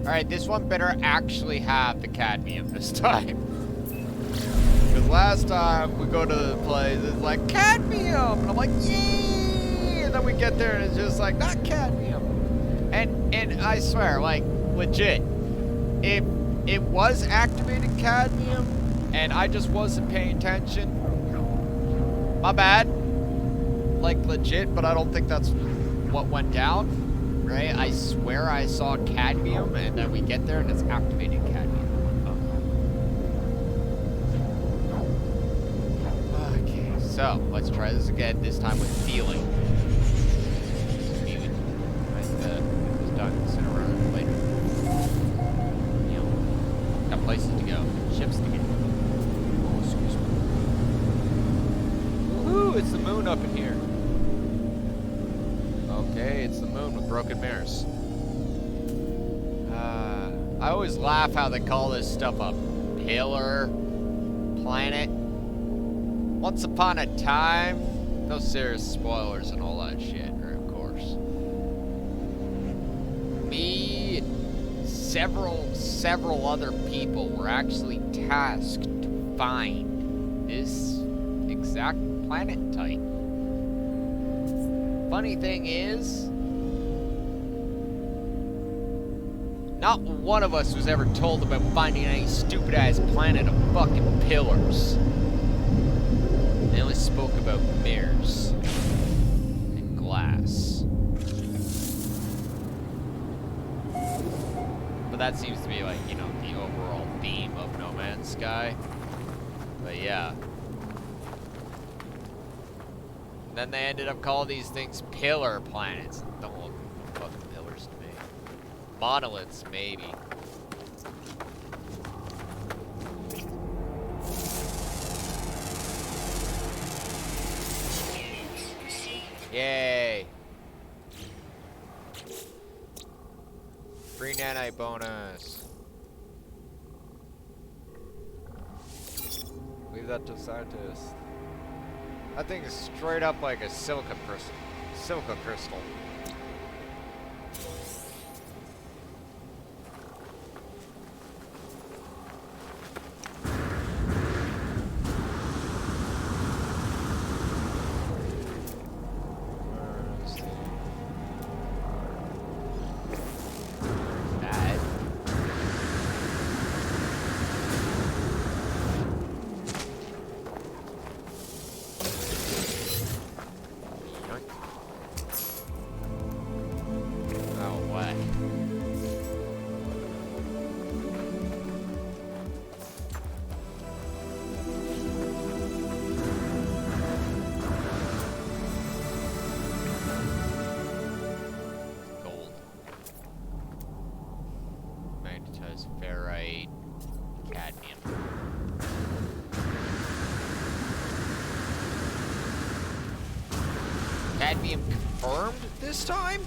Alright, this one better actually have the cadmium this time. Because last time we go to the place, it's like, cadmium! And I'm like, yay! And then we get there and it's just like, not cadmium. And I swear, like, legit, if it was activated cadmium and I just wasn't paying attention, my bad. Like, legit, but I don't think that's what went down, right? I swear I saw cadmium and then we get there and it's activated cadmium. Okay, so let's try this again, this time with feeling. Feeling. Get this done, sit around later. You know, got places to go, ships to get. Oh, excuse me. Woohoo! It's the moon up in here. Okay, it's the moon with broken mirrors. I always laugh how they call this stuff a pillar planet. Once upon a time, no serious spoilers and all that shit, of course. Me and several other people were actually tasked to find this exact planet type. Funny thing is, not one of us was ever told about finding any stupid ass planet of fucking pillars. They only spoke about mirrors and glass. But that seems to be like, you know, the overall theme of No Man's Sky. But yeah. Then they ended up calling these things pillar planets. Don't look like fucking pillars to me. Monoliths, maybe. Yay! Free nanite bonus. Leave that to scientists. That thing is straight up like a silica crystal. Silica crystal. That. Oh, what? Gold. Magnetized ferrite. Cadmium. Cadmium confirmed this time?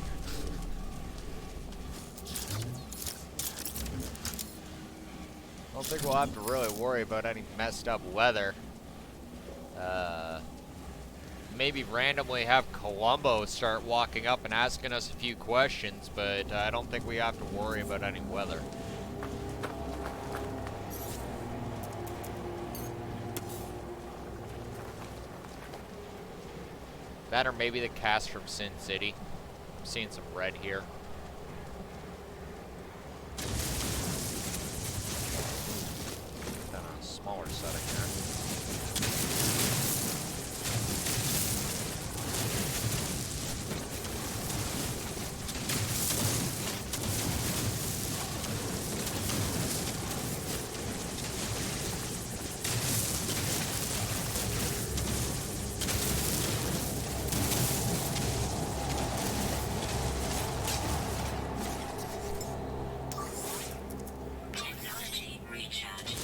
I don't think we'll have to really worry about any messed up weather. maybe randomly have Columbo start walking up and asking us a few questions, but I don't think we have to worry about any weather. That or maybe the cast from Sin City. I'm seeing some red here. Done on a smaller setting here. Technology recharge.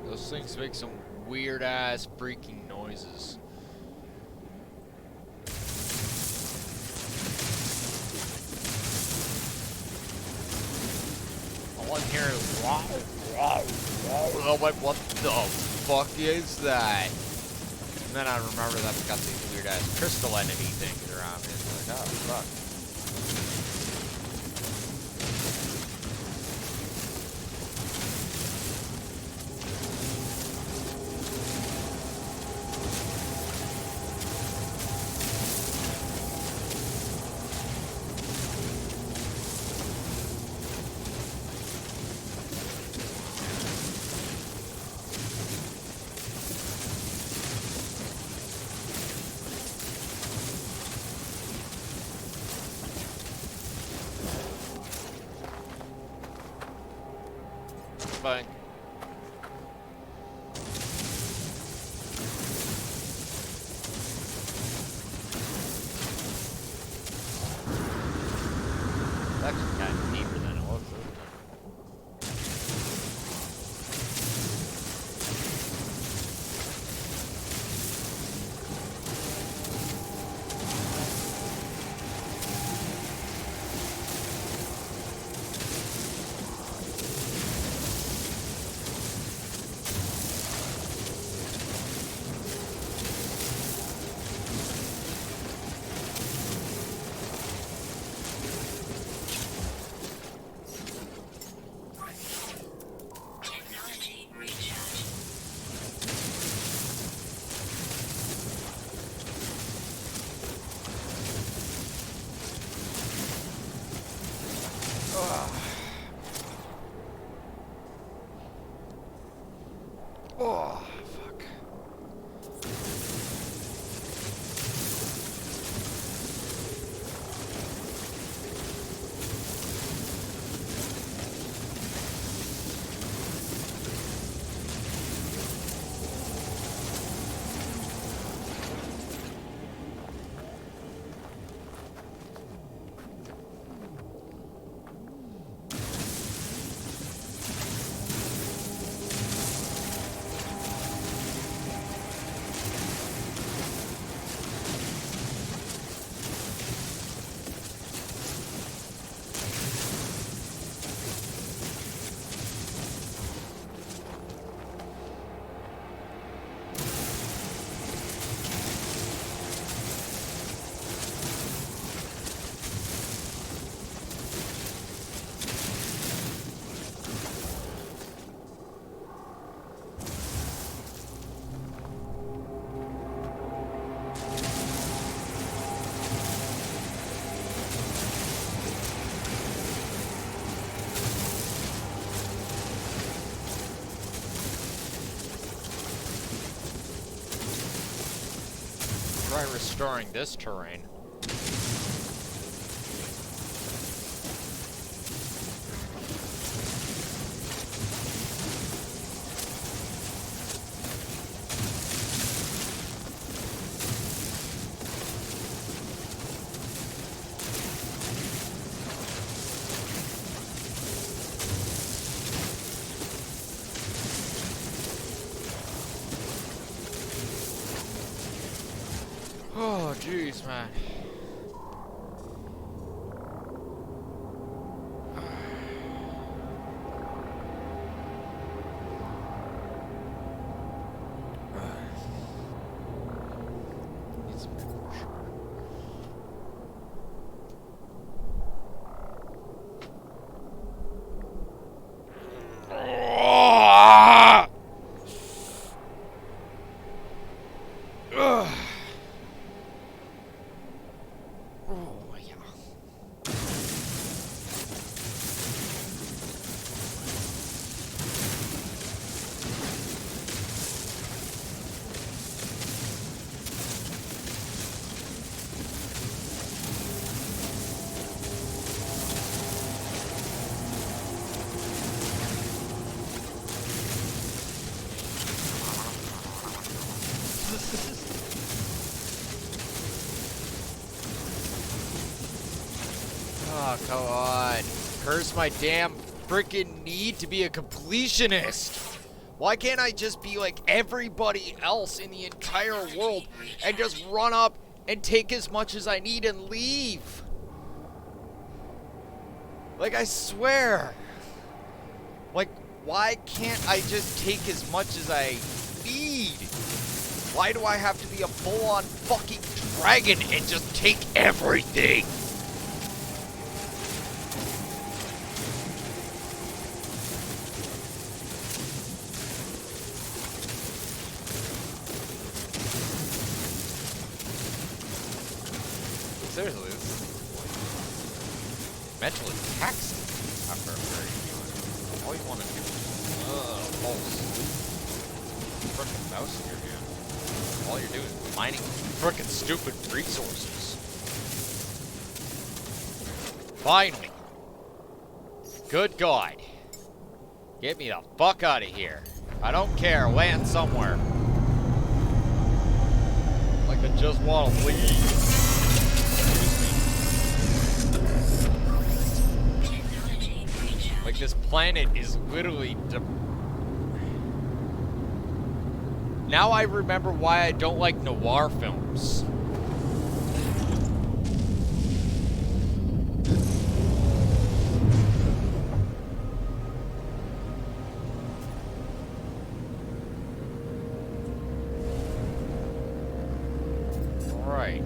Those things make some weird ass freaking noises. All I'm hearing is wow, wow, wow. I'm like, what the fuck is that? And then I remember that we got these weird ass crystal entity things around it. It's like, oh fuck. Fine. It's actually kind of deeper than it looks, isn't it? Technology recharge. Oh, fuck. Try restoring this terrain. Oh, jeez, man. Need some more sugar. Oh, yeah. Oh, come on. Curse my damn freaking need to be a completionist. Why can't I just be like everybody else in the entire world and just run up and take as much as I need and leave? Like, I swear. Like, why can't I just take as much as I need? Why do I have to be a full-on fucking dragon and just take everything? Seriously, this is mentally taxing after a period of time. All you want to do is fall asleep. Frickin' mouse in your hand. All you're doing is mining frickin' stupid resources. Finally. Good God. Get me the fuck out of here. I don't care. Land somewhere. Like I just want to leave. Like, this planet is literally... Now I remember why I don't like noir films. Right.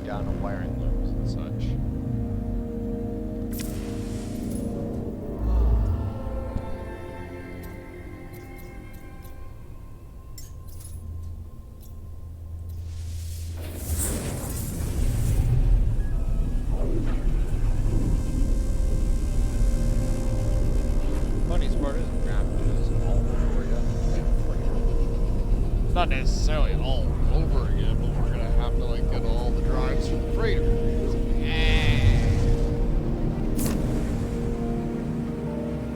Down to wiring looms and such. Funniest part is we're gonna have to do this all over again. Not necessarily all over again, but we're gonna have to like get all the drives from the freighter.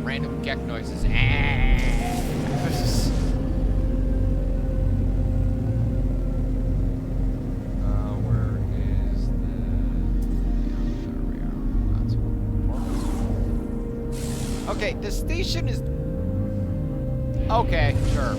Random geck noises. Where is the... Yeah, there we are. That's what. Okay, the station is... Okay, sure.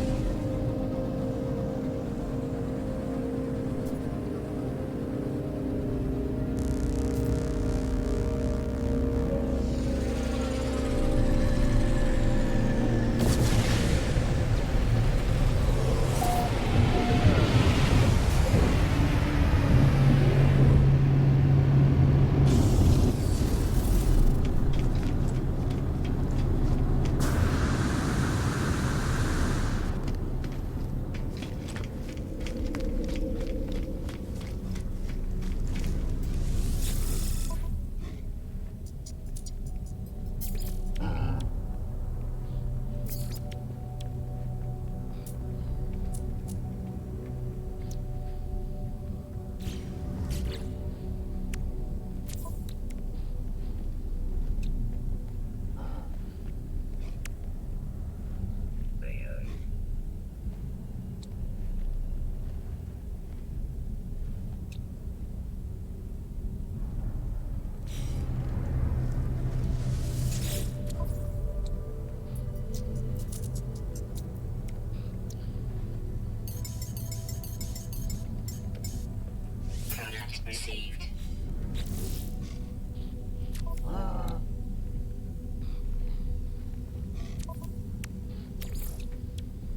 received.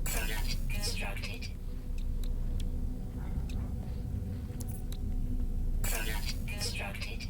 Product constructed. Product constructed.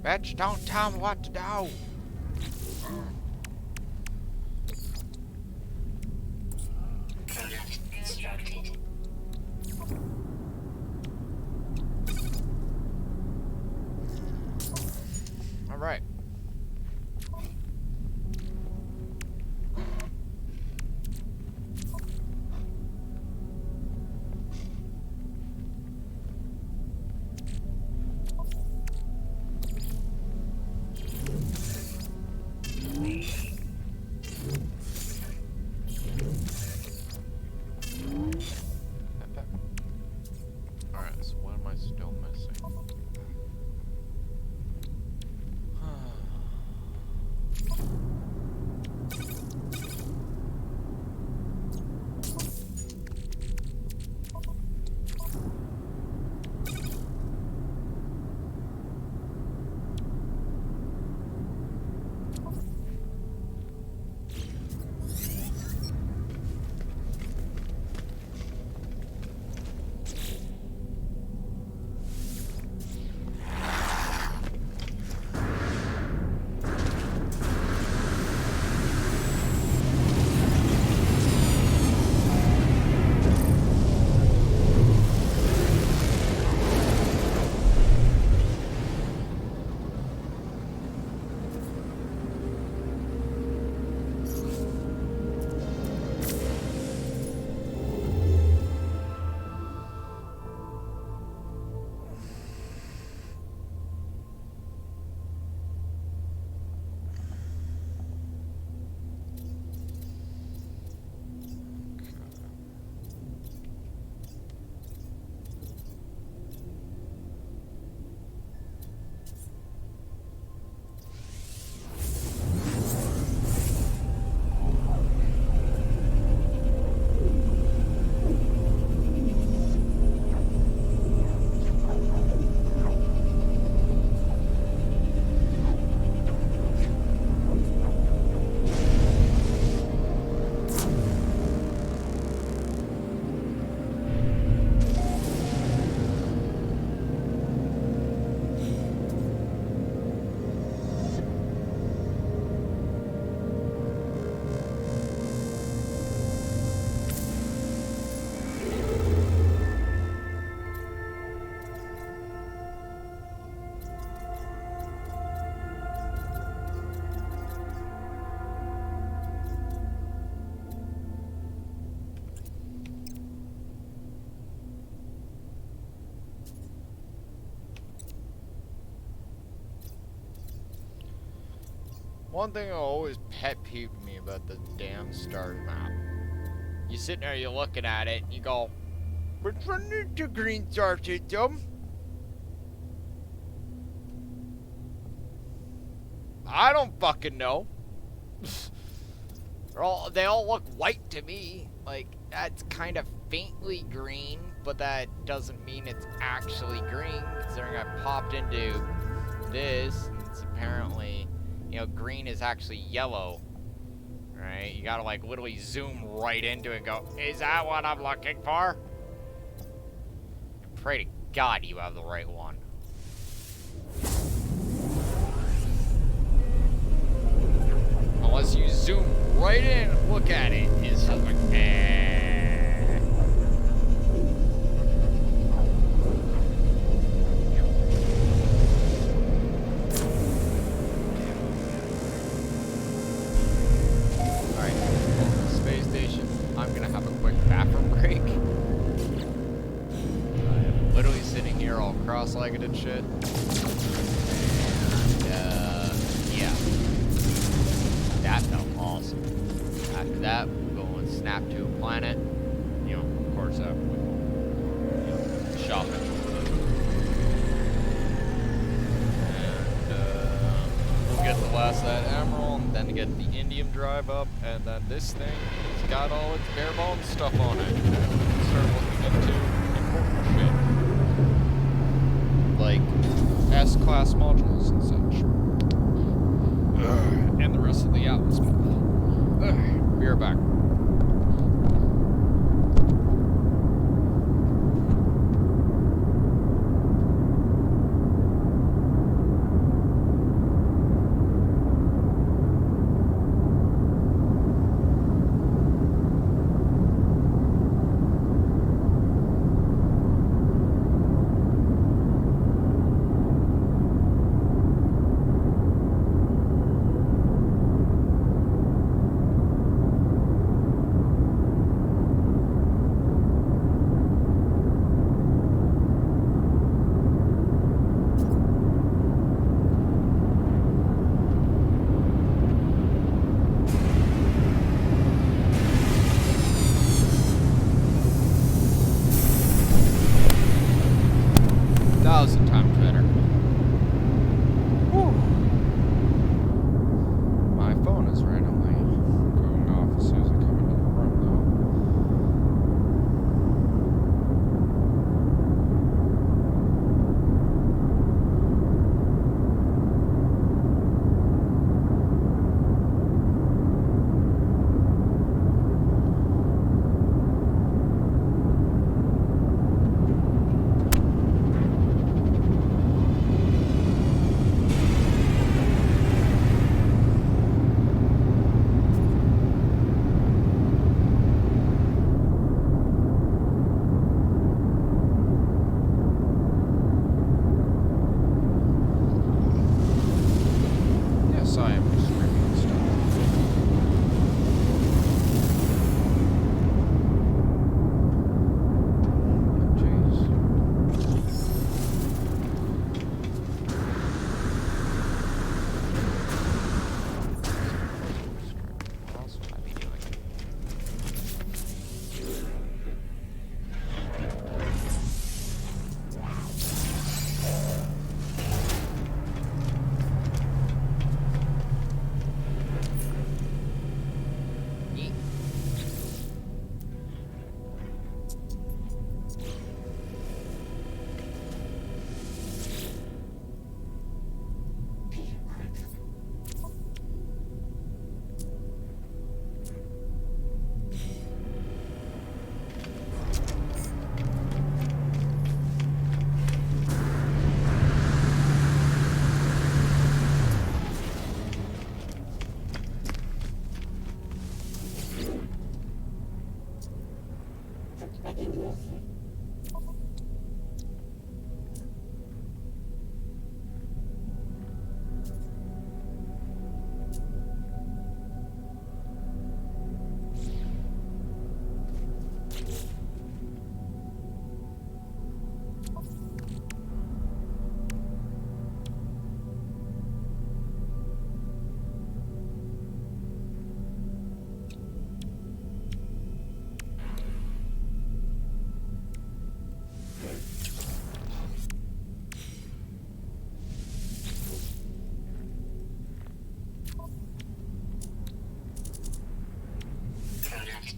Bitch, don't tell me what to do. Product constructed. All right. Alright, so what am I still missing? One thing that always pet peeved me about the damn stars map. You sit there, you're looking at it, and you go, which one is the green star system? I don't fucking know. They all look white to me. Like, that's kind of faintly green, but that doesn't mean it's actually green, considering I popped into this, and it's apparently, you know, green is actually yellow. Right? You gotta, like, literally zoom right into it and go, is that what I'm looking for? Pray to God you have the right one. Unless you zoom right in and look at it, it's just like, cross-legged and shit. And, yeah. That felt awesome. After that, we'll go and snap to a planet. You know, of course, with, you know, shopping. And, we'll get the last of that emerald, and then get the indium drive up, and then this thing has got all its bare bones stuff on it. And we'll start looking into important shit. Like S-class modules and such. And the rest of the atmosphere. Be right back.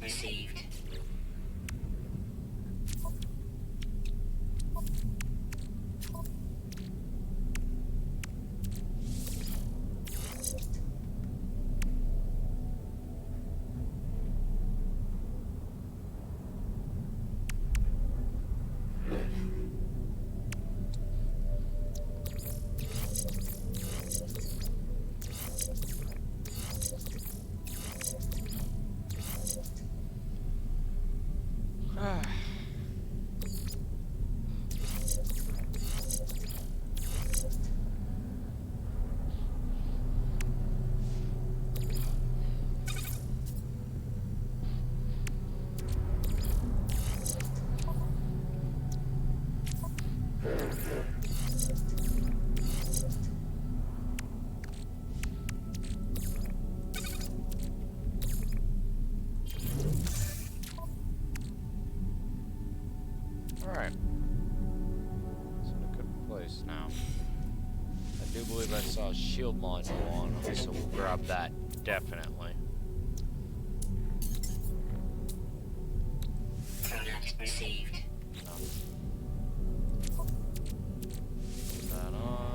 Received. Alright. It's in a good place now. I do believe I saw a shield module on him, so we'll grab that, definitely. Product received. Put that on.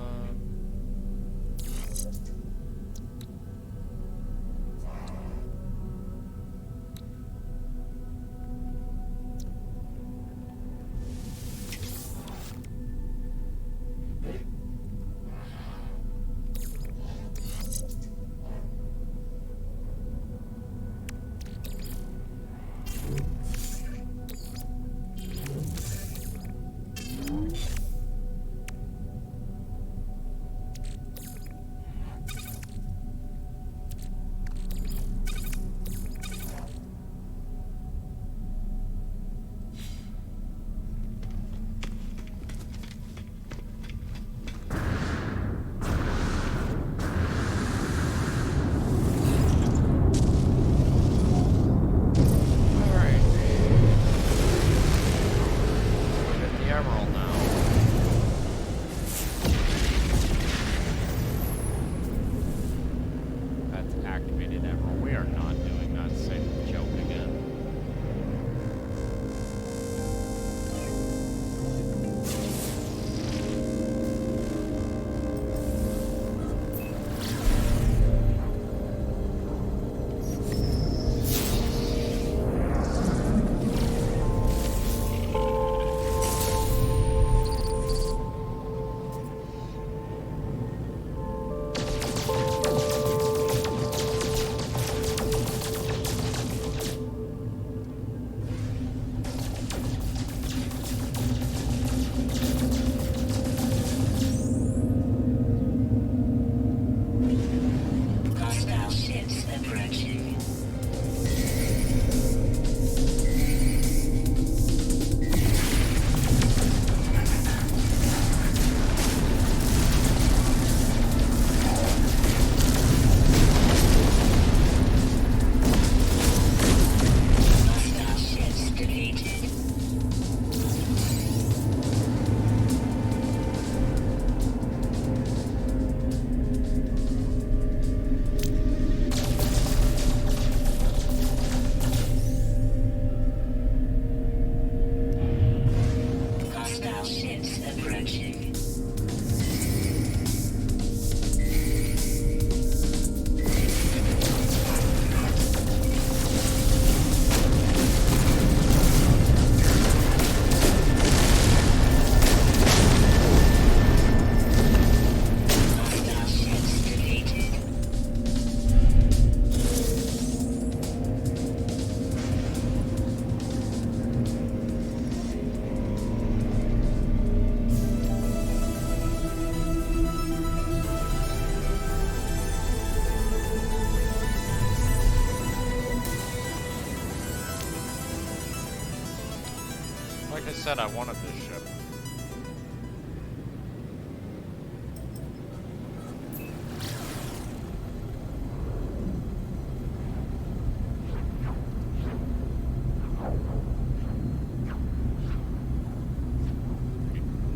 Like I said, I wanted this ship.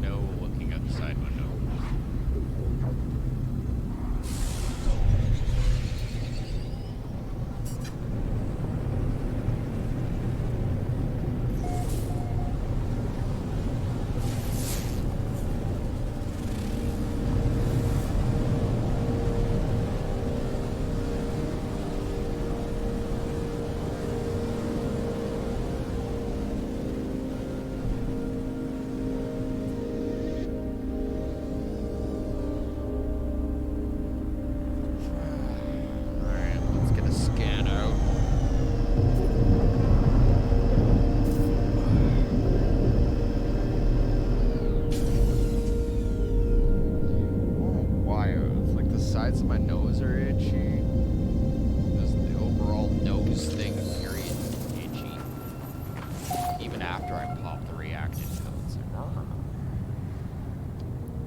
No looking at the side window. Sides of my nose are itchy. Just the overall nose thing, period, itchy. Even after I pop the reactant codes.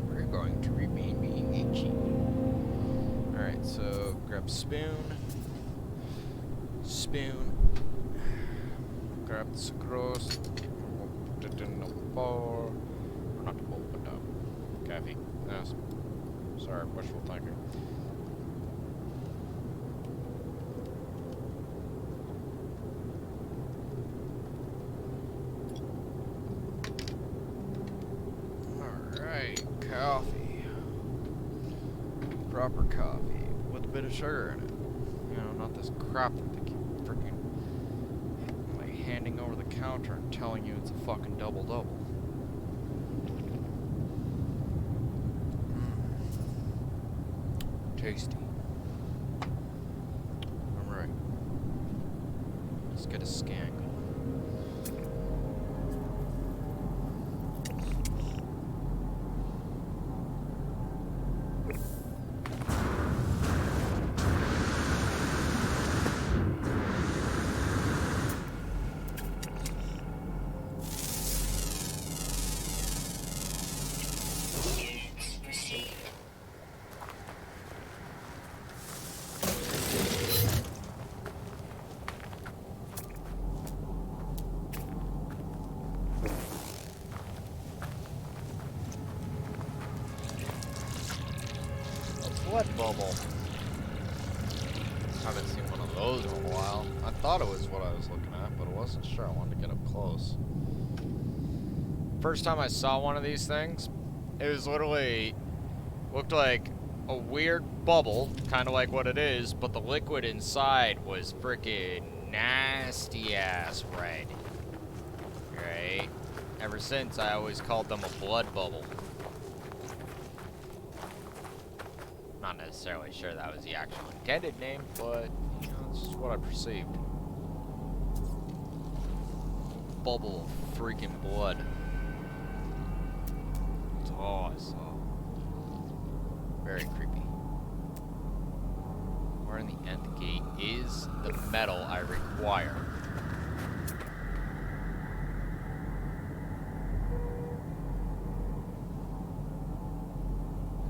We're going to remain being itchy. Alright, so grab spoon. Spoon. Grab the sucrose. Put it in the for... Not the bowl, but coffee. Yes. Sorry, wishful thinking. Alright, coffee. Proper coffee with a bit of sugar in it. You know, not this crap that they keep freaking like handing over the counter and telling you it's a fucking double-double. Tasty. Alright. Let's get a scan going. Units received. A blood bubble. Haven't seen one of those in a while. I thought it was what I was looking at, but I wasn't sure. I wanted to get up close. First time I saw one of these things, it was literally looked like a weird bubble, kind of like what it is, but the liquid inside was freaking nasty ass red. Right? Ever since, I always called them a blood bubble. Not necessarily sure that was the actual intended name, but you know, it's just what I perceived. Bubble of freaking blood. That's all I saw. Very creepy. Where in the nth gate is the metal I require?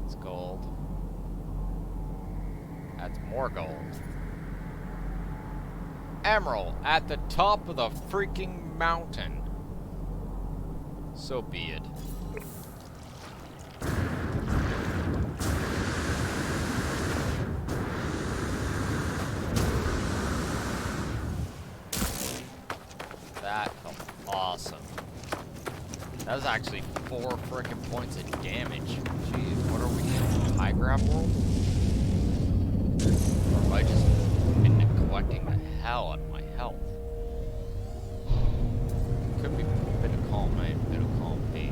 It's gold. That's more gold. Emerald at the top of the freaking mountain. So be it. That felt awesome. That was actually 4 freaking points of damage. Jeez, what are we in? High grab world? Or have I just been neglecting the hell out of my health? Could be a bit of calm A, a bit of calm B.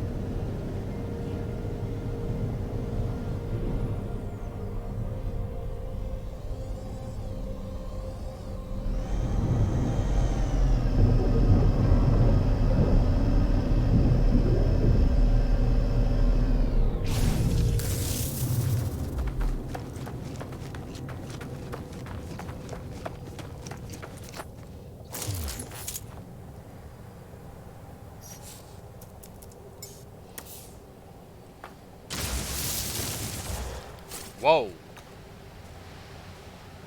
Whoa.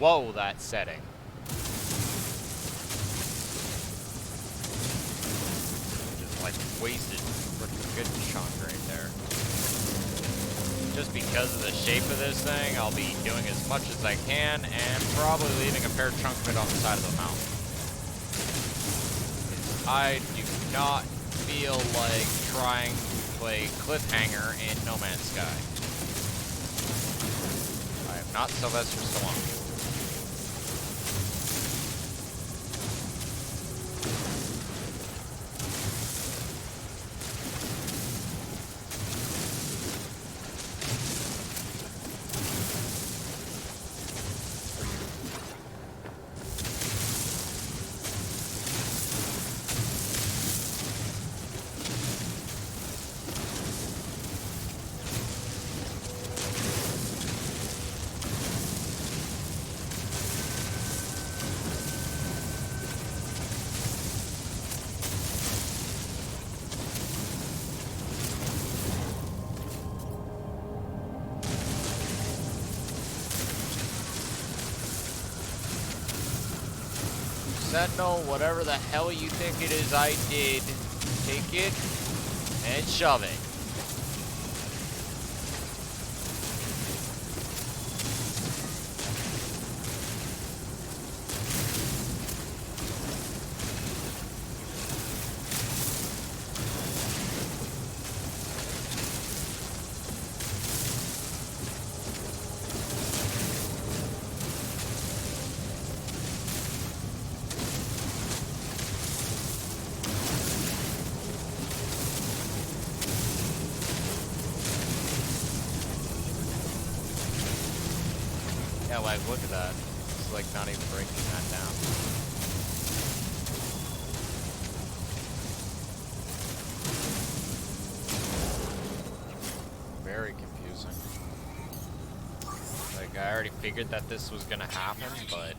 Whoa, that setting. Just like wasted a freaking good chunk right there. Just because of the shape of this thing, I'll be doing as much as I can and probably leaving a fair chunk of it on the side of the mountain. I do not feel like trying to play Cliffhanger in No Man's Sky. Not Sylvester Stallone. Sentinel, whatever the hell you think it is I did, take it And shove it. Yeah, like, look at that. It's like not even breaking that down. Very confusing. Like, I already figured that this was gonna happen, but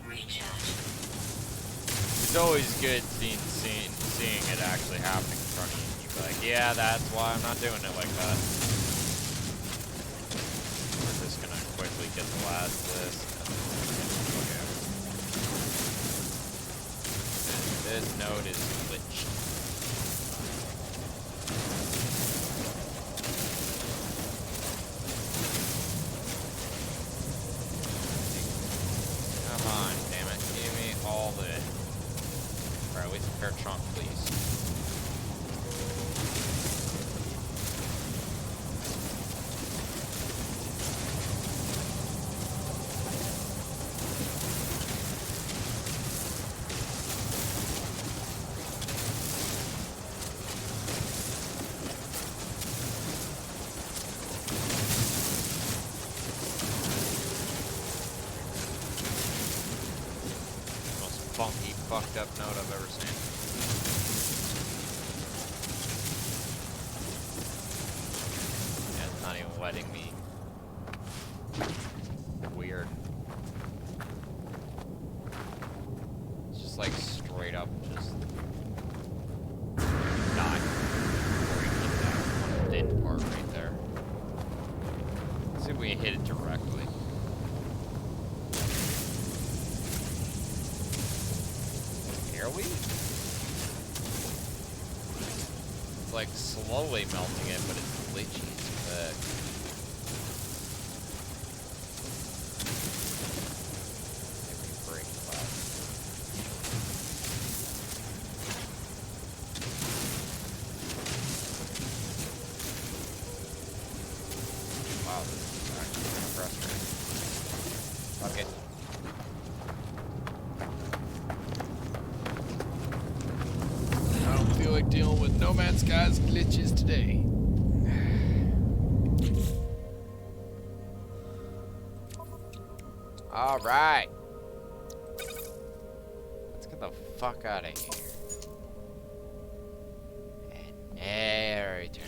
it's always good seeing it actually happening in front of you. You're like, yeah, that's why I'm not doing it like that. We're just gonna quickly get the last of this. Okay. This node is glitched. Come on, damn it. Give me all the... Alright, wait, repair trunk, please. Most funky, fucked up node I've ever seen. Yeah, it's not even letting me. Weird. It's just like straight up, just not breaking that one thin part right there. Let's see if we hit it directly. Here we? It's like slowly melting it, but it's glitchy as fuck. Maybe break that. Wow, this is actually kind of frustrating. Fuck it. I don't feel like dealing with No Man's Sky's glitches today. Alright. Let's get the fuck out of here. And there we turn.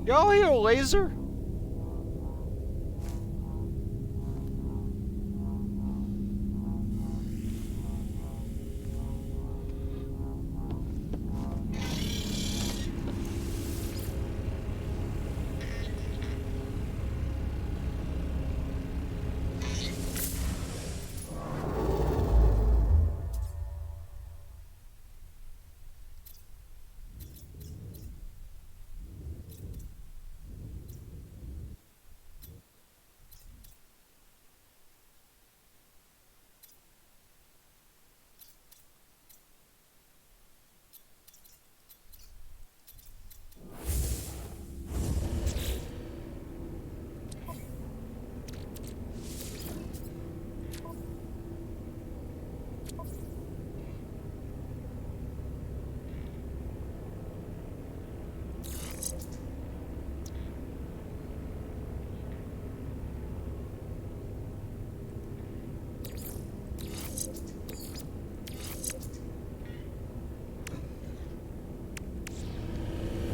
Y'all hear a laser?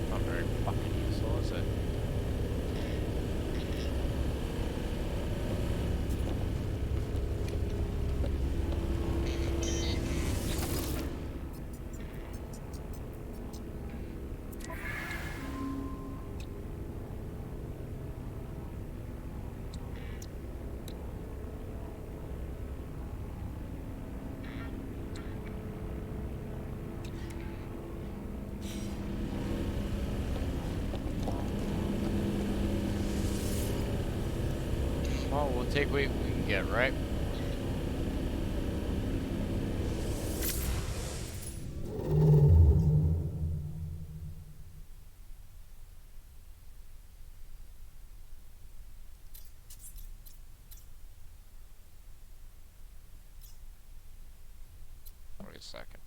Not very fucking useful, is it? Well, we'll take what we can get, right? Wait a second.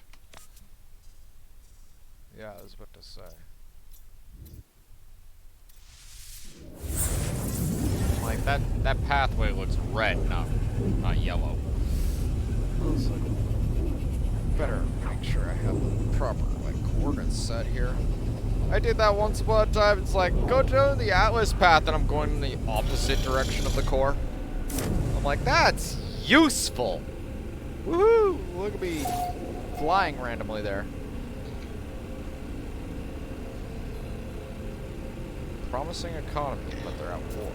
Yeah, I was about to say. Like that pathway looks red, not yellow. Also, better make sure I have the proper coordinates set here. I did that once upon a time. It's like, go down the Atlas path, and I'm going in the opposite direction of the core. I'm like, that's useful. Woohoo! Look at me flying randomly there. Promising economy, but they're at war.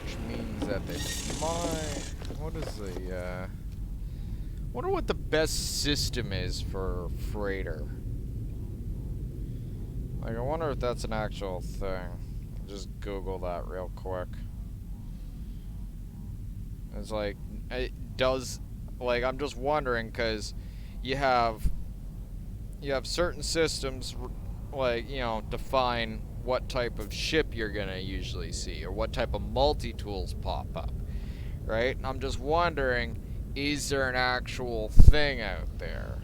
Which means that they might... What is the, wonder what the best system is for freighter. Like, I wonder if that's an actual thing. Just Google that real quick. It's like, it does... Like, I'm just wondering, because you have certain systems, like, you know, define what type of ship you're gonna usually see, or what type of multi-tools pop up, right? I'm just wondering, is there an actual thing out there?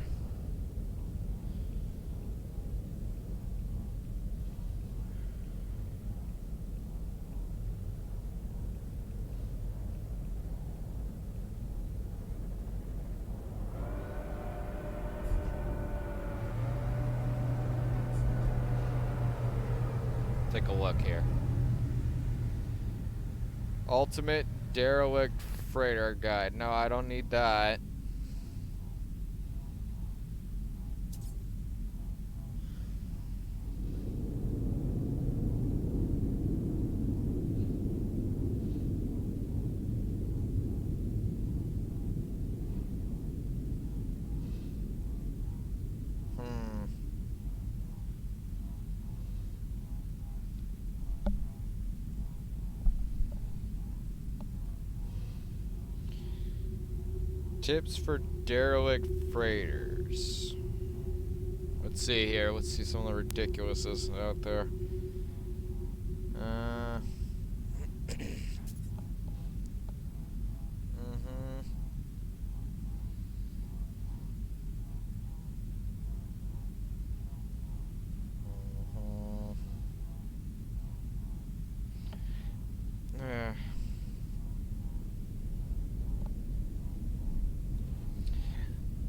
Take a look here. Ultimate Derelict Freighter Guide. No, I don't need that. Tips for derelict freighters. Let's see here. Let's see some of the ridiculousness out there.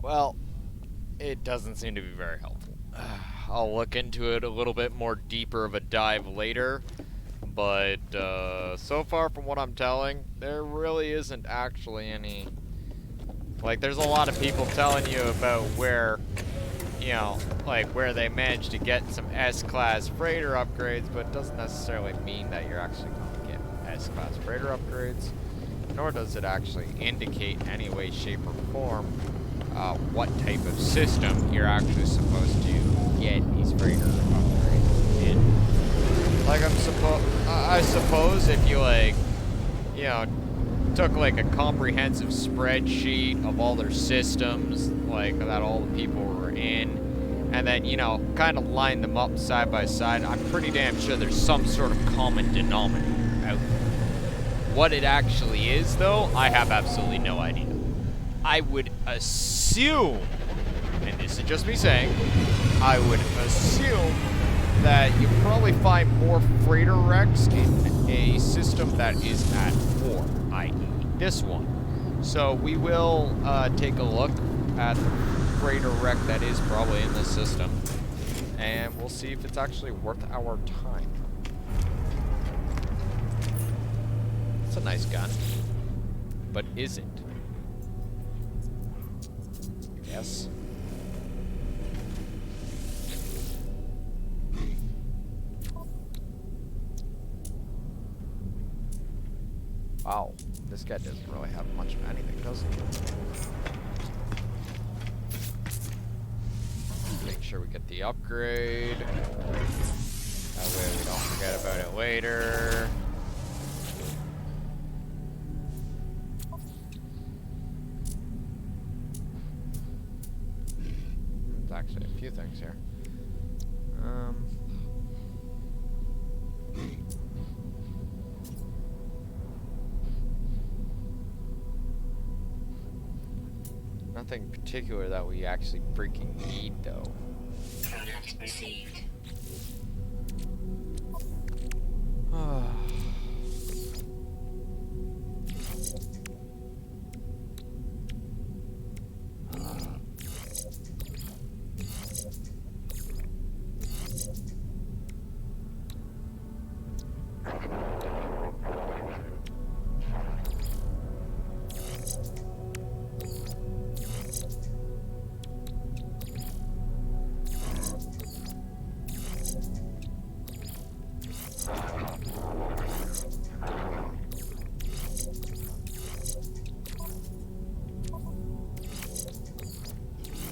Well, it doesn't seem to be very helpful. I'll look into it a little bit more deeper of a dive later, but so far from what I'm telling, there really isn't actually any... Like, there's a lot of people telling you about where, you know, like where they managed to get some S-Class freighter upgrades, but it doesn't necessarily mean that you're actually going to get S-Class freighter upgrades, nor does it actually indicate in any way, shape, or form what type of system you're actually supposed to get these freighter upgrades in. Like, I suppose if you, like, you know, took like a comprehensive spreadsheet of all their systems, like that all the people were in, and then, you know, kind of line them up side by side, I'm pretty damn sure there's some sort of common denominator out there. What it actually is, though, I have absolutely no idea. I would assume, and this is just me saying, I would assume that you probably find more freighter wrecks in a system that is at war, i.e. this one. So we will take a look at the freighter wreck that is probably in this system, and we'll see if it's actually worth our time. It's a nice gun, but is it? Yes. Wow, this guy doesn't really have much of anything, does he? Make sure we get the upgrade. That way we don't forget about it later. There's actually a few things here. Nothing particular that we actually freaking need, though. Product received.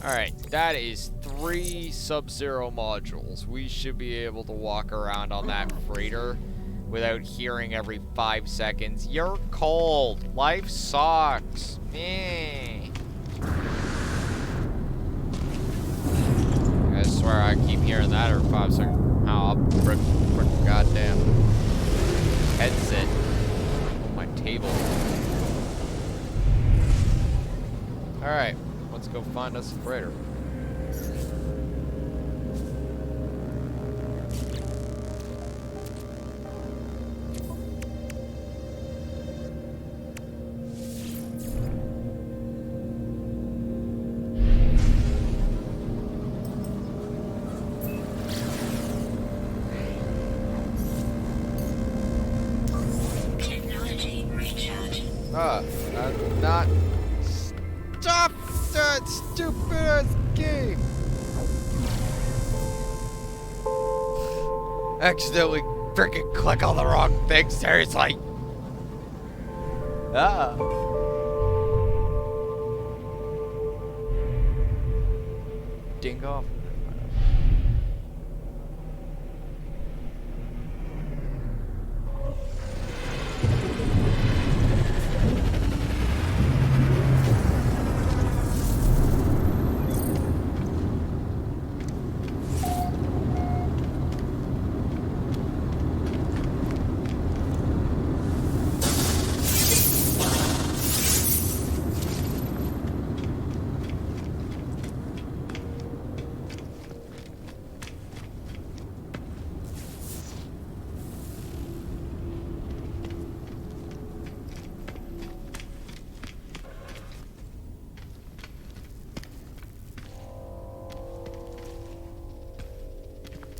Alright, that is 3 Sub-Zero modules. We should be able to walk around on that freighter without hearing every 5 seconds, "You're cold. Life sucks. Meh." I swear I keep hearing that every 5 seconds. How frick goddamn headset on my table. Alright. Let's go find us a freighter. Technology recharge. Not... Stop that stupid ass game! Accidentally freaking click on the wrong thing, seriously! Ah. Ding off.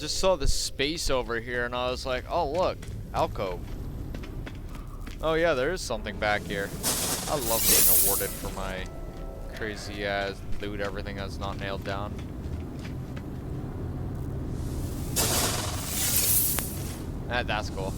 Just saw the space over here and I was like, oh look, alcove. Oh yeah, there is something back here. I love being awarded for my crazy ass loot, everything that's not nailed down. That's cool.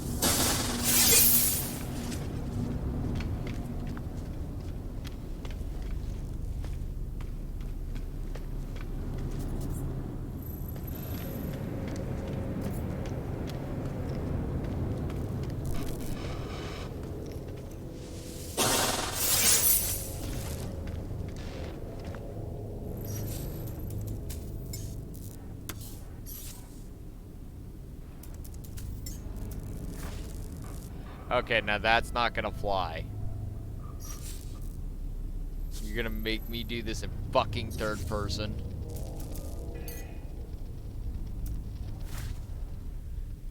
Okay, now that's not gonna fly. You're gonna make me do this in fucking third person.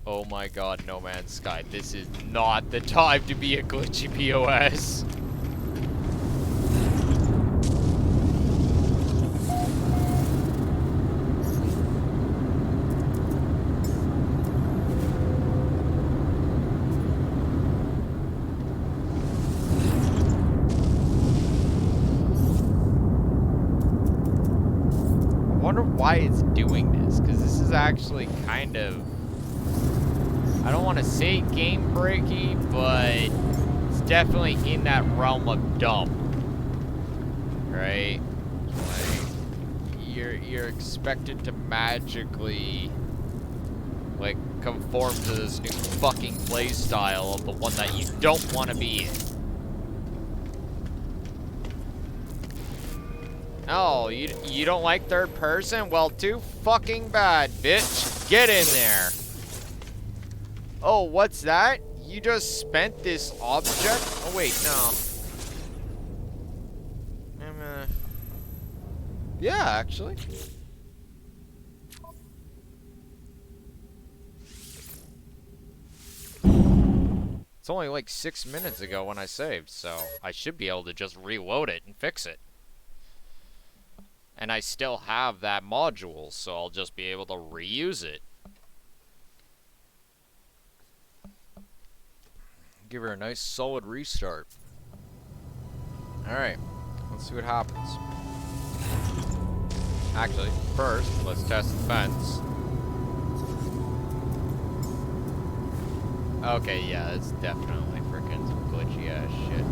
Oh my god, No Man's Sky. This is not the time to be a glitchy POS. I wonder why it's doing this, because this is actually kind of, I don't want to say game breaky, but it's definitely in that realm of dumb, right? Like, you're expected to magically, like, conform to this new fucking play style of the one that you don't want to be in. Oh, you don't like third person? Well, too fucking bad, bitch. Get in there. Oh, what's that? You just spent this object? Oh, wait, no. Yeah, actually. It's only like 6 minutes ago when I saved, so I should be able to just reload it and fix it. And I still have that module, so I'll just be able to reuse it. Give her a nice solid restart. Alright, let's see what happens. Actually, first, let's test the fence. Okay, yeah, it's definitely freaking some glitchy ass shit.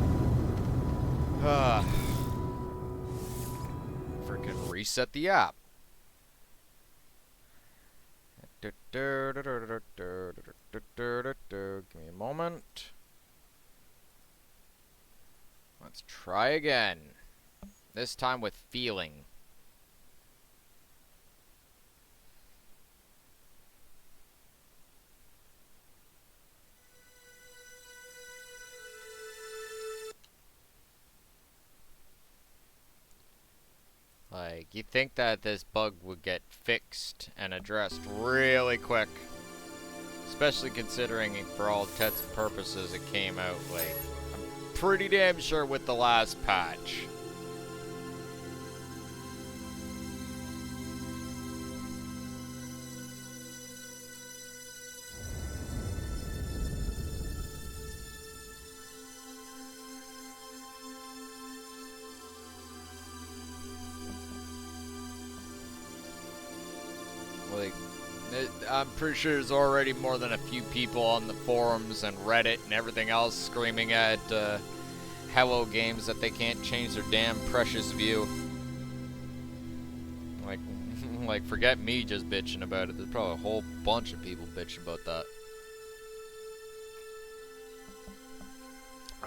Freaking reset the app. Give me a moment. Let's try again. This time with feeling. Like, you'd think that this bug would get fixed and addressed really quick. Especially considering, for all intents and purposes, it came out, like, I'm pretty damn sure with the last patch. Like, I'm pretty sure there's already more than a few people on the forums and Reddit and everything else screaming at Hello Games that they can't change their damn precious view. Like, forget me just bitching about it. There's probably a whole bunch of people bitching about that.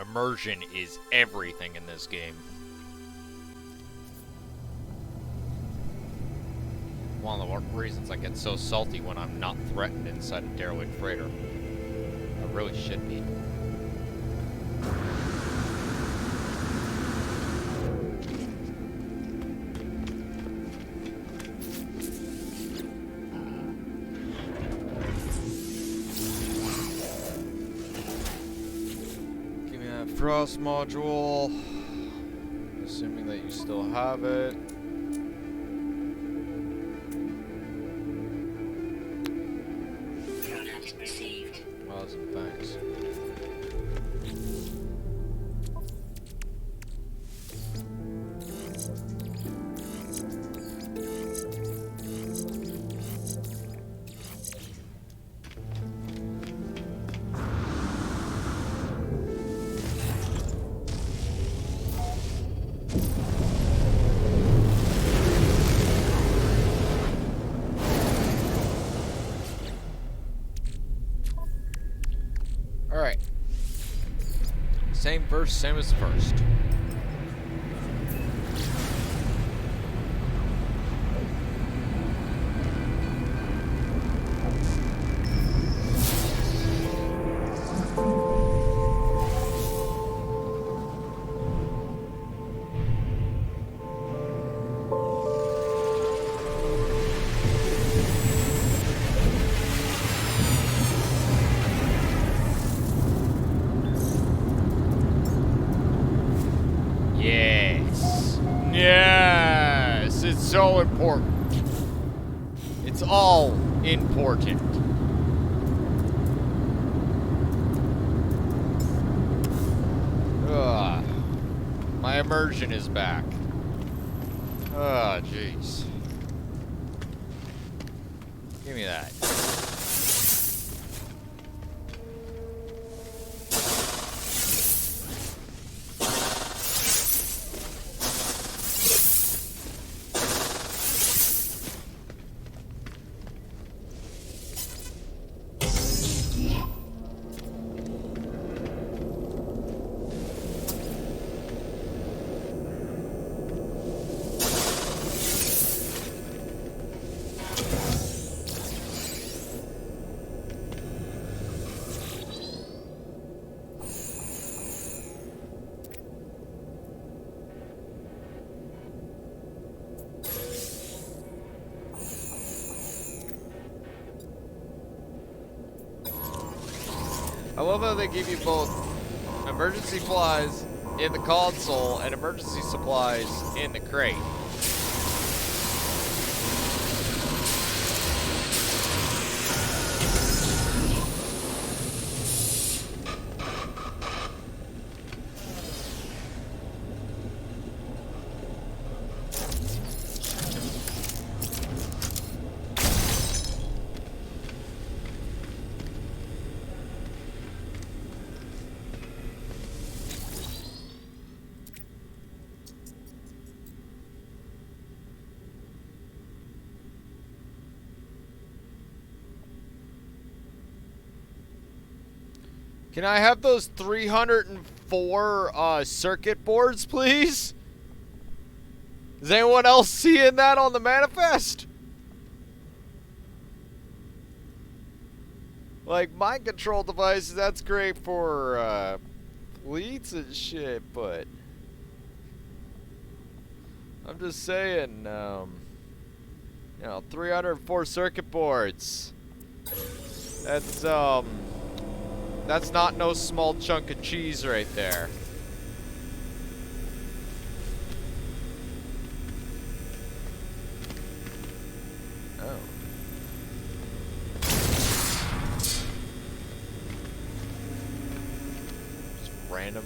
Immersion is everything in this game. One of the reasons I get so salty when I'm not threatened inside a derelict freighter. I really should be. Give me that frost module. Assuming that you still have it. Same verse, same as first. Yes. Yes. It's so important. It's all important. Ugh. My immersion is back. Oh, jeez. Give me that. I love how they give you both emergency supplies in the console and emergency supplies in the crate. Can I have those 304 circuit boards, please? Is anyone else seeing that on the manifest? Like, mind control devices, that's great for fleets and shit, but I'm just saying, you know, 304 circuit boards. That's not no small chunk of cheese right there. Oh. Just random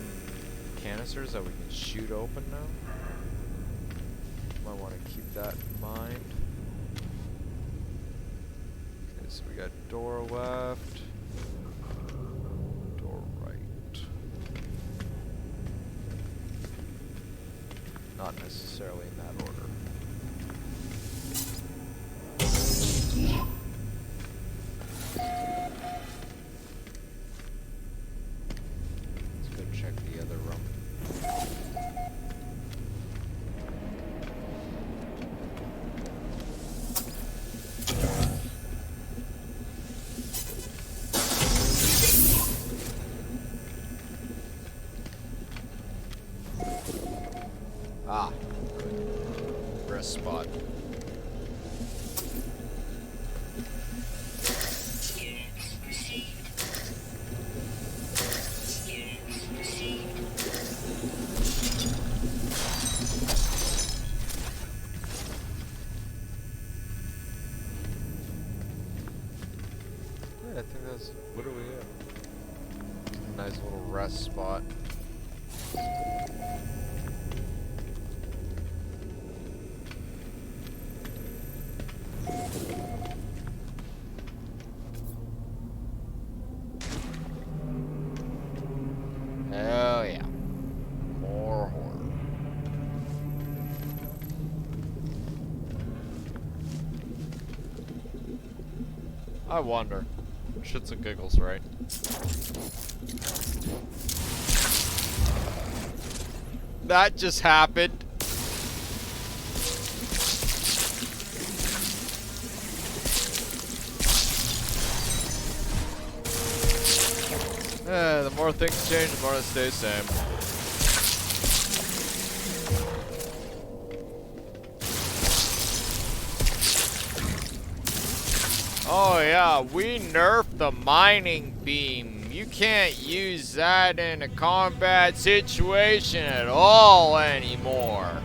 canisters that we can shoot open now. Might want to keep that in mind. Okay, so we got door left. Not necessarily in that order. Let's go check the other room. Ah, good. Rest spot. Units received. Units received. Yeah, I think that's... What do we have? Nice little rest spot. Oh yeah. More horror. I wonder. Shits and giggles, right? That just happened. The more things change, the more it stays same. Oh yeah, we nerfed the mining beam. You can't use that in a combat situation at all anymore.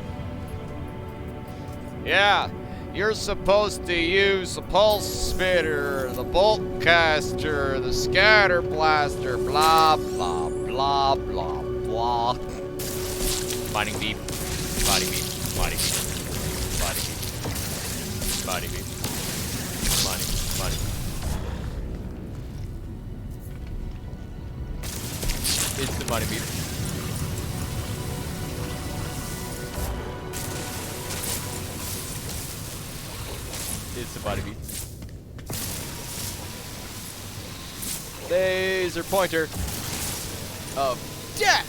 Yeah, you're supposed to use the pulse spitter, the bolt caster, the scatter blaster, blah blah blah blah blah. Mining beam, body beam, body beam, body beam, body beam. Money. It's the money beam. It's the body beam. Laser pointer of death.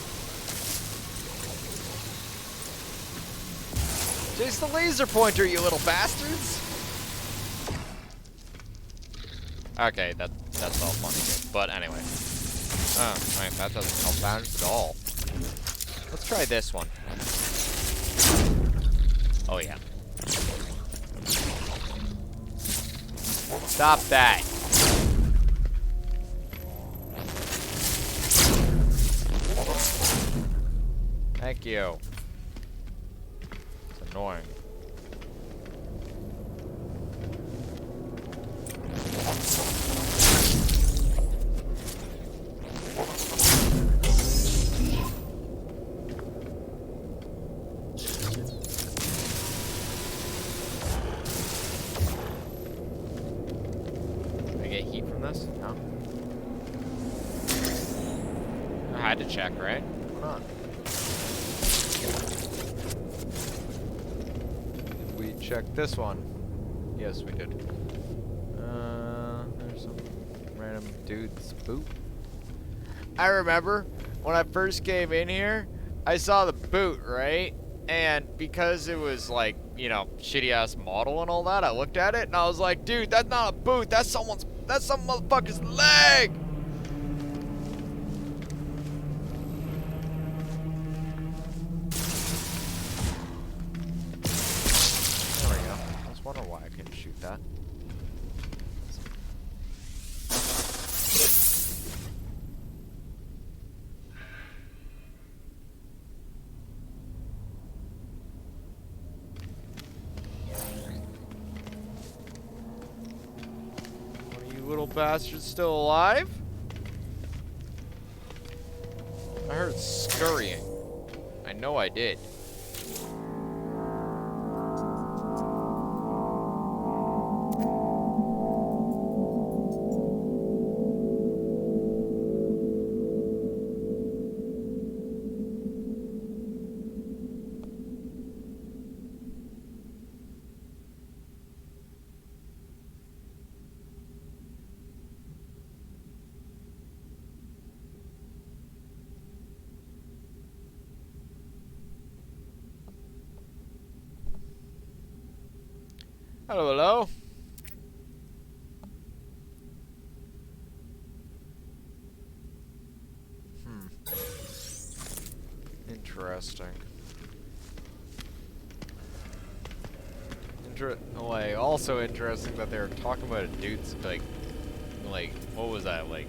Chase the laser pointer, you little bastards. Okay, that's all funny, but anyway. Oh, right, that doesn't help matters at all. Let's try this one. Oh yeah. Stop that. Thank you. It's annoying. Heat from this? No. I had to check, right? Why not? Did we check this one? Yes, we did. There's some random dude's boot. I remember when I first came in here, I saw the boot, right? And because it was like, you know, shitty ass model and all that, I looked at it and I was like, dude, that's not a boot, that's some motherfucker's leg! There we go. I was wondering why I couldn't shoot that. Little bastard still alive? I heard scurrying. I know I did. Hello, hello. Interesting. Also interesting that they were talking about a dude's like, what was that, like,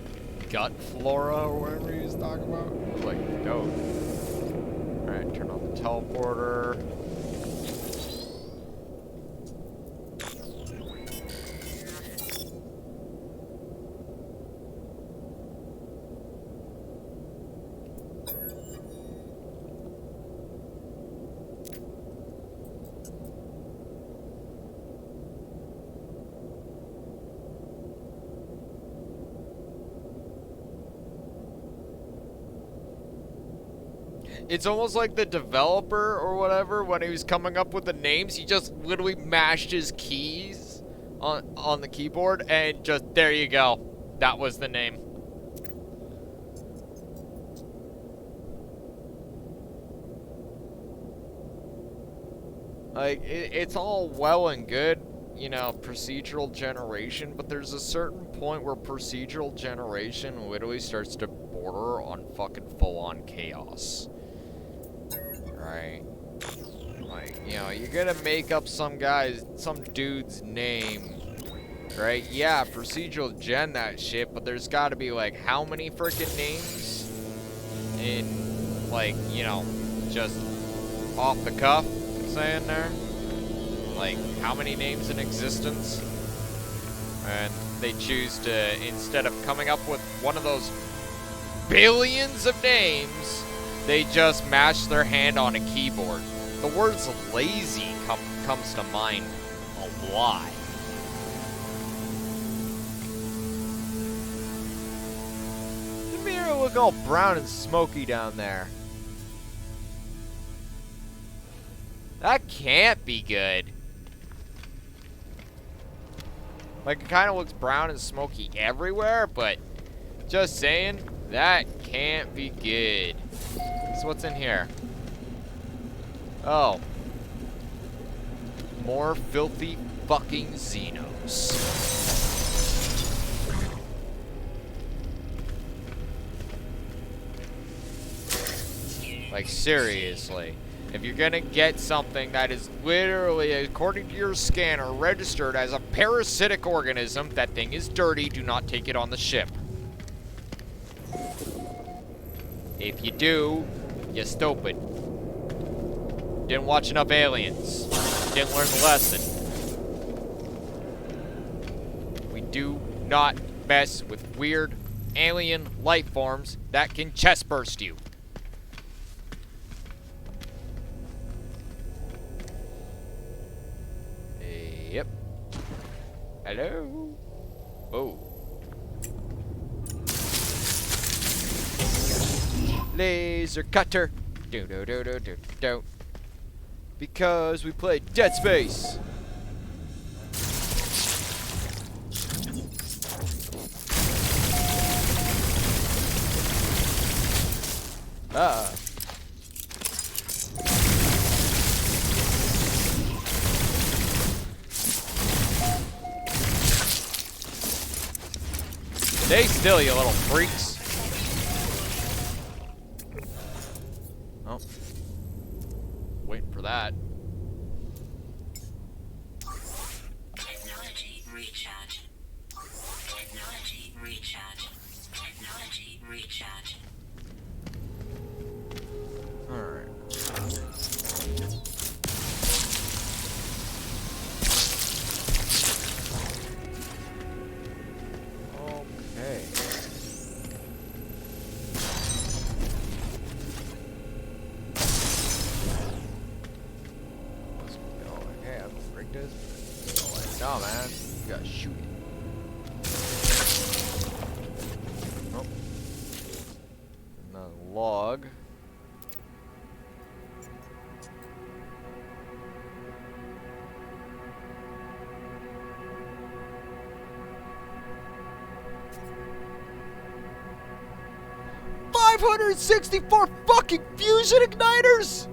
gut flora or whatever he was talking about? I was like, dope. Alright, turn on the teleporter. It's almost like the developer or whatever, when he was coming up with the names, he just literally mashed his keys on the keyboard and just, there you go. That was the name. Like, it's all well and good, you know, procedural generation, but there's a certain point where procedural generation literally starts to border on fucking full-on chaos. Right? Like, you know, you're gonna make up some dude's name, right? Yeah, procedural gen that shit, but there's gotta be, like, how many freaking names in, like, you know, just off the cuff saying there? Like, how many names in existence? And they choose to, instead of coming up with one of those billions of names, they just mash their hand on a keyboard. The words lazy comes to mind a lot. The mirror look all brown and smoky down there. That can't be good. Like, it kind of looks brown and smoky everywhere, but just saying, that can't be good. So what's in here? Oh. More filthy fucking Xenos. Like, seriously. If you're gonna get something that is literally, according to your scanner, registered as a parasitic organism, that thing is dirty, do not take it on the ship. If you do, you're stupid. Didn't watch enough Aliens. Didn't learn the lesson. We do not mess with weird alien life forms that can chest burst you. Yep. Hello? Oh. Laser cutter. Do do do do do do. Because we played Dead Space. Ah. Stay still, you little freaks. Oh. Waiting for that. Technology recharge. Technology recharge. Technology recharge. Alright. Okay. Let's go. Okay, I'm gonna break this. Oh, like, no, man. You gotta shoot it. Nope. Another log. $564 fucking fusion igniters!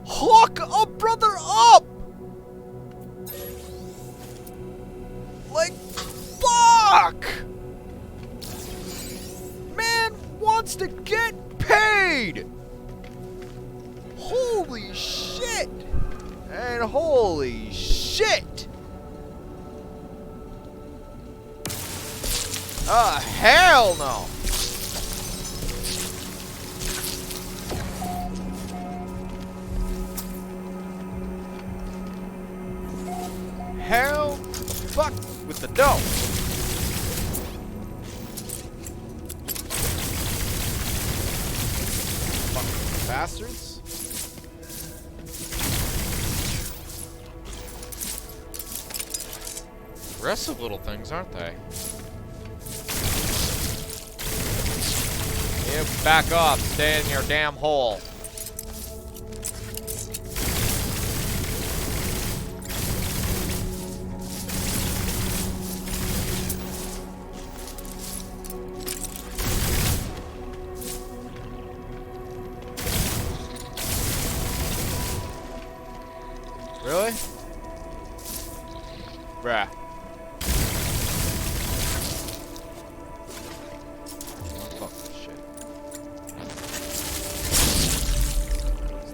Hook a brother up! Like, fuck! Man wants to get paid! Holy shit! And holy shit! Hell no! Hell fuck with the dough. Fucking bastards. Aggressive little things, aren't they? You back off, stay in your damn hole.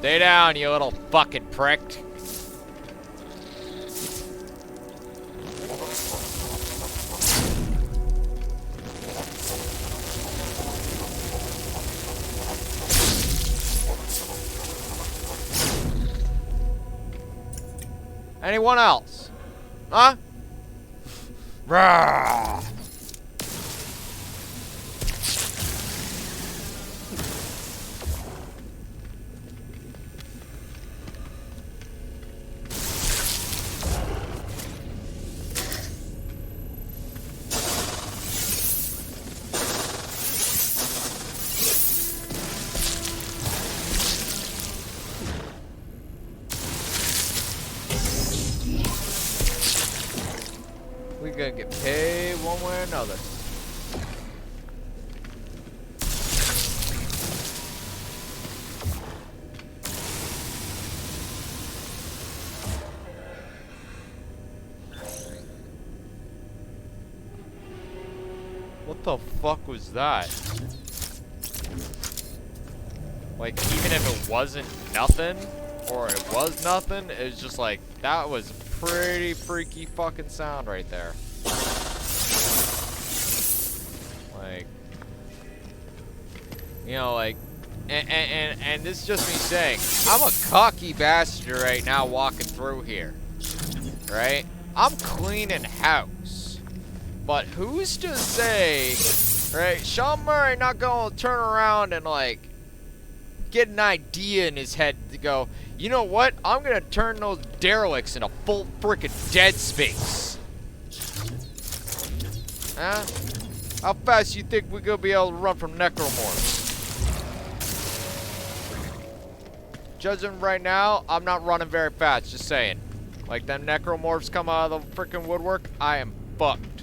Stay down, you little fucking prick. Anyone else? Huh? Rawr. We're gonna get paid one way or another. What the fuck was that? Like, even if it wasn't nothing, or it was nothing, it was just like, that was a pretty freaky fucking sound right there. Like, you know, like, and this is just me saying, I'm a cocky bastard right now walking through here, right? I'm cleaning house, but who's to say, right? Sean Murray not gonna turn around and like get an idea in his head to go, you know what? I'm gonna turn those derelicts into full frickin' dead space. Huh? How fast you think we're gonna be able to run from necromorphs? Judging right now, I'm not running very fast, just saying. Like, them necromorphs come out of the frickin' woodwork, I am fucked.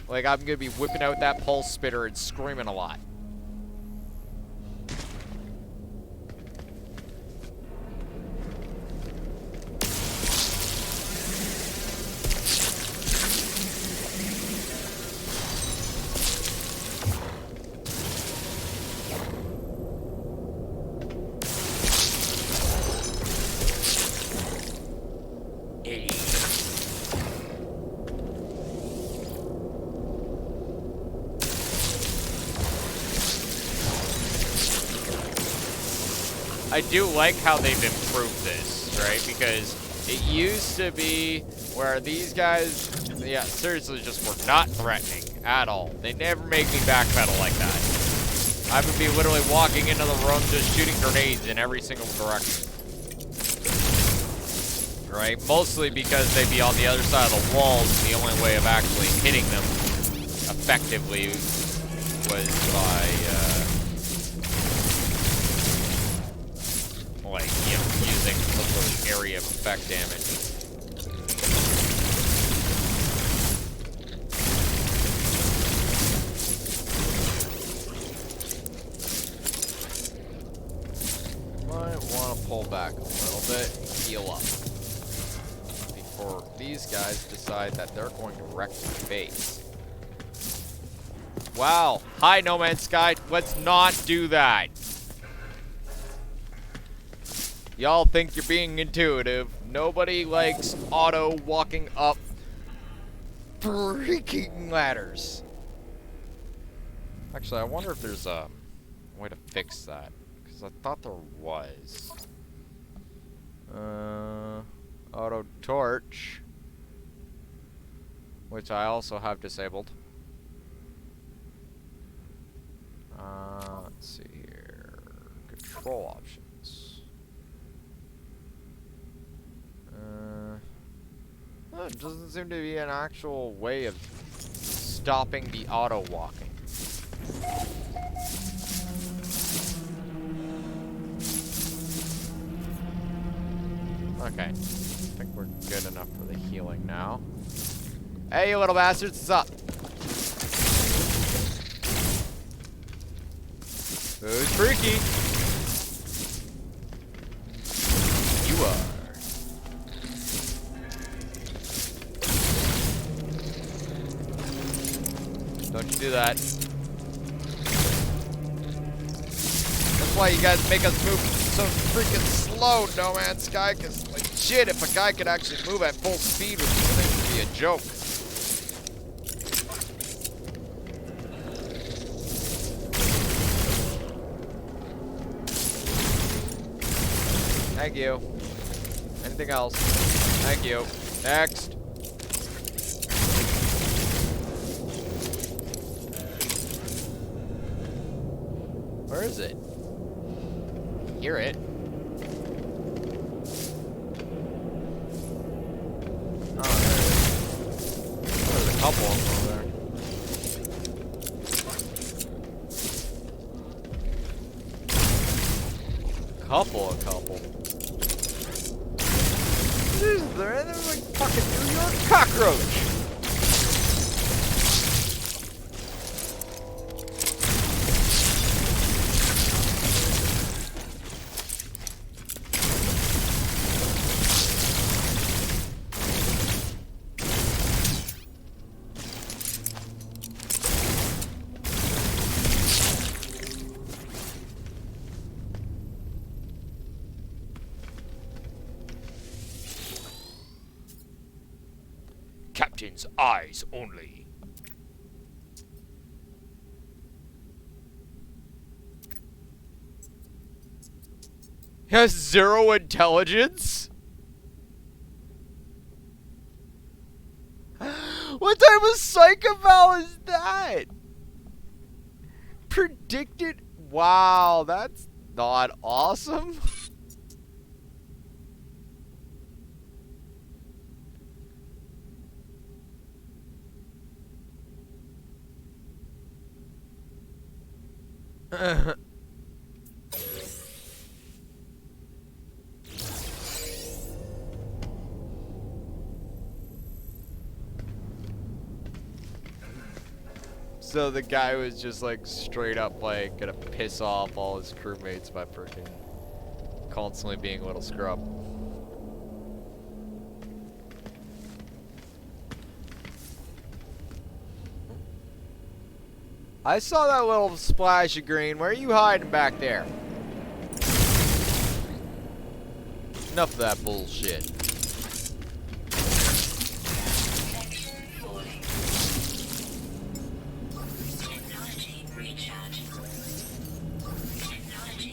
Like, I'm gonna be whipping out that pulse spitter and screaming a lot. I do like how they've improved this, right? Because it used to be where these guys, yeah, seriously just were not threatening at all. They never make me backpedal like that. I would be literally walking into the room just shooting grenades in every single direction. Right? Mostly because they'd be on the other side of the walls, and the only way of actually hitting them effectively was by, like, you know, using some sort of area of effect damage. Might want to pull back a little bit, heal up, before these guys decide that they're going to wreck my base. Wow. Hi, No Man's Sky. Let's not do that. Y'all think you're being intuitive. Nobody likes auto walking up freaking ladders. Actually, I wonder if there's a way to fix that. Because I thought there was. Auto torch. Which I also have disabled. Let's see here. Control options. It doesn't seem to be an actual way of stopping the auto walking. Okay, I think we're good enough for the healing now. Hey, you little bastards, what's up? Who's freaky? You are. Don't you do that. why you guys make us move so freaking slow, No Man's Sky. Cause like shit, if a guy could actually move at full speed with this thing, it would be a joke. Thank you. Anything else? Thank you. Next. Where is it? Hear it. Oh, there it is. There's a couple of them over there. Couple. They're like fucking New York cockroach. Captain's eyes only. He has 0 intelligence? What type of psychoval is that? Predicted? Wow, that's not awesome. So the guy was just like straight up like gonna piss off all his crewmates by freaking constantly being a little scrub. I saw that little splash of green. Where are you hiding back there? Enough of that bullshit. Section falling. Technology recharge. Technology recharge.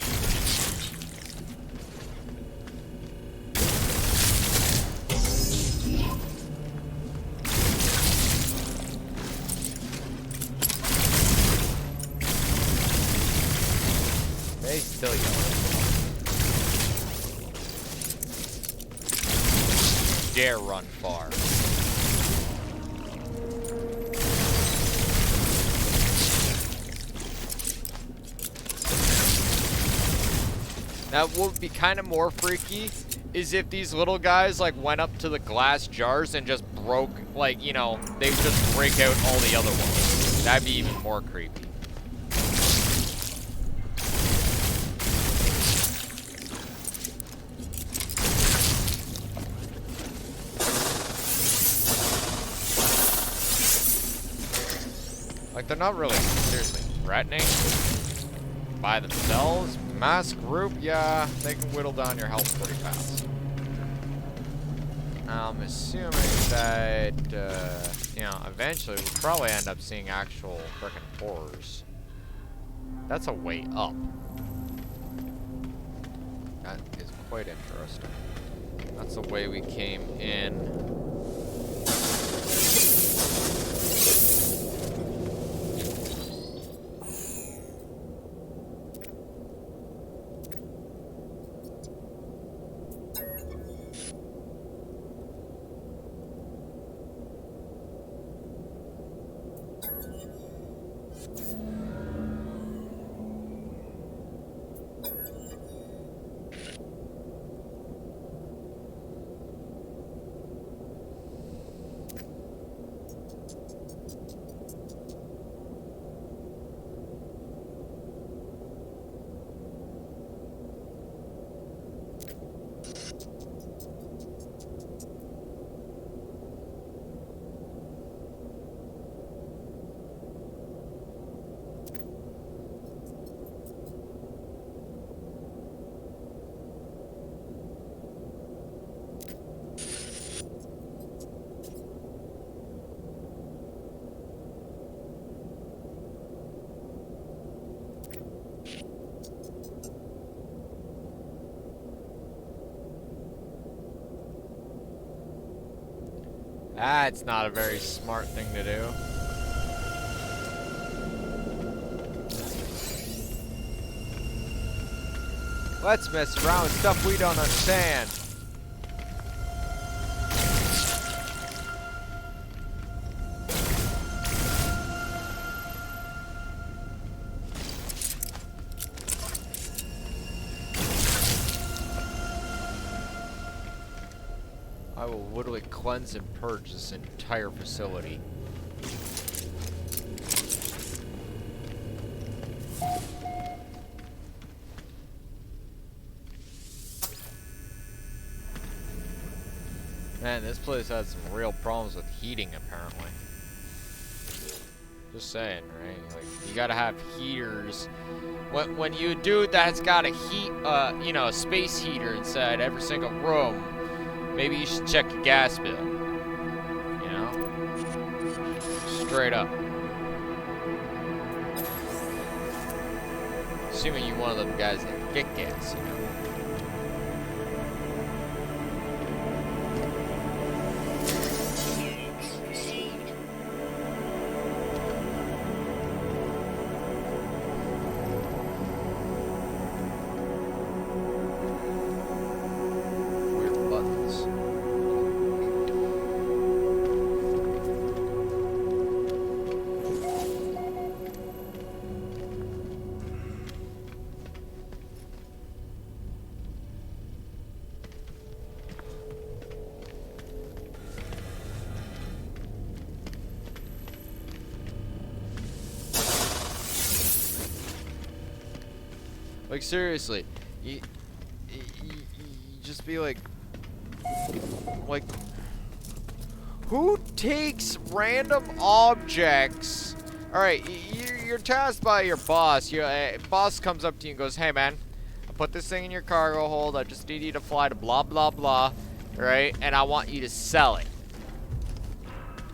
They still yelling. Dare run far. Now, what would be kind of more freaky is if these little guys like went up to the glass jars and just broke, like, you know, they would just break out all the other ones. That'd be even more creepy. Like, they're not really seriously threatening by themselves. Mass group, yeah, they can whittle down your health pretty fast. I'm assuming that, you know, eventually we'll probably end up seeing actual frickin' horrors. That's a way up. That is quite interesting. That's the way we came in. That's not a very smart thing to do. Let's mess around with stuff we don't understand. I will literally cleanse and purge this entire facility. Man, this place has some real problems with heating, apparently. Just saying, right? Like, you gotta have heaters. When you do that's got a heat, you know, a space heater inside every single room, maybe you should check your gas bill. You know? Straight up. Assuming you're one of them guys that get gas, you know? Units received. Weird buttons. Like, seriously, you just be like, who takes random objects? All right, you're tasked by your boss. Your boss comes up to you and goes, "Hey, man, I put this thing in your cargo hold. I just need you to fly to blah blah blah, right? And I want you to sell it."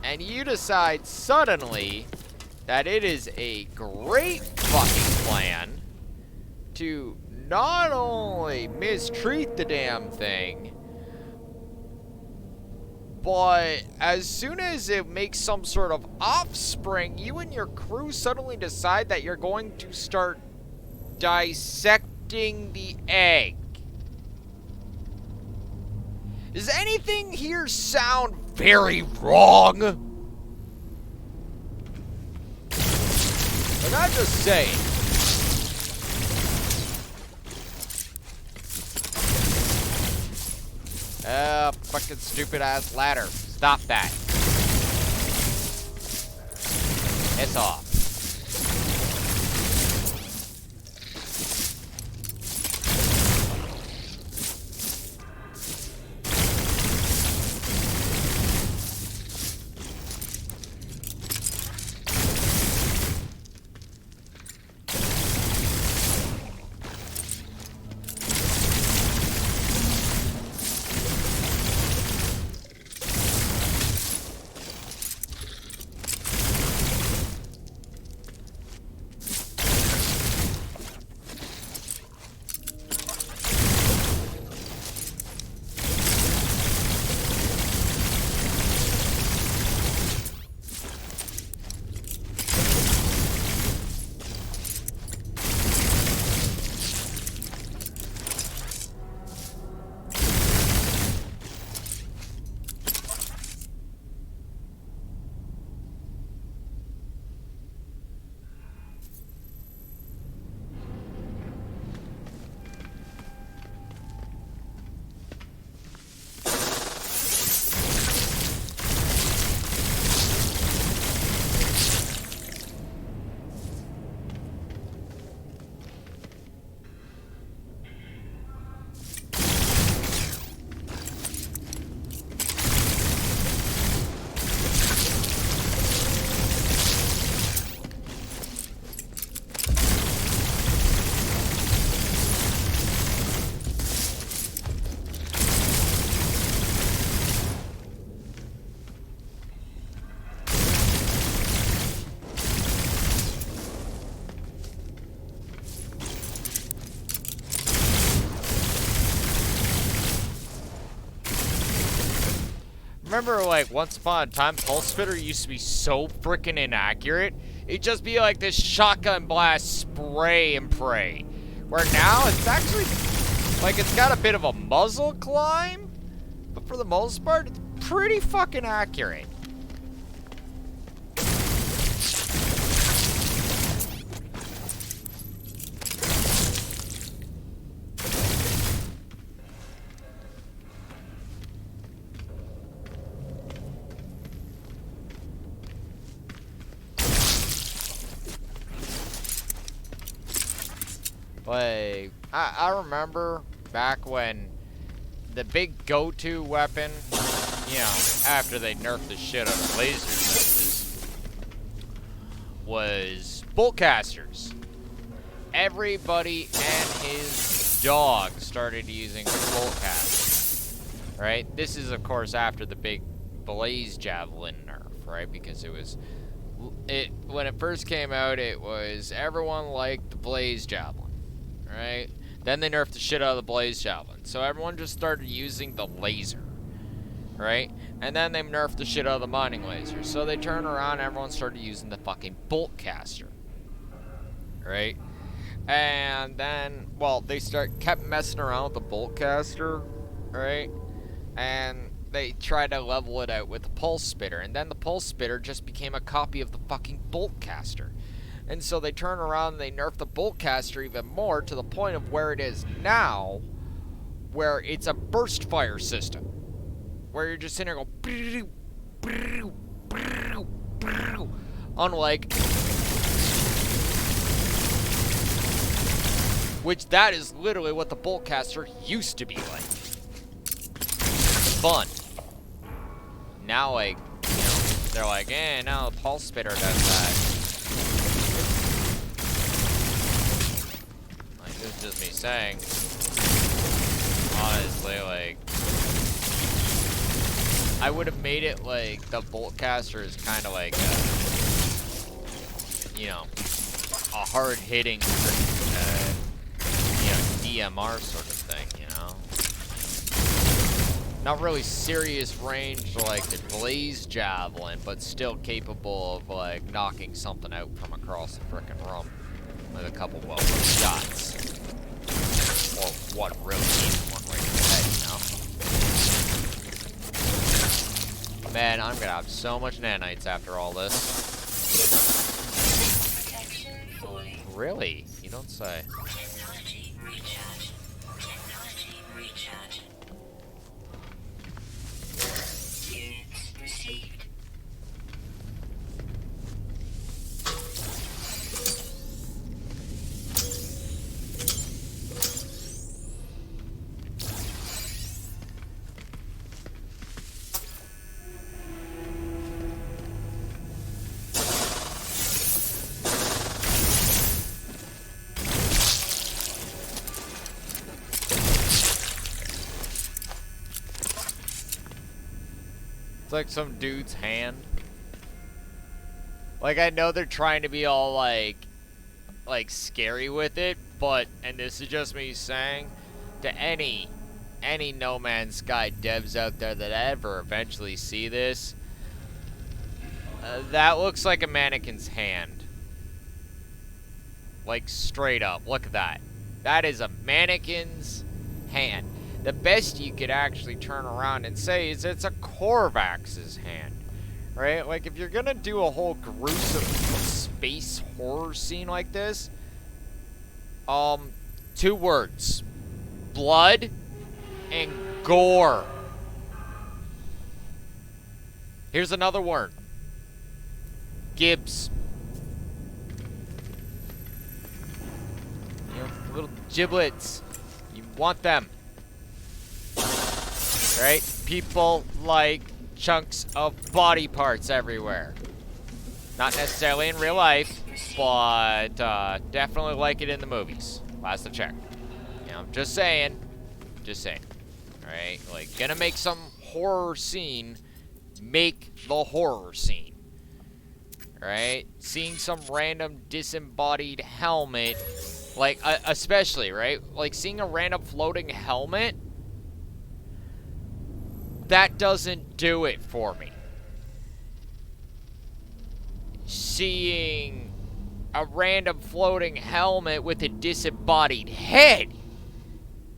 And you decide suddenly that it is a great fucking plan to not only mistreat the damn thing, but as soon as it makes some sort of offspring, you and your crew suddenly decide that you're going to start dissecting the egg. Does anything here sound very wrong? Like, I'm just saying. Fucking stupid ass ladder. Stop that. It's off. Remember, like, once upon a time, pulse spitter used to be so freaking inaccurate. It'd just be like this shotgun blast spray and pray. Where now, it's actually, like, it's got a bit of a muzzle climb. But for the most part, it's pretty fucking accurate. Like, I remember back when the big go-to weapon, you know, after they nerfed the shit out of laser switches, was bolt casters. Everybody and his dog started using bolt casters, right? This is, of course, after the big blaze javelin nerf, right? Because it was, when it first came out, it was everyone liked the blaze javelin. Right? Then they nerfed the shit out of the blaze javelin. So everyone just started using the laser. Right? And then they nerfed the shit out of the mining laser. So they turned around and everyone started using the fucking bolt caster. Right? And then, well, they kept messing around with the bolt caster. Right? And they tried to level it out with the pulse spitter. And then the pulse spitter just became a copy of the fucking bolt caster. And so they turn around and they nerf the bolt caster even more to the point of where it is now, where it's a burst fire system. Where you're just sitting there going, unlike, which that is literally what the bolt caster used to be like. Fun. Now, like, you know, they're like, now the pulse spitter does that. This is just me saying, honestly, like, I would have made it like the bolt caster is kind of like, you know, a hard-hitting, you know, DMR sort of thing, you know? Not really serious range like the blaze javelin, but still capable of, like, knocking something out from across the frickin' room with a couple well-put shots. Or what really needs one right in the head, you know? Man, I'm gonna have so much nanites after all this. Protection falling. Really? You don't say. Technology recharge. Technology recharge. Units received. It's like some dude's hand. Like, I know they're trying to be all, like scary with it, but, and this is just me saying, to any No Man's Sky devs out there that ever eventually see this, that looks like a mannequin's hand. Like, straight up, look at that. That is a mannequin's hand. The best you could actually turn around and say is it's a Korvax's hand, right? Like, if you're gonna do a whole gruesome space horror scene like this, 2 words: blood and gore. Here's another word: Gibbs. You know, little giblets. You want them. Right? People like chunks of body parts everywhere. Not necessarily in real life, but definitely like it in the movies. Last I checked. You know, I'm just saying. Just saying. Alright? Like, gonna make some horror scene, make the horror scene. Right? Seeing some random disembodied helmet, like, especially, right? Like, seeing a random floating helmet, that doesn't do it for me. Seeing a random floating helmet with a disembodied head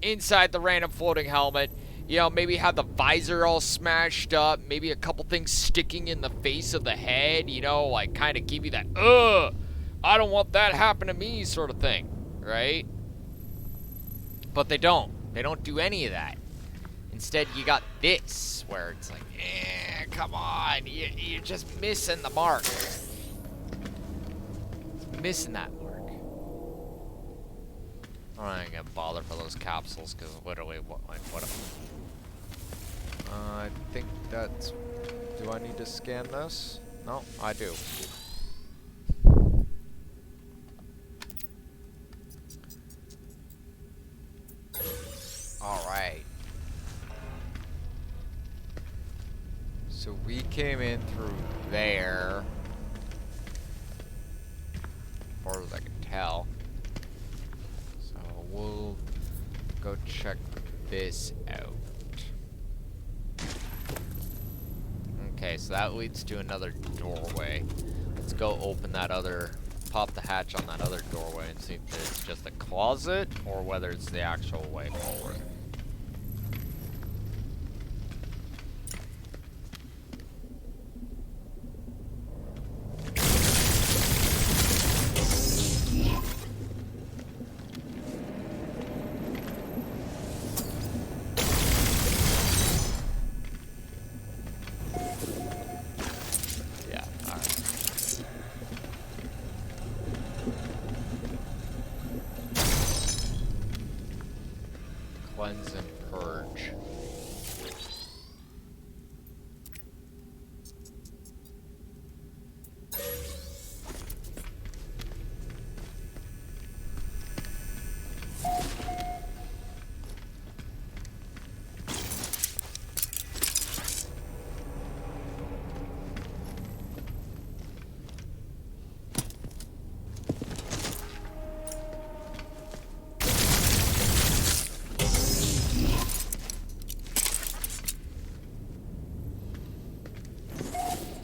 inside the random floating helmet, you know, maybe have the visor all smashed up, maybe a couple things sticking in the face of the head, you know, like kind of give you that, I don't want that happen to me sort of thing, right? But they don't. They don't do any of that. Instead, you got this, where it's like, come on, you're just missing the mark. Missing that mark. I'm not gonna bother for those capsules, because literally, what I think that's... Do I need to scan this? No, I do. Alright. So we came in through there. As far as I can tell. So we'll go check this out. Okay, so that leads to another doorway. Let's go open that other, pop the hatch on that other doorway and see if it's just a closet or whether it's the actual way forward. Cleanse and purge.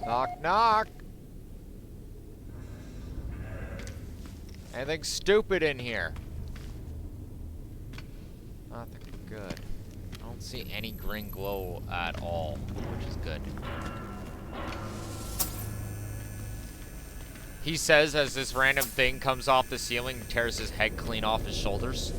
Knock, knock. Anything stupid in here? Nothing good. I don't see any green glow at all, which is good. He says as this random thing comes off the ceiling and tears his head clean off his shoulders.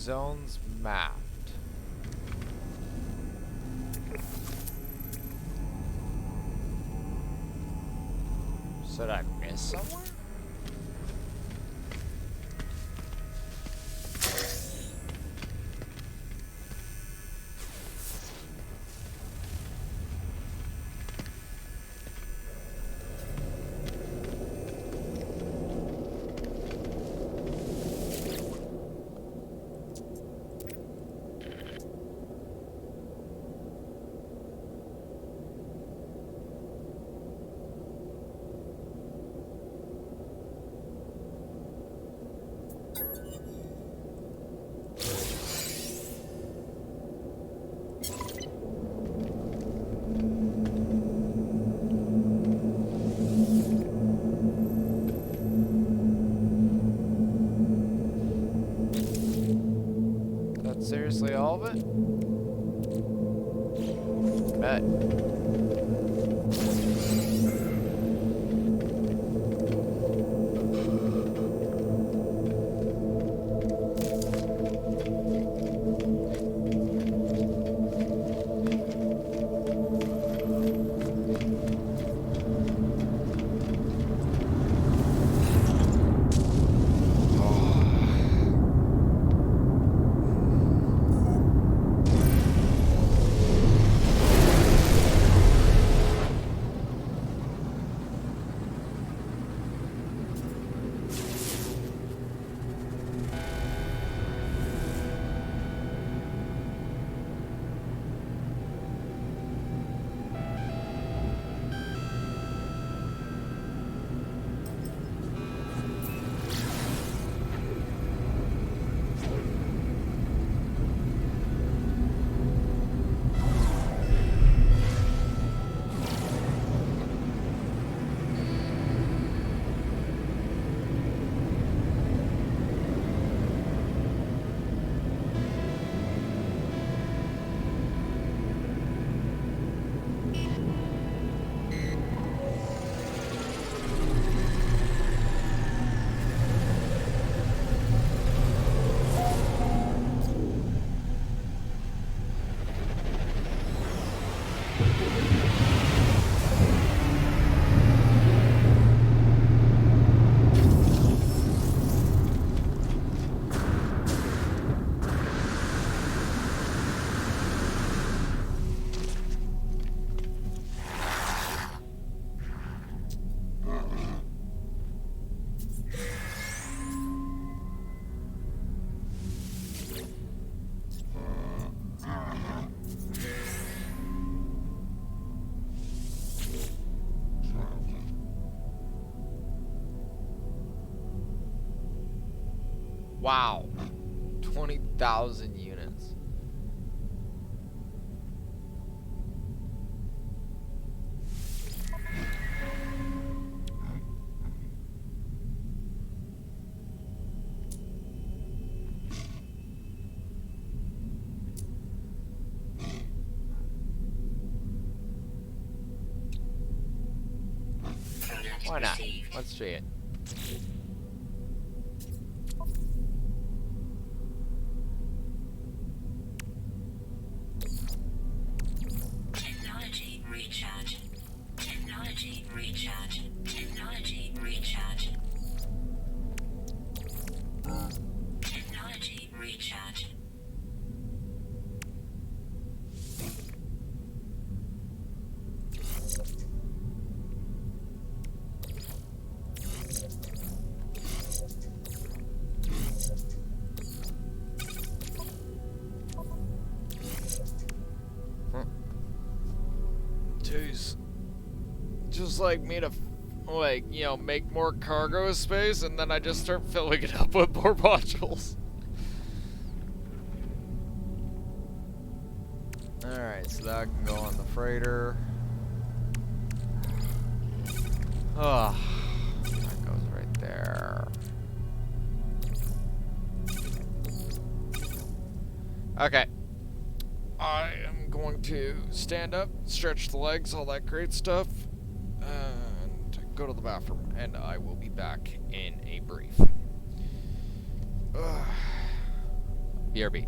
zones mapped. So did I miss somewhere? That's seriously all of it? Bet. Wow. 20,000 units. Why not? Let's see it. Technology recharge. Technology recharge. Technology recharge. Technology recharge. Jeez. Just like me to, like, you know, make more cargo space and then I just start filling it up with more modules. Alright, so that can go on the freighter. Oh, that goes right there. Okay. I am going to stand up, stretch the legs, all that great stuff, and go to the bathroom, and I will be back in a brief. BRB.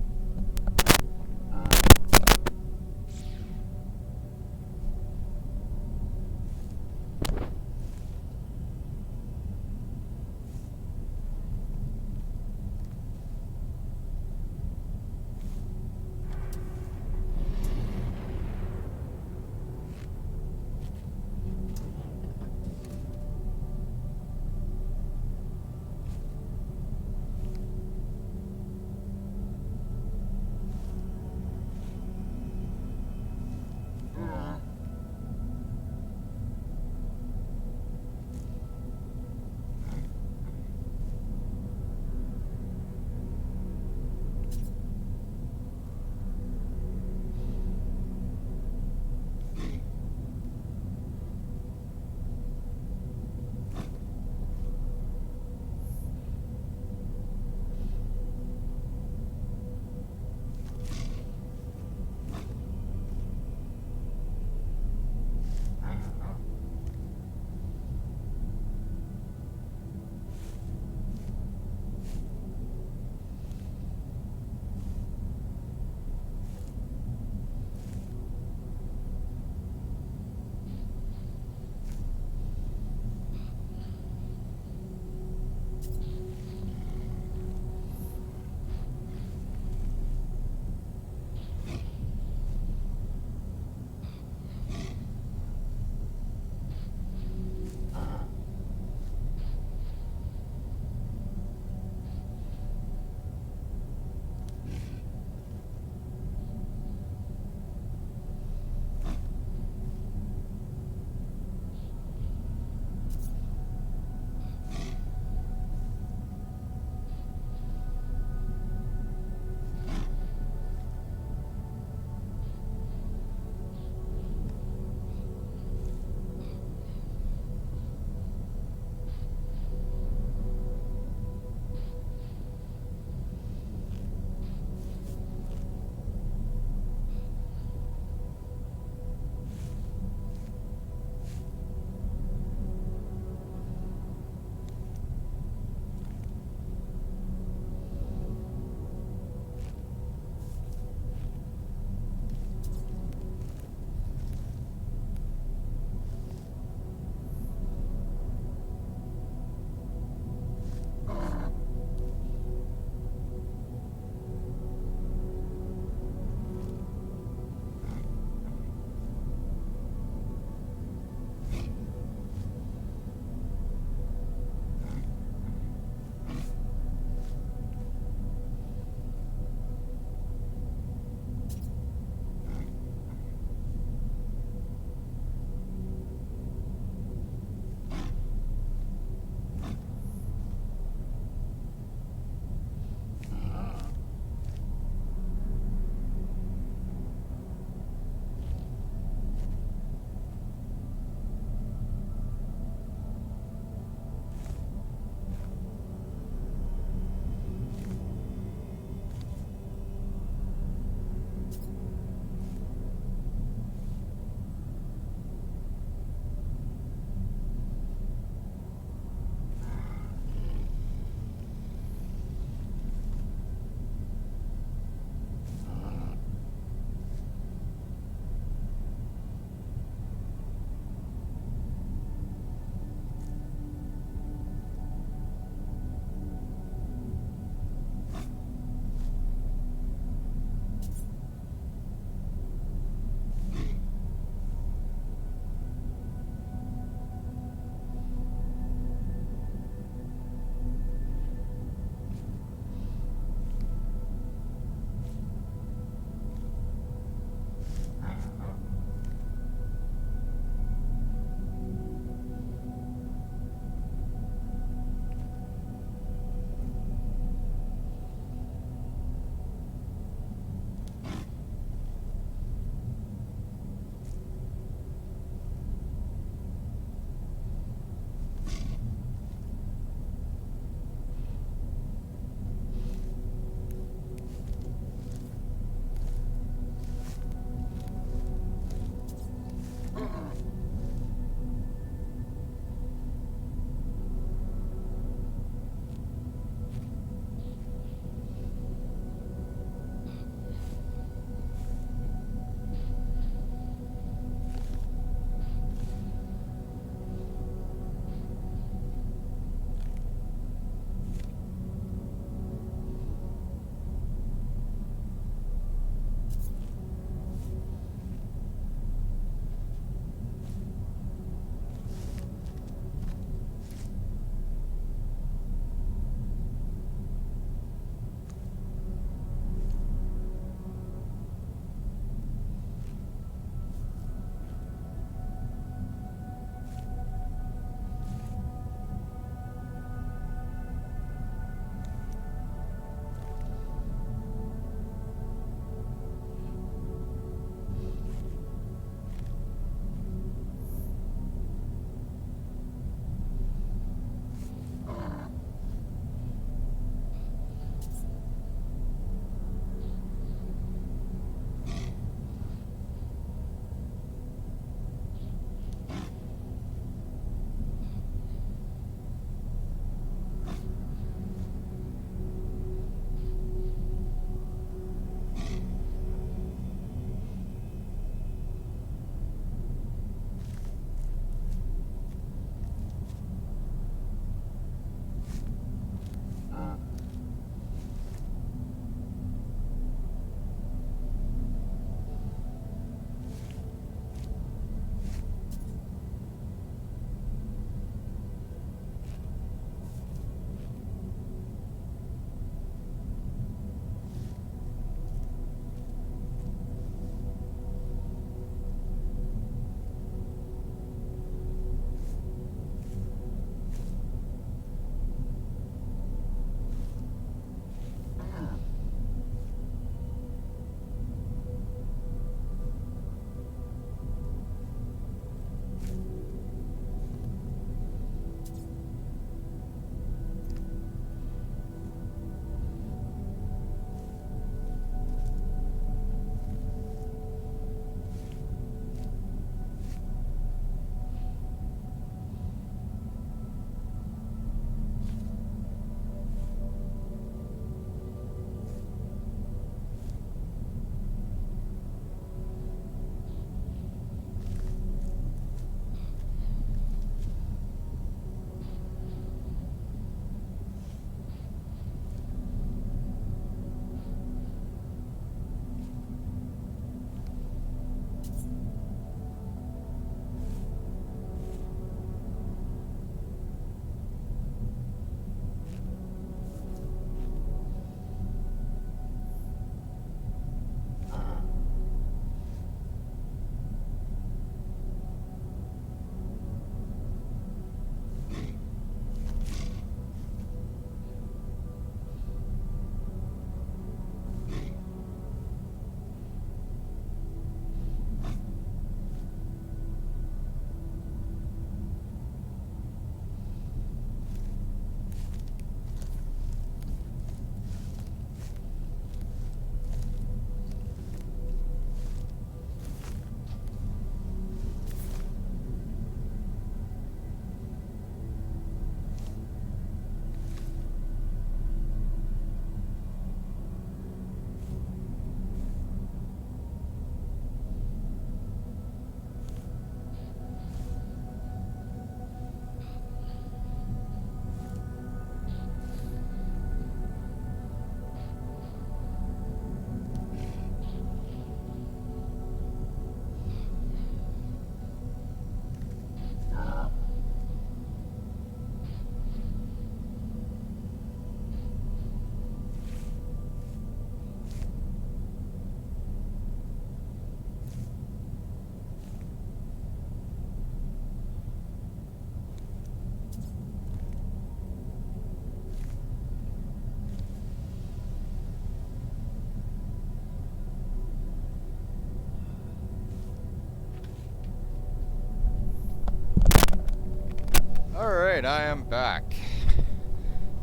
Alright, I am back.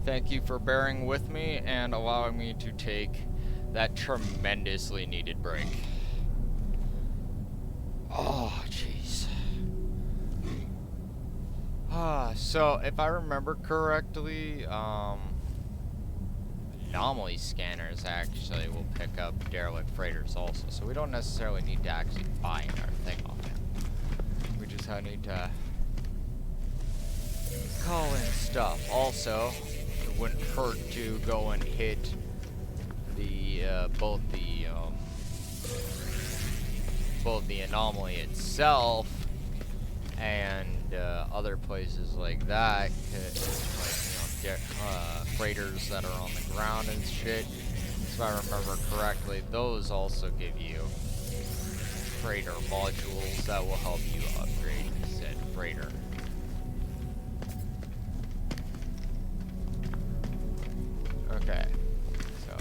Thank you for bearing with me and allowing me to take that tremendously needed break. Oh, jeez. So, if I remember correctly, anomaly scanners actually will pick up derelict freighters also, so we don't necessarily need to actually buy another thing off him. We just need to call in stuff. Also, it wouldn't hurt to go and hit the both the anomaly itself and other places like that, like, you know, freighters that are on the ground and shit. If I remember correctly, those also give you freighter modules that will help you upgrade said freighter. Okay, so.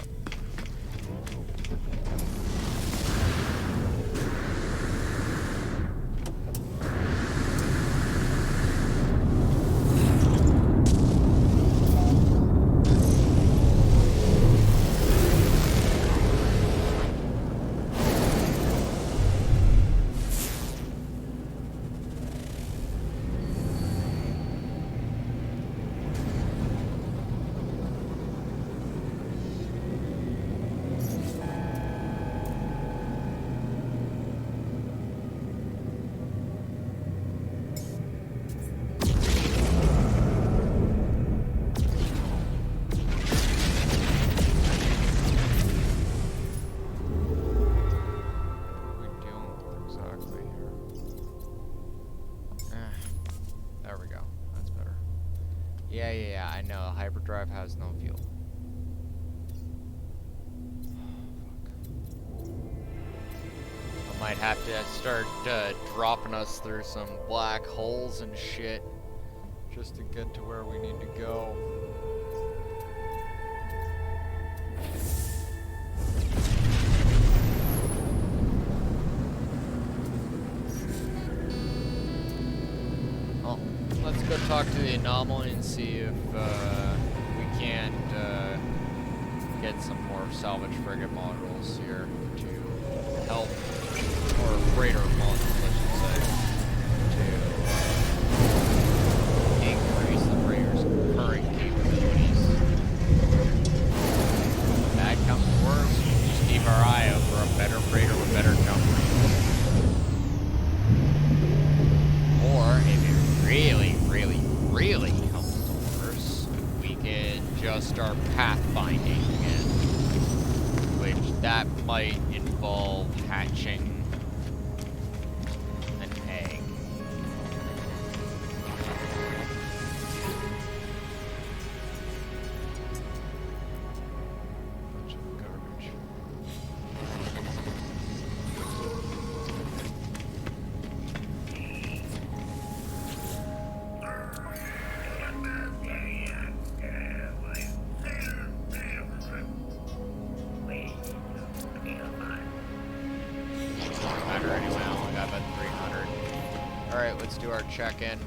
Yeah, I know. Hyperdrive has no fuel. I might have to start dropping us through some black holes and shit just to get to where we need to go. Let's go talk to the anomaly and see if we can't get some more salvage frigate modules here to help, or freighter modules, I should say, to increase the freighter's current capabilities. If that comes worse, we'll just keep our eye out for a better freighter with better jump rates. Or if it really comes to worse, we can just start pathfinding again, which that might involve hatching an egg. Bunch of garbage. Let's do our check-in.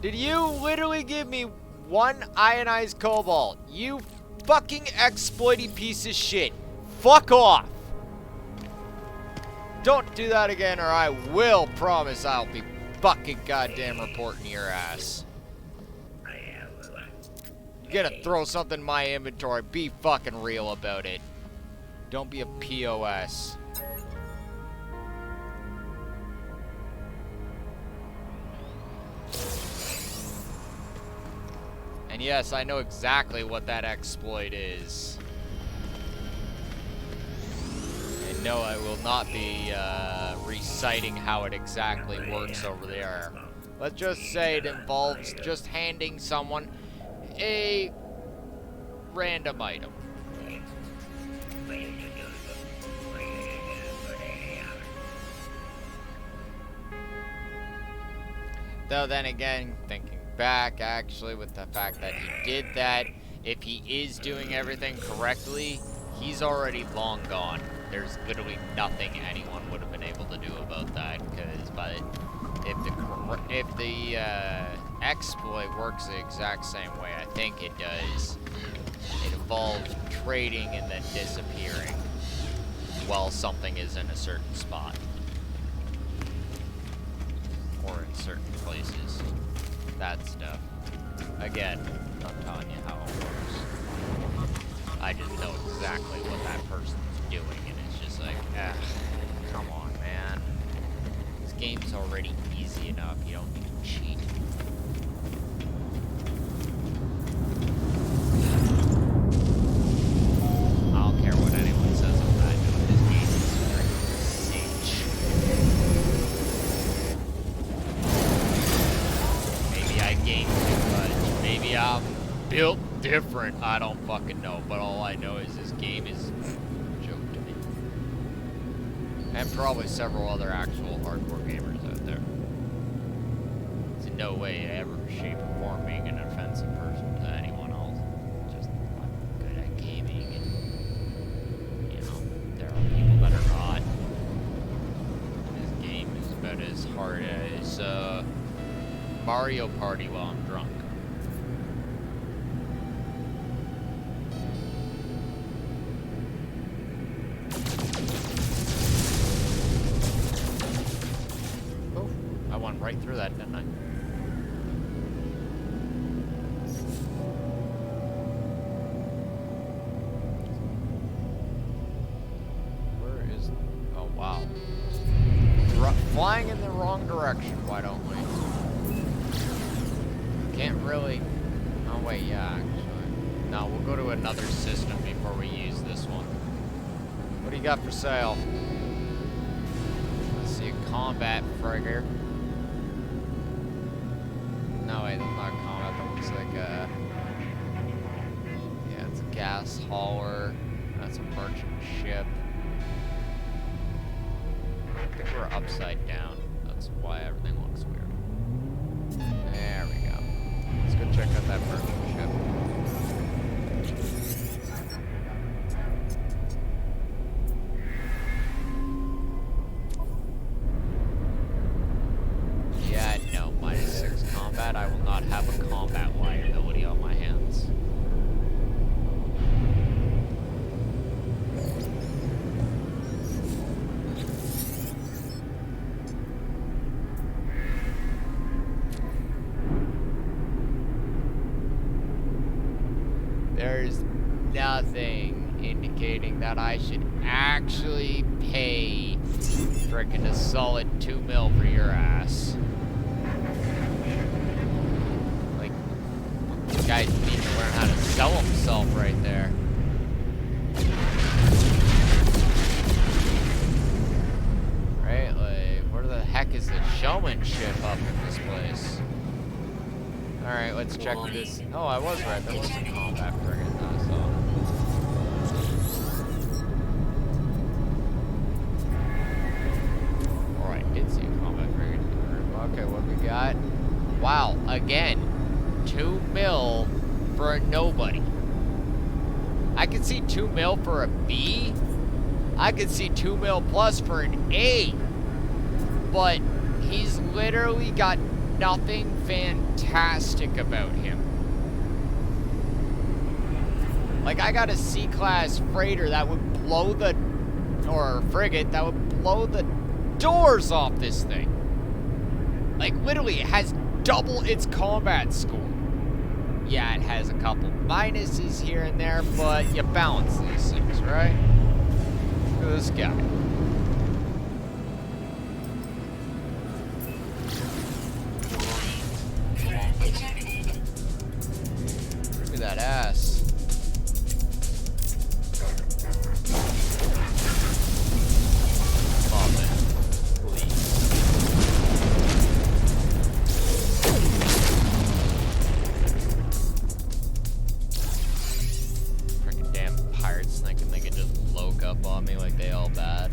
Did you literally give me one ionized cobalt? You fucking exploity piece of shit. Fuck off! Don't do that again or I will promise I'll be fucking goddamn reporting your ass. You're gonna throw something in my inventory, be fucking real about it. Don't be a POS. And yes, I know exactly what that exploit is. And no, I will not be reciting how it exactly works over there. Let's just say it involves just handing someone a random item. Though then again, thinking back actually with the fact that he did that, if he is doing everything correctly, he's already long gone. There's literally nothing anyone would have been able to do about that, because if the exploit works the exact same way. I think it does. It involves trading and then disappearing while something is in a certain spot. Or in certain places. That stuff. Again, I'm telling you how it works. I just know exactly what that person's doing, and it's just like, come on, man. This game's already easy enough. You don't need to cheat. I don't care what anyone says on that note. This game is freaking cinch. Maybe I game too much. Maybe I'm built different. I don't fucking know. But all I know is this game is a joke to me. And probably several other actual hardcore gamers out there. It's in no way, ever, shape, or form being an offensive person to anyone else. Just I'm good at gaming, and you know, there are people that are not. This game is about as hard as Mario Party while I'm drunk. Oh, I went right through that, didn't I? Where is... Oh, wow. Flying in the wrong direction, why don't we? Can't really... Oh, wait, yeah, actually. No, we'll go to another system before we use this one. What do you got for sale? Let's see, a combat frigger. No, wait, that's not a combat. That looks like a... Yeah, it's a gas hauler. That's a merchant ship. I think we're upside down. That's why everything looks weird. There we go. Let's go check out that merchant ship. Yeah, no, -6 combat. I will not have a combat liability on my hands. There's nothing indicating that I should actually pay frickin' a solid $2 mil for your ass. Like, this guy needs to learn how to sell himself right there. Right? Like, where the heck is the showmanship up in this place? Alright, let's check this. Oh, I was right. There was a combat frigate that I saw. Alright, did see a combat frigate. Okay, what we got? Wow, again, 2 mil for a nobody. I could see 2 mil for a B. I could see 2 mil plus for an A. But he's literally got nothing fantastic about him. Like, I got a C-class freighter that would blow the... or frigate that would blow the doors off this thing. Like, literally, it has double its combat score. Yeah, it has a couple minuses here and there, but you balance these things, right? Look at this guy. Look at that ass. Come on, man. Please. Freaking damn pirates thinking they could just loke up on me like they all bad.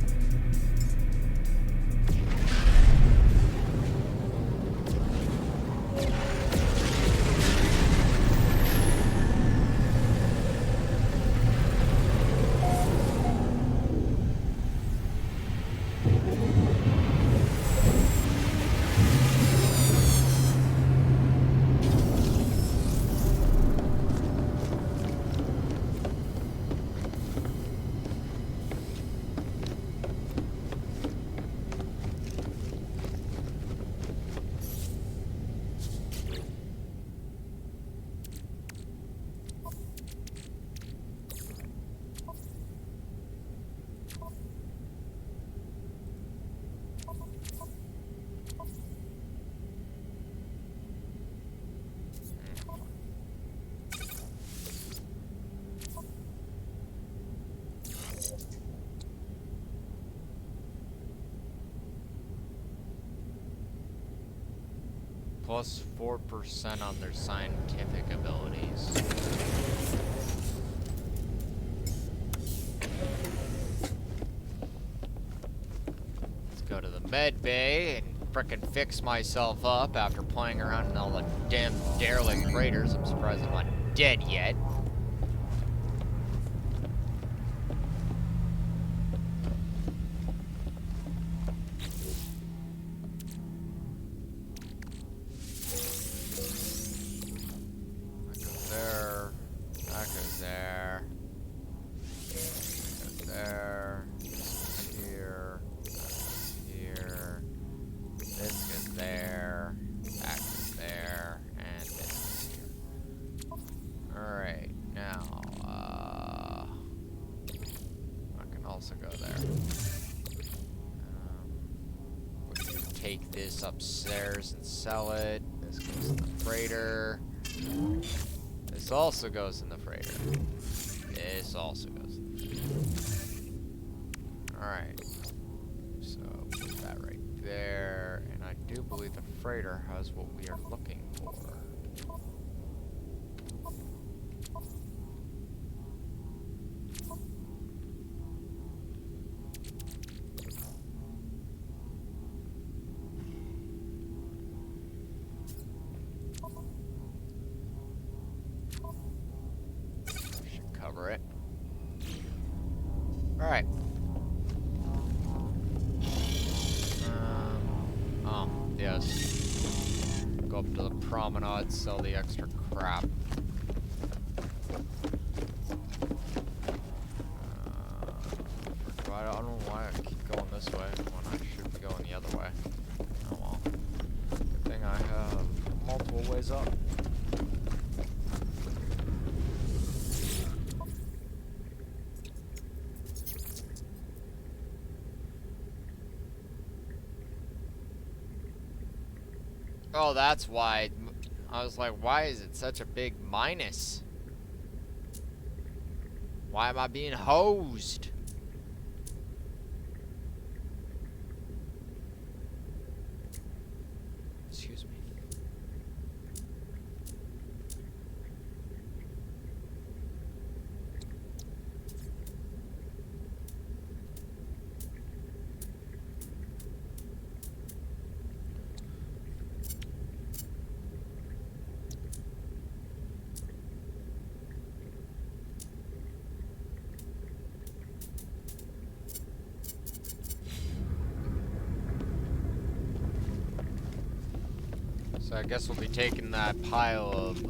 Plus 4% on their scientific abilities. Let's go to the med bay and frickin' fix myself up after playing around in all the damn derelict freighters. I'm surprised I'm not dead yet. Take this upstairs and sell it. This goes in the freighter. This also goes in the freighter. This also goes in the freighter. Alright. So, put that right there. And I do believe the freighter has what we are looking for. Cover it. Alright. Oh, yes. Go up to the promenade, sell the extra crap. I don't know why I keep going this way when I should be going the other way. Oh well. Good thing I have multiple ways up. Oh, that's why. I was like, why is it such a big minus? Why am I being hosed? Excuse me. So I guess we'll be taking that pile of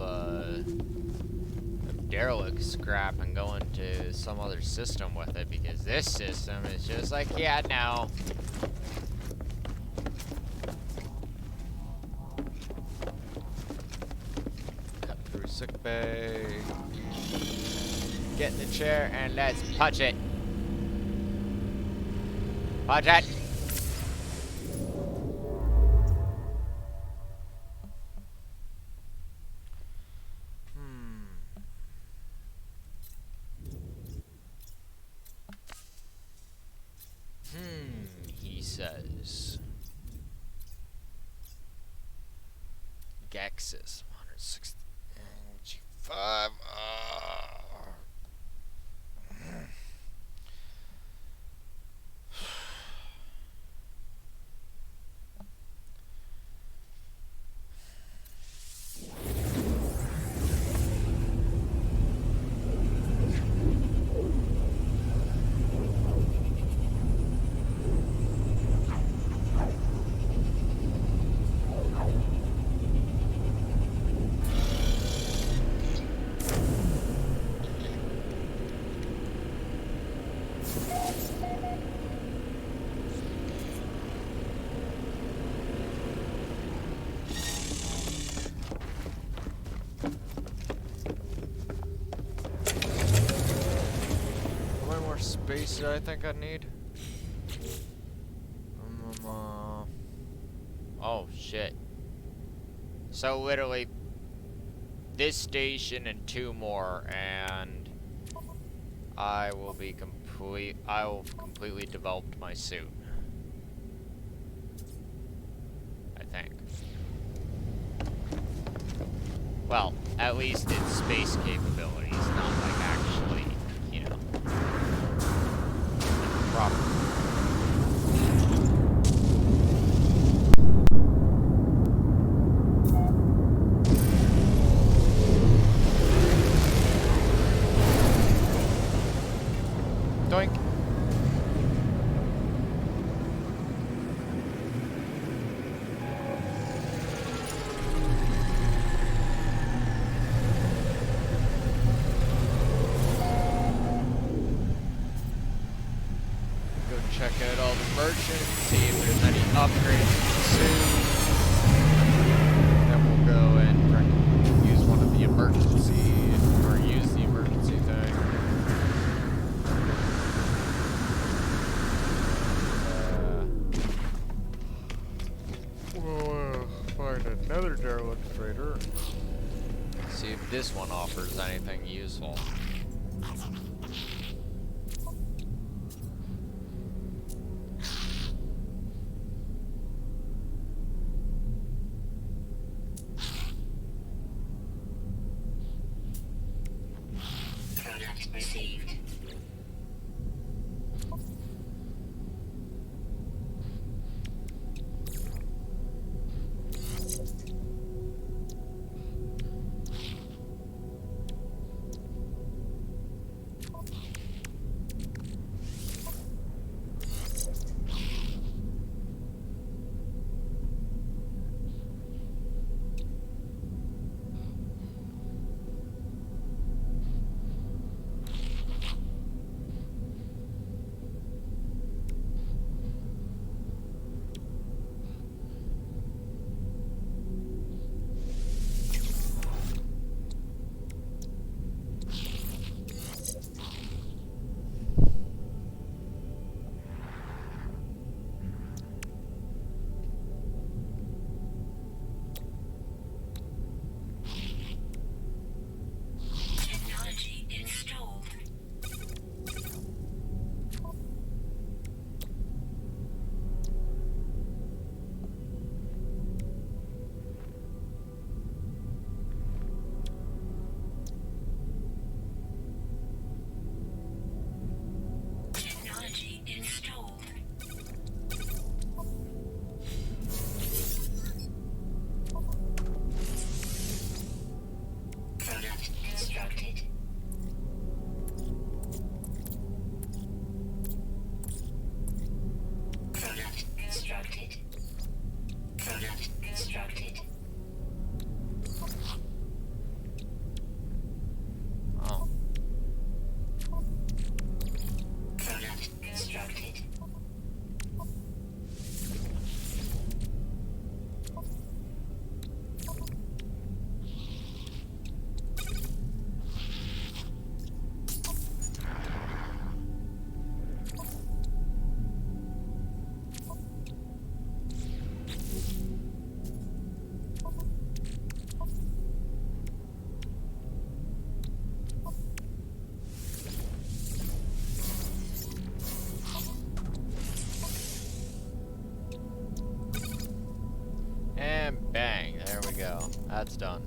derelict scrap and going to some other system with it, because this system is just like, yeah, no. Cut through sick bay. Get in the chair and let's punch it. Punch it. He says. Gexis, 160. G5. Space that I think I need. Oh shit. So literally this station and 2 more and I will have completely developed my suit. I think. Well, at least its space capabilities, not like actually, you know, proper. Doink. Go check out all the merchants, see if there's any upgrades soon. Then we'll go and try to use one of the emergency, or use the emergency thing. We'll find another derelict freighter. See if this one offers anything useful. Product received. Technology installed. Technology installed. Product constructed. Product constructed. Product constructed. Oh. Product constructed. And bang, there we go. That's done.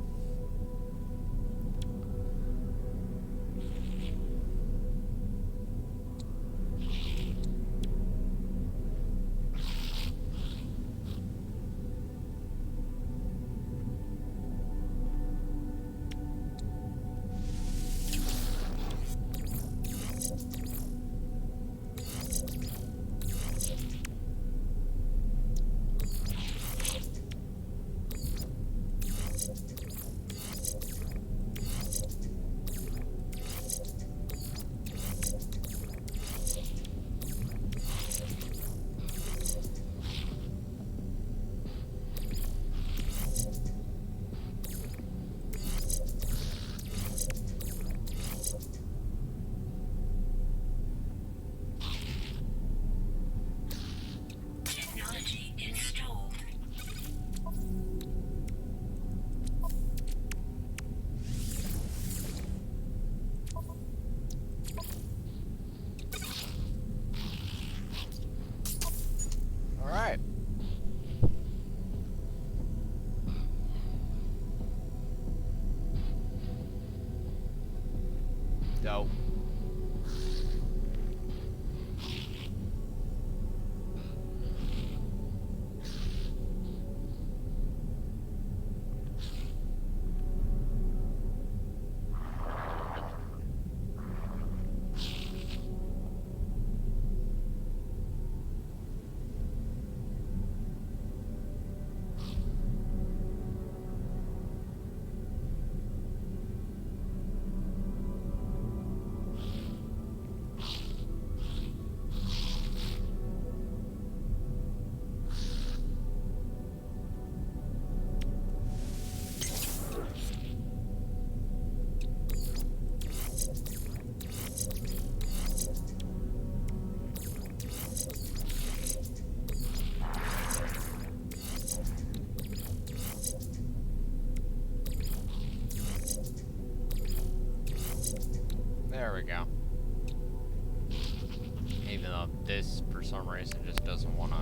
though this, for some reason, just doesn't want to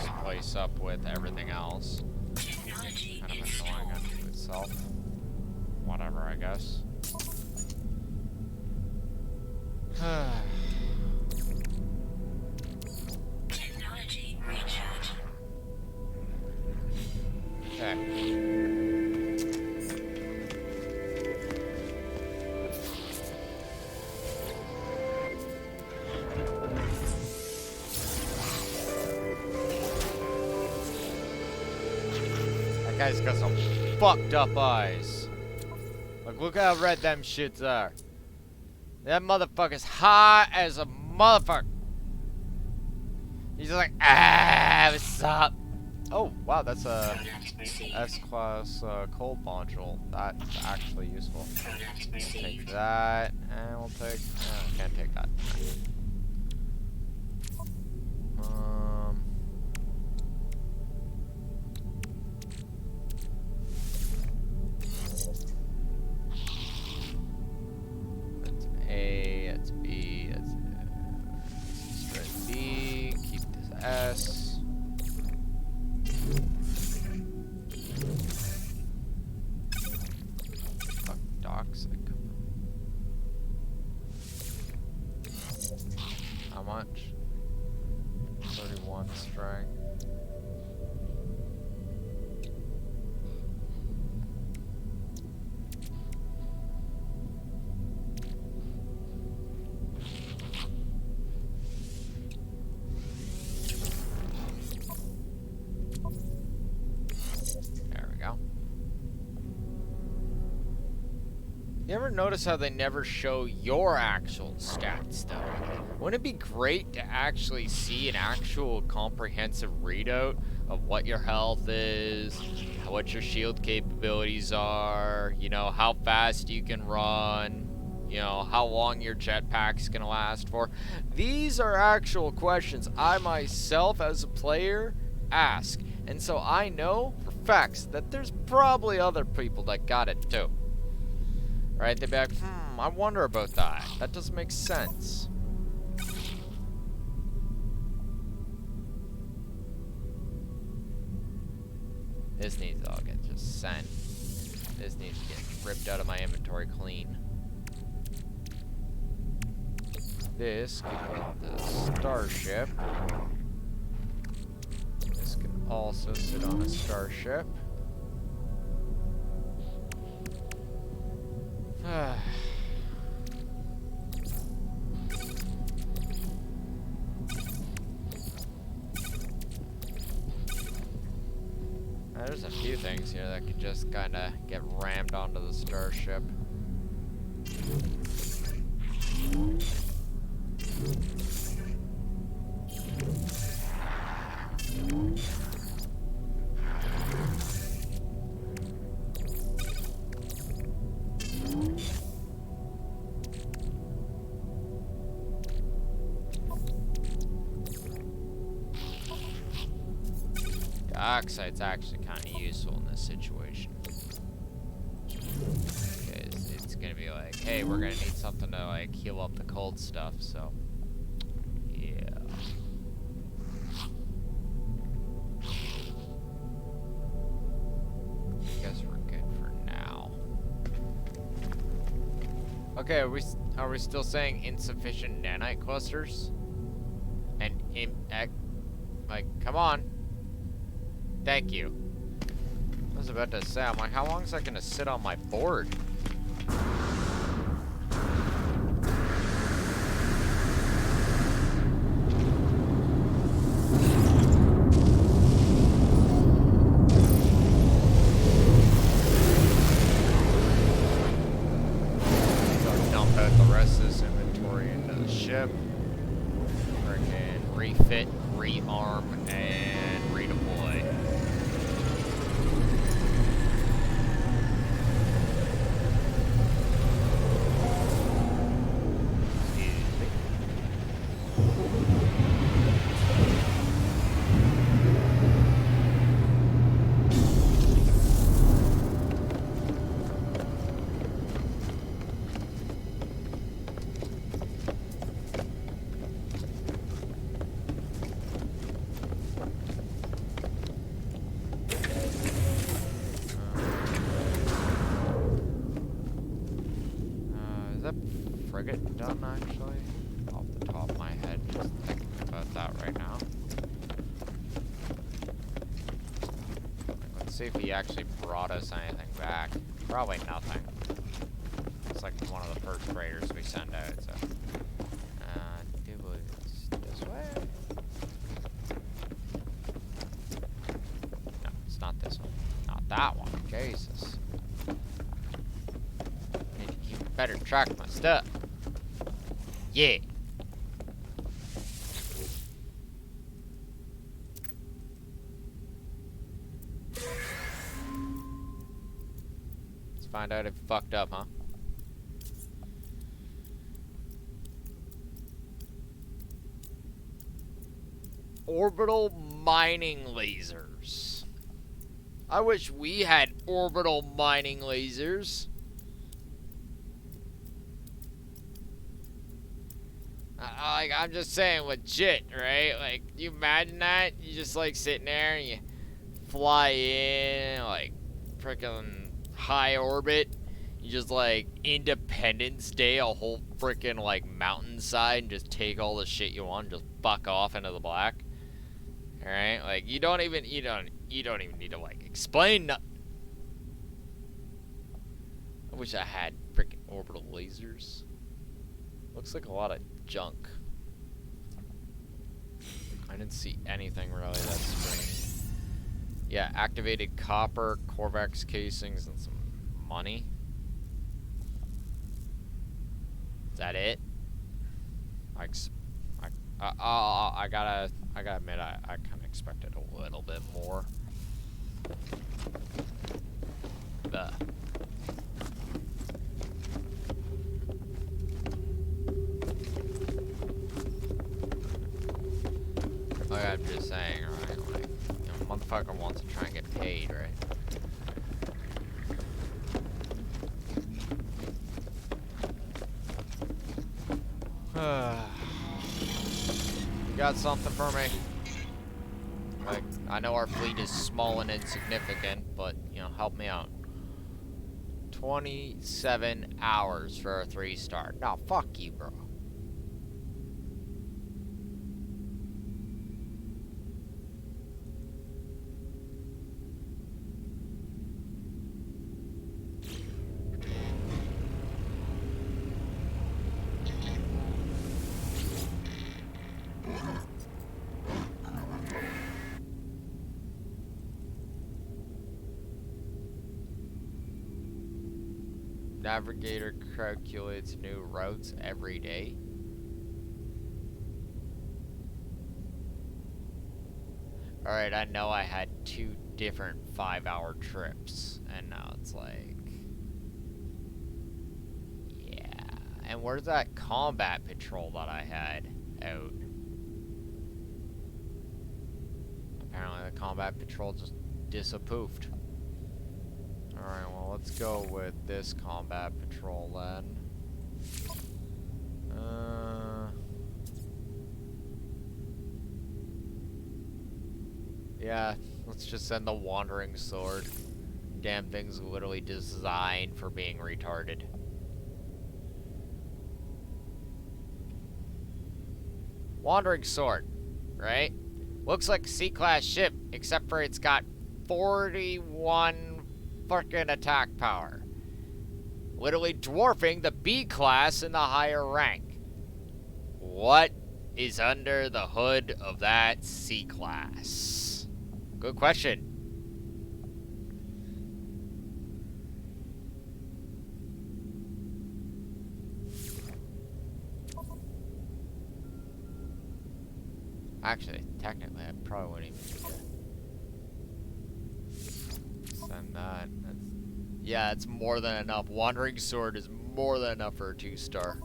splice up with everything else. Technology Kind of installed. annoying unto itself. Whatever, I guess. Technology recharge. Okay. That guy's got some fucked up eyes. Like, look how red them shits are. That motherfucker's high as a motherfucker. He's like, ah, what's up? Oh, wow, that's a Product received. S-Class cold module. That's actually useful. Product Take received. that, and we'll take... can't take that. That's A, that's B, that's straight B, keep this S. Fuck, toxic. How much? 31 strength. There we go. You ever notice how they never show your actual stats, though? Wouldn't it be great to actually see an actual comprehensive readout of what your health is, what your shield capabilities are, you know, how fast you can run, you know, how long your jetpack's gonna last for? These are actual questions I myself, as a player, ask. And so I know for facts that there's probably other people that got it too. Right? They'd be like, I wonder about that. That doesn't make sense. This needs to all get just sent. This needs to get ripped out of my inventory clean. This can get the starship. This can also sit on a starship. There's a few things here that could just kind of get rammed onto the starship. Dioxide's actually kind of useful in this situation. Because it's gonna be like, hey, we're gonna need something to like heal up the cold stuff, so yeah. Guess we're good for now. Okay, are we still saying insufficient nanite clusters? And like, come on. Thank you. I was about to say, I'm like, how long is that gonna sit on my board? So dump out the rest of this inventory into the ship. Freaking refit, rearm, and redeploy. see if he actually brought us anything back. Probably nothing. It's like one of the first freighters we send out, so. Do it this way? No, it's not this one. Not that one. Jesus. Need to keep better track of my stuff. Yeah. Let's find out if it fucked up, huh? Orbital mining lasers. I wish we had orbital mining lasers. I'm just saying, legit, right? Like, you imagine that? You just like sitting there and you fly in, like, freaking high orbit. You just like Independence Day, a whole freaking like mountainside, and just take all the shit you want, and just buck off into the black. All right, like you don't even need to like explain nothing. I wish I had freaking orbital lasers. Looks like a lot of junk. I didn't see anything really that's strange. Yeah, activated copper, Corvex casings, and some money. Is that it? I gotta admit, I kind of expected a little bit more. Ugh. Like I'm just saying, right? Like, you know, motherfucker wants to try and get paid, right? You got something for me? Like, I know our fleet is small and insignificant, but, you know, help me out. 27 hours for a 3-star. No, fuck you, bro. Navigator calculates new routes every day. Alright, I know I had 2 different 5-hour trips, and now it's like... Yeah. And where's that combat patrol that I had out? Apparently the combat patrol just disappoofed. Alright, well, let's go with this combat patrol then. Yeah, let's just send the Wandering Sword. Damn thing's literally designed for being retarded. Wandering Sword, right? Looks like a C-class ship, except for it's got 41 fucking attack power. Literally dwarfing the B class in the higher rank. What is under the hood of that C class? Good question. Actually, technically, I probably wouldn't even need to send that. Yeah, it's more than enough. Wandering Sword is more than enough for a 2-star.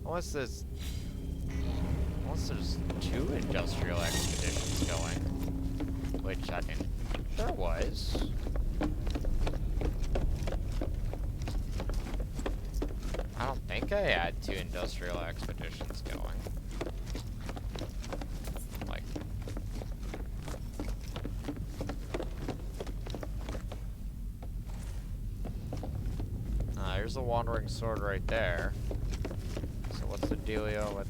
Unless there's 2 industrial expeditions going, which I didn't think there was. I don't think I had 2 industrial expeditions going. Like, here's the Wandering Sword right there. So what's the dealio with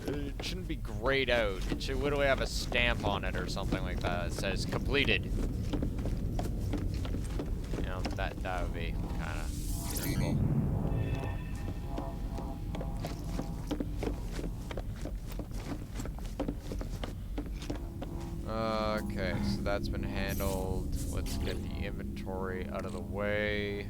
It shouldn't be grayed out. It should literally have a stamp on it or something like that. It says completed. You know, that would be kind of simple. Okay, so that's been handled. Let's get the inventory out of the way.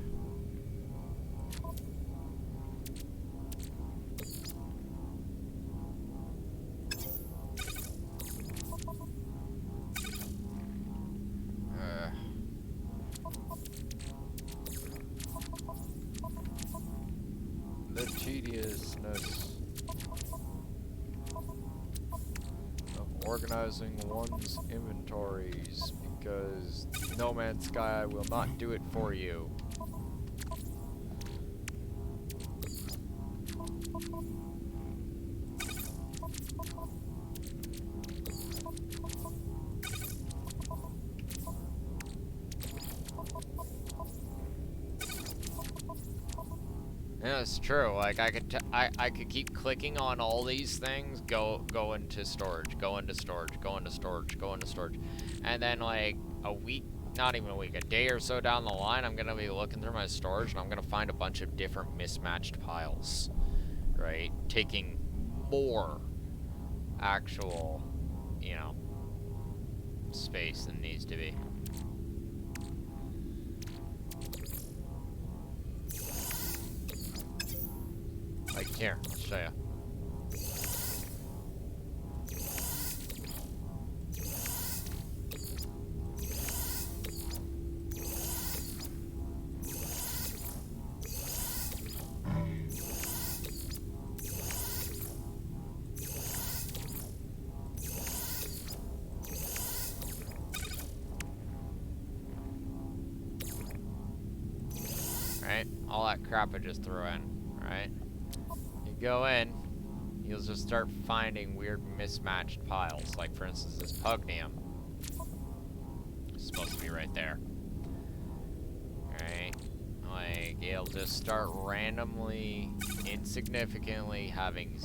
The tediousness of organizing one's inventories, because No Man's Sky will not do it for you. Yeah, it's true. Like I could keep clicking on all these things, go into storage, go into storage, go into storage, go into storage, and then like a week, not even a week, a day or so down the line, I'm gonna be looking through my storage and I'm gonna find a bunch of different mismatched piles, right? Taking more actual, you know, space than needs to be. Like here, I'll show you. Right? All that crap I just threw in, right? Go in, you'll just start finding weird mismatched piles. Like for instance, this pugnium is supposed to be right there. Right? Like it'll just start randomly, insignificantly having,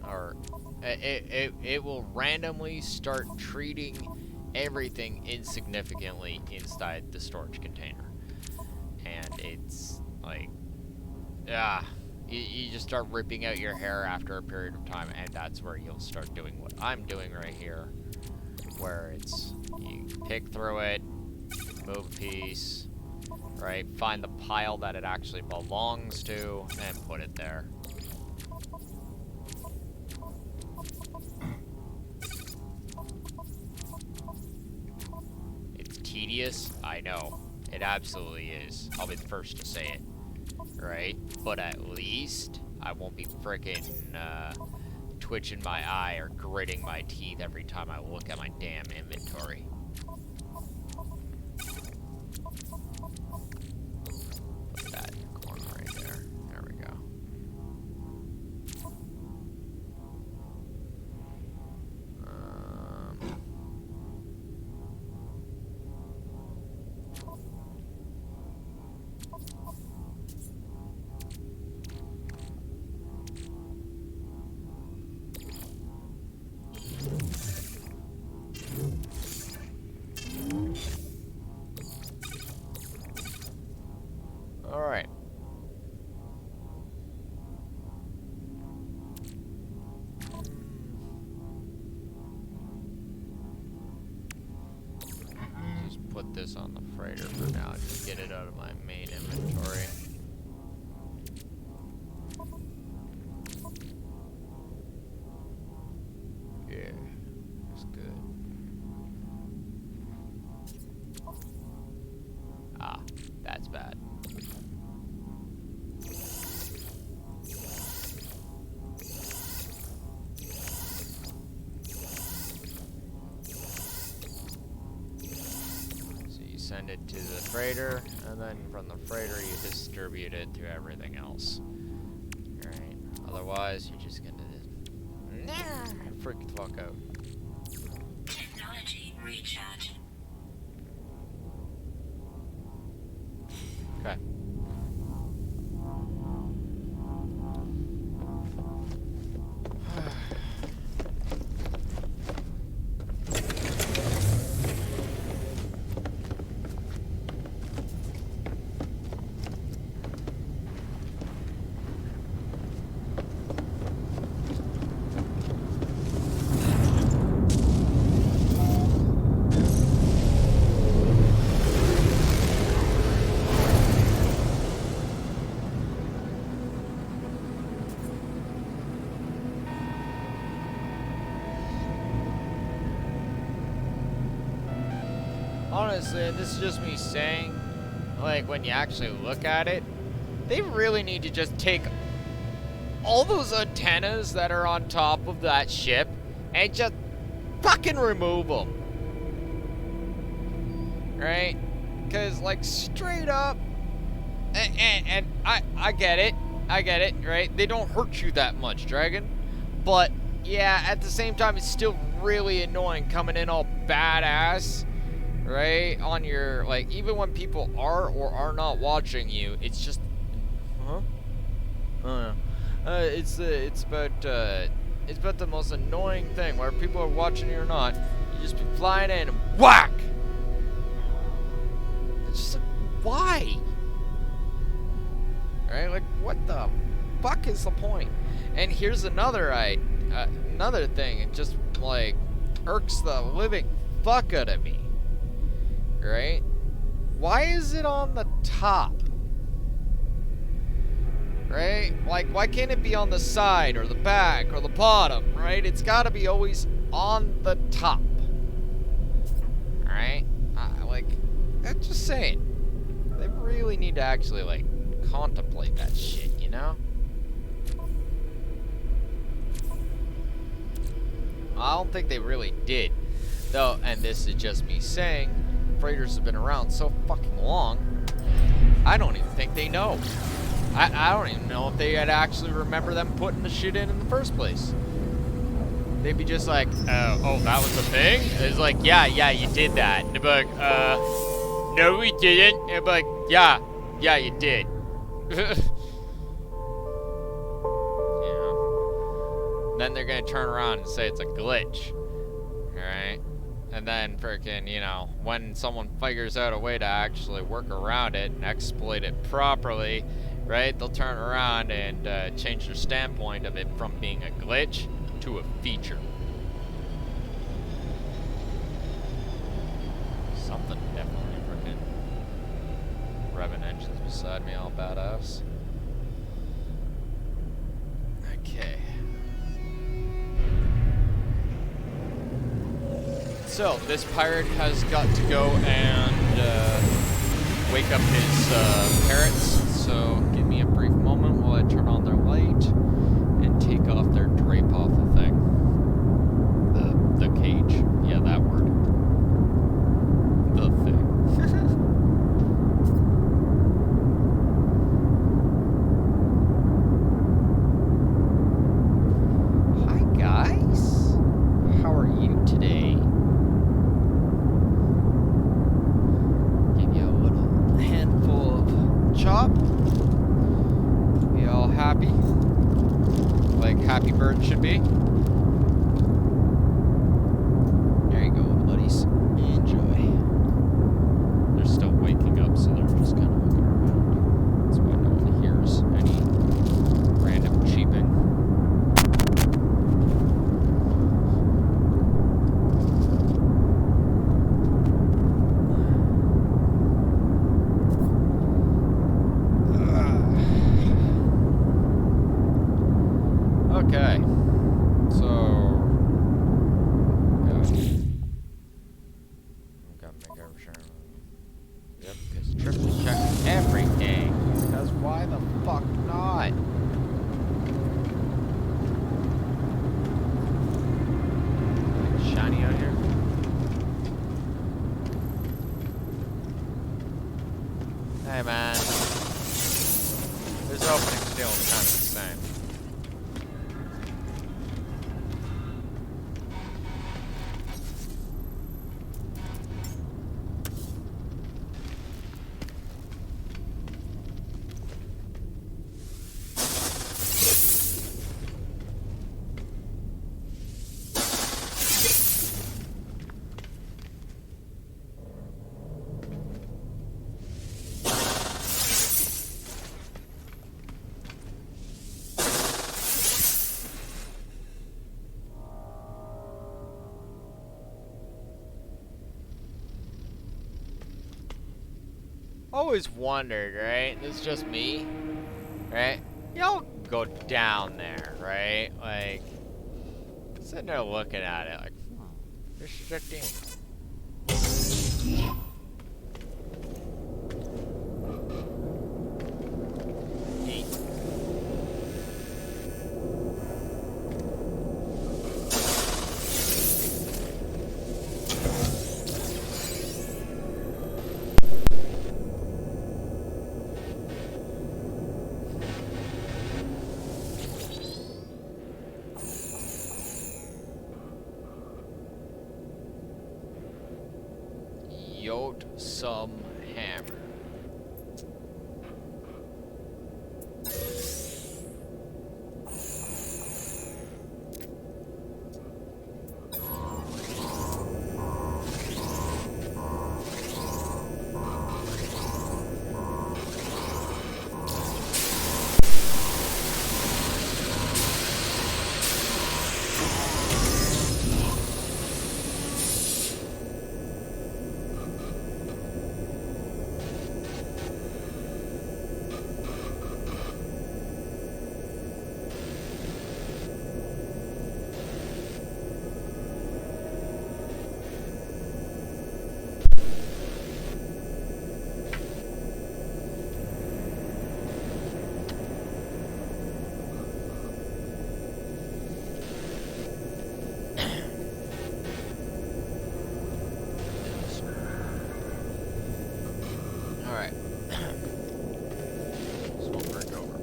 or it will randomly start treating everything insignificantly inside the storage container, and it's like, You just start ripping out your hair after a period of time, and that's where you'll start doing what I'm doing right here, where it's, you pick through it, move a piece, right, find the pile that it actually belongs to, and put it there. It's tedious, I know. It absolutely is. I'll be the first to say it. Right? But at least I won't be frickin' twitching my eye or gritting my teeth every time I look at my damn inventory. Put that in the corner right there. There we go. Alright. Just put this on the freighter for now. Just get it out of my main inventory. Yeah, that's good. Ah, that's bad. Send it to the freighter, and then from the freighter you distribute it to everything else. Alright, otherwise you're just gonna freak the fuck out. Technology recharge. Okay. honestly, and this is just me saying, like, when you actually look at it, they really need to just take all those antennas that are on top of that ship and just fucking remove them. Right? Because, like, straight up, and I get it, right? They don't hurt you that much, Dragon. But, yeah, at the same time, it's still really annoying coming in all badass, right? On your, like, even when people are or are not watching you, it's just, it's about the most annoying thing, where people are watching you or not, you just be flying in and whack! It's just like, why? Right? Like, what the fuck is the point? And here's another thing, it just, like, irks the living fuck out of me. Right? Why is it on the top? Right? Like, why can't it be on the side, or the back, or the bottom, right? It's gotta be always on the top. Alright? Like, I'm just saying. They really need to actually, like, contemplate that shit, you know? I don't think they really did. Though, and this is just me saying, freighters have been around so fucking long, I don't even think they know. I don't even know if they had actually remember them putting the shit in the first place. They'd be just like, oh, that was the thing? It's like, yeah, you did that. And they'd be like, no, we didn't. And they'd be like, yeah, you did. Yeah. Then they're gonna turn around and say it's a glitch. Alright? And then freaking, you know, when someone figures out a way to actually work around it and exploit it properly, right, they'll turn around and change their standpoint of it from being a glitch to a feature. Something definitely freaking revving engines beside me, all badass. Okay. So, this pirate has got to go and wake up his parrots. So, give me a brief moment while I turn on their light and take off their drape off the thing. The cage. Yeah, that word. The thing. Hi, guys. How are you today? Give you a little handful of chop. You all happy? Like happy birds should be? There you go, buddies. Enjoy. They're still waking up, so they're just kind of looking around. That's why no one hears any random cheeping. Okay, so yeah. I'm gonna make sure. Yep, because triple check everything. Because why the fuck not? Like shiny out here. Hey man, this opening still kind of the same. Always wondered, right? It's just me, right? Y'all go down there, right? Like, sitting there looking at it, like, this is a thing. Yot some hammer. Alright. Smoke break over.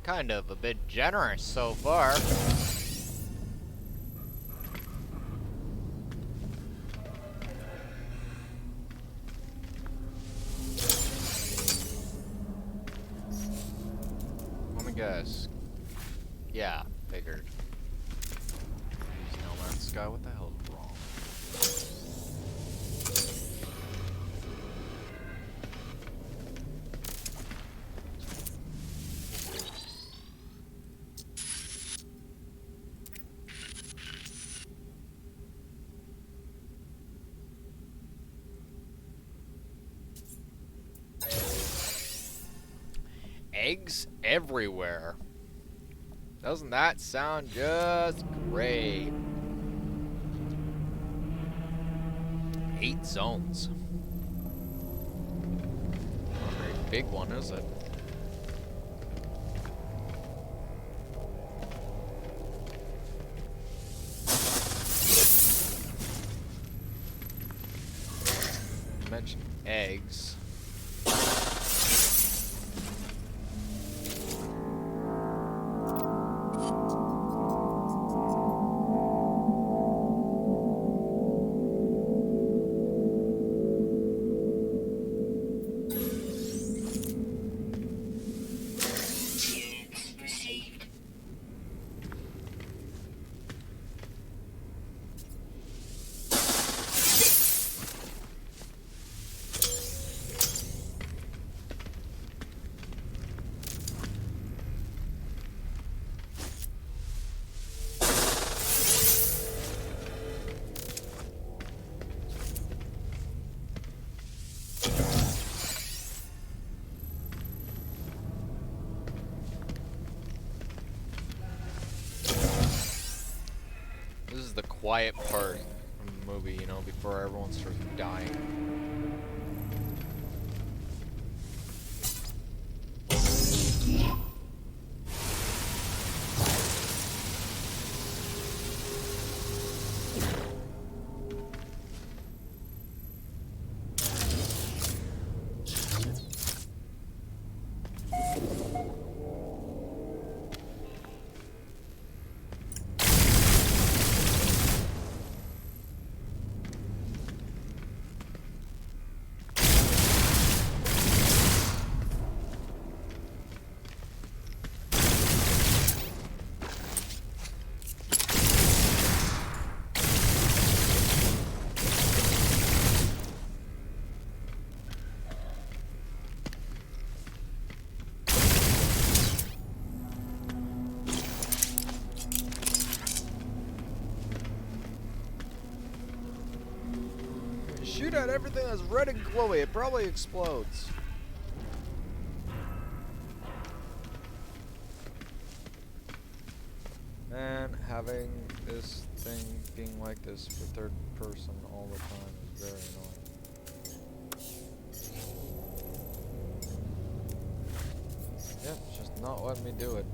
Kind of a bit generous so far. Let me guess. Yeah, figured. Jeez, No Man's Sky, what the hell is wrong? Eggs everywhere. Doesn't that sound just great? 8 zones. Not a very big one, is it? You mentioned eggs. Received. This is the quiet part from the movie, you know, before everyone starts dying. Shoot at everything that's red and glowy, it probably explodes. Man, having this thing being like this for third person all the time is very annoying. Yep, it's just not letting me do it.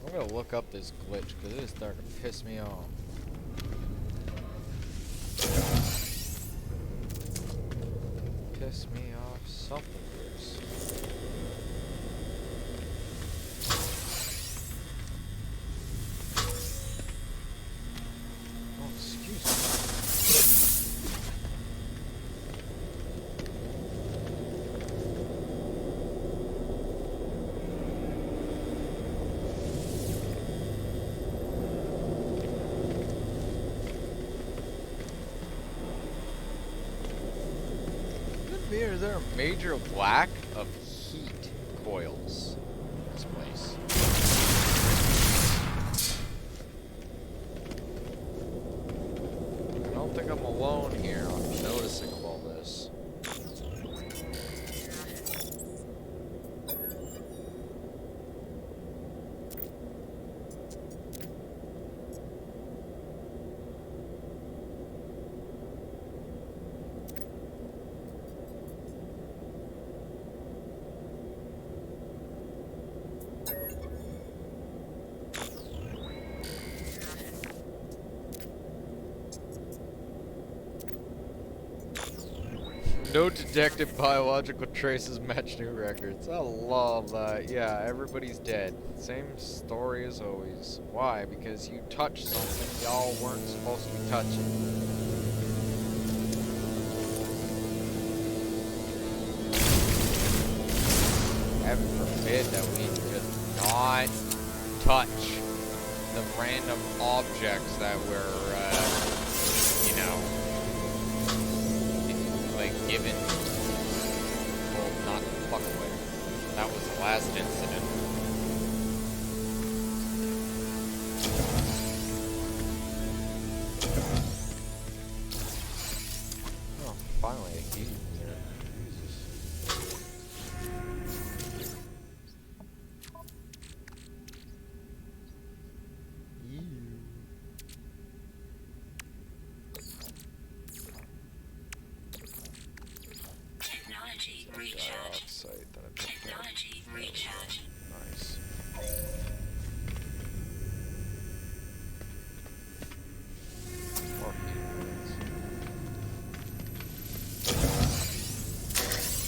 I'm gonna look up this glitch because it is starting to piss me off. piss me off something. Oh, excuse me. Is there a major lack of heat coils in this place? I don't think I'm alone here. I'm noticing all this. No detected biological traces match new records. I love that. Yeah, everybody's dead. Same story as always. Why? Because you touched something y'all weren't supposed to be touching. Heaven forbid that we just not touch the random objects that were, you know, given told not to fuck with. That was the last incident. Oh, finally a heat here. Jesus. Technology recharge. Dioxide that I picked up. Technology recharge. Nice. More heat points.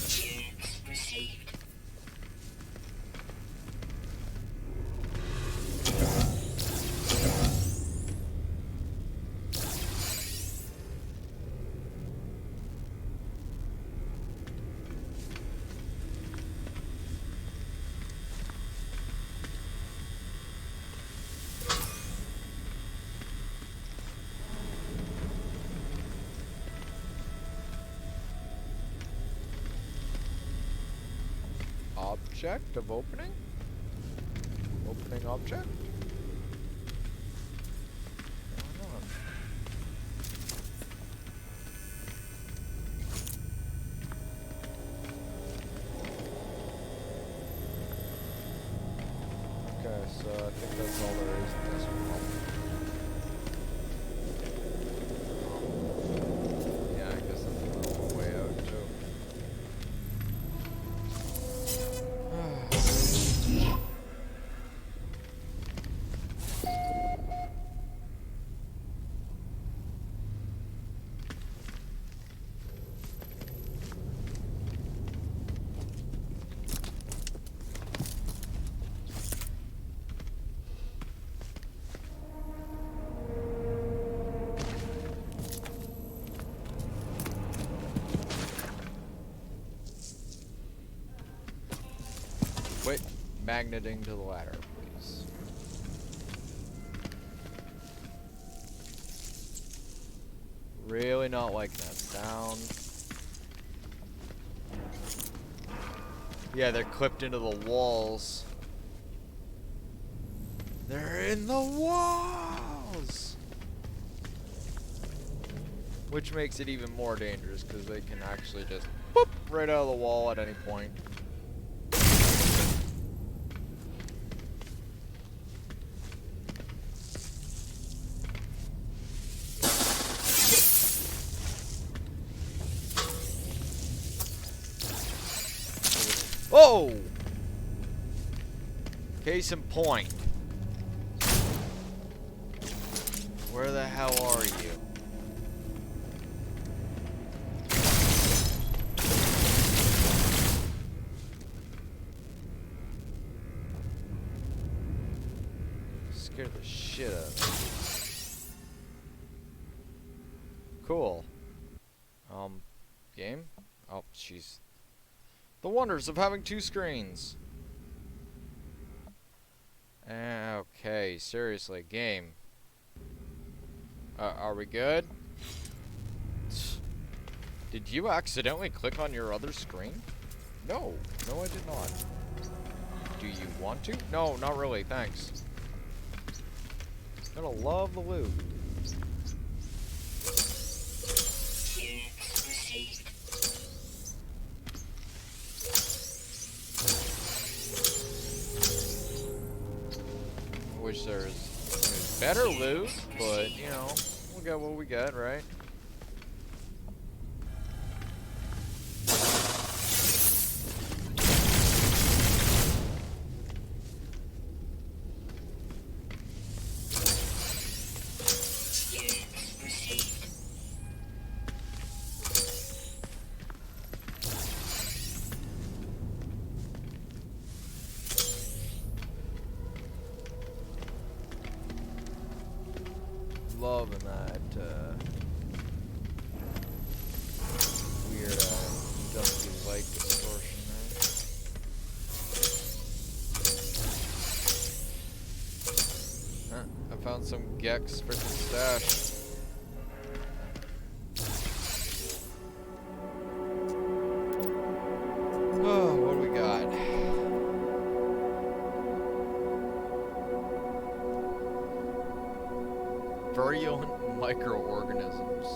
Tunes received. Object of opening? Opening object? Hold on. Okay, so I think that's all there is in this one. Yeah, I guess that's a little way out too. Quit magneting to the ladder, please. Really not liking that sound. Yeah, they're clipped into the walls. They're in the walls! Which makes it even more dangerous because they can actually just boop right out of the wall at any point. Oh! Case in point. Where the hell are you? scared the shit out of me. Cool. Game? Oh, jeez. The wonders of having 2 screens. Okay, seriously, game. Are we good? Did you accidentally click on your other screen? No. No, I did not. Do you want to? No, not really, thanks. Gonna love the loot. Wish there's better loot, but you know, we'll get what we get, right? Loving that weird dusty light distortion there. I found some Gex freaking stash. Oh, what do we got? Virulent microorganisms.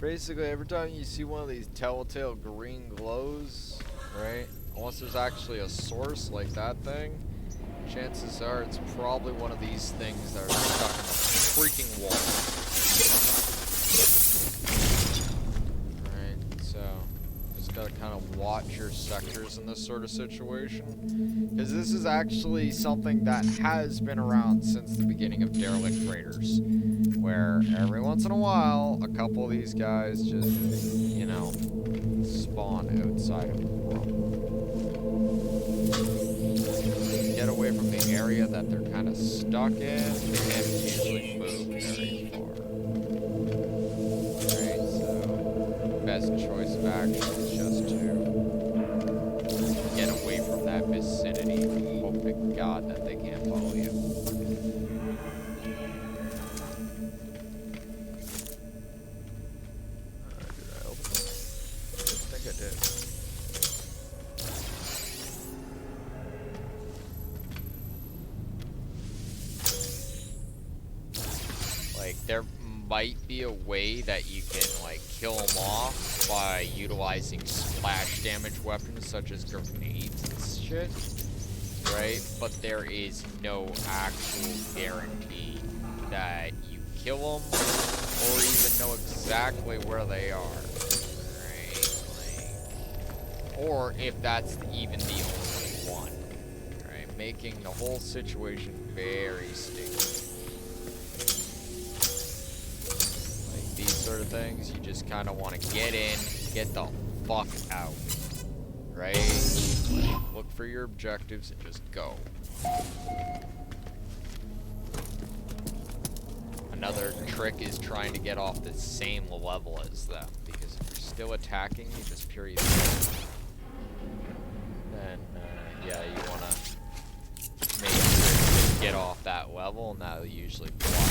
Basically, every time you see one of these telltale green glows, right? Unless there's actually a source like that thing, chances are it's probably one of these things that are stuck in the freaking wall. Right, so just gotta kind of watch your sectors in this sort of situation. Because this is actually something that has been around since the beginning of derelict raiders. Where every once in a while, a couple of these guys just, you know, spawn outside of the world. Get away from the area that they're kind of stuck in, they can't usually move very far. Right, so best choice of action is just to get away from that vicinity and hope to God that they can't follow you. Did I open it? I think I did. Like, there might be a way that you can, like, kill them off by utilizing splash damage weapons such as grenades and shit, right? But there is no actual guarantee that you kill them or even know exactly where they are, right? Like, or if that's even the only one, right? Making the whole situation very sticky. These sort of things, you just kind of want to get in, get the fuck out, right? Look for your objectives and just go. Another trick is trying to get off the same level as them, because if you're still attacking you just period, then yeah, you want to make sure to get off that level, and that'll usually block them.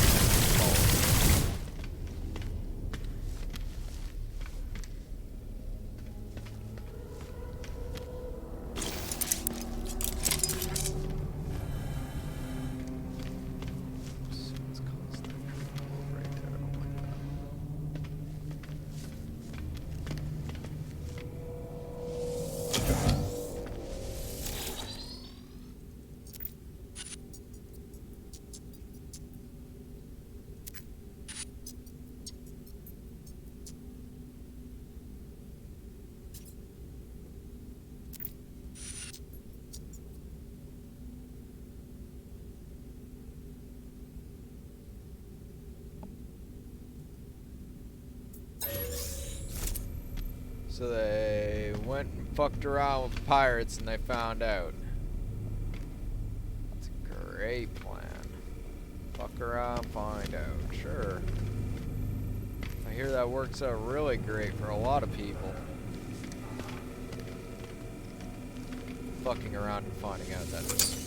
So they went and fucked around with pirates and they found out. That's a great plan. Fuck around, find out. Sure. I hear that works out really great for a lot of people. Fucking around and finding out, that is.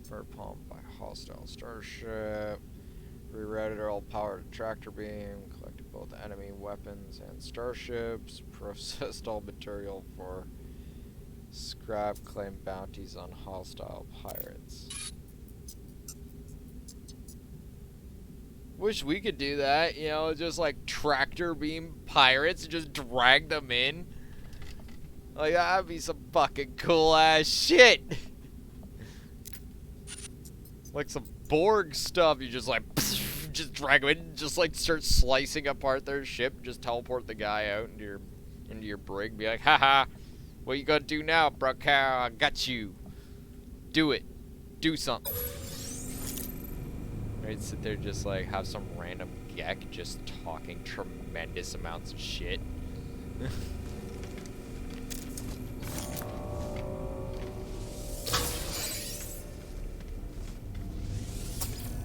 Fur palm by hostile starship. Rerouted all powered tractor beam. Collected both enemy weapons and starships. Processed all material for scrap. Claimed bounties on hostile pirates. Wish we could do that, you know, just like tractor beam pirates and just drag them in. Like, that'd be some fucking cool ass shit. Like some Borg stuff, you just like, just drag them in, just like start slicing apart their ship, just teleport the guy out into your brig, be like, haha, what you gonna do now, bro? I got you. Do it. Do something. Right, sit there just like have some random geck just talking tremendous amounts of shit.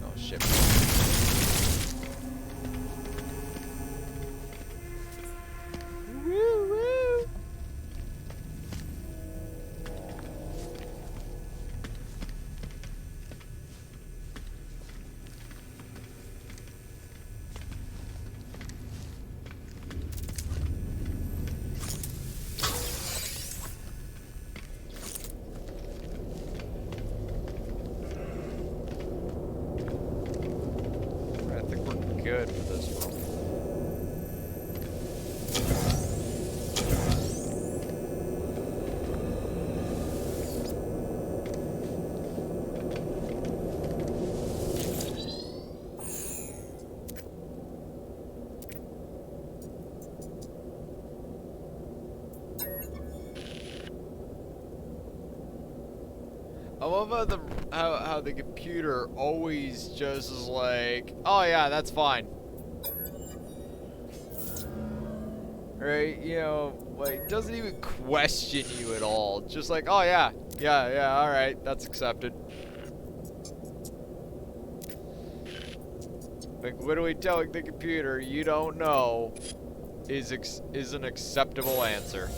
Oh shit. Woo woo. Good for this one. I love how the computer always just is like, oh yeah, that's fine. Right, you know, like, doesn't even question you at all. Just like, oh yeah, alright, that's accepted. Like, literally telling the computer you don't know is an acceptable answer.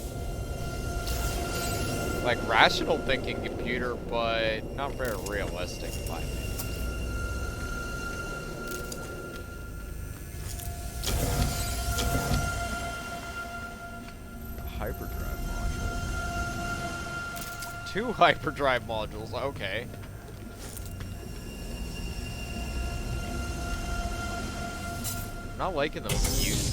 Like, rational thinking computer, but not very realistic, in my opinion. Hyperdrive module. 2 hyperdrive modules, okay. I'm not liking the music.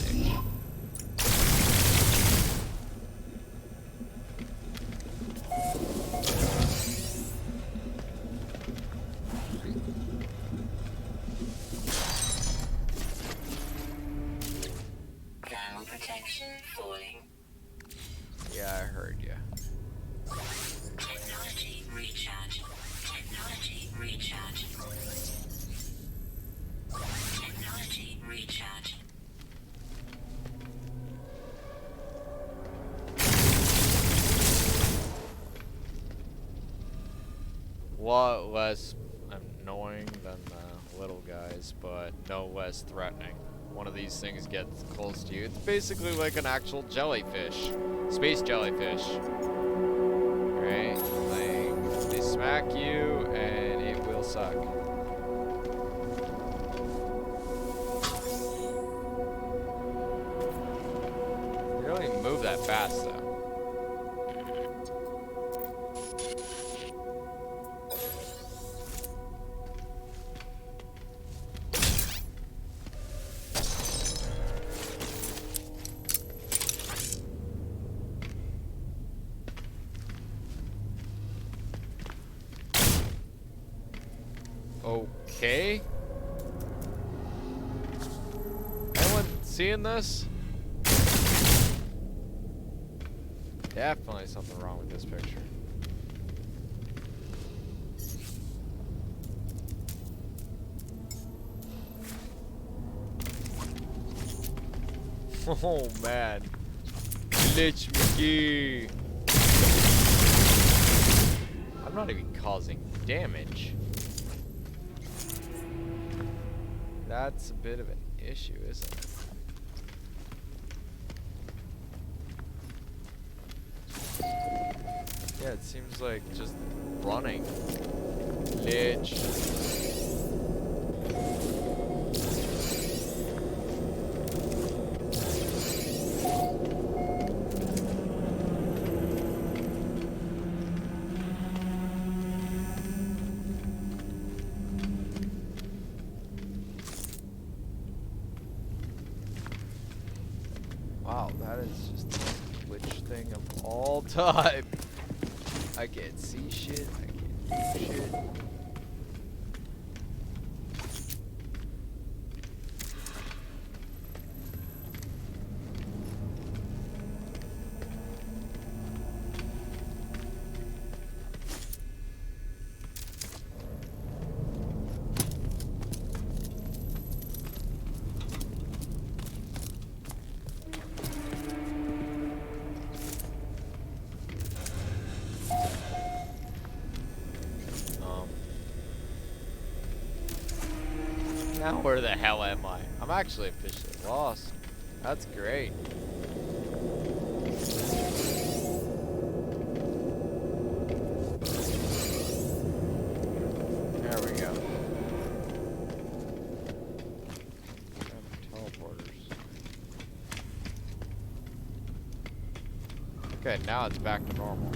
Protection falling. Yeah, I heard ya. Technology recharge. Technology recharge. Technology recharge. Lot less annoying than the little guys, but no less threatening. One of these things gets close to you. It's basically like an actual jellyfish. Space jellyfish. Right? Like, they smack you and it will suck. They don't even move that fast though. Okay. Anyone seeing this? Definitely something wrong with this picture. Oh man. Glitch McGee. I'm not even causing damage. That's a bit of an issue, isn't it? Yeah, it seems like just running. Glitch. Wow, that is just the glitch thing of all time. I can't see shit, I can't do shit. Now where the hell am I? I'm actually officially lost. That's great. There we go. Teleporters. Okay, now it's back to normal.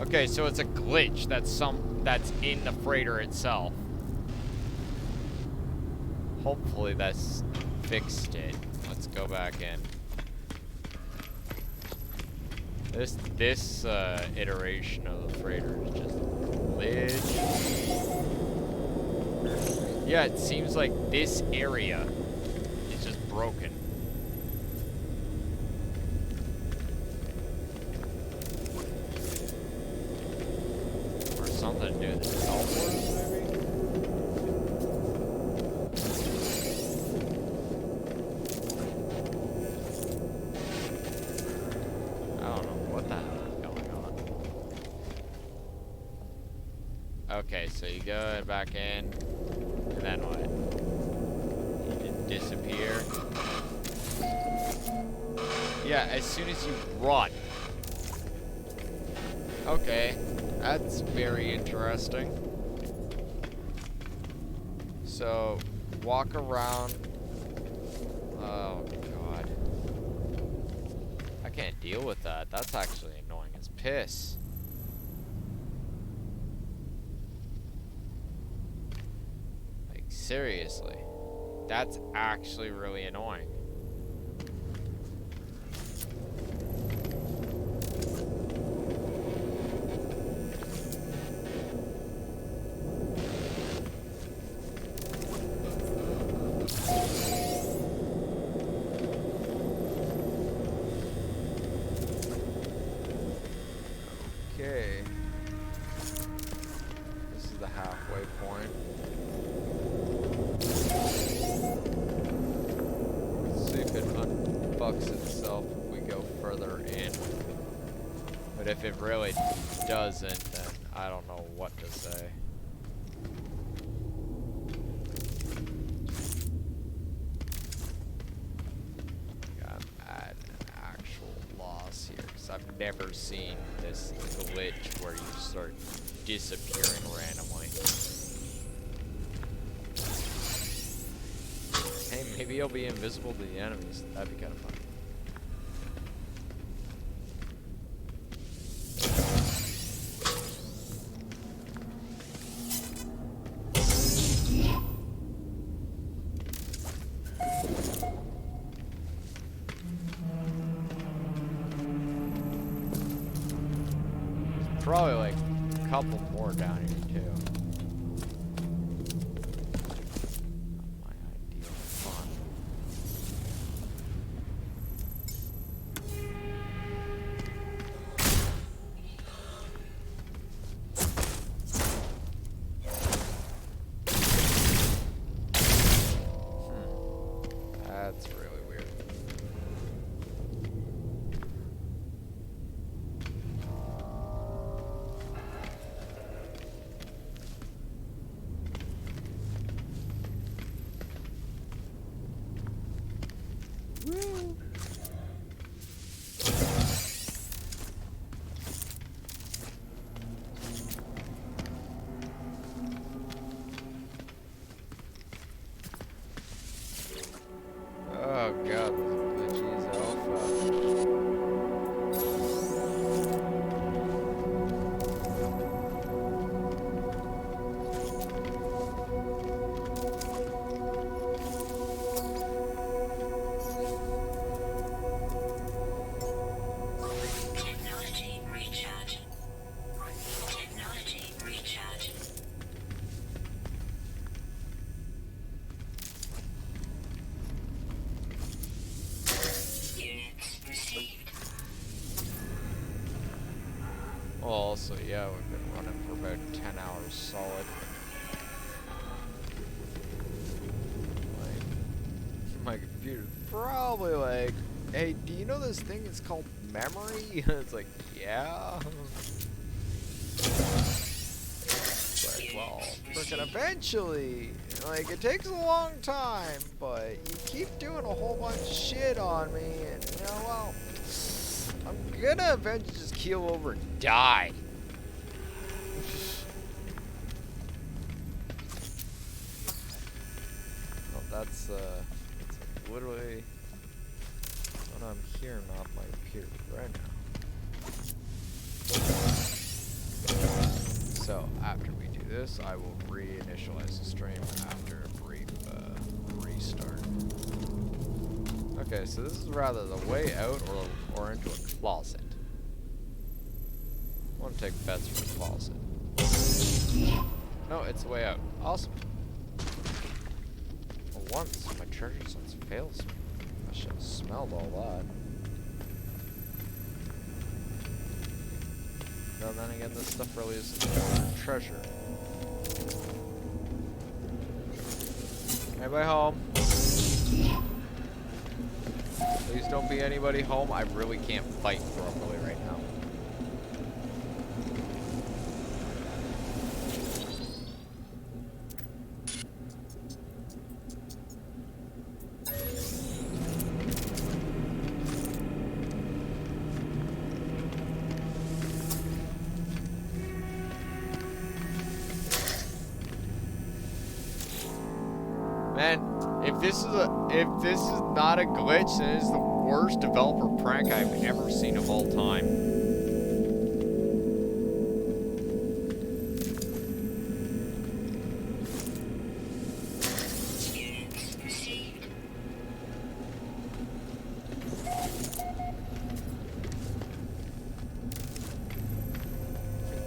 Okay, so it's a glitch that's in the freighter itself. Hopefully that's fixed it. Let's go back in. This iteration of the freighter is just glitch. Yeah, it seems like this area is just broken. Or something to do with the teleporters, maybe? Okay, so you go back in, and then what? You just disappear. Yeah, as soon as you run. Okay, that's very interesting. So, walk around. Oh, God. I can't deal with that. That's actually annoying as piss. Seriously, that's actually really annoying. Okay. This is the halfway point. Fucks itself if we go further in. But if it really doesn't, then I don't know what to say. I'm at an actual loss here, because I've never seen this glitch where you start disappearing randomly. Hey, maybe you'll be invisible to the enemies. That'd be kind of fun. There's probably like a couple more down here too. That's really weird. Well, also, yeah, we've been running for about 10 hours solid. My computer's probably like, hey, do you know this thing is called memory? It's like, yeah. It's like, well, freaking eventually, like, it takes a long time, but you keep doing a whole bunch of shit on me, and, you know, well, I'm gonna eventually just keel over and die. Well, that's literally what I'm hearing off my computer right now. So, after we do this, I will reinitialize the stream after a brief restart. Okay, so this is rather the way out or into a closet. I want to take bets for the closet. No, it's the way out. Awesome. For once, my treasure sense fails me. I should have smelled all that. No, then again, this stuff really isn't treasure. Anybody home? Please don't be anybody home. I really can't fight properly right now. Man, if this is not a glitch, then it's the worst developer prank I've ever seen of all time. Units received.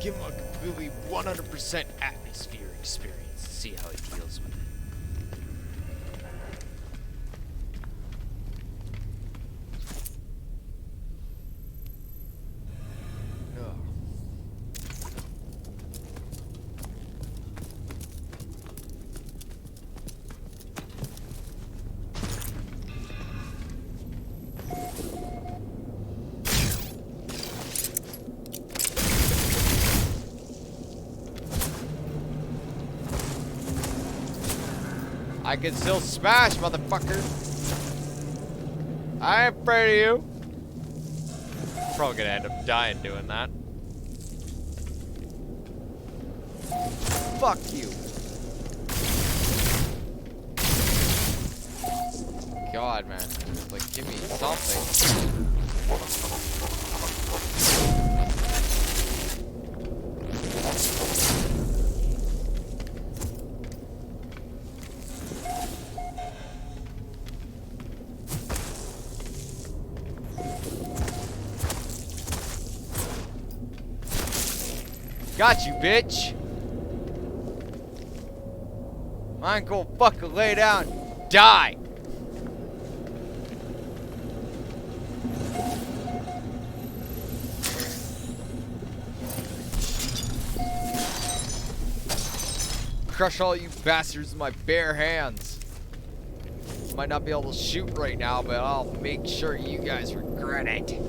Give him a completely 100% atmosphere experience to see how he deals with it. I can still smash, motherfucker. I ain't afraid of you. Probably gonna end up dying doing that. Fuck you. God, man. Like, give me something. Got you, bitch. I ain't gonna fucking lay down and die. Crush all you bastards with my bare hands. Might not be able to shoot right now, but I'll make sure you guys regret it.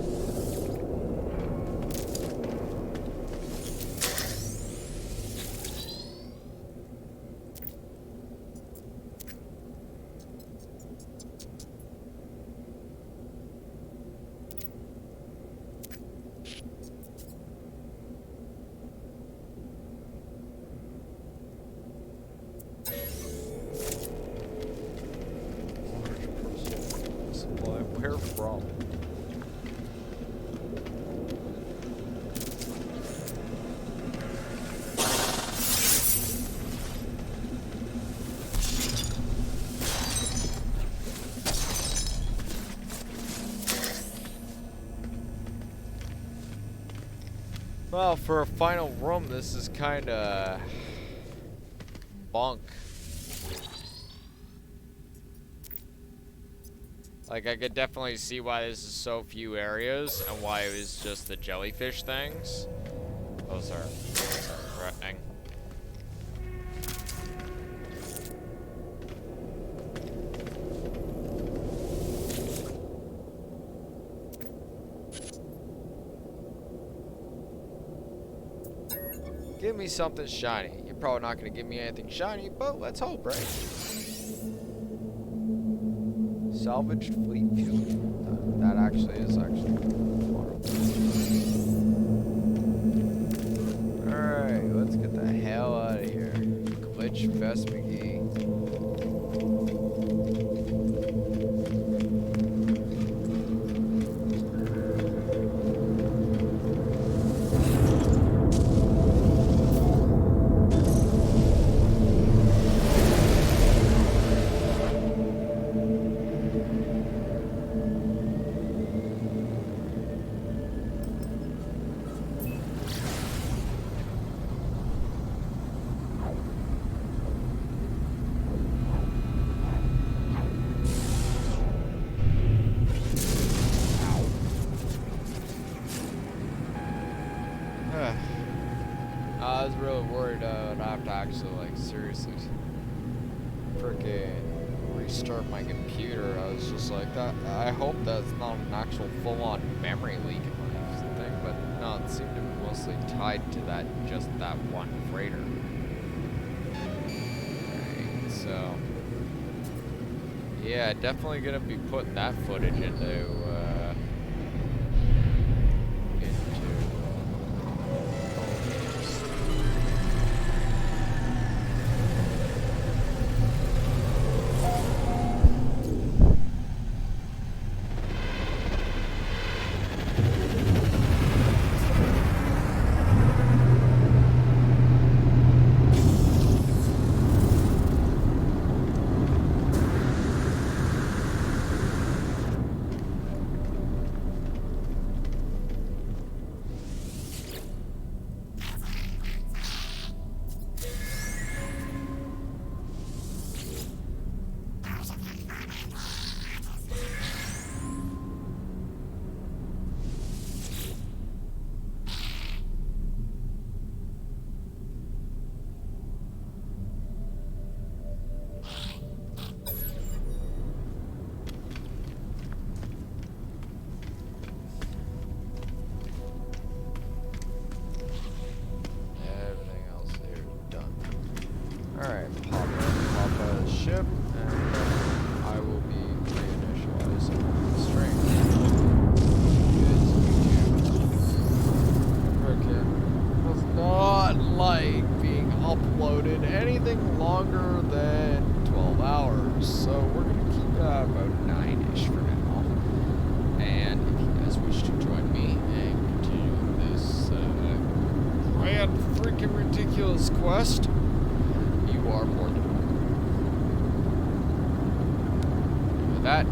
Where from? Well, for a final room, this is kinda bunk. Like, I could definitely see why this is so few areas and why it was just the jellyfish things. Those are threatening. Give me something shiny. You're probably not going to give me anything shiny, but let's hope, right? Salvaged fleet fuel. That actually is Alright, let's get the hell out of here. Glitch Fest McGee. I was really worried I'd have to actually, like, seriously frickin' restart my computer. I was just like, that. I hope that's not an actual full-on memory leak in my thing, but no, it seemed to be mostly tied to that, just that one freighter. Right, so yeah, definitely gonna be putting that footage into Alright, pop out of the ship, and I will be reinitializing the string. Frickin' does not like being uploaded anything longer than 12 hours, so we're gonna keep that about 9-ish for now. And if you guys wish to join me and continue this grand freaking ridiculous quest, you are more than welcome. With that,